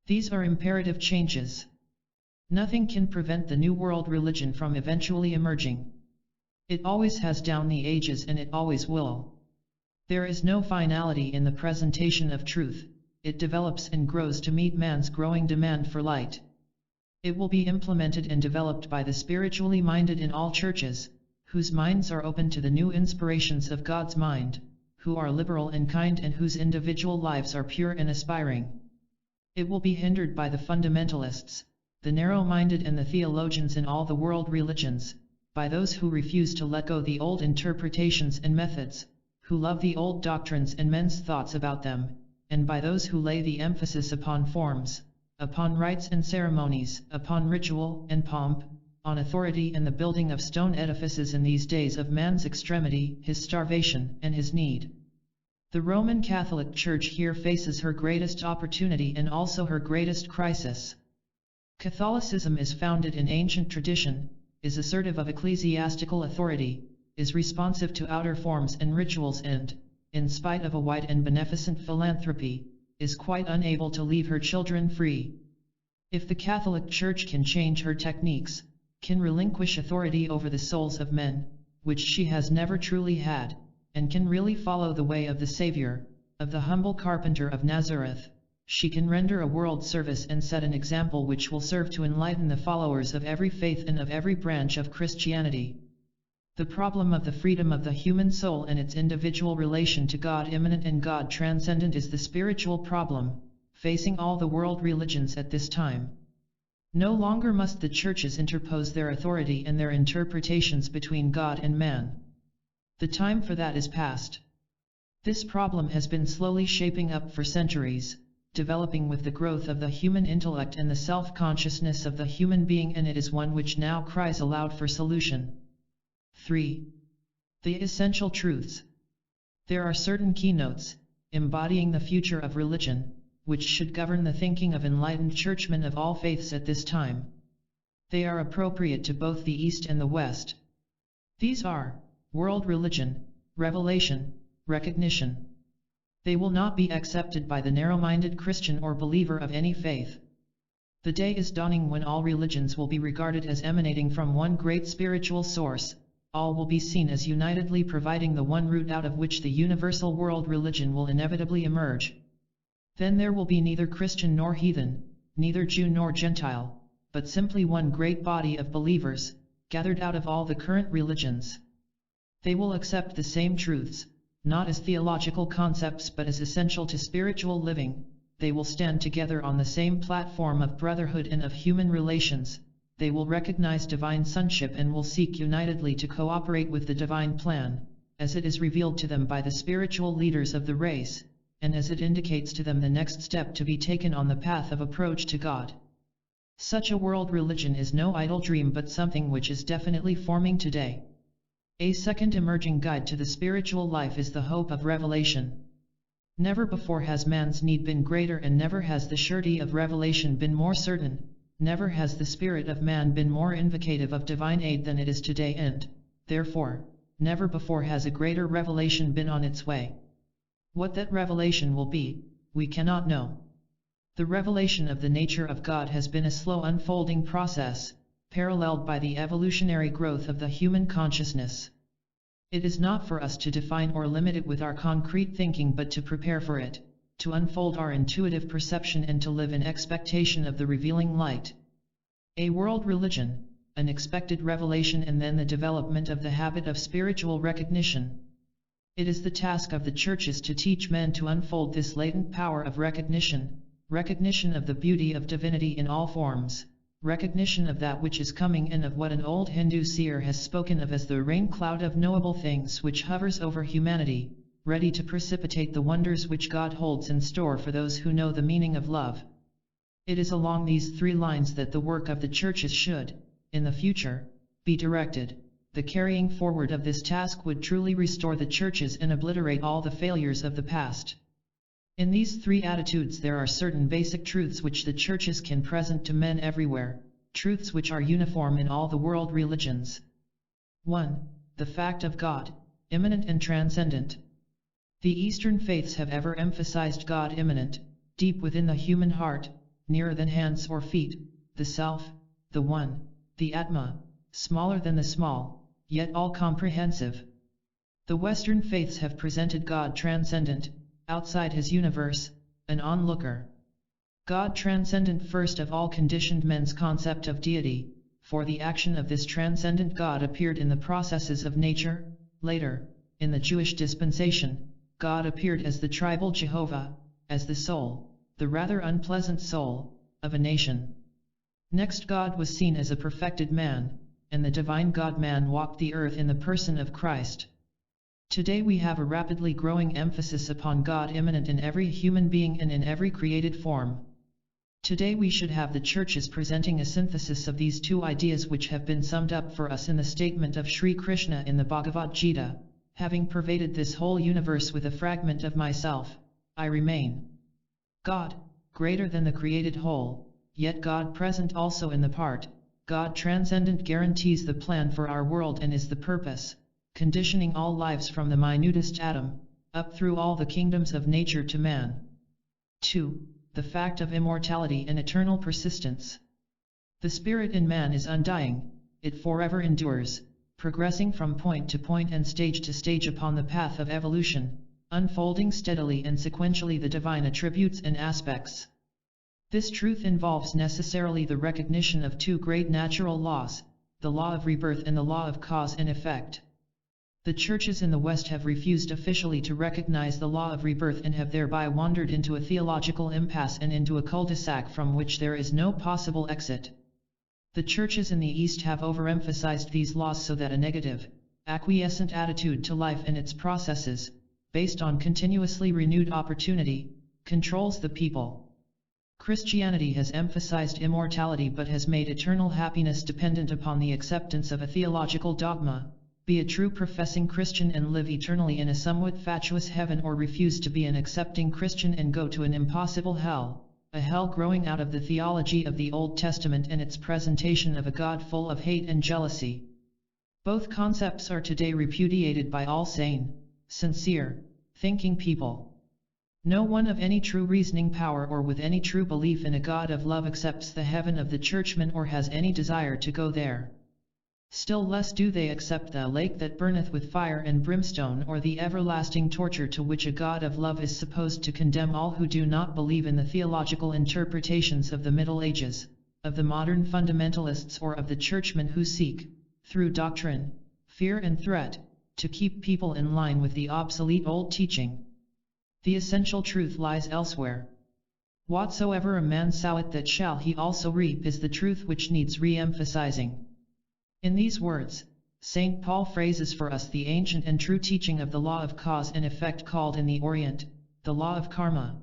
These are imperative changes. Nothing can prevent the new world religion from eventually emerging. It always has down the ages and it always will. There is no finality in the presentation of truth, it develops and grows to meet man's growing demand for light. It will be implemented and developed by the spiritually minded in all churches, whose minds are open to the new inspirations of God's mind, who are liberal and kind and whose individual lives are pure and aspiring. It will be hindered by the fundamentalists, the narrow-minded and the theologians in all the world religions, by those who refuse to let go the old interpretations and methods, who love the old doctrines and men's thoughts about them, and by those who lay the emphasis upon forms, upon rites and ceremonies, upon ritual and pomp, on authority and the building of stone edifices in these days of man's extremity, his starvation, and his need. The Roman Catholic Church here faces her greatest opportunity and also her greatest crisis. Catholicism is founded in ancient tradition, is assertive of ecclesiastical authority, is responsive to outer forms and rituals and, in spite of a wide and beneficent philanthropy, is quite unable to leave her children free. If the Catholic Church can change her techniques, can relinquish authority over the souls of men, which she has never truly had, and can really follow the way of the Savior, of the humble carpenter of Nazareth, she can render a world service and set an example which will serve to enlighten the followers of every faith and of every branch of Christianity. The problem of the freedom of the human soul and its individual relation to God immanent and God transcendent is the spiritual problem, facing all the world religions at this time. No longer must the churches interpose their authority and their interpretations between God and man. The time for that is past. This problem has been slowly shaping up for centuries, developing with the growth of the human intellect and the self-consciousness of the human being, and it is one which now cries aloud for solution. 3. The essential truths. There are certain keynotes, embodying the future of religion, which should govern the thinking of enlightened churchmen of all faiths at this time. They are appropriate to both the East and the West. These are world religion, revelation, recognition. They will not be accepted by the narrow-minded Christian or believer of any faith. The day is dawning when all religions will be regarded as emanating from one great spiritual source, all will be seen as unitedly providing the one root out of which the universal world religion will inevitably emerge. Then there will be neither Christian nor heathen, neither Jew nor Gentile, but simply one great body of believers, gathered out of all the current religions. They will accept the same truths, not as theological concepts but as essential to spiritual living. They will stand together on the same platform of brotherhood and of human relations. They will recognize divine sonship and will seek unitedly to cooperate with the divine plan, as it is revealed to them by the spiritual leaders of the race, and as it indicates to them the next step to be taken on the path of approach to God. Such a world religion is no idle dream but something which is definitely forming today. A second emerging guide to the spiritual life is the hope of revelation. Never before has man's need been greater, and never has the surety of revelation been more certain. Never has the spirit of man been more invocative of divine aid than it is today, and, therefore, never before has a greater revelation been on its way. What that revelation will be, we cannot know. The revelation of the nature of God has been a slow unfolding process, paralleled by the evolutionary growth of the human consciousness. It is not for us to define or limit it with our concrete thinking but to prepare for it, to unfold our intuitive perception and to live in expectation of the revealing light. A world religion, an expected revelation, and then the development of the habit of spiritual recognition. It is the task of the churches to teach men to unfold this latent power of recognition, recognition of the beauty of divinity in all forms, recognition of that which is coming and of what an old Hindu seer has spoken of as the rain cloud of knowable things which hovers over humanity, ready to precipitate the wonders which God holds in store for those who know the meaning of love. It is along these three lines that the work of the churches should, in the future, be directed. The carrying forward of this task would truly restore the churches and obliterate all the failures of the past. In these three attitudes there are certain basic truths which the churches can present to men everywhere, truths which are uniform in all the world religions. 1. The fact of God, immanent and transcendent. The Eastern faiths have ever emphasized God immanent, deep within the human heart, nearer than hands or feet, the self, the one, the Atma, smaller than the small, yet all-comprehensive. The Western faiths have presented God transcendent, outside his universe, an onlooker. God transcendent first of all conditioned men's concept of deity, for the action of this transcendent God appeared in the processes of nature. Later, in the Jewish dispensation, God appeared as the tribal Jehovah, as the soul, the rather unpleasant soul, of a nation. Next, God was seen as a perfected man, and the divine God-man walked the earth in the person of Christ. Today we have a rapidly growing emphasis upon God immanent in every human being and in every created form. Today we should have the churches presenting a synthesis of these two ideas, which have been summed up for us in the statement of Sri Krishna in the Bhagavad Gita: having pervaded this whole universe with a fragment of myself, I remain. God, greater than the created whole, yet God present also in the part. God transcendent guarantees the plan for our world and is the purpose, conditioning all lives from the minutest atom, up through all the kingdoms of nature to man. 2. The fact of immortality and eternal persistence. The spirit in man is undying, it forever endures, progressing from point to point and stage to stage upon the path of evolution, unfolding steadily and sequentially the divine attributes and aspects. This truth involves necessarily the recognition of two great natural laws, the law of rebirth and the law of cause and effect. The churches in the West have refused officially to recognize the law of rebirth and have thereby wandered into a theological impasse and into a cul-de-sac from which there is no possible exit. The churches in the East have overemphasized these laws so that a negative, acquiescent attitude to life and its processes, based on continuously renewed opportunity, controls the people. Christianity has emphasized immortality but has made eternal happiness dependent upon the acceptance of a theological dogma: be a true professing Christian and live eternally in a somewhat fatuous heaven, or refuse to be an accepting Christian and go to an impossible hell, a hell growing out of the theology of the Old Testament and its presentation of a God full of hate and jealousy. Both concepts are today repudiated by all sane, sincere, thinking people. No one of any true reasoning power or with any true belief in a God of love accepts the heaven of the churchman or has any desire to go there. Still less do they accept the lake that burneth with fire and brimstone, or the everlasting torture to which a God of love is supposed to condemn all who do not believe in the theological interpretations of the Middle Ages, of the modern fundamentalists, or of the churchmen who seek, through doctrine, fear and threat, to keep people in line with the obsolete old teaching. The essential truth lies elsewhere. Whatsoever a man soweth, that shall he also reap, is the truth which needs re-emphasizing. In these words, St. Paul phrases for us the ancient and true teaching of the law of cause and effect, called in the Orient, the law of karma.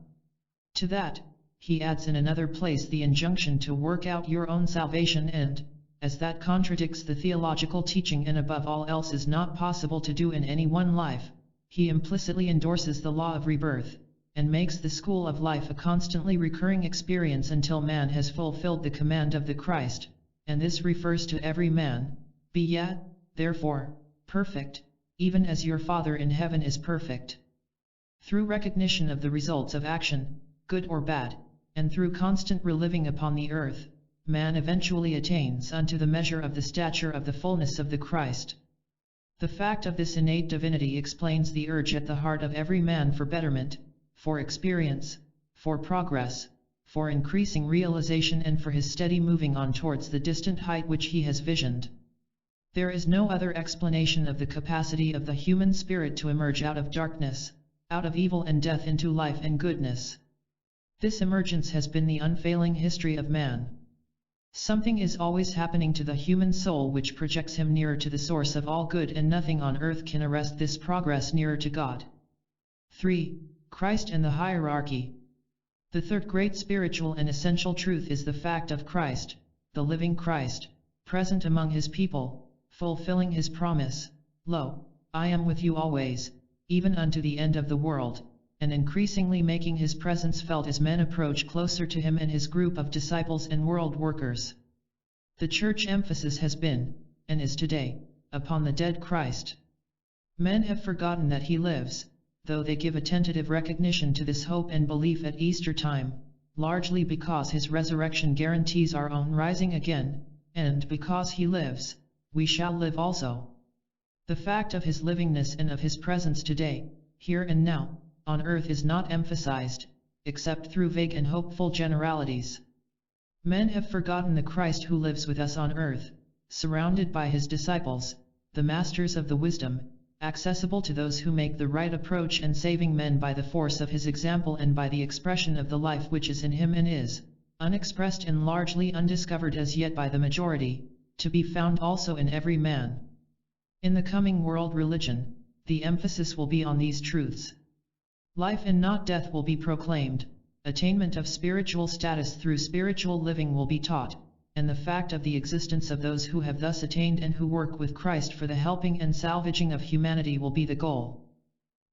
To that, he adds in another place the injunction to work out your own salvation, and, as that contradicts the theological teaching and above all else is not possible to do in any one life, he implicitly endorses the law of rebirth, and makes the school of life a constantly recurring experience until man has fulfilled the command of the Christ, and this refers to every man: be ye, therefore, perfect, even as your Father in heaven is perfect. Through recognition of the results of action, good or bad, and through constant reliving upon the earth, man eventually attains unto the measure of the stature of the fullness of the Christ. The fact of this innate divinity explains the urge at the heart of every man for betterment, for experience, for progress, for increasing realization, and for his steady moving on towards the distant height which he has visioned. There is no other explanation of the capacity of the human spirit to emerge out of darkness, out of evil and death into life and goodness. This emergence has been the unfailing history of man. Something is always happening to the human soul which projects him nearer to the source of all good, and nothing on earth can arrest this progress nearer to God. 3. Christ and the hierarchy. The third great spiritual and essential truth is the fact of Christ, the living Christ, present among his people, fulfilling his promise: lo, I am with you always, even unto the end of the world, and increasingly making his presence felt as men approach closer to him and his group of disciples and world workers. The church emphasis has been, and is today, upon the dead Christ. Men have forgotten that he lives, though they give a tentative recognition to this hope and belief at Easter time, largely because his resurrection guarantees our own rising again, and because he lives, we shall live also. The fact of his livingness and of his presence today, here and now, on earth is not emphasized, except through vague and hopeful generalities. Men have forgotten the Christ who lives with us on earth, surrounded by his disciples, the masters of the wisdom, accessible to those who make the right approach, and saving men by the force of his example and by the expression of the life which is in him and is, unexpressed and largely undiscovered as yet by the majority, to be found also in every man. In the coming world religion, the emphasis will be on these truths. Life and not death will be proclaimed, attainment of spiritual status through spiritual living will be taught, and the fact of the existence of those who have thus attained and who work with Christ for the helping and salvaging of humanity will be the goal.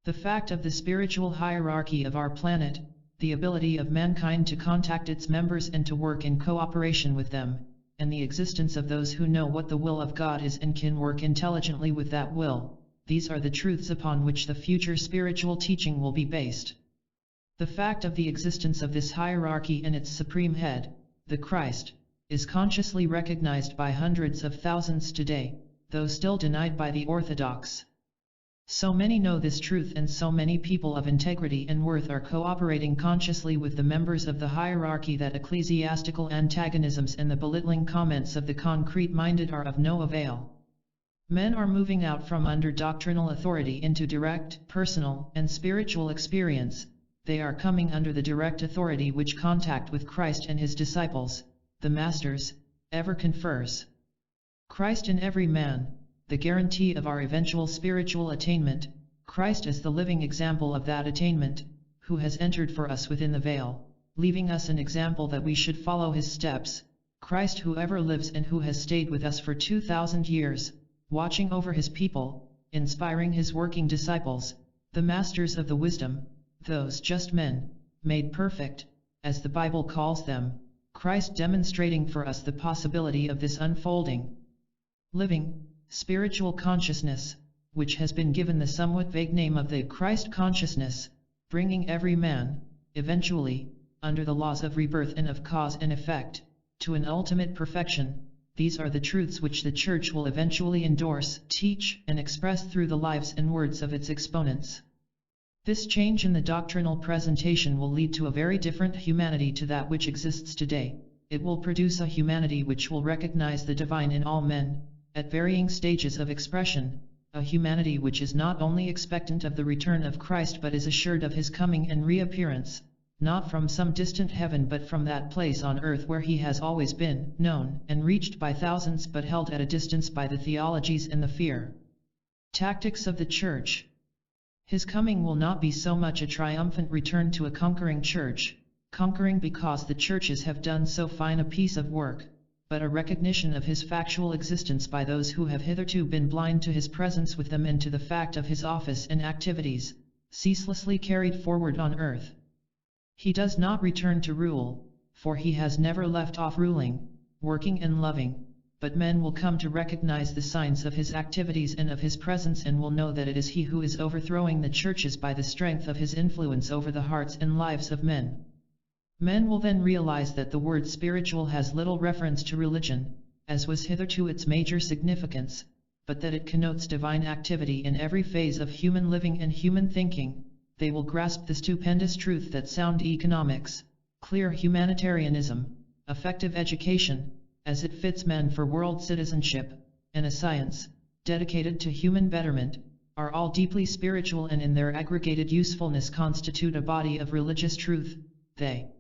The fact of the spiritual hierarchy of our planet, the ability of mankind to contact its members and to work in cooperation with them, and the existence of those who know what the will of God is and can work intelligently with that will, these are the truths upon which the future spiritual teaching will be based. The fact of the existence of this hierarchy and its supreme head, the Christ, is consciously recognized by hundreds of thousands today, though still denied by the orthodox. So many know this truth, and so many people of integrity and worth are cooperating consciously with the members of the hierarchy that ecclesiastical antagonisms and the belittling comments of the concrete-minded are of no avail. Men are moving out from under doctrinal authority into direct, personal, and spiritual experience. They are coming under the direct authority which contact with Christ and his disciples, the masters, ever confers. Christ in every man, the guarantee of our eventual spiritual attainment, Christ as the living example of that attainment, who has entered for us within the veil, leaving us an example that we should follow his steps, Christ who ever lives and who has stayed with us for 2,000 years, watching over his people, inspiring his working disciples, the masters of the wisdom, those just men, made perfect, as the Bible calls them, Christ demonstrating for us the possibility of this unfolding, living, spiritual consciousness, which has been given the somewhat vague name of the Christ consciousness, bringing every man, eventually, under the laws of rebirth and of cause and effect, to an ultimate perfection. These are the truths which the Church will eventually endorse, teach, and express through the lives and words of its exponents. This change in the doctrinal presentation will lead to a very different humanity to that which exists today. It will produce a humanity which will recognize the divine in all men, at varying stages of expression, a humanity which is not only expectant of the return of Christ but is assured of his coming and reappearance, not from some distant heaven but from that place on earth where he has always been, known and reached by thousands but held at a distance by the theologies and the fear tactics of the Church. His coming will not be so much a triumphant return to a conquering Church, conquering because the churches have done so fine a piece of work, but a recognition of his factual existence by those who have hitherto been blind to his presence with them and to the fact of his office and activities, ceaselessly carried forward on earth. He does not return to rule, for he has never left off ruling, working and loving, but men will come to recognize the signs of his activities and of his presence and will know that it is he who is overthrowing the churches by the strength of his influence over the hearts and lives of men. Men will then realize that the word spiritual has little reference to religion, as was hitherto its major significance, but that it connotes divine activity in every phase of human living and human thinking. They will grasp the stupendous truth that sound economics, clear humanitarianism, effective education, as it fits men for world citizenship, and a science, dedicated to human betterment, are all deeply spiritual and in their aggregated usefulness constitute a body of religious truth. They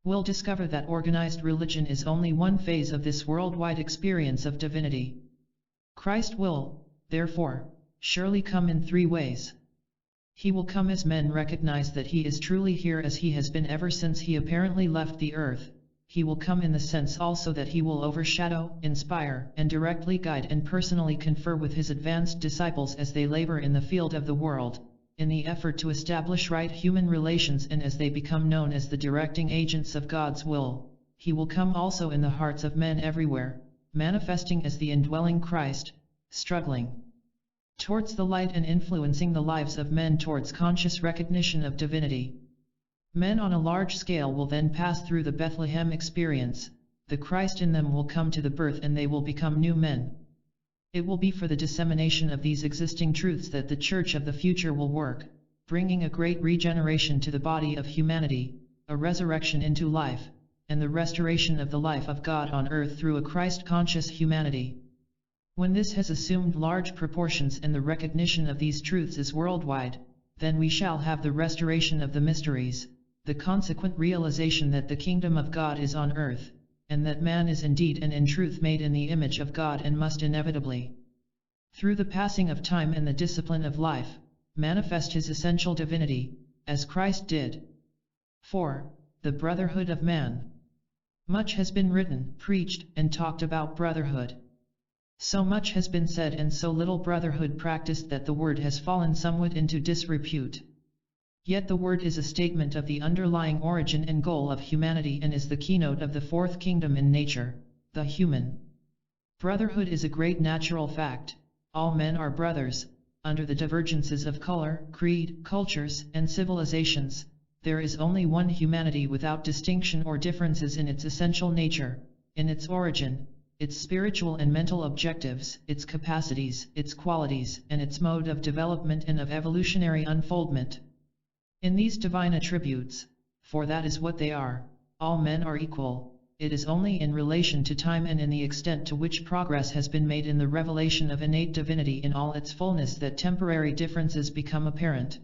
will discover that organized religion is only one phase of this worldwide experience of divinity. Christ will, therefore, surely come in three ways. He will come as men recognize that he is truly here as he has been ever since he apparently left the earth. He will come in the sense also that he will overshadow, inspire, and directly guide and personally confer with his advanced disciples as they labor in the field of the world, in the effort to establish right human relations, and as they become known as the directing agents of God's will. He will come also in the hearts of men everywhere, manifesting as the indwelling Christ, struggling towards the light and influencing the lives of men towards conscious recognition of divinity. Men on a large scale will then pass through the Bethlehem experience. The Christ in them will come to the birth and they will become new men. It will be for the dissemination of these existing truths that the Church of the future will work, bringing a great regeneration to the body of humanity, a resurrection into life, and the restoration of the life of God on earth through a Christ-conscious humanity. When this has assumed large proportions and the recognition of these truths is worldwide, then we shall have the restoration of the mysteries, the consequent realization that the kingdom of God is on earth, and that man is indeed and in truth made in the image of God and must inevitably, through the passing of time and the discipline of life, manifest his essential divinity, as Christ did. 4. The brotherhood of man. Much has been written, preached, and talked about brotherhood. So much has been said and so little brotherhood practiced that the word has fallen somewhat into disrepute. Yet the word is a statement of the underlying origin and goal of humanity and is the keynote of the fourth kingdom in nature, the human. Brotherhood is a great natural fact. All men are brothers. Under the divergences of color, creed, cultures, and civilizations, there is only one humanity without distinction or differences in its essential nature, in its origin, its spiritual and mental objectives, its capacities, its qualities, and its mode of development and of evolutionary unfoldment. In these divine attributes, for that is what they are, all men are equal. It is only in relation to time and in the extent to which progress has been made in the revelation of innate divinity in all its fullness that temporary differences become apparent.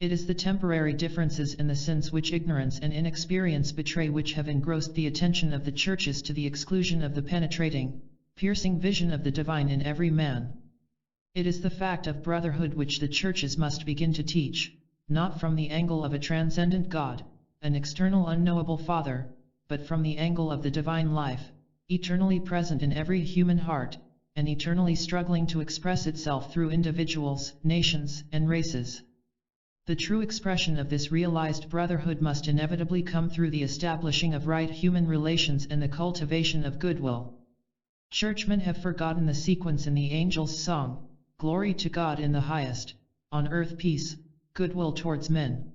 It is the temporary differences and the sins which ignorance and inexperience betray which have engrossed the attention of the churches to the exclusion of the penetrating, piercing vision of the divine in every man. It is the fact of brotherhood which the churches must begin to teach, not from the angle of a transcendent God, an external unknowable Father, but from the angle of the divine life, eternally present in every human heart, and eternally struggling to express itself through individuals, nations, and races. The true expression of this realized brotherhood must inevitably come through the establishing of right human relations and the cultivation of goodwill. Churchmen have forgotten the sequence in the angel's song, "Glory to God in the highest, on earth peace, goodwill towards men."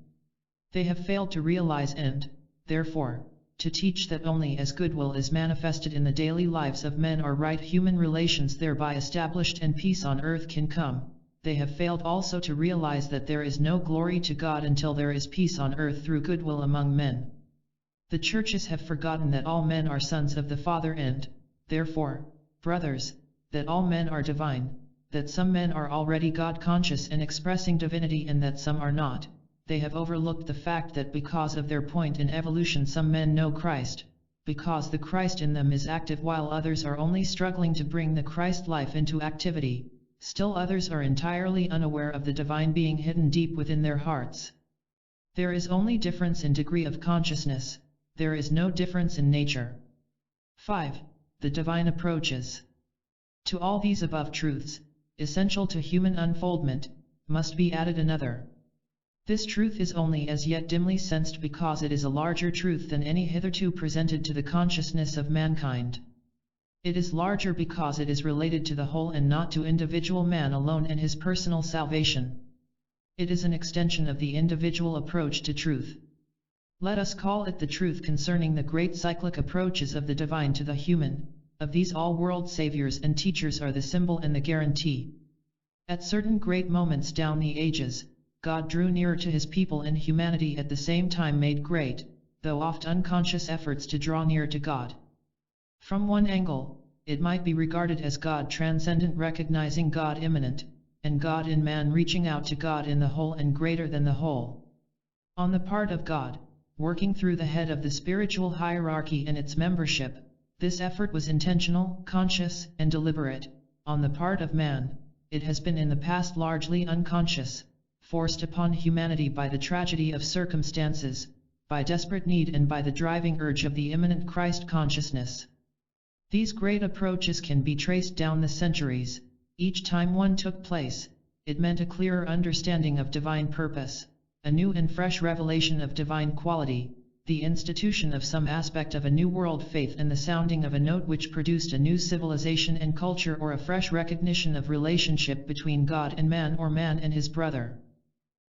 They have failed to realize and, therefore, to teach that only as goodwill is manifested in the daily lives of men are right human relations thereby established and peace on earth can come. They have failed also to realize that there is no glory to God until there is peace on earth through goodwill among men. The churches have forgotten that all men are sons of the Father and, therefore, brothers, that all men are divine, that some men are already God-conscious and expressing divinity and that some are not. They have overlooked the fact that because of their point in evolution some men know Christ, because the Christ in them is active while others are only struggling to bring the Christ life into activity, still others are entirely unaware of the divine being hidden deep within their hearts. There is only difference in degree of consciousness, there is no difference in nature. 5. The divine approaches. To all these above truths, essential to human unfoldment, must be added another. This truth is only as yet dimly sensed because it is a larger truth than any hitherto presented to the consciousness of mankind. It is larger because it is related to the whole and not to individual man alone and his personal salvation. It is an extension of the individual approach to truth. Let us call it the truth concerning the great cyclic approaches of the divine to the human. Of these all world saviors and teachers are the symbol and the guarantee. At certain great moments down the ages, God drew nearer to his people and humanity at the same time made great, though oft unconscious efforts to draw near to God. From one angle, it might be regarded as God transcendent recognizing God immanent, and God in man reaching out to God in the whole and greater than the whole. On the part of God, working through the head of the spiritual hierarchy and its membership, this effort was intentional, conscious, and deliberate. On the part of man, it has been in the past largely unconscious, forced upon humanity by the tragedy of circumstances, by desperate need and by the driving urge of the immanent Christ consciousness. These great approaches can be traced down the centuries. Each time one took place, it meant a clearer understanding of divine purpose, a new and fresh revelation of divine quality, the institution of some aspect of a new world faith and the sounding of a note which produced a new civilization and culture or a fresh recognition of relationship between God and man or man and his brother.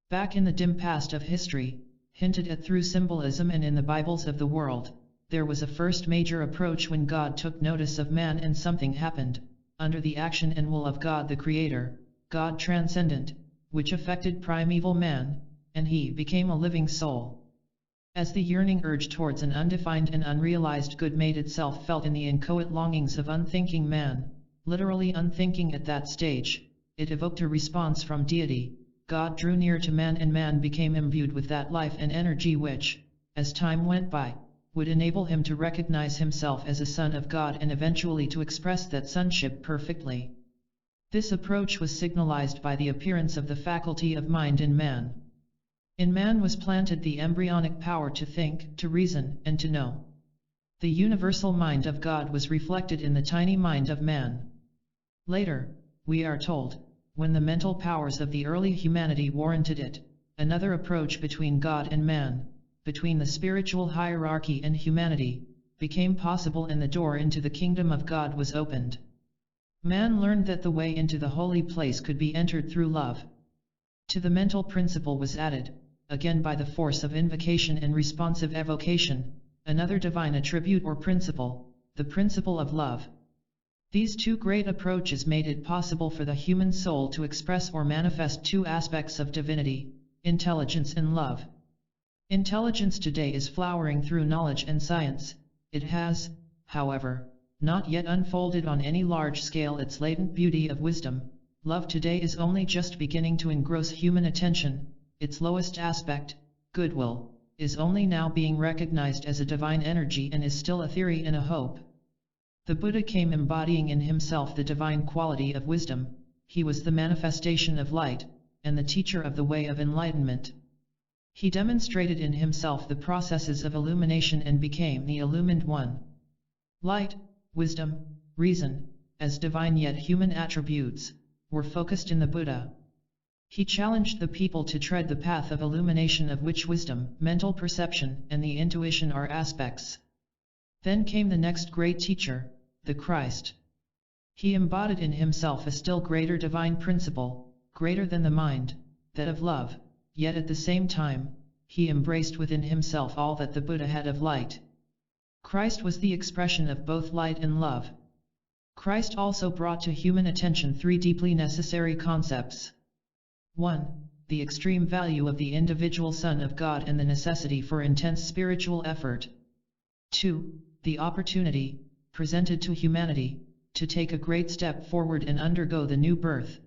Back in the dim past of history, hinted at through symbolism and in the Bibles of the world, there was a first major approach when God took notice of man and something happened, under the action and will of God the Creator, God transcendent, which affected primeval man, and he became a living soul. As the yearning urge towards an undefined and unrealized good made itself felt in the inchoate longings of unthinking man, literally unthinking at that stage, it evoked a response from deity, God drew near to man and man became imbued with that life and energy which, as time went by, would enable him to recognize himself as a son of God and eventually to express that sonship perfectly. This approach was signalized by the appearance of the faculty of mind in man. In man was planted the embryonic power to think, to reason, and to know. The universal mind of God was reflected in the tiny mind of man. Later, we are told, when the mental powers of the early humanity warranted it, another approach between God and man, between the spiritual hierarchy and humanity, became possible and the door into the kingdom of God was opened. Man learned that the way into the holy place could be entered through love. To the mental principle was added, again by the force of invocation and responsive evocation, another divine attribute or principle, the principle of love. These two great approaches made it possible for the human soul to express or manifest two aspects of divinity, intelligence and love. Intelligence today is flowering through knowledge and science. It has, however, not yet unfolded on any large scale its latent beauty of wisdom. Love today is only just beginning to engross human attention. Its lowest aspect, goodwill, is only now being recognized as a divine energy and is still a theory and a hope. The Buddha came embodying in himself the divine quality of wisdom. He was the manifestation of light, and the teacher of the way of enlightenment. He demonstrated in himself the processes of illumination and became the illumined one. Light, wisdom, reason, as divine yet human attributes, were focused in the Buddha. He challenged the people to tread the path of illumination of which wisdom, mental perception, and the intuition are aspects. Then came the next great teacher, the Christ. He embodied in himself a still greater divine principle, greater than the mind, that of love, yet at the same time, he embraced within himself all that the Buddha had of light. Christ was the expression of both light and love. Christ also brought to human attention three deeply necessary concepts. 1. The extreme value of the individual Son of God and the necessity for intense spiritual effort. 2. The opportunity, presented to humanity, to take a great step forward and undergo the new birth.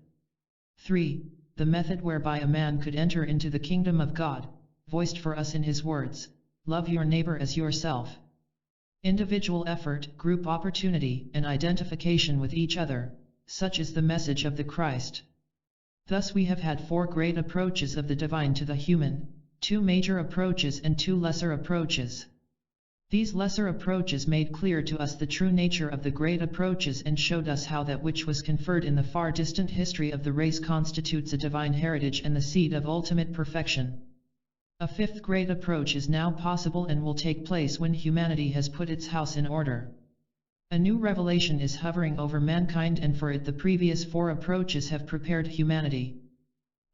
3. The method whereby a man could enter into the kingdom of God, voiced for us in his words, "Love your neighbor as yourself." Individual effort, group opportunity, and identification with each other, such is the message of the Christ. Thus we have had four great approaches of the divine to the human, two major approaches and two lesser approaches. These lesser approaches made clear to us the true nature of the great approaches and showed us how that which was conferred in the far distant history of the race constitutes a divine heritage and the seed of ultimate perfection. A fifth great approach is now possible and will take place when humanity has put its house in order. A new revelation is hovering over mankind and for it the previous four approaches have prepared humanity.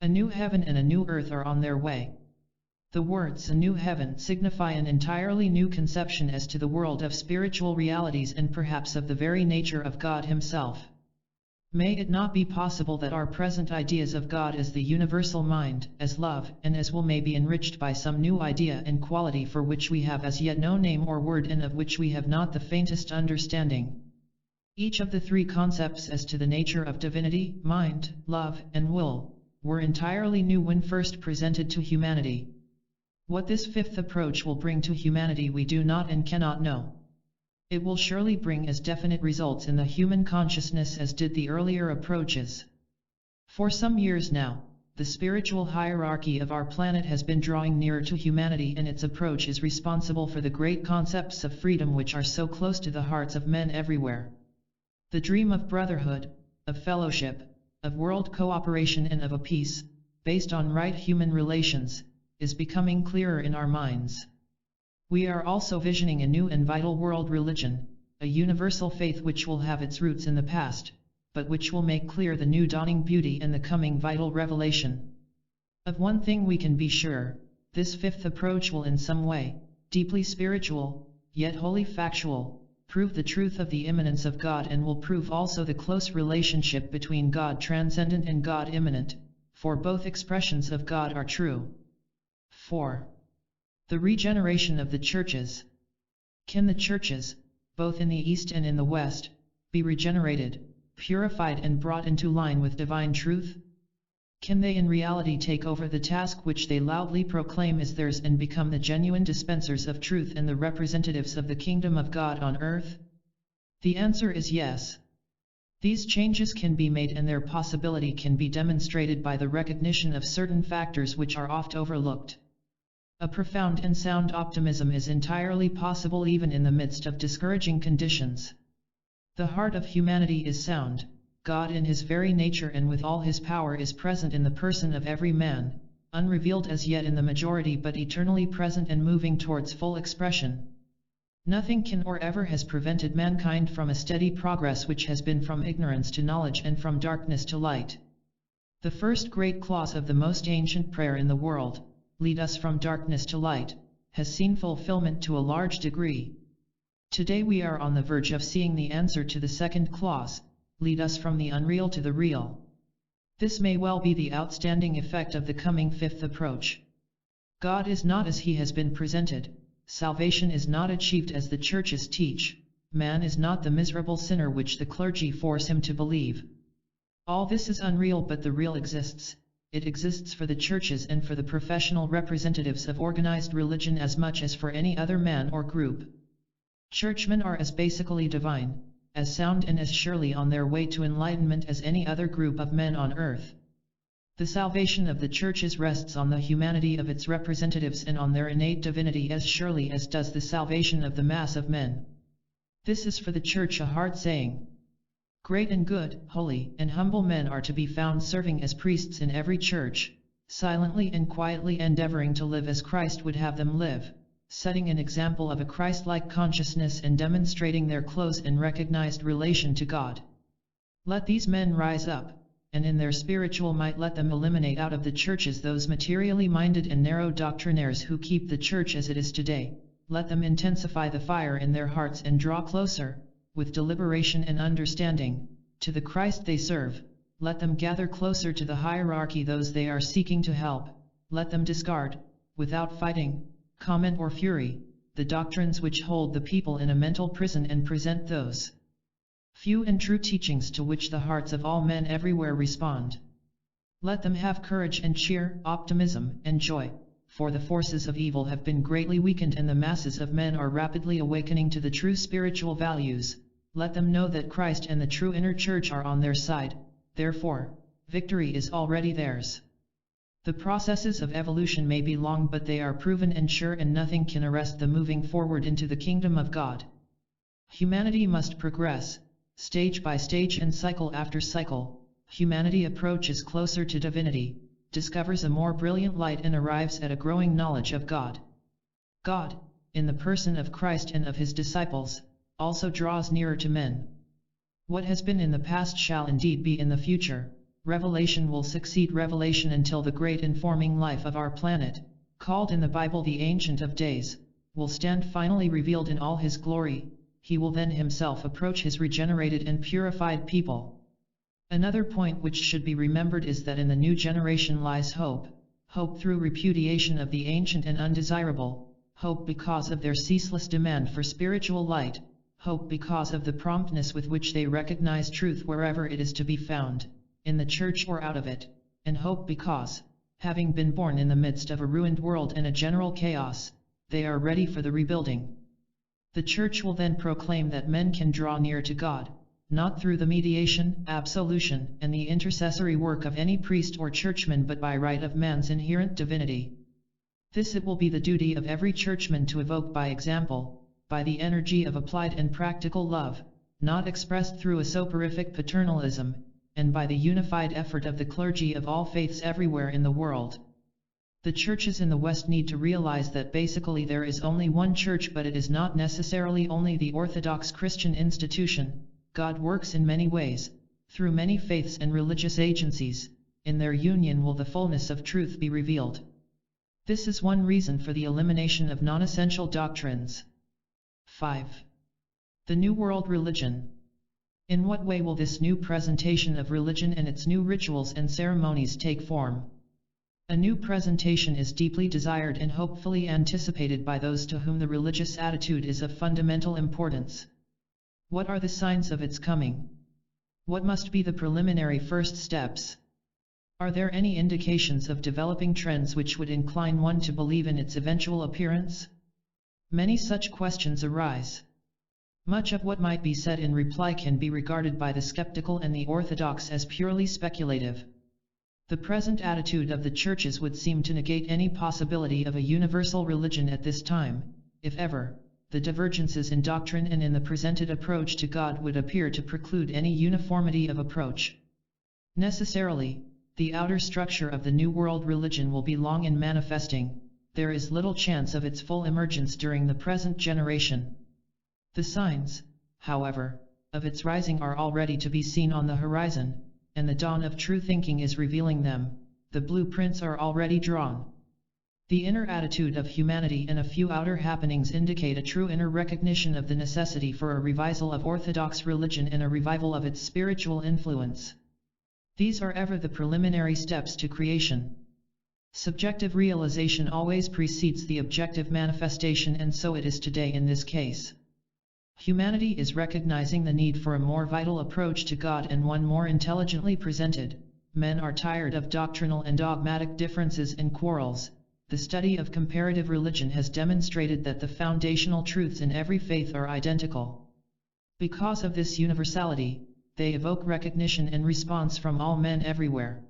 A new heaven and a new earth are on their way. The words "a new heaven" signify an entirely new conception as to the world of spiritual realities and perhaps of the very nature of God Himself. May it not be possible that our present ideas of God as the universal mind, as love, and as will may be enriched by some new idea and quality for which we have as yet no name or word and of which we have not the faintest understanding. Each of the three concepts as to the nature of divinity, mind, love, and will, were entirely new when first presented to humanity. What this fifth approach will bring to humanity we do not and cannot know. It will surely bring as definite results in the human consciousness as did the earlier approaches. For some years now, the spiritual hierarchy of our planet has been drawing nearer to humanity and its approach is responsible for the great concepts of freedom which are so close to the hearts of men everywhere. The dream of brotherhood, of fellowship, of world cooperation and of a peace, based on right human relations, is becoming clearer in our minds. We are also visioning a new and vital world religion, a universal faith which will have its roots in the past, but which will make clear the new dawning beauty and the coming vital revelation. Of one thing we can be sure, this fifth approach will in some way, deeply spiritual, yet wholly factual, prove the truth of the immanence of God and will prove also the close relationship between God transcendent and God immanent, for both expressions of God are true. 4. The regeneration of the churches. Can the churches, both in the East and in the West, be regenerated, purified and brought into line with divine truth? Can they in reality take over the task which they loudly proclaim is theirs and become the genuine dispensers of truth and the representatives of the kingdom of God on earth? The answer is yes. These changes can be made and their possibility can be demonstrated by the recognition of certain factors which are oft overlooked. A profound and sound optimism is entirely possible even in the midst of discouraging conditions. The heart of humanity is sound. God in his very nature and with all his power is present in the person of every man, unrevealed as yet in the majority but eternally present and moving towards full expression. Nothing can or ever has prevented mankind from a steady progress which has been from ignorance to knowledge and from darkness to light. The first great clause of the most ancient prayer in the world, "Lead us from darkness to light," has seen fulfillment to a large degree. Today we are on the verge of seeing the answer to the second clause, "Lead us from the unreal to the real." This may well be the outstanding effect of the coming fifth approach. God is not as he has been presented. Salvation is not achieved as the churches teach. Man is not the miserable sinner which the clergy force him to believe. All this is unreal, but the real exists. It exists for the churches and for the professional representatives of organized religion as much as for any other man or group. Churchmen are as basically divine, as sound and as surely on their way to enlightenment as any other group of men on earth. The salvation of the churches rests on the humanity of its representatives and on their innate divinity as surely as does the salvation of the mass of men. This is for the church a hard saying. Great and good, holy and humble men are to be found serving as priests in every church, silently and quietly endeavoring to live as Christ would have them live, setting an example of a Christ-like consciousness and demonstrating their close and recognized relation to God. Let these men rise up, and in their spiritual might let them eliminate out of the churches those materially minded and narrow doctrinaires who keep the church as it is today. Let them intensify the fire in their hearts and draw closer, with deliberation and understanding, to the Christ they serve. Let them gather closer to the hierarchy those they are seeking to help. Let them discard, without fighting, comment or fury, the doctrines which hold the people in a mental prison and present those few and true teachings to which the hearts of all men everywhere respond. Let them have courage and cheer, optimism and joy, for the forces of evil have been greatly weakened and the masses of men are rapidly awakening to the true spiritual values. Let them know that Christ and the true inner church are on their side, therefore, victory is already theirs. The processes of evolution may be long, but they are proven and sure, and nothing can arrest the moving forward into the kingdom of God. Humanity must progress. Stage by stage and cycle after cycle, humanity approaches closer to divinity, discovers a more brilliant light and arrives at a growing knowledge of God. God, in the person of Christ and of his disciples, also draws nearer to men. What has been in the past shall indeed be in the future. Revelation will succeed revelation until the great informing life of our planet, called in the Bible the Ancient of Days, will stand finally revealed in all his glory. He will then himself approach his regenerated and purified people. Another point which should be remembered is that in the new generation lies hope, hope through repudiation of the ancient and undesirable, hope because of their ceaseless demand for spiritual light, hope because of the promptness with which they recognize truth wherever it is to be found, in the church or out of it, and hope because, having been born in the midst of a ruined world and a general chaos, they are ready for the rebuilding. The church will then proclaim that men can draw near to God, not through the mediation, absolution, and the intercessory work of any priest or churchman, but by right of man's inherent divinity. This it will be the duty of every churchman to evoke by example, by the energy of applied and practical love, not expressed through a soporific paternalism, and by the unified effort of the clergy of all faiths everywhere in the world. The churches in the West need to realize that basically there is only one church, but it is not necessarily only the Orthodox Christian institution. God works in many ways, through many faiths and religious agencies. In their union will the fullness of truth be revealed. This is one reason for the elimination of non-essential doctrines. 5. The New World Religion. In what way will this new presentation of religion and its new rituals and ceremonies take form? A new presentation is deeply desired and hopefully anticipated by those to whom the religious attitude is of fundamental importance. What are the signs of its coming? What must be the preliminary first steps? Are there any indications of developing trends which would incline one to believe in its eventual appearance? Many such questions arise. Much of what might be said in reply can be regarded by the skeptical and the orthodox as purely speculative. The present attitude of the churches would seem to negate any possibility of a universal religion at this time. If ever, the divergences in doctrine and in the presented approach to God would appear to preclude any uniformity of approach. Necessarily, the outer structure of the New World religion will be long in manifesting. There is little chance of its full emergence during the present generation. The signs, however, of its rising are already to be seen on the horizon, and the dawn of true thinking is revealing them. The blueprints are already drawn. The inner attitude of humanity and a few outer happenings indicate a true inner recognition of the necessity for a revival of orthodox religion and a revival of its spiritual influence. These are ever the preliminary steps to creation. Subjective realization always precedes the objective manifestation, and so it is today in this case. Humanity is recognizing the need for a more vital approach to God and one more intelligently presented. Men are tired of doctrinal and dogmatic differences and quarrels. The study of comparative religion has demonstrated that the foundational truths in every faith are identical. Because of this universality, they evoke recognition and response from all men everywhere.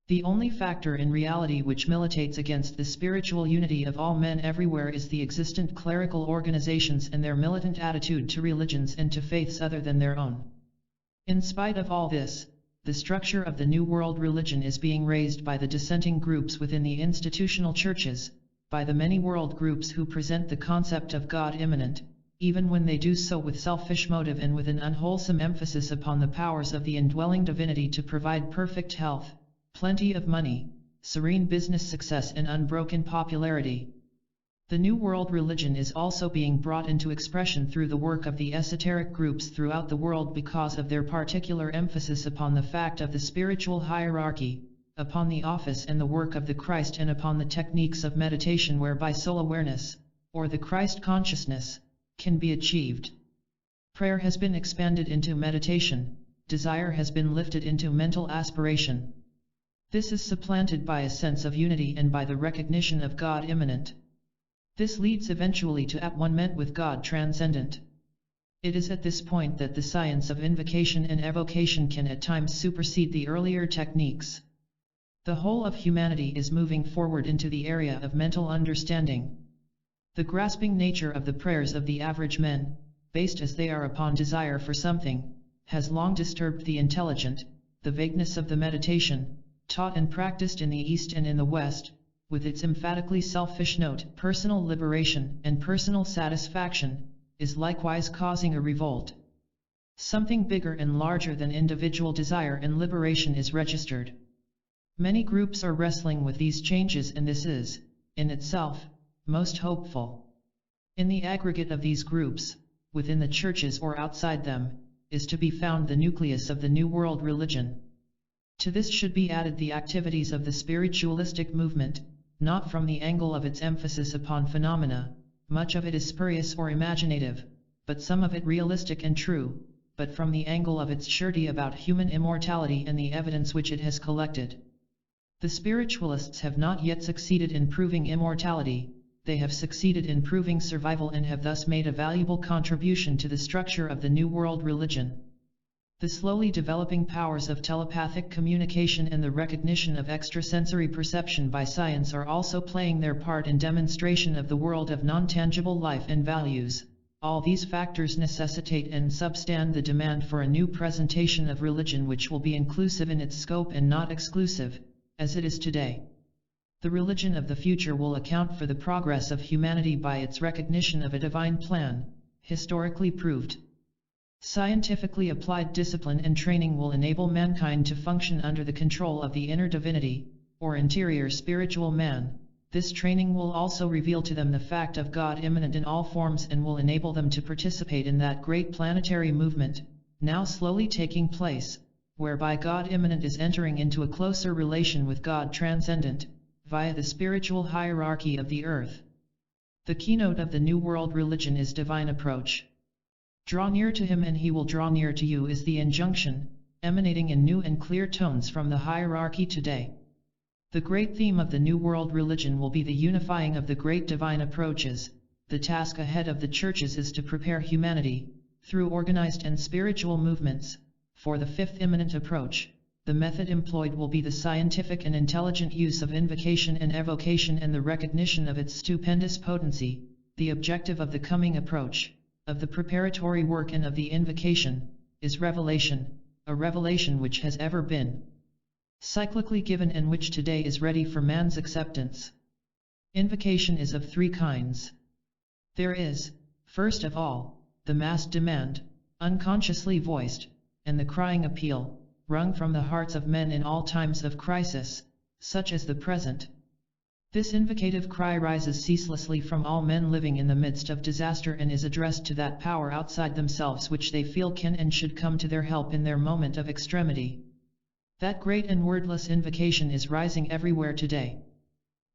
The only factor in reality which militates against the spiritual unity of all men everywhere is the existent clerical organizations and their militant attitude to religions and to faiths other than their own. In spite of all this, the structure of the New World religion is being raised by the dissenting groups within the institutional churches, by the many world groups who present the concept of God immanent, even when they do so with selfish motive and with an unwholesome emphasis upon the powers of the indwelling divinity to provide perfect health, plenty of money, serene business success and unbroken popularity. The New World religion is also being brought into expression through the work of the esoteric groups throughout the world because of their particular emphasis upon the fact of the spiritual hierarchy, upon the office and the work of the Christ, and upon the techniques of meditation whereby soul awareness, or the Christ consciousness, can be achieved. Prayer has been expanded into meditation, desire has been lifted into mental aspiration. This is supplanted by a sense of unity and by the recognition of God immanent. This leads eventually to at-one-ment with God transcendent. It is at this point that the science of invocation and evocation can at times supersede the earlier techniques. The whole of humanity is moving forward into the area of mental understanding. The grasping nature of the prayers of the average men, based as they are upon desire for something, has long disturbed the intelligent. The vagueness of the meditation, taught and practiced in the East and in the West, with its emphatically selfish note, personal liberation and personal satisfaction, is likewise causing a revolt. Something bigger and larger than individual desire and liberation is registered. Many groups are wrestling with these changes, and this is, in itself, most hopeful. In the aggregate of these groups, within the churches or outside them, is to be found the nucleus of the New World religion. To this should be added the activities of the spiritualistic movement, not from the angle of its emphasis upon phenomena, much of it is spurious or imaginative, but some of it realistic and true, but from the angle of its surety about human immortality and the evidence which it has collected. The spiritualists have not yet succeeded in proving immortality, they have succeeded in proving survival and have thus made a valuable contribution to the structure of the New World religion. The slowly developing powers of telepathic communication and the recognition of extrasensory perception by science are also playing their part in demonstration of the world of non-tangible life and values. All these factors necessitate and substand the demand for a new presentation of religion which will be inclusive in its scope and not exclusive, as it is today. The religion of the future will account for the progress of humanity by its recognition of a divine plan, historically proved. Scientifically applied discipline and training will enable mankind to function under the control of the inner divinity, or interior spiritual man. This training will also reveal to them the fact of God immanent in all forms and will enable them to participate in that great planetary movement, now slowly taking place, whereby God immanent is entering into a closer relation with God transcendent, via the spiritual hierarchy of the earth. The keynote of the New World religion is divine approach. Draw near to him and he will draw near to you is the injunction, emanating in new and clear tones from the hierarchy today. The great theme of the New World religion will be the unifying of the great divine approaches. The task ahead of the churches is to prepare humanity, through organized and spiritual movements, for the fifth imminent approach. The method employed will be the scientific and intelligent use of invocation and evocation and the recognition of its stupendous potency. The objective of the coming approach, of the preparatory work and of the invocation, is revelation, a revelation which has ever been cyclically given and which today is ready for man's acceptance. Invocation is of three kinds. There is, first of all, the massed demand, unconsciously voiced, and the crying appeal, wrung from the hearts of men in all times of crisis, such as the present. This invocative cry rises ceaselessly from all men living in the midst of disaster and is addressed to that power outside themselves which they feel can and should come to their help in their moment of extremity. That great and wordless invocation is rising everywhere today.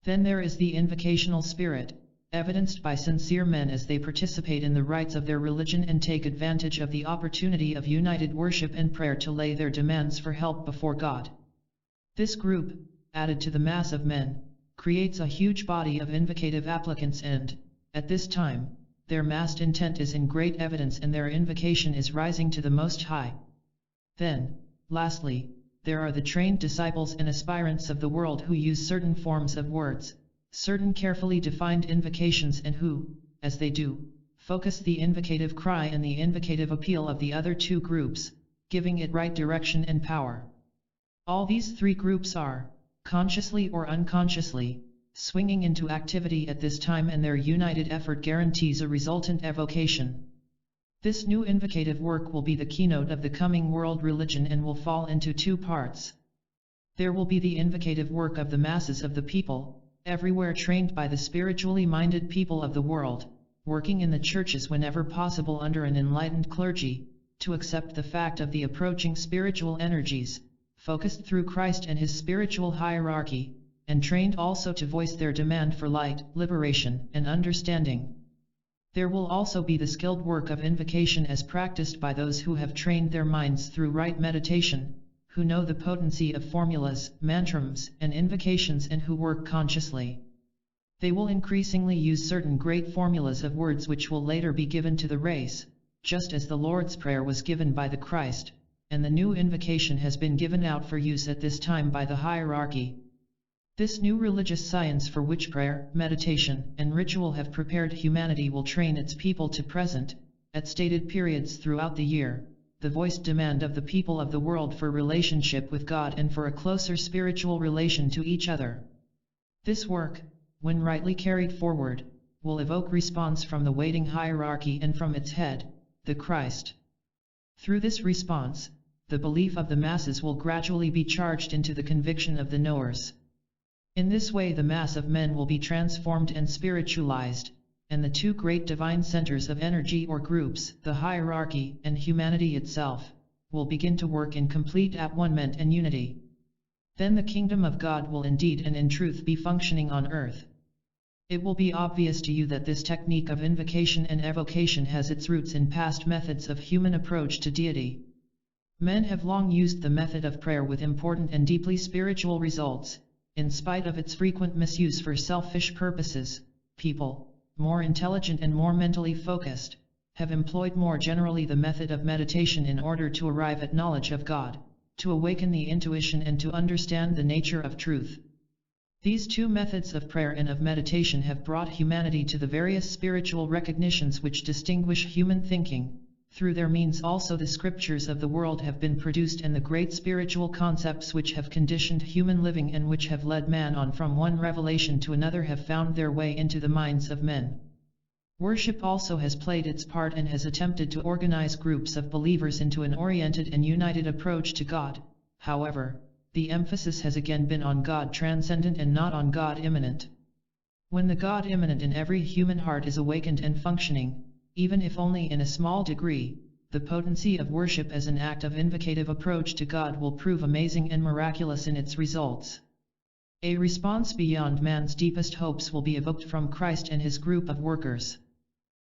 Then there is the invocational spirit, evidenced by sincere men as they participate in the rites of their religion and take advantage of the opportunity of united worship and prayer to lay their demands for help before God. This group, added to the mass of men, creates a huge body of invocative applicants and, at this time, their massed intent is in great evidence and their invocation is rising to the Most High. Then, lastly, there are the trained disciples and aspirants of the world who use certain forms of words, certain carefully defined invocations and who, as they do, focus the invocative cry and the invocative appeal of the other two groups, giving it right direction and power. All these three groups are, consciously or unconsciously, swinging into activity at this time and their united effort guarantees a resultant evocation. This new invocative work will be the keynote of the coming world religion and will fall into two parts. There will be the invocative work of the masses of the people, everywhere trained by the spiritually minded people of the world, working in the churches whenever possible under an enlightened clergy, to accept the fact of the approaching spiritual energies, focused through Christ and his spiritual hierarchy, and trained also to voice their demand for light, liberation, and understanding. There will also be the skilled work of invocation as practiced by those who have trained their minds through right meditation, who know the potency of formulas, mantras, and invocations and who work consciously. They will increasingly use certain great formulas of words which will later be given to the race, just as the Lord's Prayer was given by the Christ, and the new invocation has been given out for use at this time by the hierarchy. This new religious science for which prayer, meditation, and ritual have prepared humanity will train its people to present, at stated periods throughout the year, the voiced demand of the people of the world for relationship with God and for a closer spiritual relation to each other. This work, when rightly carried forward, will evoke response from the waiting hierarchy and from its head, the Christ. Through this response, the belief of the masses will gradually be charged into the conviction of the knowers. In this way the mass of men will be transformed and spiritualized, and the two great divine centers of energy or groups, the hierarchy and humanity itself, will begin to work in complete at-one-ment and unity. Then the kingdom of God will indeed and in truth be functioning on earth. It will be obvious to you that this technique of invocation and evocation has its roots in past methods of human approach to deity. Men have long used the method of prayer with important and deeply spiritual results, in spite of its frequent misuse for selfish purposes. People, more intelligent and more mentally focused, have employed more generally the method of meditation in order to arrive at knowledge of God, to awaken the intuition and to understand the nature of truth. These two methods of prayer and of meditation have brought humanity to the various spiritual recognitions which distinguish human thinking. Through their means also the scriptures of the world have been produced and the great spiritual concepts which have conditioned human living and which have led man on from one revelation to another have found their way into the minds of men. Worship also has played its part and has attempted to organize groups of believers into an oriented and united approach to God. However, the emphasis has again been on God transcendent and not on God immanent. When the God immanent in every human heart is awakened and functioning, even if only in a small degree, the potency of worship as an act of invocative approach to God will prove amazing and miraculous in its results. A response beyond man's deepest hopes will be evoked from Christ and his group of workers.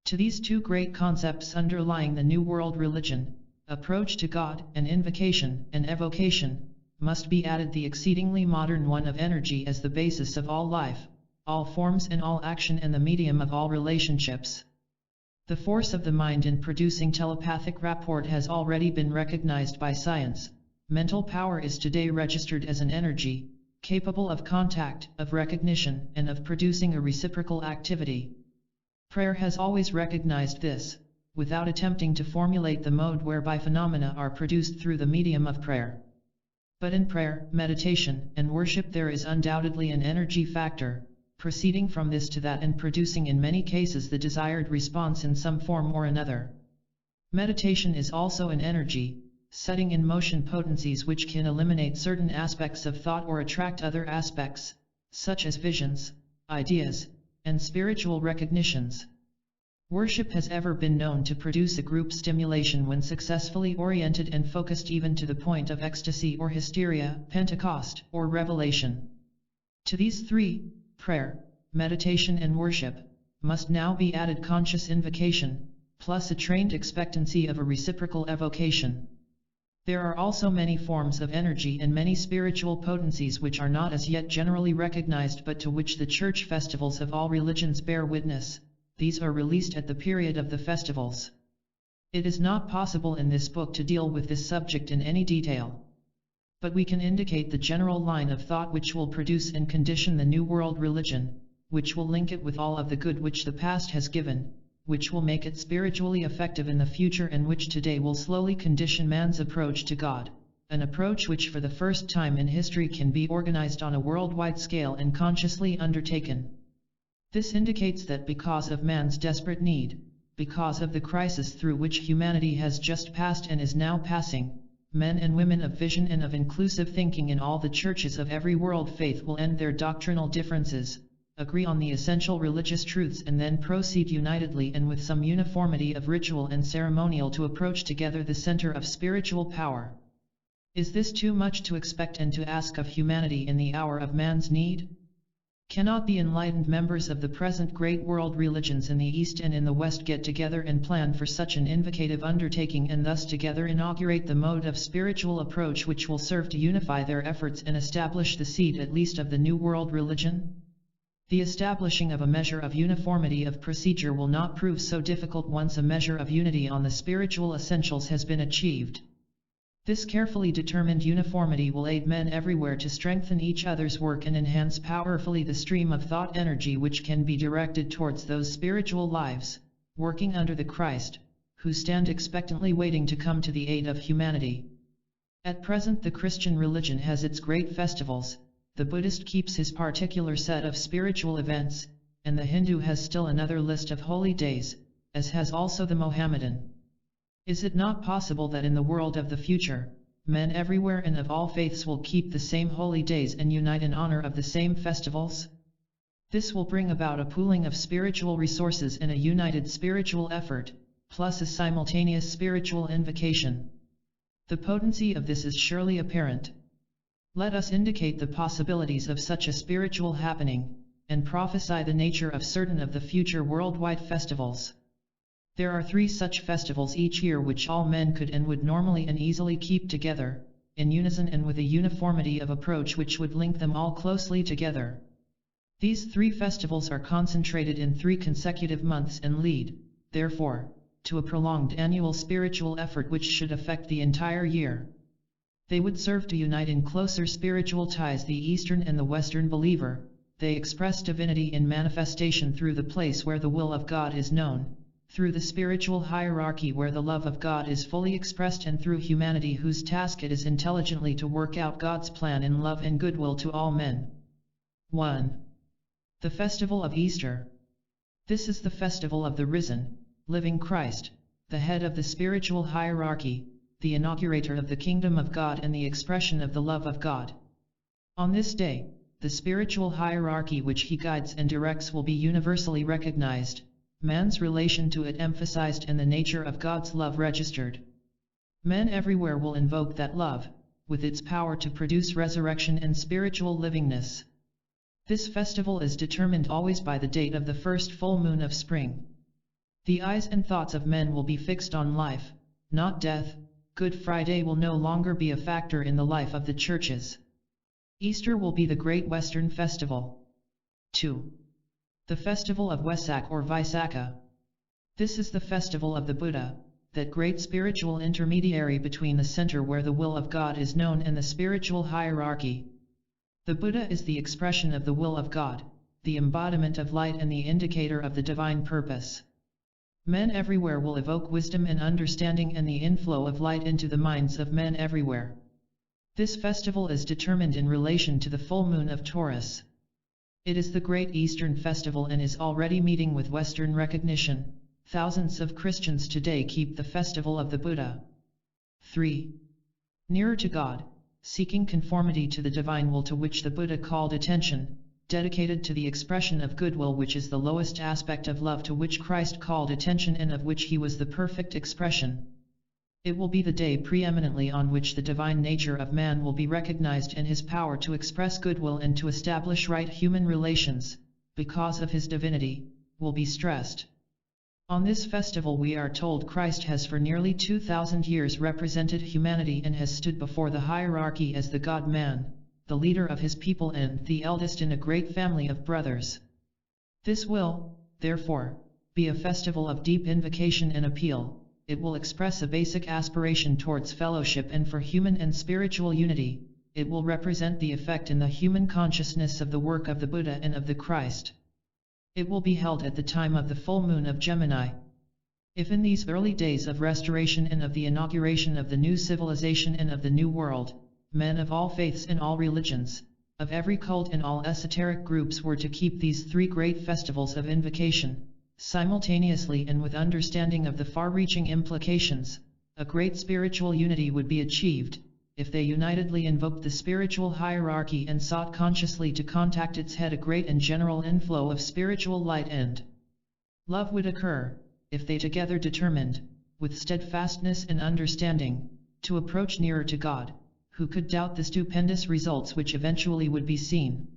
To these two great concepts underlying the New World religion, approach to God, and invocation and evocation, must be added the exceedingly modern one of energy as the basis of all life, all forms and all action and the medium of all relationships. The force of the mind in producing telepathic rapport has already been recognized by science. Mental power is today registered as an energy, capable of contact, of recognition, and of producing a reciprocal activity. Prayer has always recognized this, without attempting to formulate the mode whereby phenomena are produced through the medium of prayer. But in prayer, meditation, and worship there is undoubtedly an energy factor, proceeding from this to that and producing in many cases the desired response in some form or another. Meditation is also an energy, setting in motion potencies which can eliminate certain aspects of thought or attract other aspects, such as visions, ideas, and spiritual recognitions. Worship has ever been known to produce a group stimulation when successfully oriented and focused even to the point of ecstasy or hysteria, Pentecost, or revelation. To these three, prayer, meditation and worship, must now be added conscious invocation, plus a trained expectancy of a reciprocal evocation. There are also many forms of energy and many spiritual potencies which are not as yet generally recognized but to which the church festivals of all religions bear witness. These are released at the period of the festivals. It is not possible in this book to deal with this subject in any detail. But we can indicate the general line of thought which will produce and condition the New World religion, which will link it with all of the good which the past has given, which will make it spiritually effective in the future and which today will slowly condition man's approach to God, an approach which for the first time in history can be organized on a worldwide scale and consciously undertaken. This indicates that because of man's desperate need, because of the crisis through which humanity has just passed and is now passing, men and women of vision and of inclusive thinking in all the churches of every world faith will end their doctrinal differences, agree on the essential religious truths and then proceed unitedly and with some uniformity of ritual and ceremonial to approach together the center of spiritual power. Is this too much to expect and to ask of humanity in the hour of man's need? Cannot the enlightened members of the present great world religions in the East and in the West get together and plan for such an invocative undertaking and thus together inaugurate the mode of spiritual approach which will serve to unify their efforts and establish the seed at least of the New World religion? The establishing of a measure of uniformity of procedure will not prove so difficult once a measure of unity on the spiritual essentials has been achieved. This carefully determined uniformity will aid men everywhere to strengthen each other's work and enhance powerfully the stream of thought energy which can be directed towards those spiritual lives, working under the Christ, who stand expectantly waiting to come to the aid of humanity. At present the Christian religion has its great festivals, the Buddhist keeps his particular set of spiritual events, and the Hindu has still another list of holy days, as has also the Mohammedan. Is it not possible that in the world of the future, men everywhere and of all faiths will keep the same holy days and unite in honor of the same festivals? This will bring about a pooling of spiritual resources and a united spiritual effort, plus a simultaneous spiritual invocation. The potency of this is surely apparent. Let us indicate the possibilities of such a spiritual happening, and prophesy the nature of certain of the future worldwide festivals. There are 3 such festivals each year which all men could and would normally and easily keep together, in unison and with a uniformity of approach which would link them all closely together. These 3 festivals are concentrated in 3 consecutive months and lead, therefore, to a prolonged annual spiritual effort which should affect the entire year. They would serve to unite in closer spiritual ties the Eastern and the Western believer. They express divinity in manifestation through the place where the will of God is known, through the spiritual hierarchy where the love of God is fully expressed, and through humanity whose task it is intelligently to work out God's plan in love and goodwill to all men. 1. The Festival of Easter. This is the festival of the risen, living Christ, the head of the spiritual hierarchy, the inaugurator of the kingdom of God and the expression of the love of God. On this day, the spiritual hierarchy which he guides and directs will be universally recognized, man's relation to it emphasized, and the nature of God's love registered. Men everywhere will invoke that love, with its power to produce resurrection and spiritual livingness. This festival is determined always by the date of the first full moon of spring. The eyes and thoughts of men will be fixed on life, not death, Good Friday will no longer be a factor in the life of the churches. Easter will be the great Western festival. 2. The festival of Wesak or Vaisakha. This is the festival of the Buddha, that great spiritual intermediary between the center where the will of God is known and the spiritual hierarchy. The Buddha is the expression of the will of God, the embodiment of light and the indicator of the divine purpose. Men everywhere will evoke wisdom and understanding and the inflow of light into the minds of men everywhere. This festival is determined in relation to the full moon of Taurus. It is the great Eastern festival and is already meeting with Western recognition. Thousands of Christians today keep the festival of the Buddha. 3. Nearer to God, seeking conformity to the divine will to which the Buddha called attention, dedicated to the expression of goodwill which is the lowest aspect of love to which Christ called attention and of which he was the perfect expression. It will be the day preeminently on which the divine nature of man will be recognized and his power to express goodwill and to establish right human relations, because of his divinity, will be stressed. On this festival we are told Christ has for nearly 2,000 years represented humanity and has stood before the hierarchy as the God-man, the leader of his people and the eldest in a great family of brothers. This will, therefore, be a festival of deep invocation and appeal. It will express a basic aspiration towards fellowship and for human and spiritual unity. It will represent the effect in the human consciousness of the work of the Buddha and of the Christ. It will be held at the time of the full moon of Gemini. If in these early days of restoration and of the inauguration of the new civilization and of the new world, men of all faiths and all religions, of every cult and all esoteric groups were to keep these three great festivals of invocation, simultaneously and with understanding of the far-reaching implications, a great spiritual unity would be achieved, if they unitedly invoked the spiritual hierarchy and sought consciously to contact its head. A great and general inflow of spiritual light and love would occur, if they together determined, with steadfastness and understanding, to approach nearer to God. Who could doubt the stupendous results which eventually would be seen?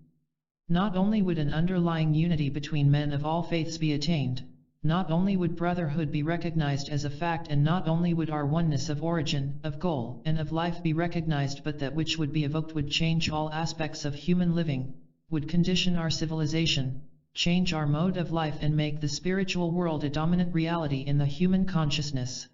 Not only would an underlying unity between men of all faiths be attained, not only would brotherhood be recognized as a fact, and not only would our oneness of origin, of goal, and of life be recognized, but that which would be evoked would change all aspects of human living, would condition our civilization, change our mode of life and make the spiritual world a dominant reality in the human consciousness.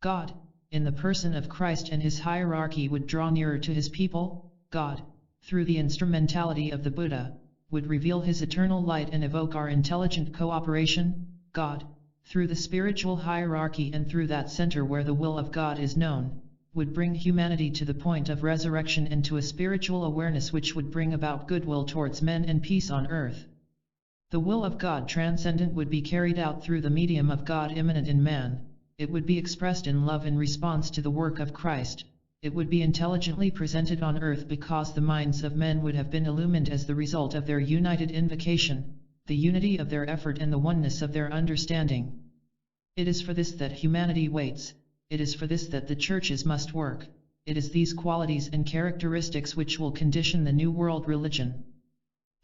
God, in the person of Christ and his hierarchy, would draw nearer to his people. God, through the instrumentality of the Buddha, would reveal his eternal light and evoke our intelligent cooperation. God, through the spiritual hierarchy and through that center where the will of God is known, would bring humanity to the point of resurrection and to a spiritual awareness which would bring about goodwill towards men and peace on earth. The will of God transcendent would be carried out through the medium of God immanent in man. It would be expressed in love in response to the work of Christ. It would be intelligently presented on earth because the minds of men would have been illumined as the result of their united invocation, the unity of their effort and the oneness of their understanding. It is for this that humanity waits. It is for this that the churches must work. It is these qualities and characteristics which will condition the New World religion.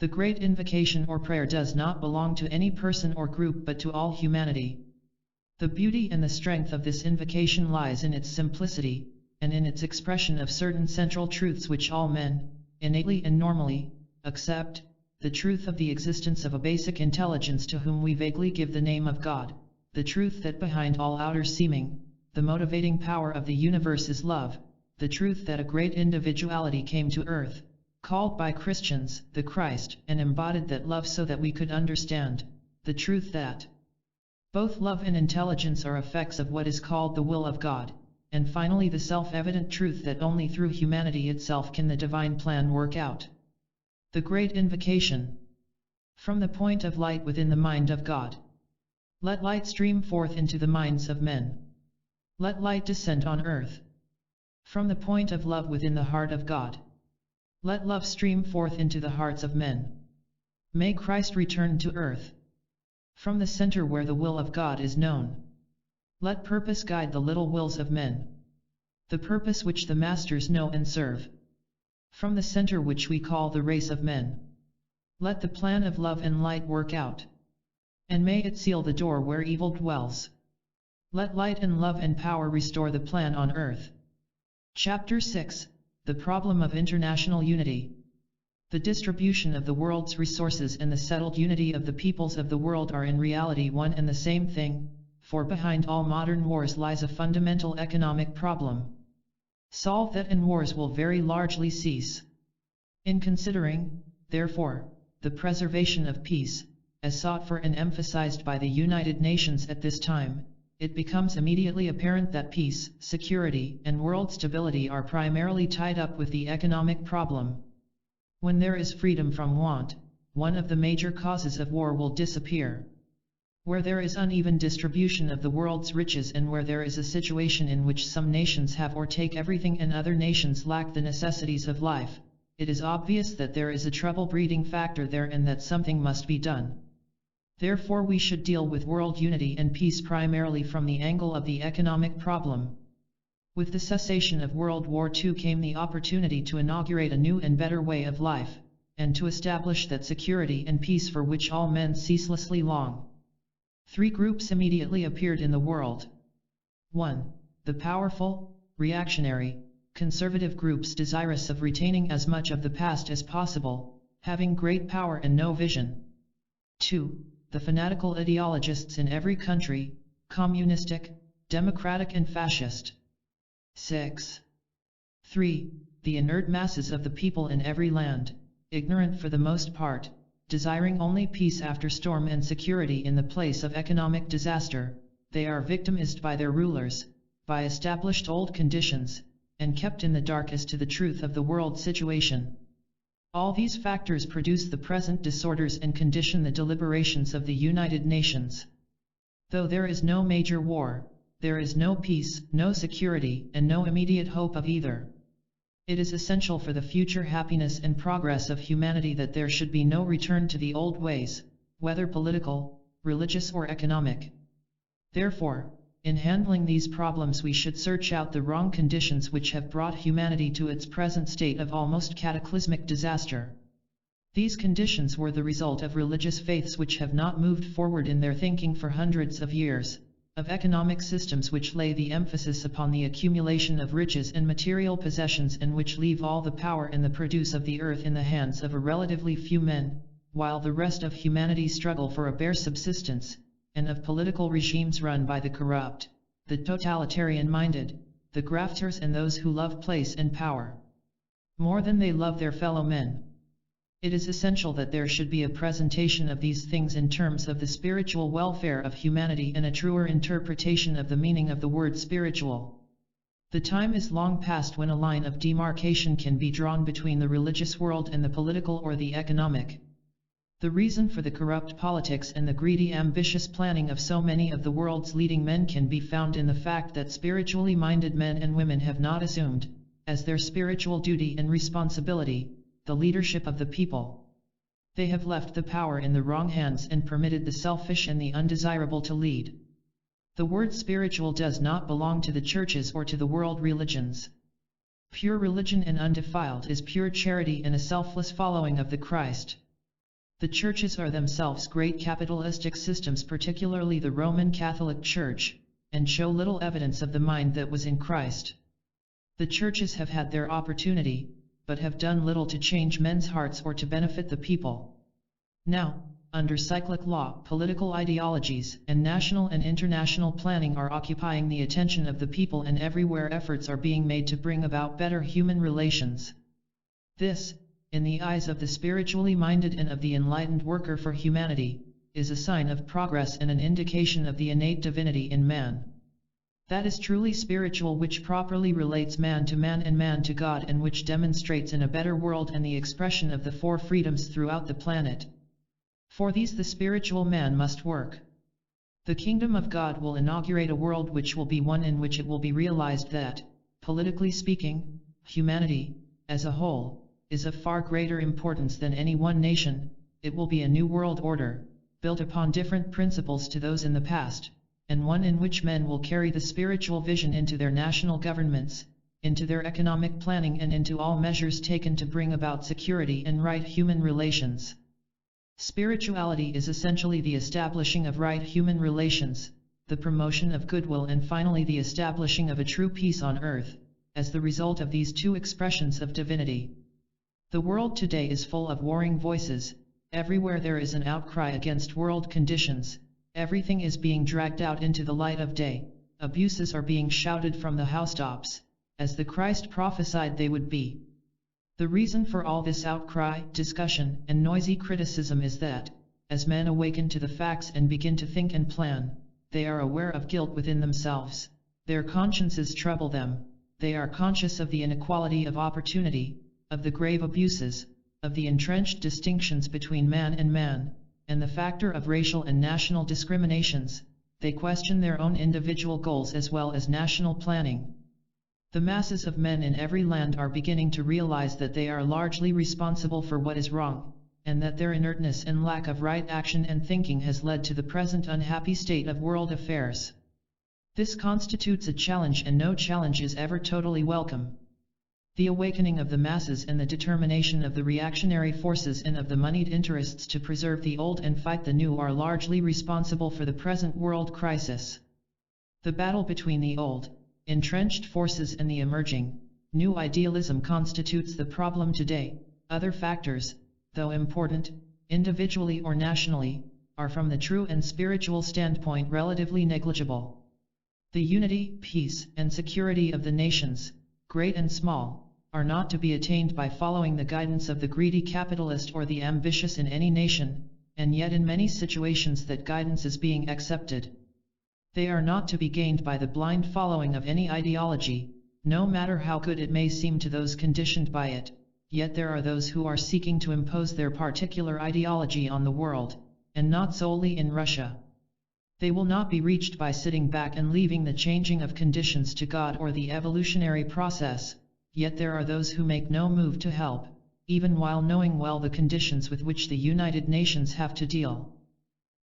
The great invocation or prayer does not belong to any person or group but to all humanity. The beauty and the strength of this invocation lies in its simplicity, and in its expression of certain central truths which all men, innately and normally, accept. The truth of the existence of a basic intelligence to whom we vaguely give the name of God, the truth that behind all outer seeming, the motivating power of the universe is love, the truth that a great individuality came to earth, called by Christians the Christ, and embodied that love so that we could understand, the truth that both love and intelligence are effects of what is called the will of God, and finally the self-evident truth that only through humanity itself can the divine plan work out. The great invocation. From the point of light within the mind of God, let light stream forth into the minds of men. Let light descend on earth. From the point of love within the heart of God, let love stream forth into the hearts of men. May Christ return to earth. From the center where the will of God is known, let purpose guide the little wills of men. The purpose which the masters know and serve. From the center which we call the race of men, let the plan of love and light work out. And may it seal the door where evil dwells. Let light and love and power restore the plan on earth. Chapter 6, The Problem of International Unity. The distribution of the world's resources and the settled unity of the peoples of the world are in reality one and the same thing, for behind all modern wars lies a fundamental economic problem. Solve that and wars will very largely cease. In considering, therefore, the preservation of peace, as sought for and emphasized by the United Nations at this time, it becomes immediately apparent that peace, security, and world stability are primarily tied up with the economic problem. When there is freedom from want, one of the major causes of war will disappear. Where there is uneven distribution of the world's riches and where there is a situation in which some nations have or take everything and other nations lack the necessities of life, it is obvious that there is a trouble-breeding factor there and that something must be done. Therefore we should deal with world unity and peace primarily from the angle of the economic problem. With the cessation of World War II came the opportunity to inaugurate a new and better way of life, and to establish that security and peace for which all men ceaselessly long. Three groups immediately appeared in the world. 1. The powerful, reactionary, conservative groups desirous of retaining as much of the past as possible, having great power and no vision. 2. The fanatical ideologists in every country, communistic, democratic and fascist. 6. 3. The inert masses of the people in every land, ignorant for the most part, desiring only peace after storm and security in the place of economic disaster. They are victimized by their rulers, by established old conditions, and kept in the dark as to the truth of the world situation. All these factors produce the present disorders and condition the deliberations of the United Nations. Though there is no major war, there is no peace, no security, and no immediate hope of either. It is essential for the future happiness and progress of humanity that there should be no return to the old ways, whether political, religious or economic. Therefore, in handling these problems we should search out the wrong conditions which have brought humanity to its present state of almost cataclysmic disaster. These conditions were the result of religious faiths which have not moved forward in their thinking for hundreds of years, of economic systems which lay the emphasis upon the accumulation of riches and material possessions and which leave all the power and the produce of the earth in the hands of a relatively few men, while the rest of humanity struggle for a bare subsistence, and of political regimes run by the corrupt, the totalitarian-minded, the grafters and those who love place and power more than they love their fellow men. It is essential that there should be a presentation of these things in terms of the spiritual welfare of humanity and a truer interpretation of the meaning of the word spiritual. The time is long past when a line of demarcation can be drawn between the religious world and the political or the economic. The reason for the corrupt politics and the greedy ambitious planning of so many of the world's leading men can be found in the fact that spiritually minded men and women have not assumed, as their spiritual duty and responsibility, the leadership of the people. They have left the power in the wrong hands and permitted the selfish and the undesirable to lead. The word spiritual does not belong to the churches or to the world religions. Pure religion and undefiled is pure charity and a selfless following of the Christ. The churches are themselves great capitalistic systems, particularly the Roman Catholic Church, and show little evidence of the mind that was in Christ. The churches have had their opportunity, but have done little to change men's hearts or to benefit the people. Now, under cyclic law, political ideologies, and national and international planning are occupying the attention of the people, and everywhere efforts are being made to bring about better human relations. This, in the eyes of the spiritually minded and of the enlightened worker for humanity, is a sign of progress and an indication of the innate divinity in man. That is truly spiritual which properly relates man to man and man to God, and which demonstrates in a better world and the expression of the four freedoms throughout the planet. For these the spiritual man must work. The kingdom of God will inaugurate a world which will be one in which it will be realized that, politically speaking, humanity, as a whole, is of far greater importance than any one nation. It will be a new world order, built upon different principles to those in the past, and one in which men will carry the spiritual vision into their national governments, into their economic planning, and into all measures taken to bring about security and right human relations. Spirituality is essentially the establishing of right human relations, the promotion of goodwill, and finally the establishing of a true peace on earth, as the result of these two expressions of divinity. The world today is full of warring voices. Everywhere there is an outcry against world conditions. Everything is being dragged out into the light of day. Abuses are being shouted from the housetops, as the Christ prophesied they would be. The reason for all this outcry, discussion, and noisy criticism is that, as men awaken to the facts and begin to think and plan, they are aware of guilt within themselves. Their consciences trouble them. They are conscious of the inequality of opportunity, of the grave abuses, of the entrenched distinctions between man, and the factor of racial and national discriminations. They question their own individual goals as well as national planning. The masses of men in every land are beginning to realize that they are largely responsible for what is wrong, and that their inertness and lack of right action and thinking has led to the present unhappy state of world affairs. This constitutes a challenge, and no challenge is ever totally welcome. The awakening of the masses and the determination of the reactionary forces and of the moneyed interests to preserve the old and fight the new are largely responsible for the present world crisis. The battle between the old, entrenched forces and the emerging, new idealism constitutes the problem today. Other factors, though important, individually or nationally, are from the true and spiritual standpoint relatively negligible. The unity, peace, and security of the nations, great and small, are not to be attained by following the guidance of the greedy capitalist or the ambitious in any nation, and yet in many situations that guidance is being accepted. They are not to be gained by the blind following of any ideology, no matter how good it may seem to those conditioned by it, yet there are those who are seeking to impose their particular ideology on the world, and not solely in Russia. They will not be reached by sitting back and leaving the changing of conditions to God or the evolutionary process, yet there are those who make no move to help, even while knowing well the conditions with which the United Nations have to deal.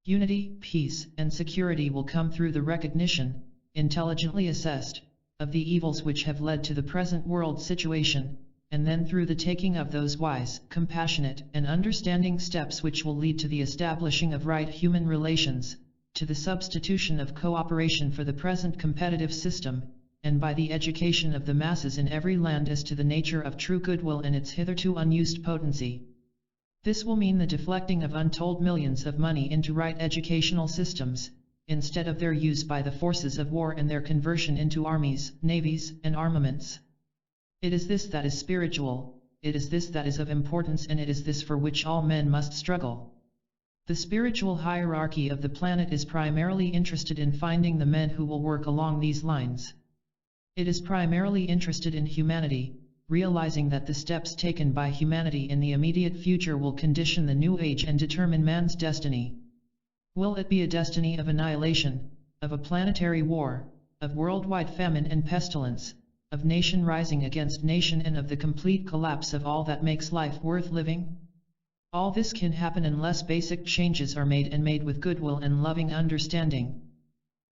Unity, peace, and security will come through the recognition, intelligently assessed, of the evils which have led to the present world situation, and then through the taking of those wise, compassionate, and understanding steps which will lead to the establishing of right human relations, to the substitution of cooperation for the present competitive system, and by the education of the masses in every land as to the nature of true goodwill and its hitherto unused potency. This will mean the deflecting of untold millions of money into right educational systems, instead of their use by the forces of war and their conversion into armies, navies, and armaments. It is this that is spiritual, it is this that is of importance, and it is this for which all men must struggle. The spiritual hierarchy of the planet is primarily interested in finding the men who will work along these lines. It is primarily interested in humanity, realizing that the steps taken by humanity in the immediate future will condition the new age and determine man's destiny. Will it be a destiny of annihilation, of a planetary war, of worldwide famine and pestilence, of nation rising against nation, and of the complete collapse of all that makes life worth living? All this can happen unless basic changes are made, and made with goodwill and loving understanding.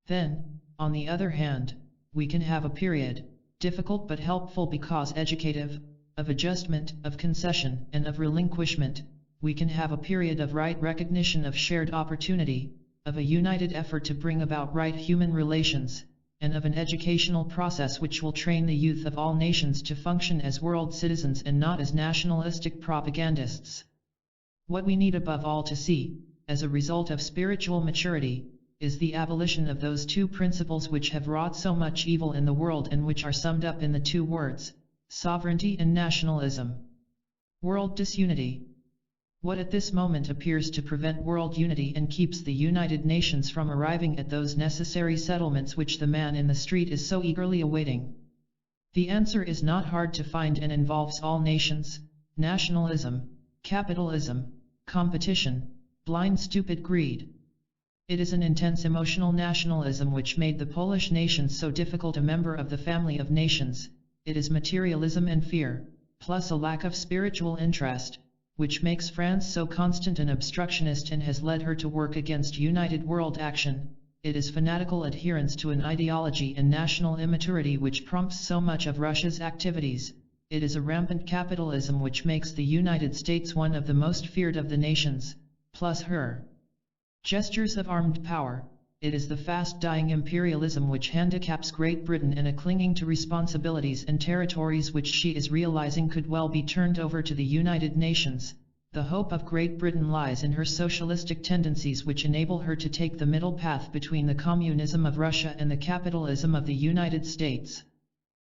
Then, on the other hand, we can have a period, difficult but helpful because educative, of adjustment, of concession, and of relinquishment. We can have a period of right recognition, of shared opportunity, of a united effort to bring about right human relations, and of an educational process which will train the youth of all nations to function as world citizens and not as nationalistic propagandists. What we need above all to see, as a result of spiritual maturity, is the abolition of those two principles which have wrought so much evil in the world and which are summed up in the two words, sovereignty and nationalism. World disunity. What at this moment appears to prevent world unity and keeps the United Nations from arriving at those necessary settlements which the man in the street is so eagerly awaiting? The answer is not hard to find and involves all nations: nationalism, capitalism, competition, blind stupid greed. It is an intense emotional nationalism which made the Polish nation so difficult a member of the family of nations. It is materialism and fear, plus a lack of spiritual interest, which makes France so constant an obstructionist and has led her to work against united world action. It is fanatical adherence to an ideology and national immaturity which prompts so much of Russia's activities. It is a rampant capitalism which makes the United States one of the most feared of the nations, plus her gestures of armed power. it is the fast-dying imperialism which handicaps Great Britain in a clinging to responsibilities and territories which she is realizing could well be turned over to the United Nations. The hope of Great Britain lies in her socialistic tendencies which enable her to take the middle path between the communism of Russia and the capitalism of the United States.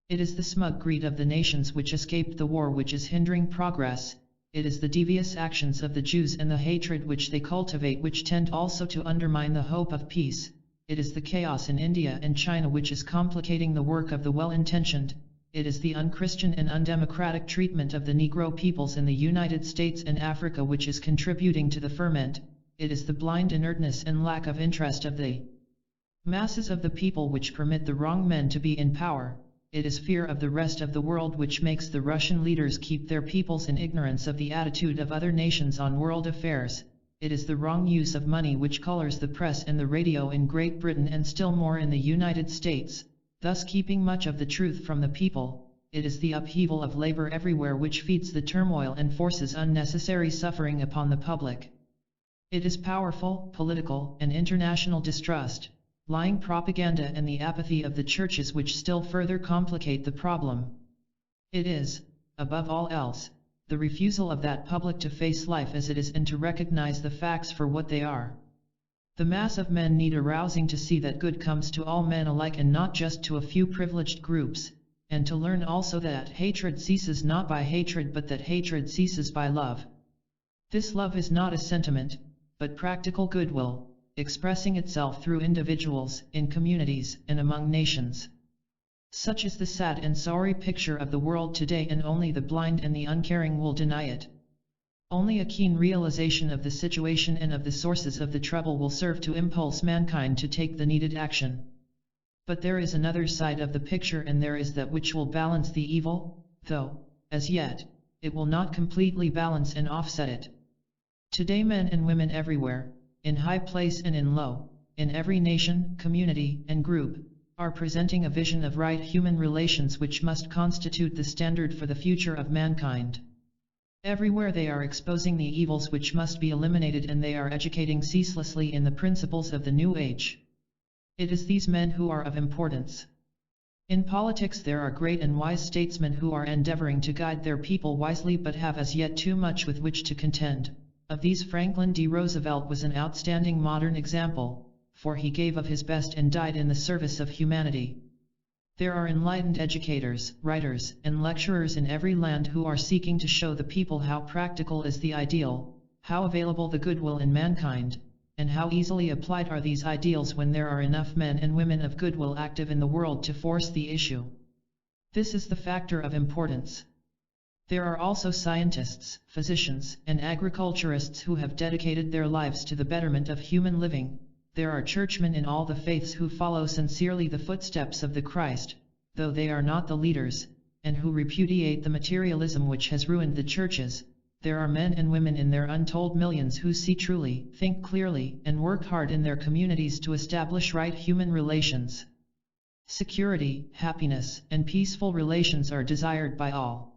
It is the smug greed of the nations which escaped the war which is hindering progress. It is the devious actions of the Jews and the hatred which they cultivate which tend also to undermine the hope of peace. It is the chaos in India and China which is complicating the work of the well-intentioned. It is the unchristian and undemocratic treatment of the Negro peoples in the United States and Africa which is contributing to the ferment. It is the blind inertness and lack of interest of the masses of the people which permit the wrong men to be in power. It is fear of the rest of the world which makes the Russian leaders keep their peoples in ignorance of the attitude of other nations on world affairs. It is the wrong use of money which colors the press and the radio in Great Britain and still more in the United States, thus keeping much of the truth from the people. It is the upheaval of labor everywhere which feeds the turmoil and forces unnecessary suffering upon the public. It is powerful, political, and international distrust, lying propaganda and the apathy of the churches which still further complicate the problem. It is, above all else, the refusal of that public to face life as it is and to recognize the facts for what they are. The mass of men need arousing to see that good comes to all men alike and not just to a few privileged groups, and to learn also that hatred ceases not by hatred but that hatred ceases by love. This love is not a sentiment, but practical goodwill, expressing itself through individuals, in communities, and among nations. Such is the sad and sorry picture of the world today, and only the blind and the uncaring will deny it. Only a keen realization of the situation and of the sources of the trouble will serve to impulse mankind to take the needed action. But there is another side of the picture, and there is that which will balance the evil, though, as yet, it will not completely balance and offset it. Today men and women everywhere, in high place and in low, in every nation, community, and group, are presenting a vision of right human relations which must constitute the standard for the future of mankind. Everywhere they are exposing the evils which must be eliminated, and they are educating ceaselessly in the principles of the new age. It is these men who are of importance. In politics there are great and wise statesmen who are endeavoring to guide their people wisely but have as yet too much with which to contend. Of these Franklin D. Roosevelt was an outstanding modern example, for he gave of his best and died in the service of humanity. There are enlightened educators, writers, and lecturers in every land who are seeking to show the people how practical is the ideal, how available the goodwill in mankind, and how easily applied are these ideals when there are enough men and women of goodwill active in the world to force the issue. This is the factor of importance. There are also scientists, physicians, and agriculturists who have dedicated their lives to the betterment of human living. There are churchmen in all the faiths who follow sincerely the footsteps of the Christ, though they are not the leaders, and who repudiate the materialism which has ruined the churches. There are men and women in their untold millions who see truly, think clearly, and work hard in their communities to establish right human relations. Security, happiness, and peaceful relations are desired by all.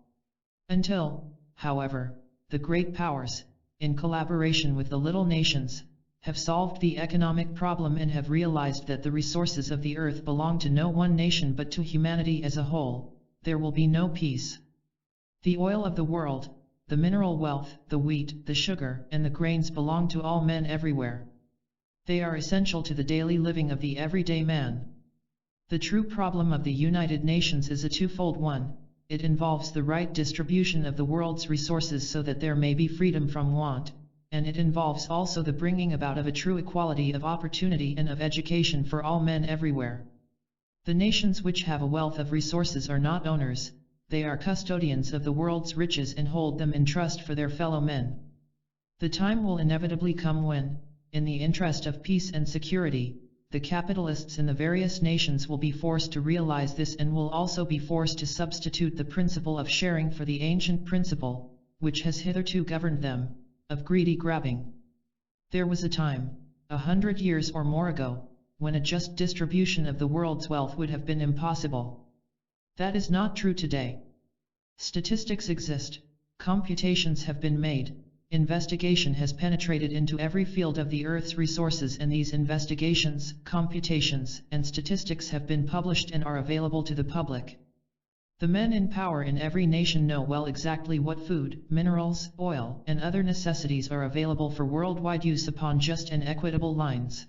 Until, however, the great powers, in collaboration with the little nations, have solved the economic problem and have realized that the resources of the earth belong to no one nation but to humanity as a whole, there will be no peace. The oil of the world, the mineral wealth, the wheat, the sugar, and the grains belong to all men everywhere. They are essential to the daily living of the everyday man. The true problem of the United Nations is a twofold one. It involves the right distribution of the world's resources so that there may be freedom from want, and it involves also the bringing about of a true equality of opportunity and of education for all men everywhere. The nations which have a wealth of resources are not owners, they are custodians of the world's riches and hold them in trust for their fellow men. The time will inevitably come when, in the interest of peace and security, the capitalists in the various nations will be forced to realize this and will also be forced to substitute the principle of sharing for the ancient principle, which has hitherto governed them, of greedy grabbing. There was a time, 100 years or more ago, when a just distribution of the world's wealth would have been impossible. That is not true today. Statistics exist, computations have been made, Investigation has penetrated into every field of the Earth's resources, and these investigations, computations, and statistics have been published and are available to the public. The men in power in every nation know well exactly what food, minerals, oil, and other necessities are available for worldwide use upon just and equitable lines.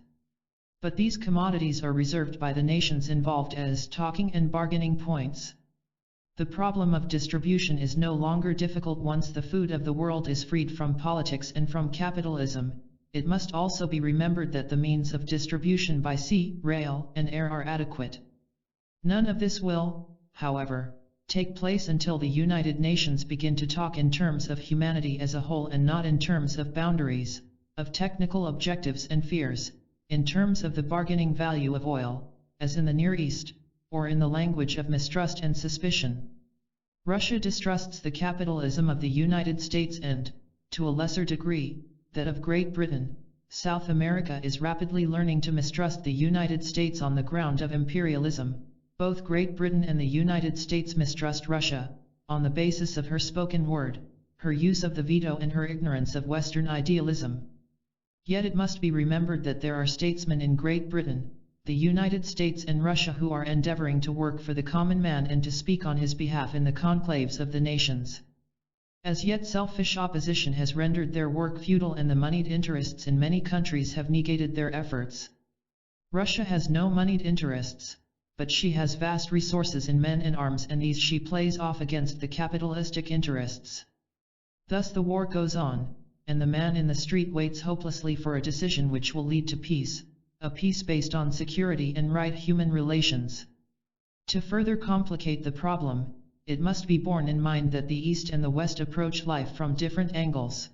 But these commodities are reserved by the nations involved as talking and bargaining points. The problem of distribution is no longer difficult once the food of the world is freed from politics and from capitalism. It must also be remembered that the means of distribution by sea, rail, and air are adequate. None of this will, however, take place until the United Nations begin to talk in terms of humanity as a whole and not in terms of boundaries, of technical objectives and fears, in terms of the bargaining value of oil, as in the Near East, or in the language of mistrust and suspicion. Russia distrusts the capitalism of the United States and, to a lesser degree, that of Great Britain. South America is rapidly learning to mistrust the United States on the ground of imperialism. Both Great Britain and the United States mistrust Russia, on the basis of her spoken word, her use of the veto, and her ignorance of Western idealism. Yet it must be remembered that there are statesmen in Great Britain, the United States and Russia who are endeavoring to work for the common man and to speak on his behalf in the conclaves of the nations. As yet selfish opposition has rendered their work futile, and the moneyed interests in many countries have negated their efforts. Russia has no moneyed interests, but she has vast resources in men and arms, and these she plays off against the capitalistic interests. Thus the war goes on, and the man in the street waits hopelessly for a decision which will lead to peace, a peace based on security and right human relations. To further complicate the problem, it must be borne in mind that the East and the West approach life from different angles.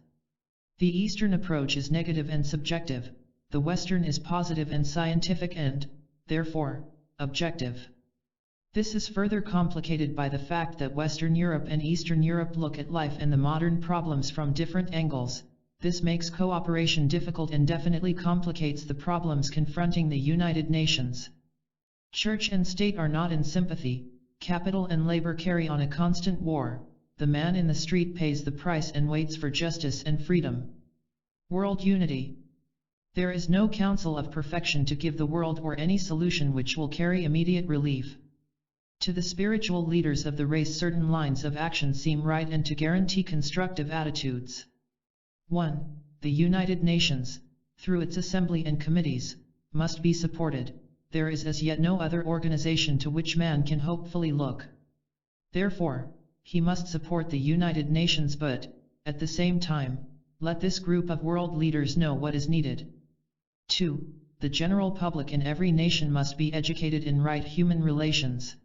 The Eastern approach is negative and subjective, the Western is positive and scientific and, therefore, objective. This is further complicated by the fact that Western Europe and Eastern Europe look at life and the modern problems from different angles. This makes cooperation difficult and definitely complicates the problems confronting the United Nations. Church and state are not in sympathy, capital and labor carry on a constant war, the man in the street pays the price and waits for justice and freedom. World unity. There is no counsel of perfection to give the world or any solution which will carry immediate relief. To the spiritual leaders of the race certain lines of action seem right and to guarantee constructive attitudes. 1. The United Nations, through its assembly and committees, must be supported. There is as yet no other organization to which man can hopefully look. Therefore, he must support the United Nations, but, at the same time, let this group of world leaders know what is needed. 2. The general public in every nation must be educated in right human relations.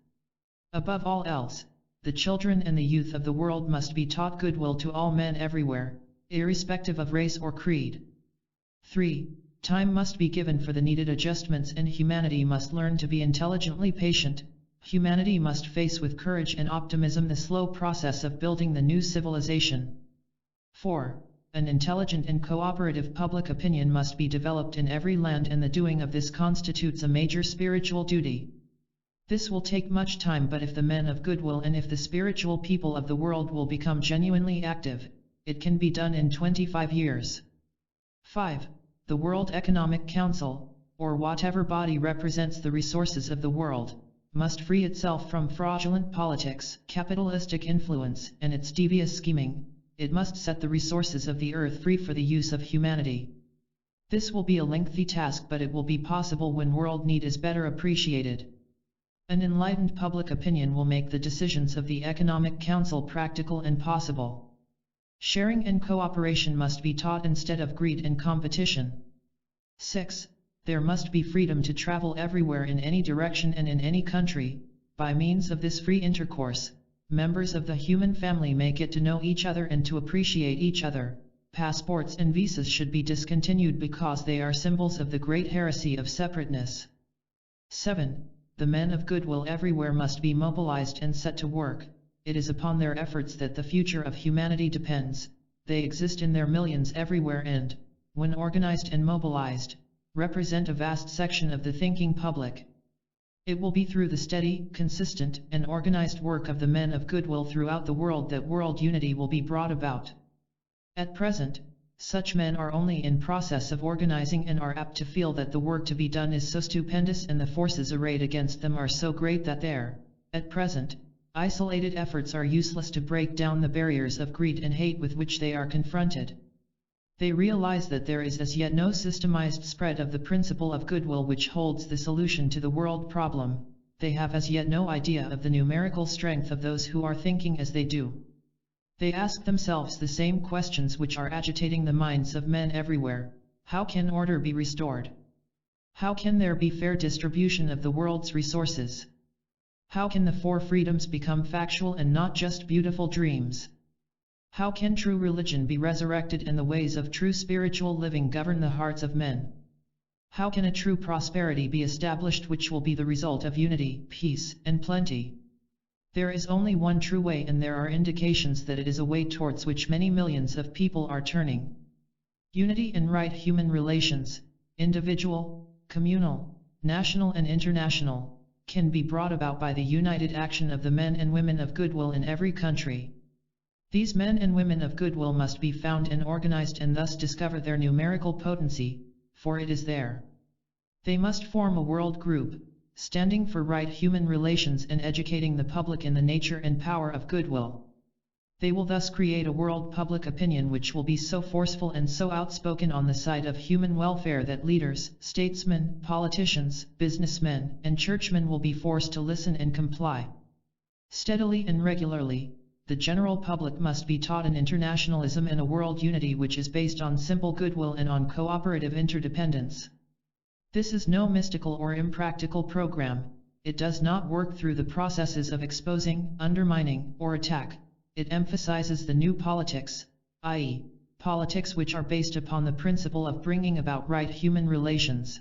Above all else, the children and the youth of the world must be taught goodwill to all men everywhere, irrespective of race or creed. 3. Time must be given for the needed adjustments, and humanity must learn to be intelligently patient. Humanity must face with courage and optimism the slow process of building the new civilization. 4. An intelligent and cooperative public opinion must be developed in every land, and the doing of this constitutes a major spiritual duty. This will take much time, but if the men of goodwill and if the spiritual people of the world will become genuinely active, it can be done in 25 years. 5. The World Economic Council, or whatever body represents the resources of the world, must free itself from fraudulent politics, capitalistic influence, and its devious scheming. It must set the resources of the earth free for the use of humanity. This will be a lengthy task, but it will be possible when world need is better appreciated. An enlightened public opinion will make the decisions of the Economic Council practical and possible. Sharing and cooperation must be taught instead of greed and competition. 6. There must be freedom to travel everywhere in any direction and in any country. By means of this free intercourse, members of the human family may get to know each other and to appreciate each other. Passports and visas should be discontinued because they are symbols of the great heresy of separateness. 7. The men of goodwill everywhere must be mobilized and set to work. It is upon their efforts that the future of humanity depends. They exist in their millions everywhere and, when organized and mobilized, represent a vast section of the thinking public. It will be through the steady, consistent, and organized work of the men of goodwill throughout the world that world unity will be brought about. At present, such men are only in process of organizing and are apt to feel that the work to be done is so stupendous and the forces arrayed against them are so great that their, at present, isolated efforts are useless to break down the barriers of greed and hate with which they are confronted. They realize that there is as yet no systemized spread of the principle of goodwill which holds the solution to the world problem. They have as yet no idea of the numerical strength of those who are thinking as they do. They ask themselves the same questions which are agitating the minds of men everywhere. How can order be restored? How can there be fair distribution of the world's resources? How can the four freedoms become factual and not just beautiful dreams? How can true religion be resurrected and the ways of true spiritual living govern the hearts of men? How can a true prosperity be established which will be the result of unity, peace, and plenty? There is only one true way, and there are indications that it is a way towards which many millions of people are turning. Unity in right human relations, individual, communal, national and international, can be brought about by the united action of the men and women of goodwill in every country. These men and women of goodwill must be found and organized and thus discover their numerical potency, for it is there. They must form a world group, standing for right human relations and educating the public in the nature and power of goodwill. They will thus create a world public opinion which will be so forceful and so outspoken on the side of human welfare that leaders, statesmen, politicians, businessmen, and churchmen will be forced to listen and comply. Steadily and regularly, the general public must be taught an internationalism and a world unity which is based on simple goodwill and on cooperative interdependence. This is no mystical or impractical program. It does not work through the processes of exposing, undermining, or attack. It emphasizes the new politics, i.e., politics which are based upon the principle of bringing about right human relations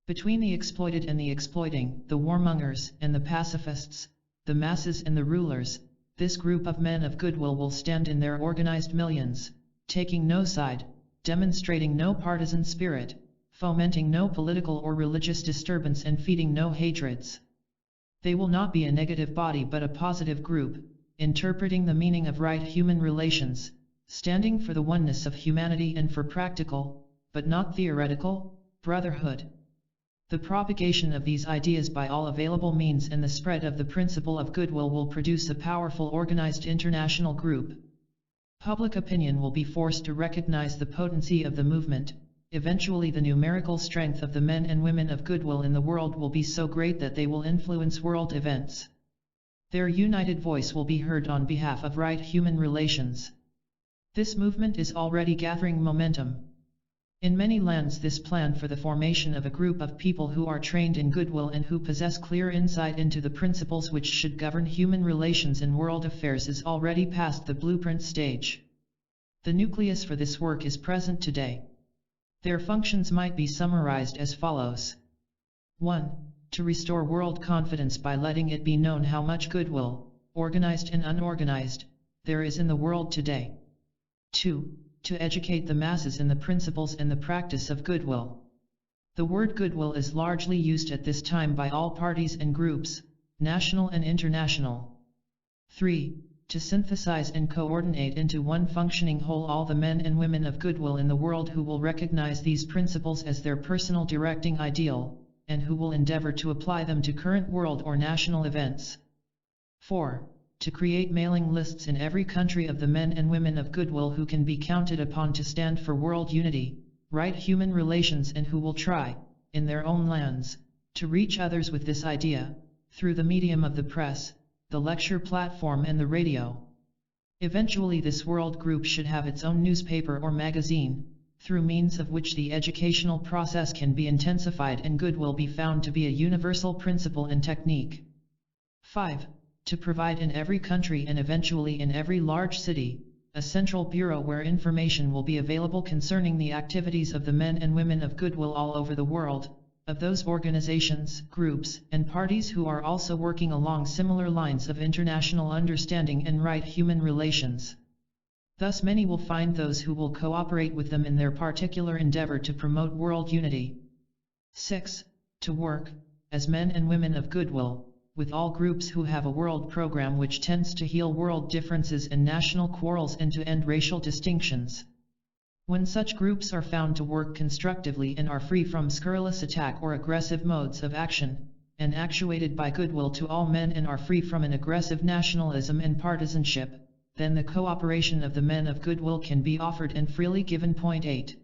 between the exploited and the exploiting, the warmongers and the pacifists, the masses and the rulers. This group of men of goodwill will stand in their organized millions, taking no side, demonstrating no partisan spirit, fomenting no political or religious disturbance and feeding no hatreds. They will not be a negative body but a positive group, interpreting the meaning of right human relations, standing for the oneness of humanity and for practical, but not theoretical, brotherhood. The propagation of these ideas by all available means and the spread of the principle of goodwill will produce a powerful organized international group. Public opinion will be forced to recognize the potency of the movement. Eventually the numerical strength of the men and women of goodwill in the world will be so great that they will influence world events. Their united voice will be heard on behalf of right human relations. This movement is already gathering momentum. In many lands this plan for the formation of a group of people who are trained in goodwill and who possess clear insight into the principles which should govern human relations in world affairs is already past the blueprint stage. The nucleus for this work is present today. Their functions might be summarized as follows. 1. To restore world confidence by letting it be known how much goodwill, organized and unorganized, there is in the world today. 2. To educate the masses in the principles and the practice of goodwill. The word goodwill is largely used at this time by all parties and groups, national and international. 3. To synthesize and coordinate into one functioning whole all the men and women of goodwill in the world who will recognize these principles as their personal directing ideal, and who will endeavor to apply them to current world or national events. 4. To create mailing lists in every country of the men and women of goodwill who can be counted upon to stand for world unity, right human relations and who will try, in their own lands, to reach others with this idea, through the medium of the press, the lecture platform and the radio. Eventually this world group should have its own newspaper or magazine, through means of which the educational process can be intensified and goodwill be found to be a universal principle and technique. 5. To provide in every country and eventually in every large city, a central bureau where information will be available concerning the activities of the men and women of goodwill all over the world, of those organizations, groups, and parties who are also working along similar lines of international understanding and right human relations. Thus many will find those who will cooperate with them in their particular endeavor to promote world unity. 6. To work, as men and women of goodwill, with all groups who have a world program which tends to heal world differences and national quarrels and to end racial distinctions. When such groups are found to work constructively and are free from scurrilous attack or aggressive modes of action, and actuated by goodwill to all men and are free from an aggressive nationalism and partisanship, then the cooperation of the men of goodwill can be offered and freely given. Point 8.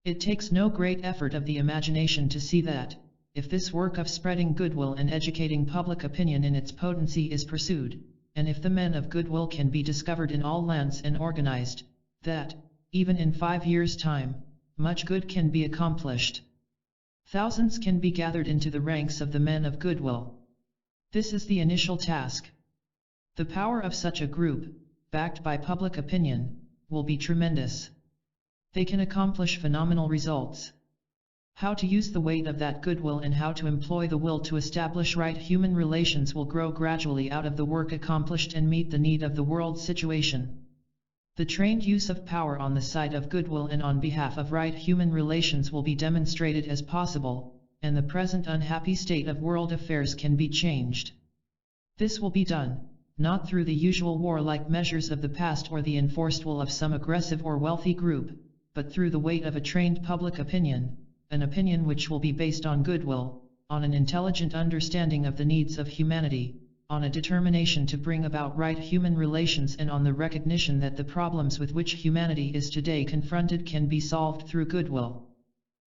It takes no great effort of the imagination to see that, if this work of spreading goodwill and educating public opinion in its potency is pursued, and if the men of goodwill can be discovered in all lands and organized, that, even in 5 years' time, much good can be accomplished. Thousands can be gathered into the ranks of the men of goodwill. This is the initial task. The power of such a group, backed by public opinion, will be tremendous. They can accomplish phenomenal results. How to use the weight of that goodwill and how to employ the will to establish right human relations will grow gradually out of the work accomplished and meet the need of the world's situation. The trained use of power on the side of goodwill and on behalf of right human relations will be demonstrated as possible, and the present unhappy state of world affairs can be changed. This will be done, not through the usual warlike measures of the past or the enforced will of some aggressive or wealthy group, but through the weight of a trained public opinion, an opinion which will be based on goodwill, on an intelligent understanding of the needs of humanity, on a determination to bring about right human relations, and on the recognition that the problems with which humanity is today confronted can be solved through goodwill.